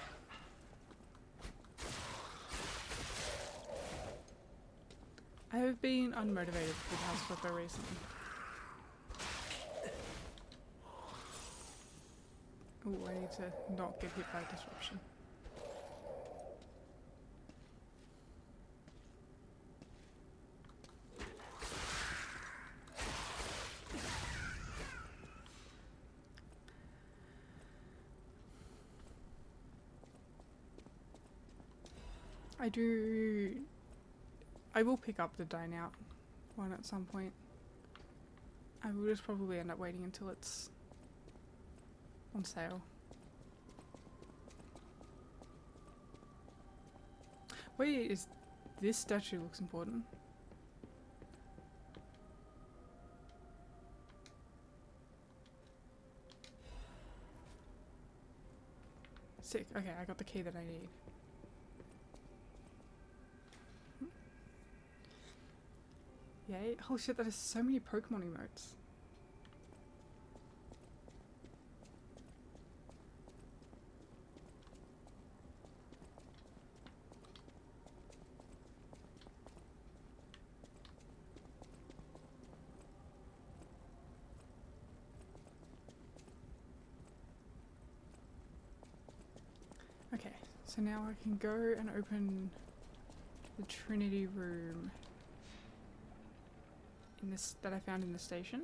I have been unmotivated with House Flipper recently. Ooh, I need to not get hit by disruption. I will pick up the Dine Out one at some point. I will just probably end up waiting until it's on sale. Wait, is this statue looks important? Sick. Okay, I got the key that I need. Yay. Holy shit, that is so many Pokemon emotes. Okay, so now I can go and open the Trinity room in this that I found in the station.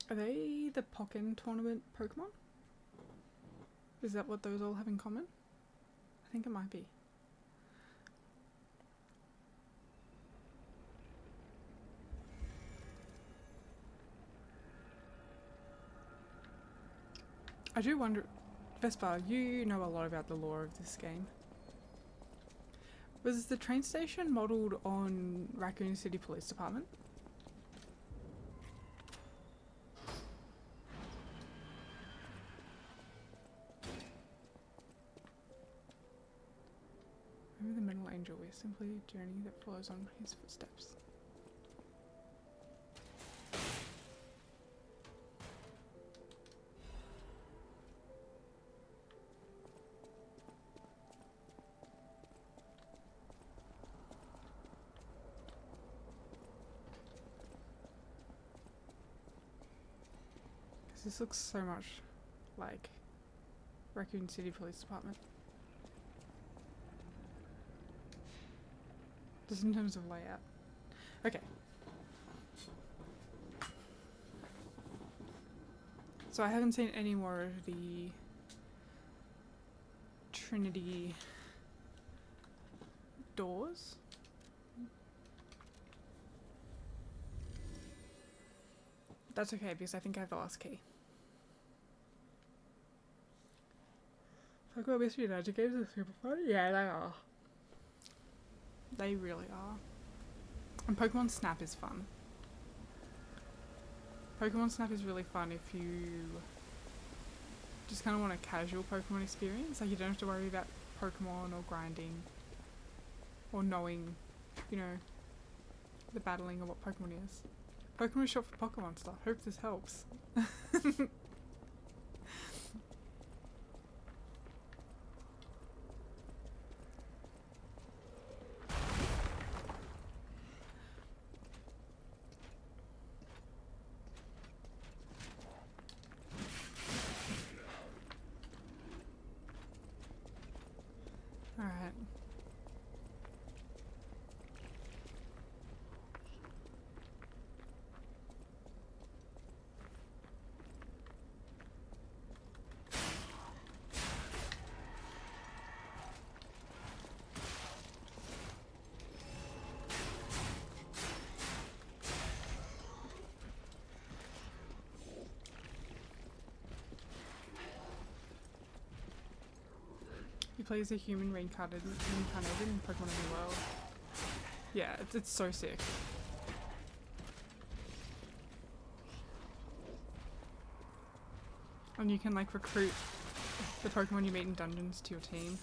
Are they the Pokken tournament Pokemon? Is that what those all have in common? I think it might be. I do wonder, Vespa, you know a lot about the lore of this game. Was the train station modelled on Raccoon City Police Department? Remember the middle angel, we're simply a journey that follows on his footsteps. This looks so much like Raccoon City Police Department. Just in terms of layout. Okay. So I haven't seen any more of the Trinity doors. That's okay because I think I have the last key. Pokemon Mystery Dungeon games are super fun. Yeah, they are. They really are. And Pokemon Snap is fun. Pokemon Snap is really fun if you just kind of want a casual Pokemon experience. Like you don't have to worry about Pokemon or grinding or knowing, you know, the battling of what Pokemon is. Pokemon is short for Pokemon stuff. Hope this helps. Alright. He plays a human reincarnated in Pokemon in the world. Yeah, it's so sick. And you can like recruit the Pokemon you meet in dungeons to your team.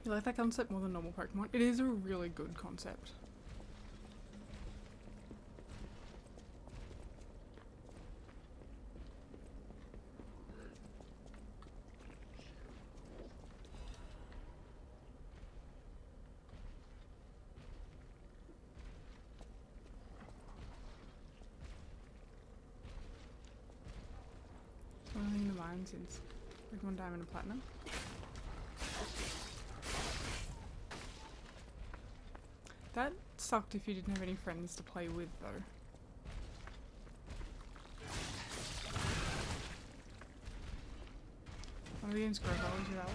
You like that concept more than normal Pokemon? It is a really good concept. I've been in the mine since Pokemon Diamond and Platinum. That sucked if you didn't have any friends to play with, though. One of the games grow dollars that way.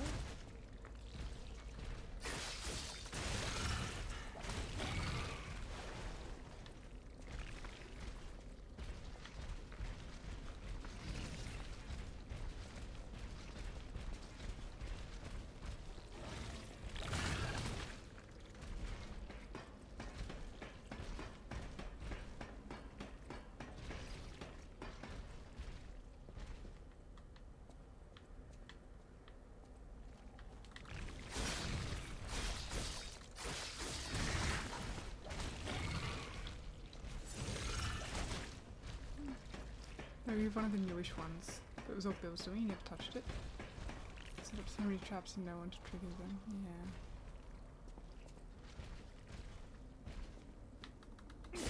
Maybe one of the newish ones. It was all Bill's doing, you never touched it. Set up so many traps and no one to trigger them. Yeah.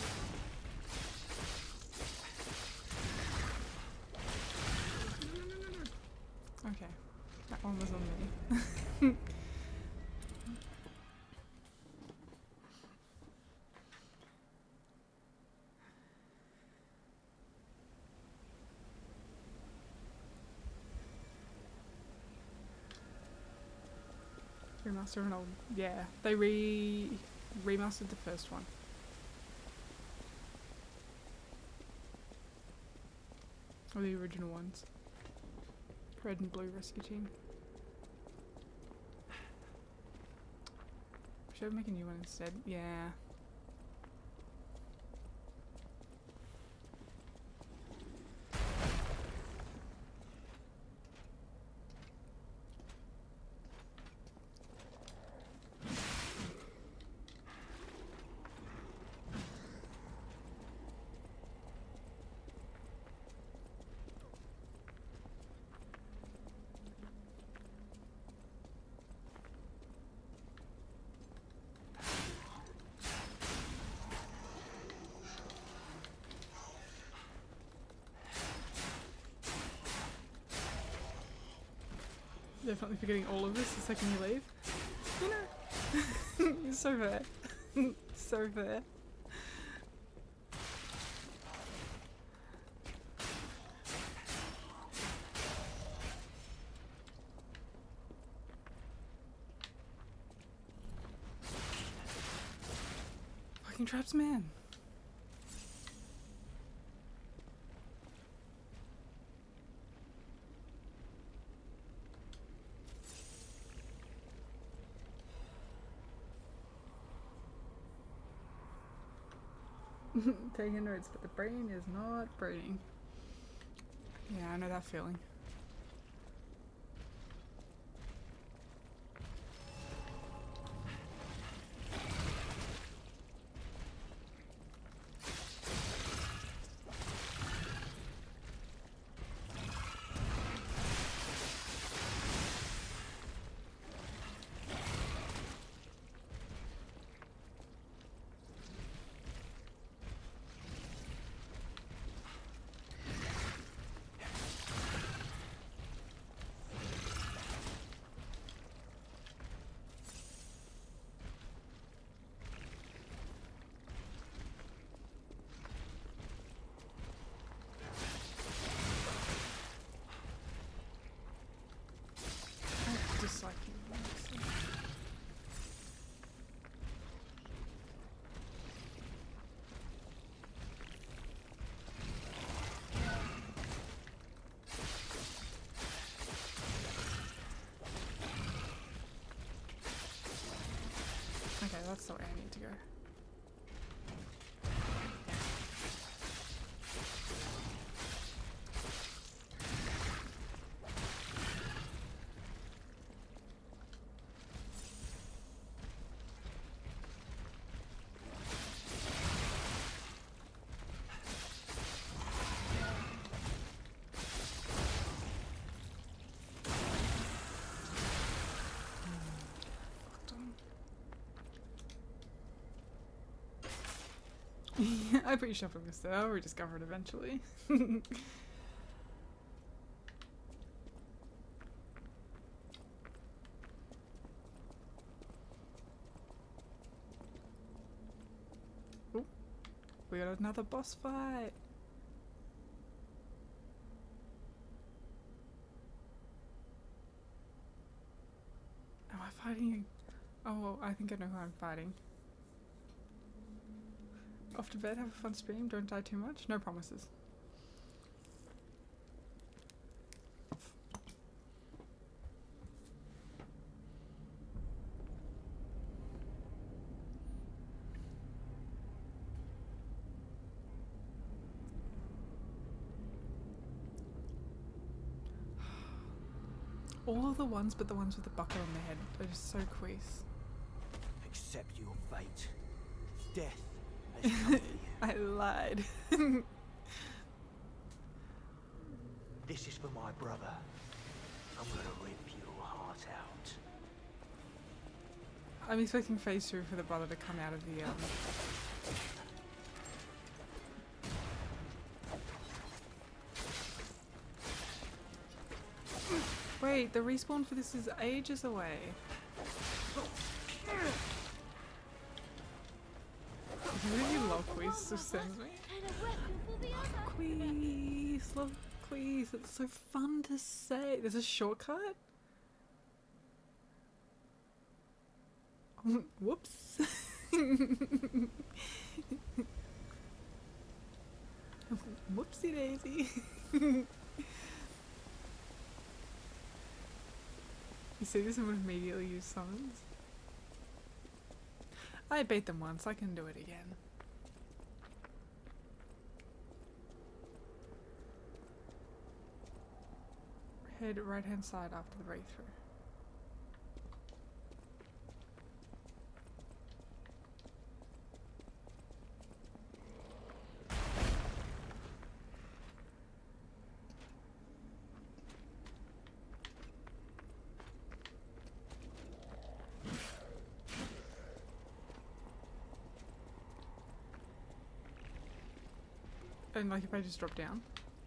Remaster of an old... Yeah, they remastered the first one. Or the original ones. Red and Blue Rescue Team. Should I make a new one instead? Yeah. Definitely forgetting all of this the second you leave. You know, it's so fair. So fair. Fucking traps, man. Taking notes, but the brain is not braining. Yeah, I know that feeling. Dislike you. Okay, that's the way I need to go. I'm pretty sure from this though, I'll rediscover it eventually. Ooh, we got another boss fight. Am I fighting? Oh, I think I know who I'm fighting. Off to bed, have a fun stream, don't die too much, no promises. All of the ones but the ones with the bucket on their head are just so quease. Accept your fate. Death has come for you. I lied. This is for my brother. I'm gonna rip your heart out. I'm expecting phase 2 for the brother to come out of the Wait, the respawn for this is ages away. Who you love Queez just sends me? Queez, love Queez, it's so fun to say. There's a shortcut? Whoops. Whoopsie daisy. You see this and would immediately use summons? I beat them once, I can do it again. Head right hand side after the breakthrough. And like if I just drop down,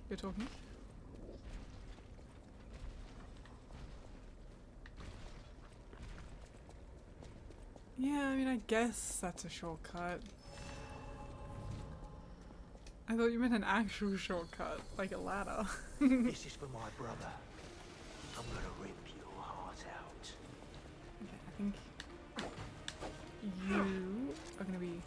you're talking? Yeah, I mean, I guess that's a shortcut. I thought you meant an actual shortcut, like a ladder. This is for my brother. I'm gonna rip your heart out. Okay, I think you are gonna be...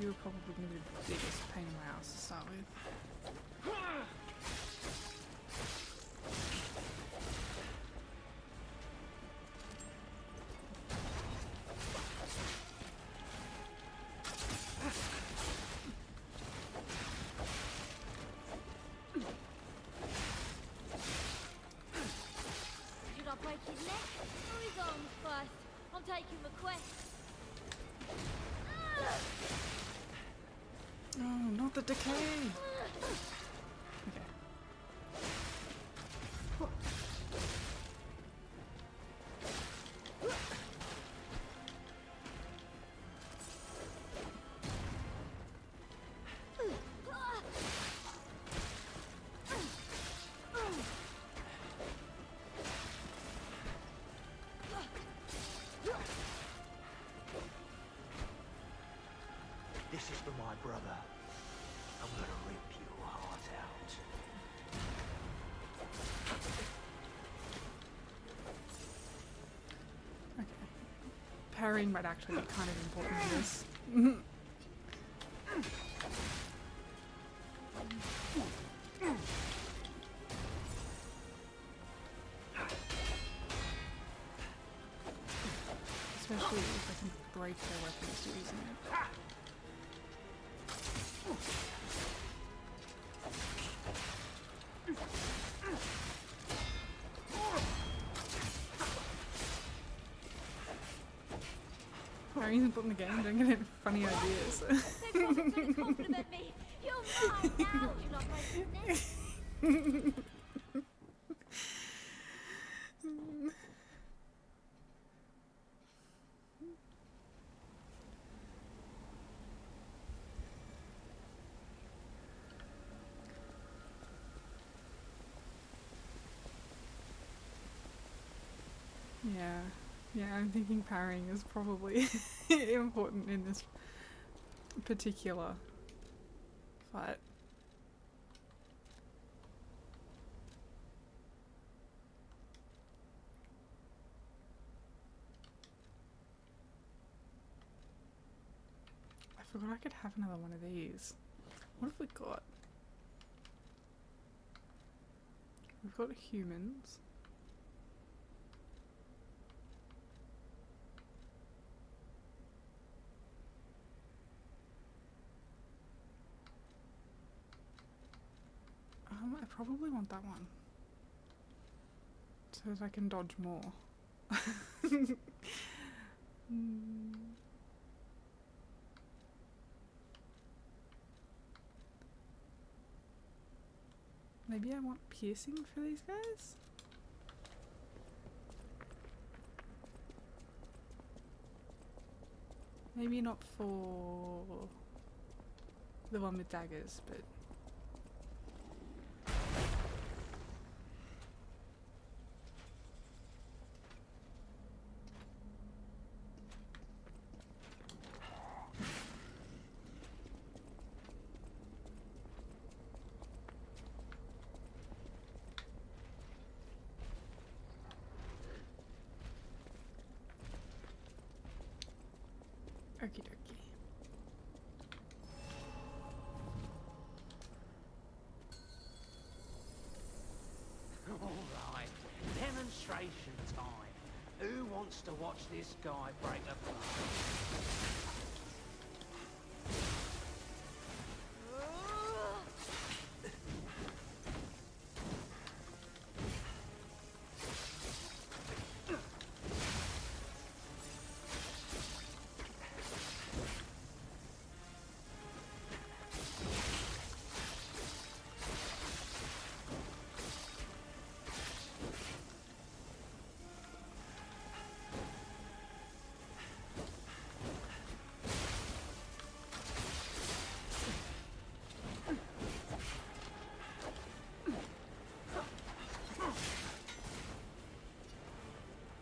You're probably going to be the biggest pain in my ass to start with. Did I break his neck? Or his arms first? I'm taking requests. Oh, not the decay! Okay. This is for my brother. I'm gonna rip your heart out. Okay. Parrying might actually be kind of important in this. Especially if I can break their weapons using it. Parrying's important in the game, don't get any funny ideas. They promised to compliment me. You're mine now. You're not breaking neck. Yeah, I'm thinking parrying is probably important in this particular fight. I forgot I could have another one of these. What have we got? We've got humans. I probably want that one. So that I can dodge more. Maybe I want piercing for these guys? Maybe not for the one with daggers, but... Okie dokie. Alright, demonstration time. Who wants to watch this guy break apart?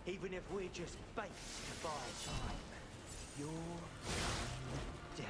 Even if we're just bait to buy time, you're going down.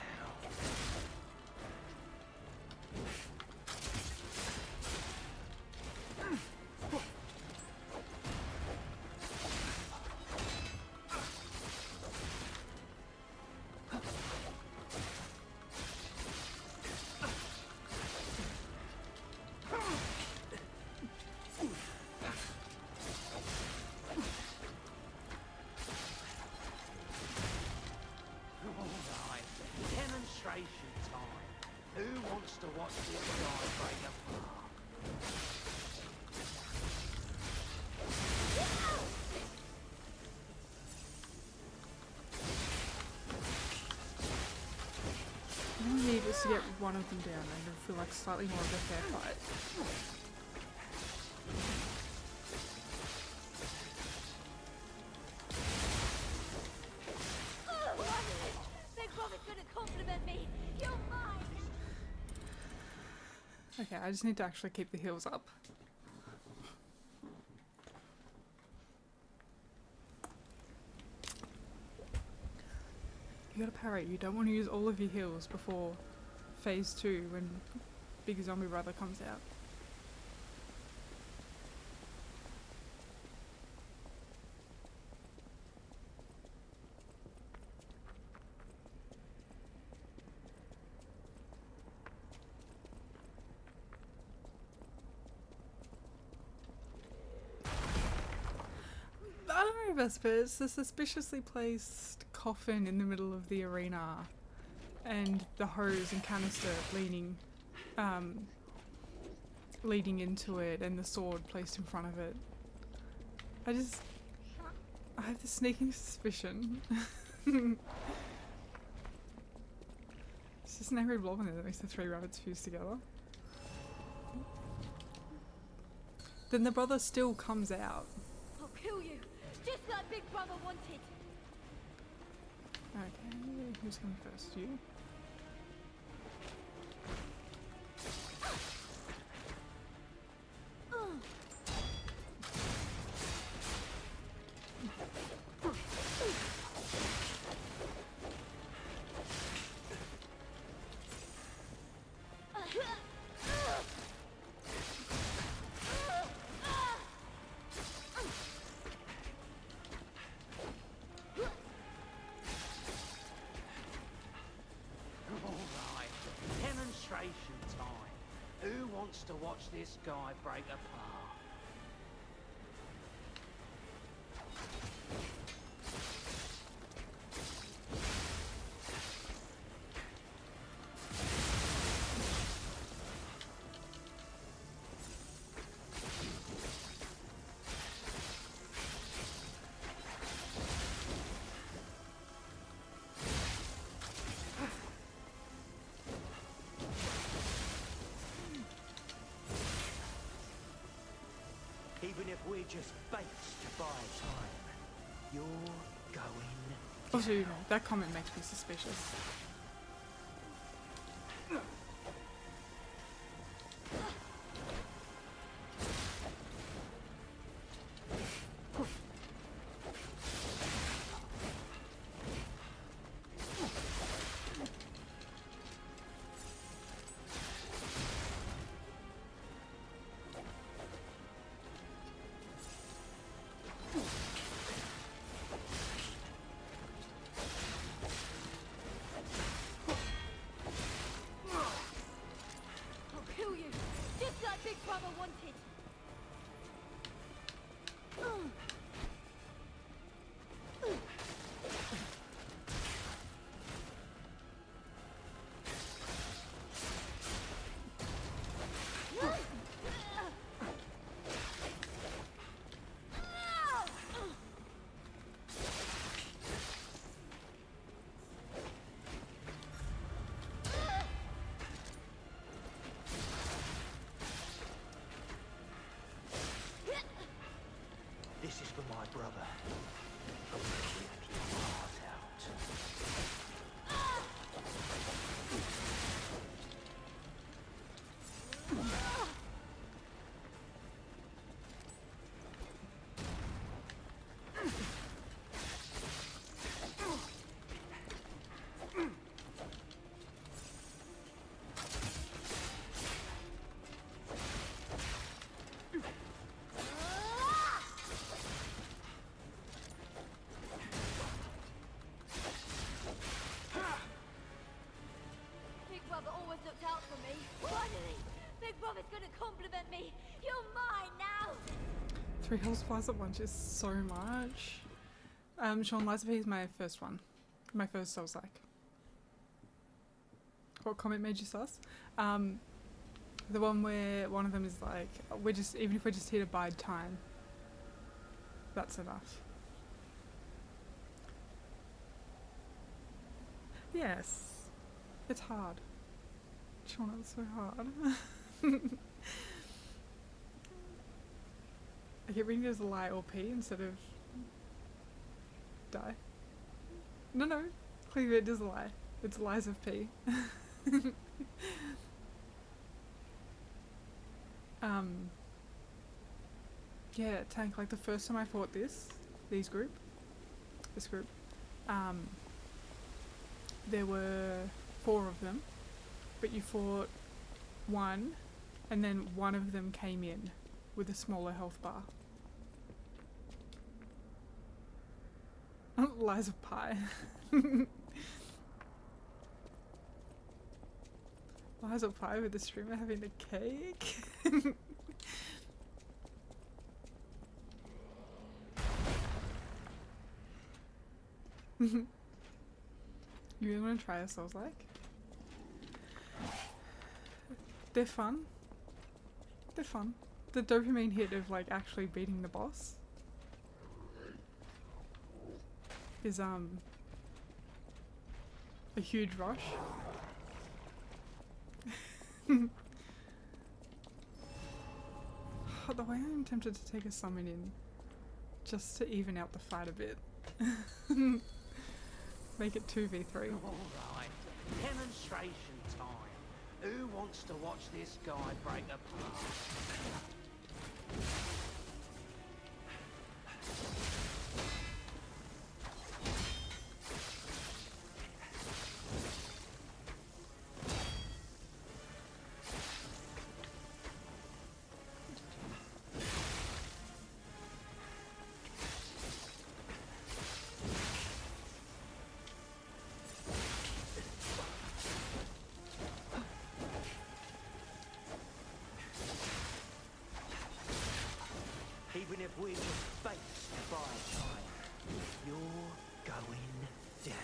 Alright, demonstration time. Who wants to watch this guy break apart? All we need is to get one of them down and it'll feel like slightly more of a fair fight. Big Brother's gonna compliment me. You're mine. Okay, I just need to actually keep the heals up. You gotta parry. You don't want to use all of your heals before phase 2 when Big Zombie Brother comes out. I don't know, Vesper. It's the suspiciously placed coffin in the middle of the arena and the hose and canister leading into it and the sword placed in front of it. I have this sneaking suspicion. It's just an angry blob in there that makes the 3 rabbits fuse together. Then the brother still comes out. I'll kill you, just like Big Brother wanted. Okay, who's coming first? You? Alright, demonstration time. Who wants to watch this guy break apart? Even if we're just bait to buy time, you're going Also, you know, that comment makes me suspicious. brother wanted. This is for my brother. I'm gonna rip your heart out. Big brother always looked out for me. Finally! Big brother's gonna compliment me. You're mine now! 3 health supplies at once is so much. Sean, Lies of P is my first one. My first Souls-like. What comment made you sus? The one where one of them is like, we're just, even if we're just here to bide time, that's enough. Yes. It's hard. Sean, it's so hard. I keep reading it as lie or P instead of die. No. Clearly it is a lie. It's Lies of P. Yeah, Tank, like the first time I fought this group, there were 4 of them, but you fought one, and then one of them came in with a smaller health bar. Lies of Pie. Lies of Pie with the streamer having the cake. You really want to try a Souls-like? They're fun. They're fun. The dopamine hit of like actually beating the boss is a huge rush. The way I'm tempted to take a summon in just to even out the fight a bit. Make it 2v3. Alright, demonstration time. Who wants to watch this guy break apart? Even if we're just faced by time, you're going down.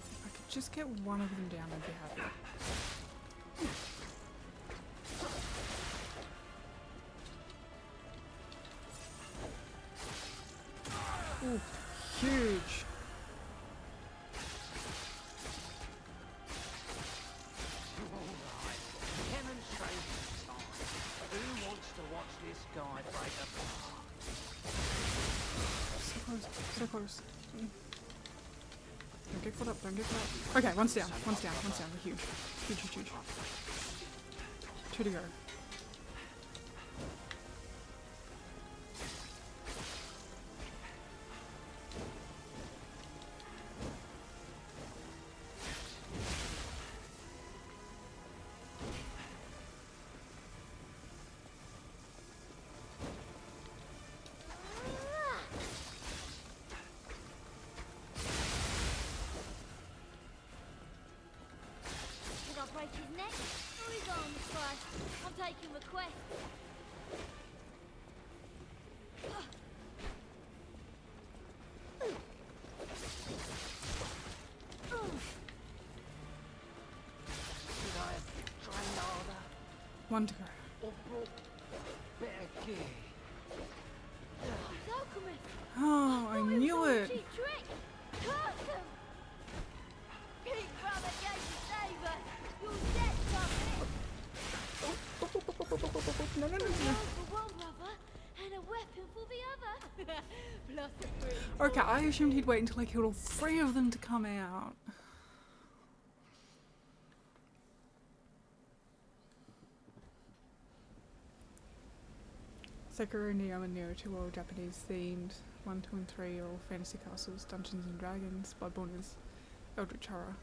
If I could just get one of them down, I'd be happy. Ooh, huge. Alright, demonstration time. Who wants to watch this guy break apart? So close, so close. Don't get caught up, don't get caught up. Okay, one's down, one's down, one's down. We're huge. Huge, huge, huge. 2 to go. Gracious next. Who is on the price? I'm taking requests. Should I have trained harder? One to go. Or brought better gear? It's alchemist. Oh, I knew it. Cheap trick. Curse them. Big brother gave you saver. You're dead, something. No, no, no, no. For one brother and a weapon for the other. Plus a free. Okay, I assumed he'd wait until I killed all three of them to come out. Sekiro, Neo, and Neo 2 are all Japanese themed. 1, 2, and 3 are all fantasy castles, Dungeons and Dragons. Bloodborne is Eldritch Horror.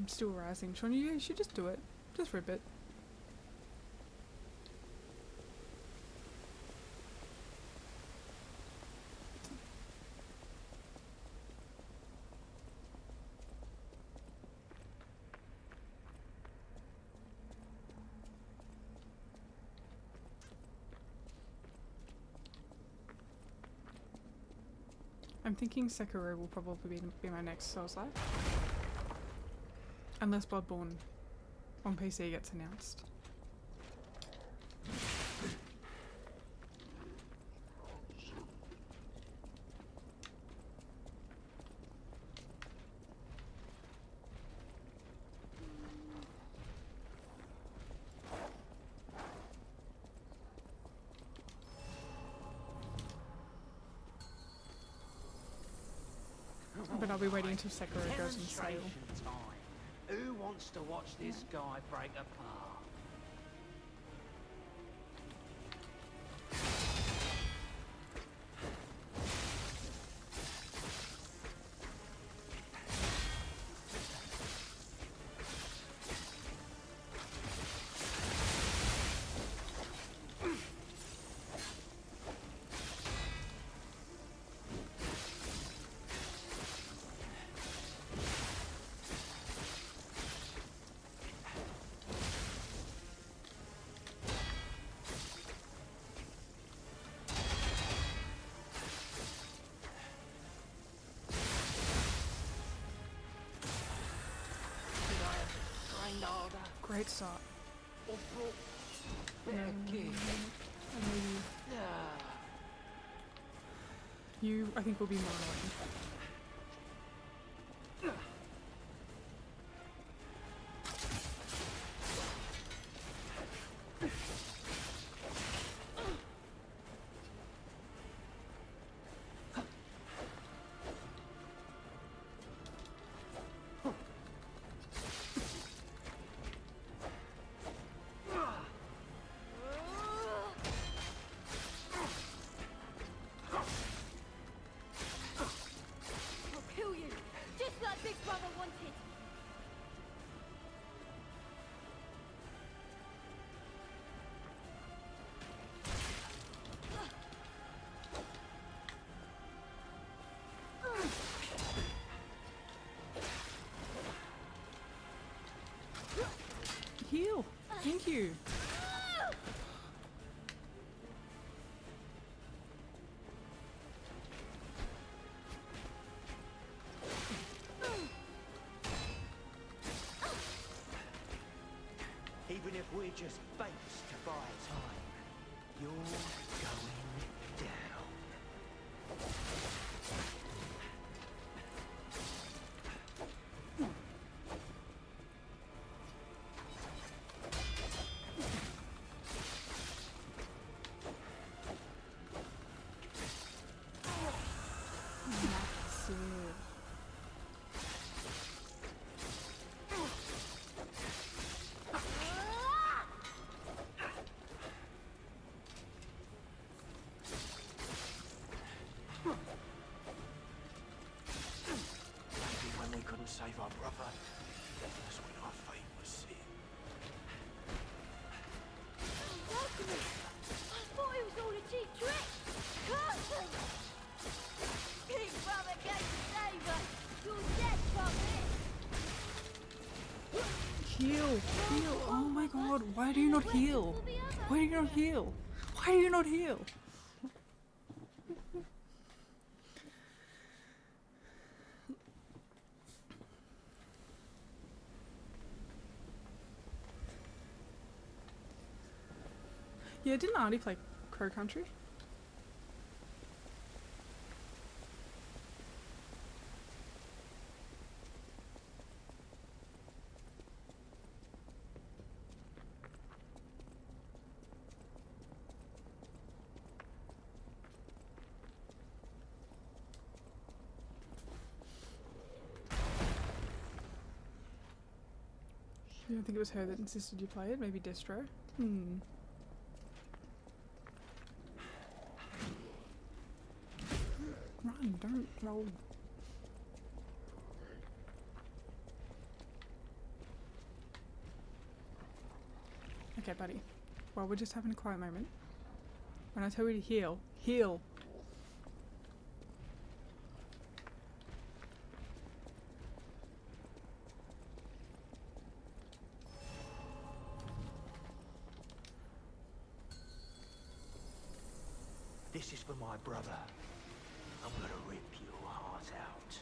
Still rising. Sean, you should just do it. Just for a bit. I'm thinking Sekiro will probably be my next Souls-like. Unless Bloodborne on PC gets announced. But I'll be waiting until Sekiro goes on sale. Demonstration time. Who wants to watch this guy break apart? Great start. Or brought better gear? You, I think, will be more annoying. Heal! Thank you! Even if we're just baits to buy time, you're going down. Save our brother. That's when our fate was sealed. I thought it was all a cheap trick. Curse them! Big brother gave you saver. You're dead, Heal! Heal! Oh my god, why do you not heal? Why do you not heal? Why do you not heal? Yeah, didn't Artie play Crow Country? You don't think it was her that insisted you play it? Maybe Destro? Hmm. Run, don't roll. Okay, buddy. Well, we're just having a quiet moment. When I tell you to heal, heal! This is for my brother. I'm gonna rip your heart out.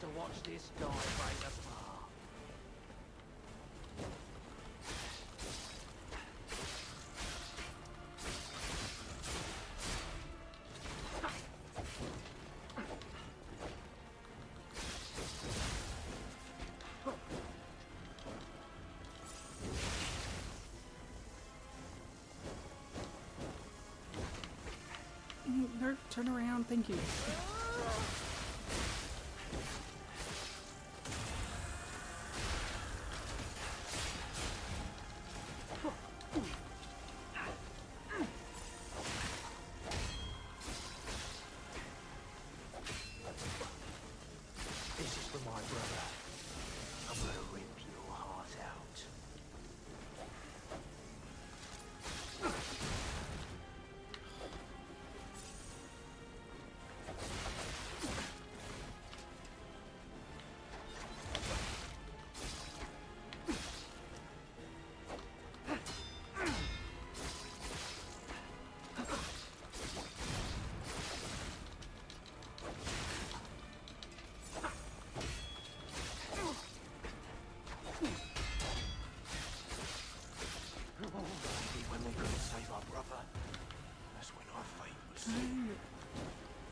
To watch this guy break apart. No, turn around, thank you.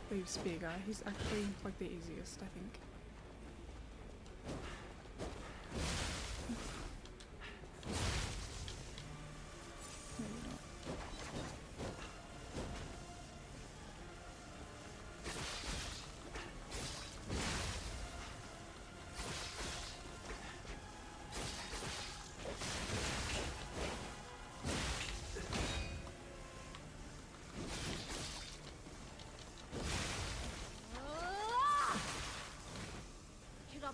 Leave Spear Guy. He's actually like the easiest, I think. Maybe not.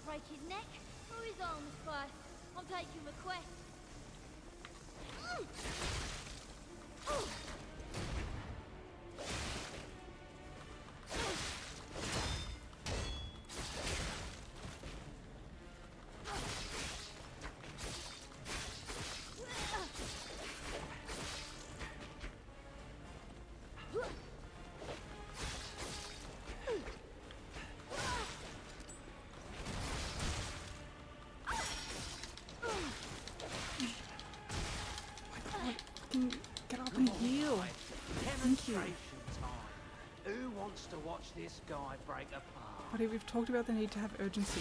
Break his neck or his arms first? I'm taking requests. Get up and heal. Thank you. Who wants to watch this guy break apart? Buddy, we've talked about the need to have urgency.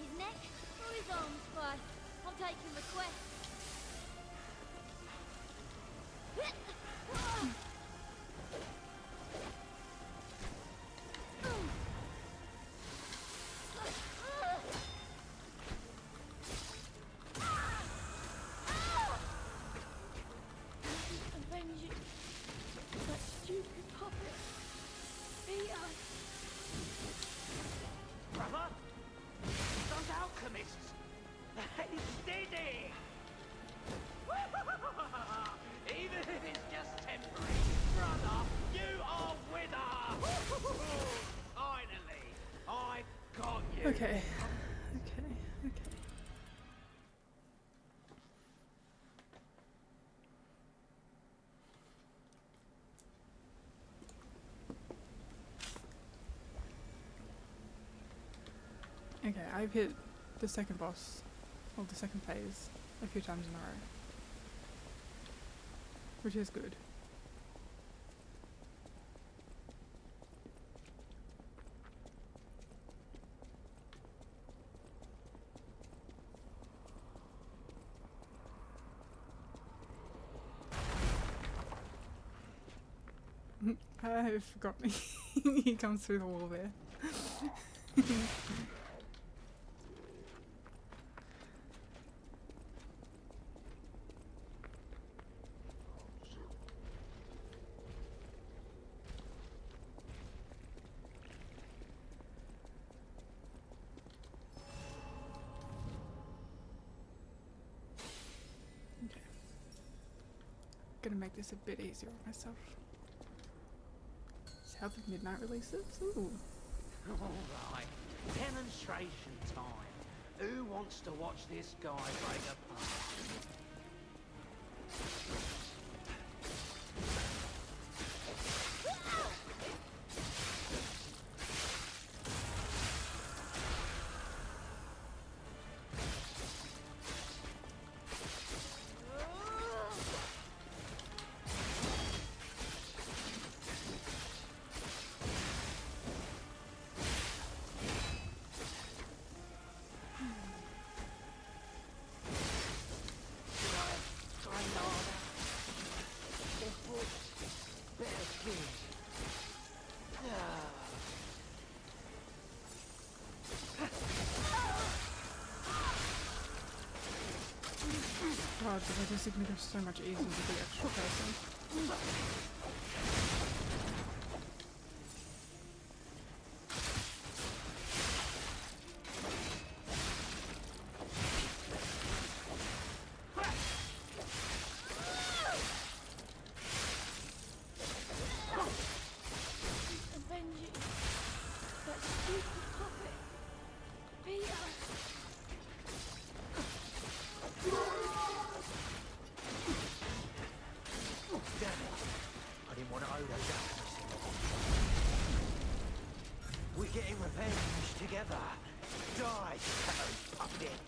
his neck or his arms, Christ. I'm taking requests. Avenge you. That stupid puppet. Peter. Brother? Those alchemists! They did it! Even if it's just temporary, brother, you are winner! Finally, I got you! Okay. Okay, I've hit the second boss, or the second phase, a few times in a row. Which is good. I forgot he comes through the wall there. Gonna make this a bit easier on myself. South of Midnight releases? Ooh. Alright, demonstration time. Who wants to watch this guy break apart? God, because I just think it's so much easier to be the extra person. Avenge you. That stupid puppet. Peter. Damn it. I didn't want to owe those alchemists anymore. We're getting revenge together. Die, shadow puppet.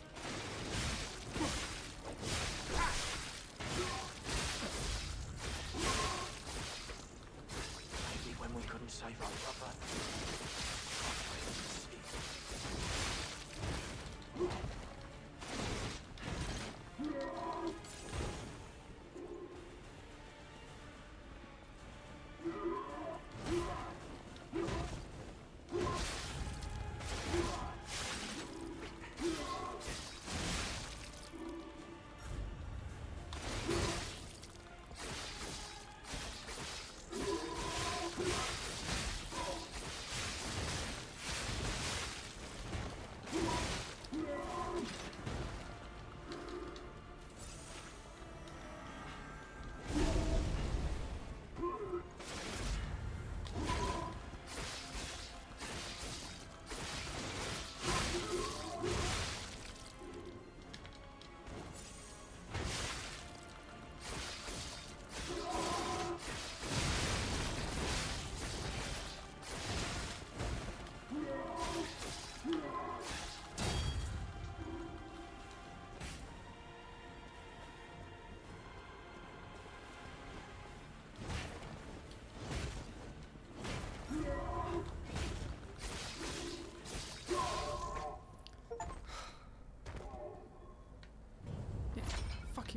Maybe when we couldn't save our brother.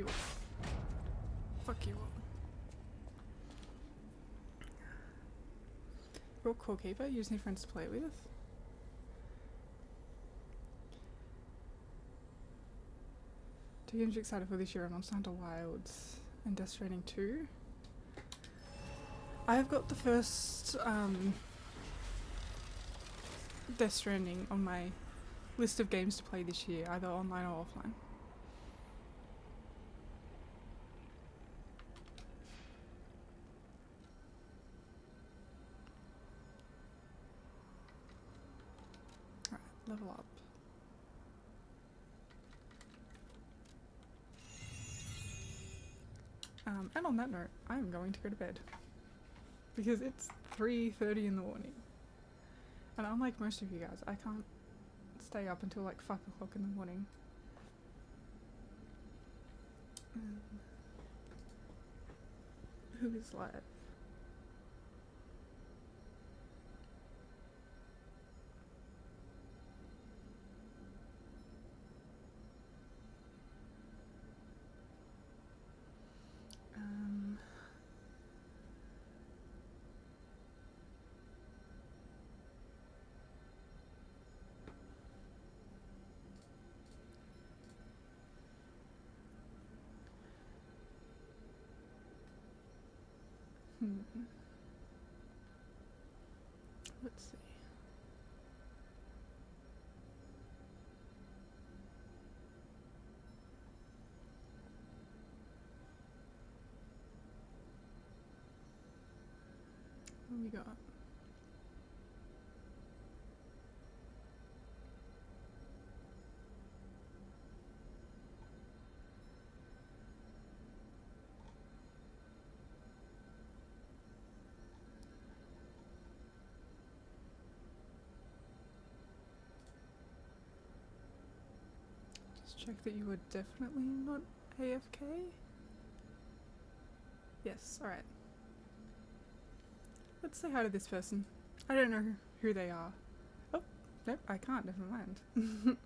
you all. Fuck you all. You're a core keeper, you just need friends to play with. Two games you're excited for this year are Monster Hunter Wilds and Death Stranding 2. I have got the first Death Stranding on my list of games to play this year, either online or offline. Alright, level up. And on that note, I am going to go to bed. Because it's 3:30 in the morning. And unlike most of you guys, I can't stay up until like 5 o'clock in the morning. Who is live? Let's see. What we got? Check that you were definitely not AFK. Yes, alright. Let's say hi to this person. I don't know who they are. Oh, nope, I can't, never mind.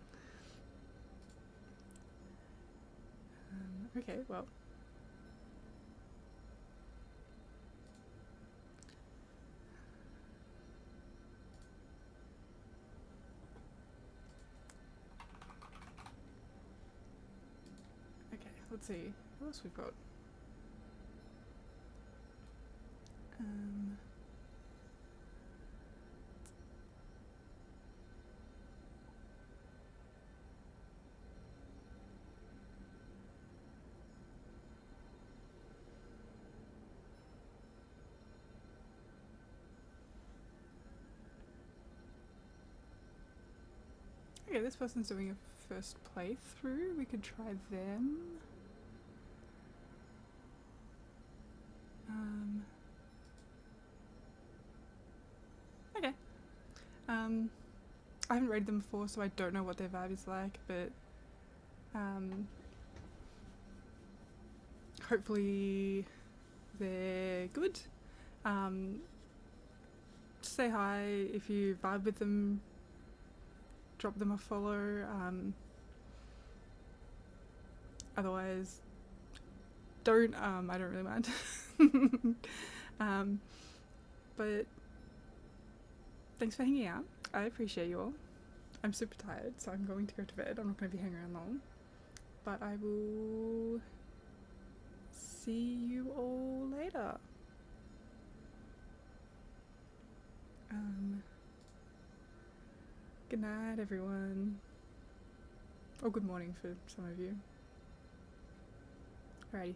Okay, well. Okay, let's see. What else we've got? Okay, this person's doing a first playthrough. We could try them. Okay. I haven't rated them before, so I don't know what their vibe is like, but hopefully they're good. Say hi if you vibe with them. Drop them a follow. Otherwise, don't. I don't really mind. But thanks for hanging out. I appreciate you all. I'm super tired, so I'm going to go to bed. I'm not going to be hanging around long. But I will see you all later. Good night, everyone. Or good morning for some of you. Alrighty.